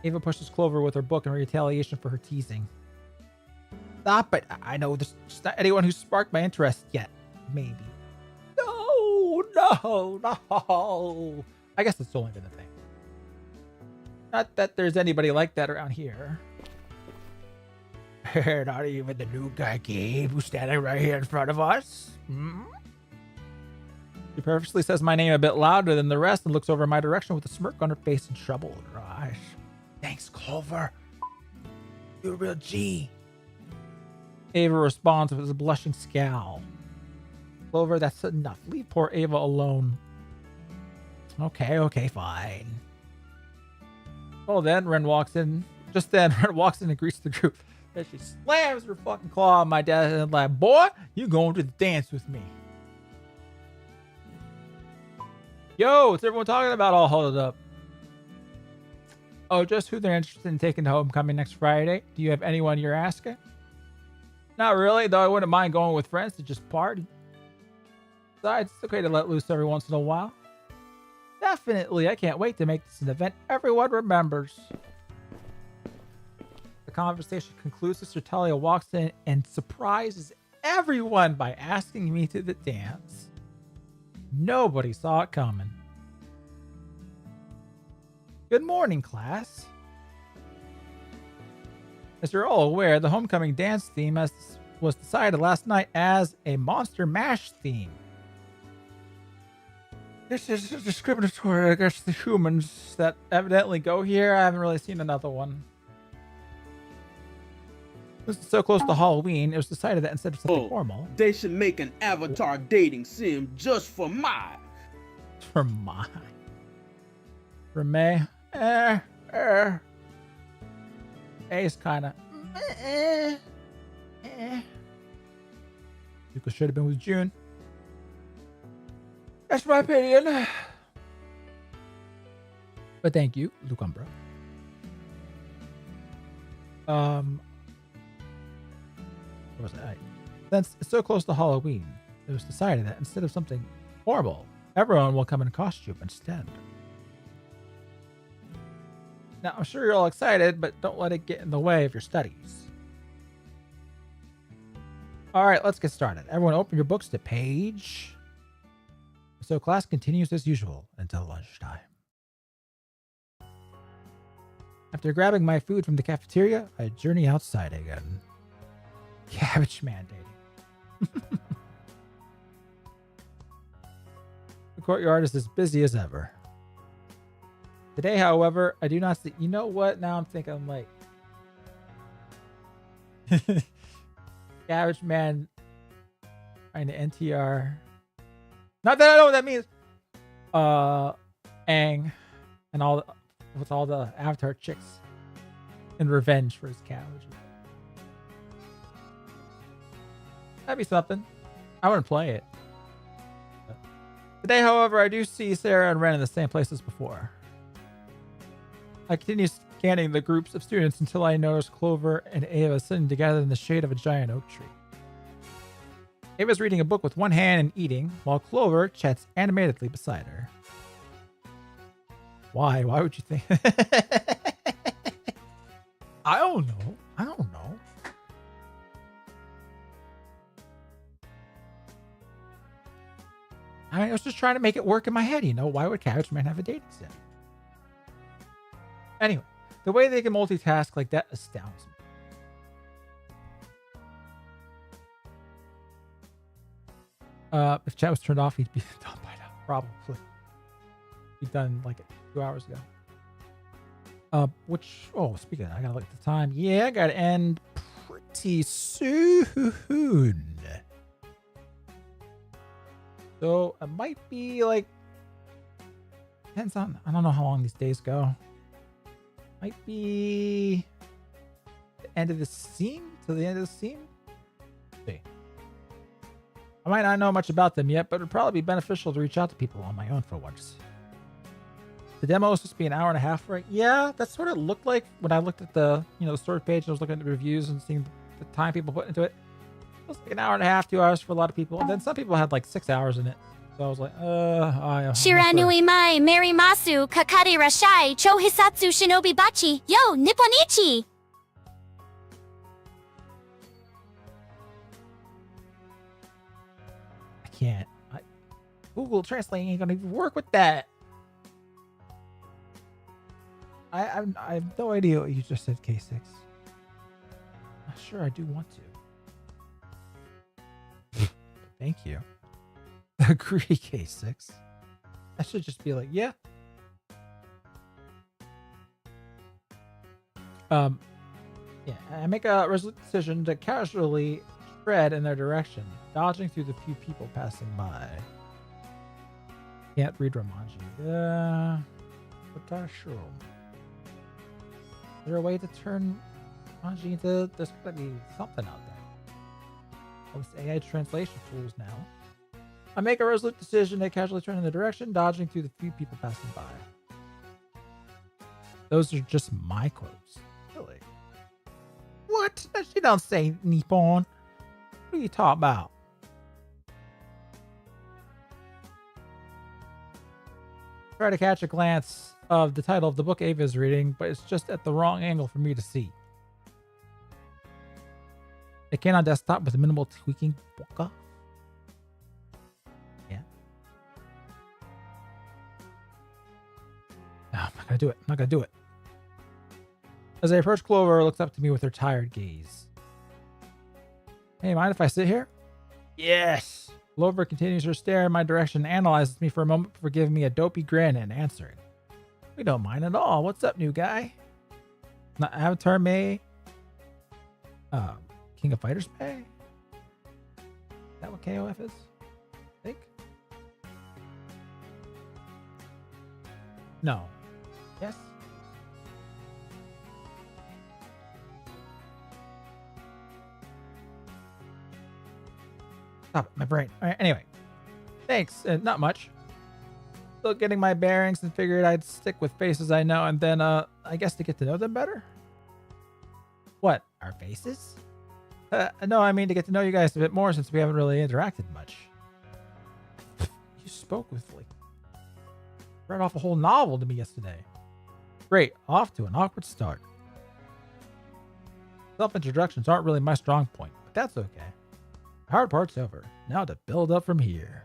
Ava pushes Clover with her book in retaliation for her teasing. Stop it. I know there's just not anyone who's sparked my interest yet. Maybe. No. I guess that's only been the thing. Not that there's anybody like that around here. Not even the new guy Gabe who's standing right here in front of us. She purposely says my name a bit louder than the rest and looks over in my direction with a smirk on her face and trouble in her eyes. Thanks, Clover. You're a real G. Ava responds with a blushing scowl. Clover, that's enough. Leave poor Ava alone. Okay, fine. Well, then Ren walks in. Just then, Ren walks in and greets the group. And she slams her fucking claw on my desk and like, boy, you going to the dance with me. Yo, what's everyone talking about? All huddled up. Oh, just who they're interested in taking to homecoming next Friday. Do you have anyone you're asking? Not really, though I wouldn't mind going with friends to just party. Besides, it's okay to let loose every once in a while. Definitely, I can't wait to make this an event everyone remembers. The conversation concludes as Talia walks in and surprises everyone by asking me to the dance. Nobody saw it coming. Good morning, class. As you're all aware, the homecoming dance theme was decided last night as a Monster Mash theme. This is discriminatory against the humans that evidently go here. I haven't really seen another one. This is so close to Halloween, it was decided that instead of something formal, they should make an avatar dating sim just for mine. For mine. For May. A's kind of. Yuka should have been with June. That's my opinion. But thank you, Lucumbra. What was that? Since it's so close to Halloween, it was decided that instead of something horrible, everyone will come in costume instead. Now, I'm sure you're all excited, but don't let it get in the way of your studies. All right, let's get started. Everyone open your books to page. So class continues as usual until lunchtime. After grabbing my food from the cafeteria, I journey outside again. Cabbage mandating. The courtyard is as busy as ever. Today, however, I do not see... You know what? Now I'm thinking, I'm like... Cabbage man trying to NTR. Not that I know what that means. Aang and all with all the Avatar chicks in revenge for his cabbage. That'd be something. I wouldn't play it. Today, however, I do see Sarah and Ren in the same place as before. I continue scanning the groups of students until I notice Clover and Ava sitting together in the shade of a giant oak tree. Ava's reading a book with one hand and eating, while Clover chats animatedly beside her. Why? Why would you think? I don't know. I don't know. I was just trying to make it work in my head, you know? Why would cabbage men have a dating sim? Anyway, the way they can multitask like that astounds me. If chat was turned off, he'd be done by now. Probably. He'd done like 2 hours ago. Speaking of that, I gotta look at the time. Yeah, I gotta end pretty soon. So it might be like, depends on, I don't know how long these days go. Might be the end of the scene, to the end of the scene. Let's see. I might not know much about them yet, but it'd probably be beneficial to reach out to people on my own for once. The demo was supposed to be an hour and a half, right? Yeah, that's what it looked like when I looked at the, the story page. I was looking at the reviews and seeing the time people put into it. It was like an hour and a half, 2 hours for a lot of people. And then some people had like 6 hours in it. So I was like, Shiranui mai, Mary Masu, Kakari Rashai, Cho Hisatsu Shinobi Bachi, Yo, Nipponichi! I can't. Google Translate ain't gonna work with that. I have no idea what you just said, K6. Not sure I do want to. Thank you. Agree, K6. I should just be like, yeah. Yeah, I make a resolute decision to casually tread in their direction, dodging through the few people passing by. Can't read Romanji. Potential. Is there a way to turn Romanji into... There's gotta be something out there. All this AI translation tools now. I make a resolute decision to casually turn in the direction, dodging through the few people passing by. Those are just my quotes. Really? What? She don't say Nippon. What are you talking about? Try to catch a glance of the title of the book Ava is reading, but it's just at the wrong angle for me to see. It can on desktop with minimal tweaking. Boka. Yeah. No, I'm not gonna do it. I'm not gonna do it. As I approach, Clover looks up to me with her tired gaze. Hey, mind if I sit here? Yes. Clover continues her stare in my direction and analyzes me for a moment before giving me a dopey grin and answering. We don't mind at all. What's up, new guy? Not Avatar May? King of Fighters May? Is that what KOF is? I think? No. Yes? Stop it, my brain. All right, anyway. Thanks. Not much. Still getting my bearings and figured I'd stick with faces I know and then, I guess to get to know them better? What? Our faces? No, I mean to get to know you guys a bit more since we haven't really interacted much. You spoke with, read off a whole novel to me yesterday. Great. Off to an awkward start. Self-introductions aren't really my strong point, but that's okay. The hard part's over. Now to build up from here.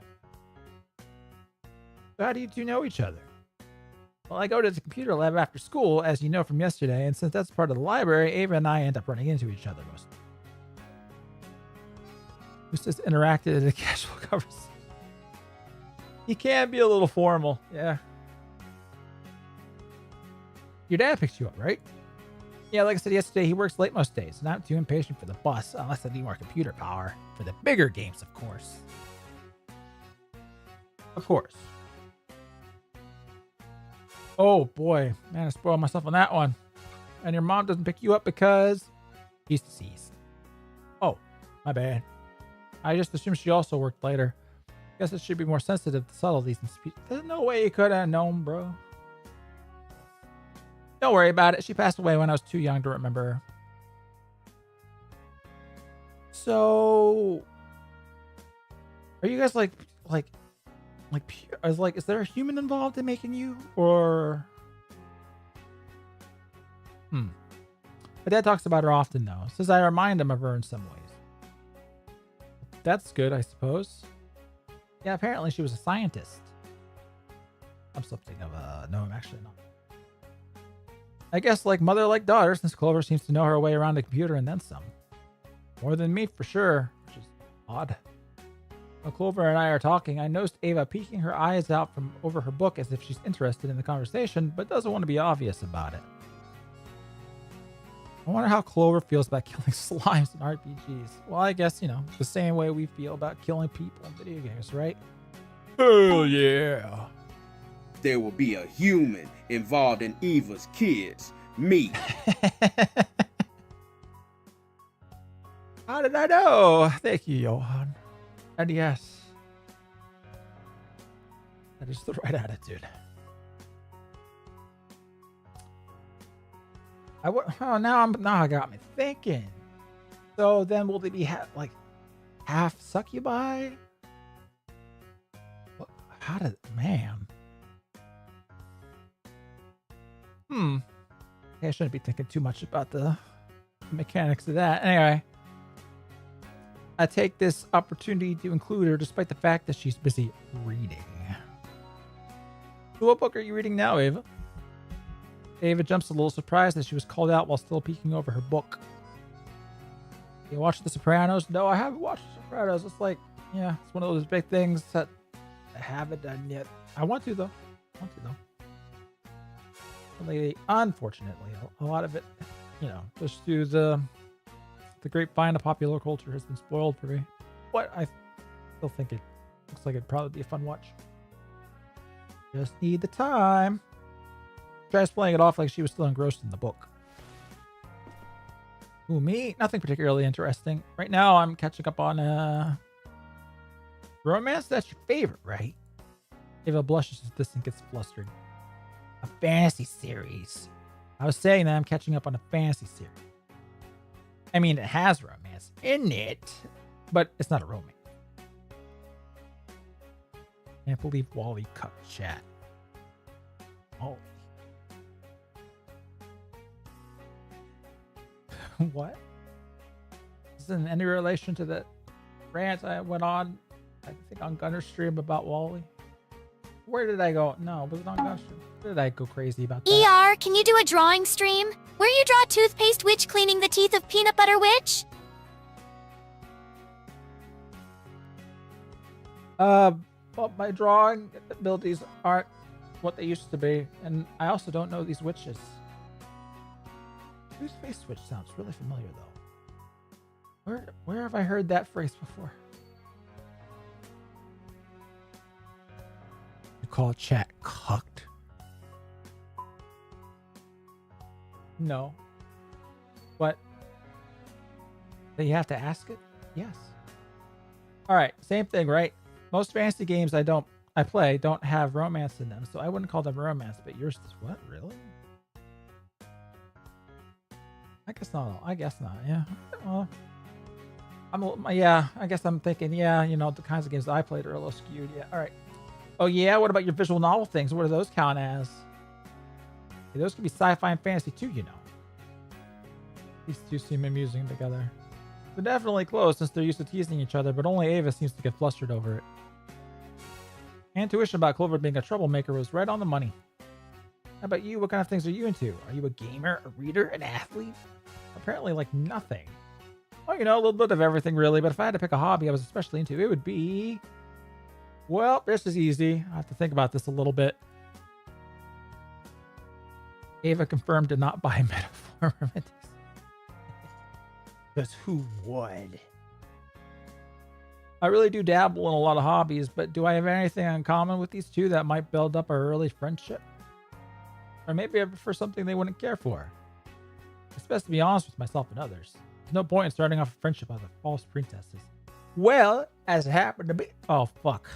So how do you two know each other? Well, I go to the computer lab after school, as you know from yesterday, and since that's part of the library, Ava and I end up running into each other most of the time. Who's just interacted in a casual conversation? He can be a little formal, yeah. Your dad picks you up, right? Yeah, like I said yesterday, he works late most days, and I'm too impatient for the bus, unless I need more computer power. For the bigger games, of course. Of course. Oh boy, man, I spoiled myself on that one. And your mom doesn't pick you up because he's deceased. Oh, my bad. I just assumed she also worked later. Guess it should be more sensitive to subtleties and speech. There's no way you could have known, bro. Don't worry about it. She passed away when I was too young to remember her. So, are you guys is there a human involved in making you, or My dad talks about her often, though. Says I remind him of her in some ways. That's good, I suppose. Yeah, apparently she was a scientist. I'm something of a... No, I'm actually not. I guess like mother, like daughter, since Clover seems to know her way around a computer and then some. More than me, for sure, which is odd. While Clover and I are talking, I noticed Ava peeking her eyes out from over her book as if she's interested in the conversation, but doesn't want to be obvious about it. I wonder how Clover feels about killing slimes in RPGs. Well, I guess, you know, the same way we feel about killing people in video games, right? Hell yeah. There will be a human involved in Eva's kids. Me. How did I know? Thank you, Johan. And yes, that is the right attitude. Now I got me thinking. So then will they be half succubi? How did, man? I shouldn't be thinking too much about the mechanics of that. Anyway, I take this opportunity to include her despite the fact that she's busy reading. So what book are you reading now, Ava? Ava jumps a little surprised that she was called out while still peeking over her book. You watched The Sopranos? No, I haven't watched The Sopranos. It's like, yeah, it's one of those big things that I haven't done yet. I want to, though. Only, unfortunately, a lot of it, you know, just through the grapevine of popular culture has been spoiled for me. But I still think it looks like it'd probably be a fun watch. Just need the time. Tries playing it off like she was still engrossed in the book. Ooh, me? Nothing particularly interesting. Right now, I'm catching up on romance. That's your favorite, right? Ava blushes at this and gets flustered. A fantasy series. I was saying that I'm catching up on a fantasy series. I mean, it has romance in it, but it's not a romance. Can't believe Wally cut chat. Oh. What? Is this in any relation to the rant I went on, I think on Gunner's stream about Wally? Where did I go? No, was it on Gunner's stream? Where did I go crazy about that? ER, can you do a drawing stream? Where you draw toothpaste witch cleaning the teeth of peanut butter witch? Well, my drawing abilities aren't what they used to be, and I also don't know these witches. Toothpaste witch sounds really familiar, though. Where have I heard that phrase before? You call chat cucked? No. But you have to ask it? Yes. All right, same thing, right? Most fantasy games I play don't have romance in them, so I wouldn't call them romance, but yours is what? Really? I guess not. I guess not. Yeah. Well, I guess I'm thinking, yeah, you know, the kinds of games that I played are a little skewed. Yeah. All right. Oh yeah. What about your visual novel things? What do those count as? Okay, those could be sci-fi and fantasy too, you know. These two seem amusing together. They're definitely close since they're used to teasing each other, but only Ava seems to get flustered over it. Intuition about Clover being a troublemaker was right on the money. How about you? What kind of things are you into? Are you a gamer, a reader, an athlete? Apparently like nothing. Well, you know, a little bit of everything really, but if I had to pick a hobby I was especially into, it would be... Well, this is easy. I have to think about this a little bit. Ava confirmed to not buy Metaphor. Because who would? I really do dabble in a lot of hobbies, but do I have anything in common with these two that might build up our early friendship? Or maybe I prefer something they wouldn't care for. It's best to be honest with myself and others. There's no point in starting off a friendship under false pretenses. Well, as it happened to be... Oh, fuck.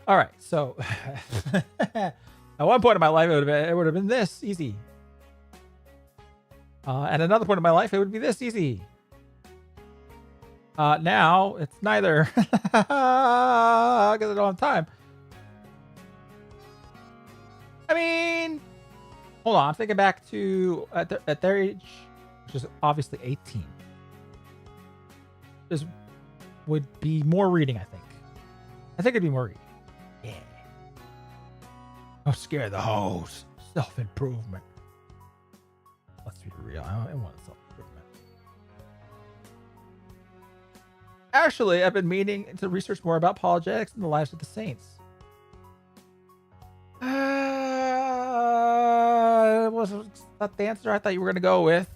All right, so... At one point in my life, it would have been this easy. At another point in my life, it would be this easy. Now, it's neither. Because I don't have time. I mean, hold on. I'm thinking back to at their age, which is obviously 18. This would be more reading, I think. I think it'd be more reading. Yeah. Don't scare the hoes. Self-improvement. Let's be real. I want self-improvement. Actually, I've been meaning to research more about apologetics and the lives of the saints. Was that the answer I thought you were going to go with?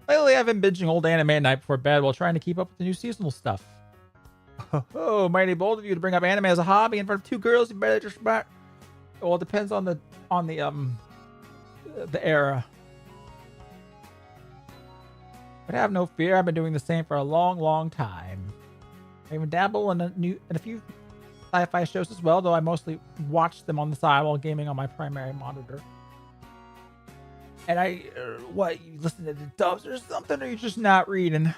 Lately, I've been binging old anime at night before bed while trying to keep up with the new seasonal stuff. Oh, mighty bold of you to bring up anime as a hobby in front of two girls you barely just met. Well, it depends on the era. But have no fear, I've been doing the same for a long, long time. I even dabble in a few sci-fi shows as well, though I mostly watch them on the side while gaming on my primary monitor. And what, you listen to the dubs or something, or you're just not reading?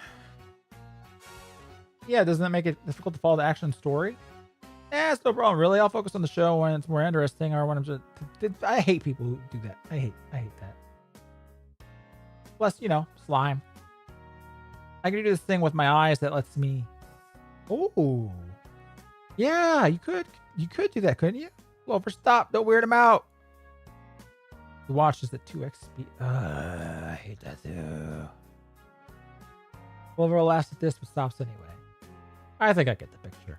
Yeah, doesn't that make it difficult to follow the action story? It's no problem, really. I'll focus on the show when it's more interesting, or when I'm just... I hate people who do that. I hate that. Plus, slime. I can do this thing with my eyes that lets me... Oh. Yeah, you could do that, couldn't you? Loafer, stop. Don't weird him out. The watch is at 2x speed. I hate that too. Whoever will last at this stops anyway. I think I get the picture.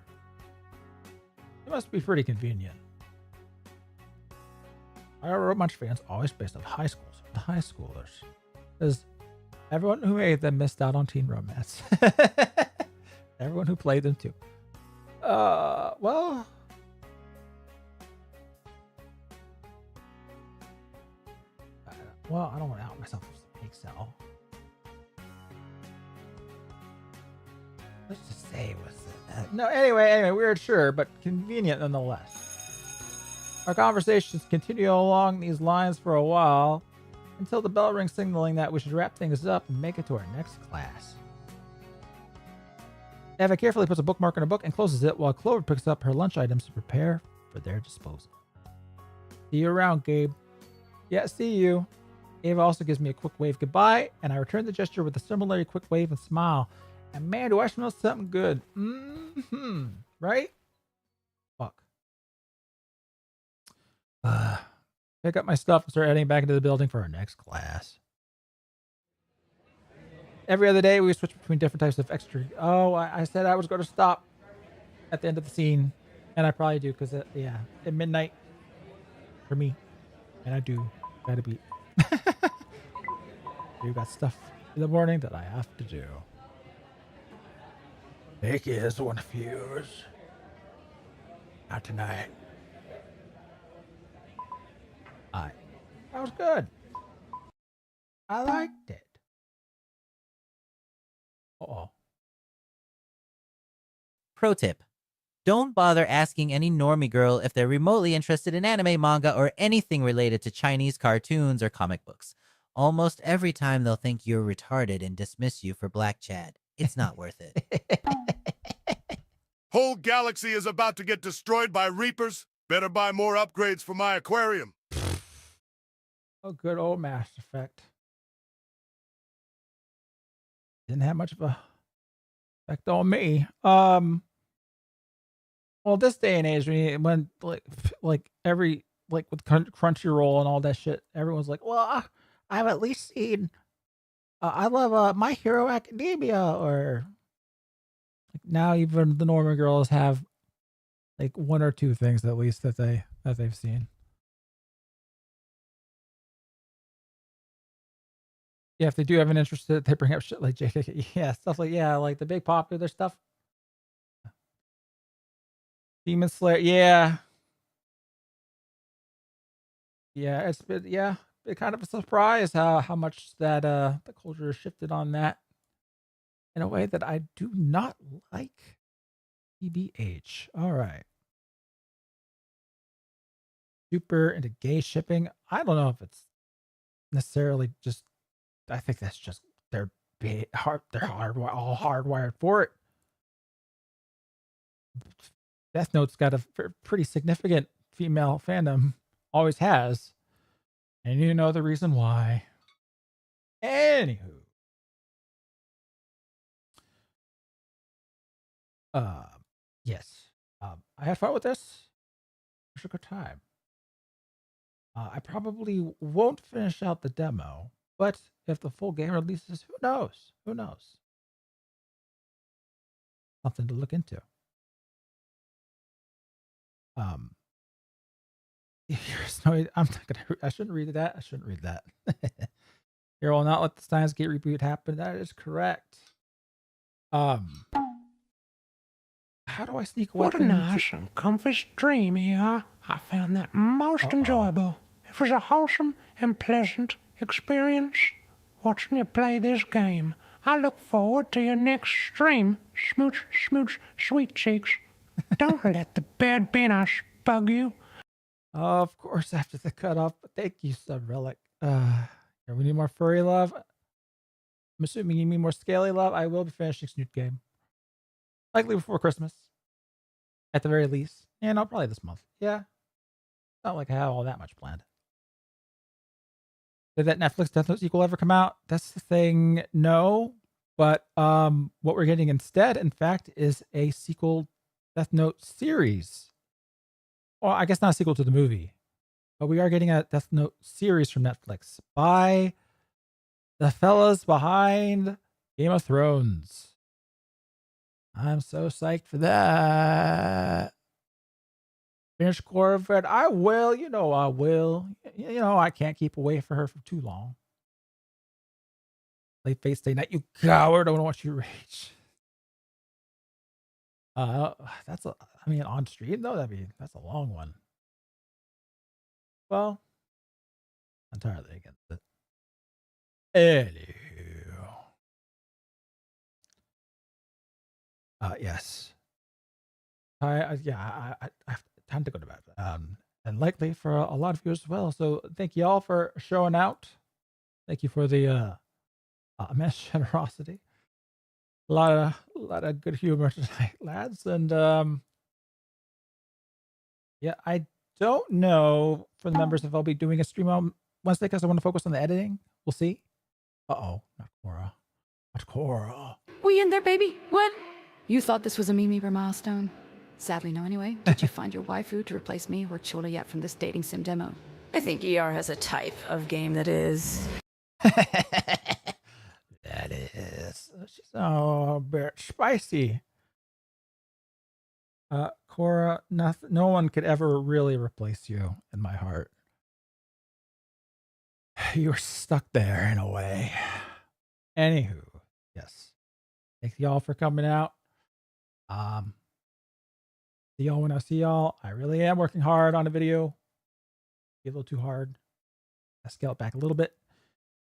It must be pretty convenient. I wrote much fans always based on high schools. The high schoolers. Because everyone who made them missed out on teen romance. Everyone who played them too. Well... I don't want to out myself as a big cell. Let's just say it was... No, anyway, weird, sure, but convenient nonetheless. Our conversations continue along these lines for a while, until the bell rings signaling that we should wrap things up and make it to our next class. Eva carefully puts a bookmark in her book and closes it while Clover picks up her lunch items to prepare for their disposal. See you around, Gabe. Yeah, see you. Ava also gives me a quick wave goodbye, and I return the gesture with a similarly quick wave and smile. And man, do I smell something good. Right? Fuck. Pick up my stuff and start heading back into the building for our next class. Every other day, we switch between different types of extra... Oh, I said I was going to stop at the end of the scene. And I probably do, because, at midnight, for me, and I do gotta be... You got stuff in the morning that I have to do. Nick is one of yours. Not tonight. That was good. I liked it. Uh-oh. Pro tip. Don't bother asking any normie girl if they're remotely interested in anime, manga, or anything related to Chinese cartoons or comic books. Almost every time they'll think you're retarded and dismiss you for black Chad. It's not worth it. Whole galaxy is about to get destroyed by Reapers. Better buy more upgrades for my aquarium. Oh, good old Mass Effect. Didn't have much of a effect on me. Well, this day and age, when like every with Crunchyroll and all that shit, everyone's like, well, I've at least seen. I love My Hero Academia, or now even the normal girls have like one or two things at least that they've seen. Yeah, if they do have an interest, they bring up shit like JKK. Yeah, stuff like like the big popular stuff. Demon Slayer, yeah. It's been been kind of a surprise how much that the culture has shifted on that in a way that I do not like. TBH. All right. Super into gay shipping. I don't know if it's necessarily just. I think that's just they're all hardwired for it. Death Note's got a pretty significant female fandom, always has, and you know the reason why. Anywho, yes, I had fun with this. It was a good time. I probably won't finish out the demo, but if the full game releases, who knows? Who knows? Something to look into. Here's no, I'm not gonna. I shouldn't read that. I shouldn't read that. Here will not let the Steins Gate reboot happen. That is correct. How do I sneak What a weapons? nice and comfy stream here. I found that most enjoyable. It was a wholesome and pleasant experience watching you play this game. I look forward to your next stream. Smooch, smooch, sweet cheeks. Don't let the bad penis bug you. Of course, after the cutoff. Thank you, Sub Relic. Here, we need more furry love. I'm assuming you mean more scaly love. I will be finishing Snoot Game. Likely before Christmas. At the very least. And I'll probably this month. Yeah. Not like I have all that much planned. Did that Netflix Death Note sequel ever come out? That's the thing. No. But what we're getting instead, in fact, is a sequel Death Note series. Well, I guess not a sequel to the movie. But we are getting a Death Note series from Netflix by the fellas behind Game of Thrones. I'm so psyched for that. Finish Corvette. I will. You know I will. You know I can't keep away from her for too long. Late face day night. You coward. I don't want you to rage. That's a. I mean, on stream though. That's a long one. Well, entirely against it. Anywho. Yes. I have time to go to bed. And likely for a lot of you as well. So thank you all for showing out. Thank you for the immense generosity. A lot of good humor tonight, lads. And yeah, I don't know for the members if I'll be doing a stream on Wednesday because I want to focus on the editing. We'll see. Uh-oh, not Cora. Not Cora. We in there, baby? What? You thought this was a Mimi milestone? Sadly, no anyway. Did you find your waifu to replace me or Chola yet from this dating sim demo? I think ER has a type of game that is. That is. She's a bit spicy. Cora, no one could ever really replace you in my heart. You're stuck there in a way. Anywho, yes. Thank y'all for coming out. See y'all when I see y'all. I really am working hard on a video. Be a little too hard. I scale it back a little bit.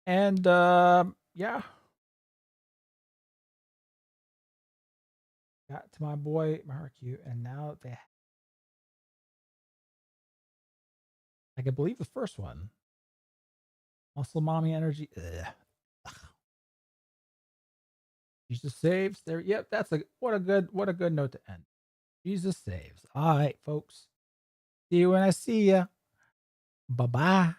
And yeah. Got to my boy Marcu, and now I can believe the first one. Muscle mommy energy. Ugh. Jesus saves. There. Yep, that's what a good note to end. Jesus saves. All right, folks. See you when I see ya. Bye-bye.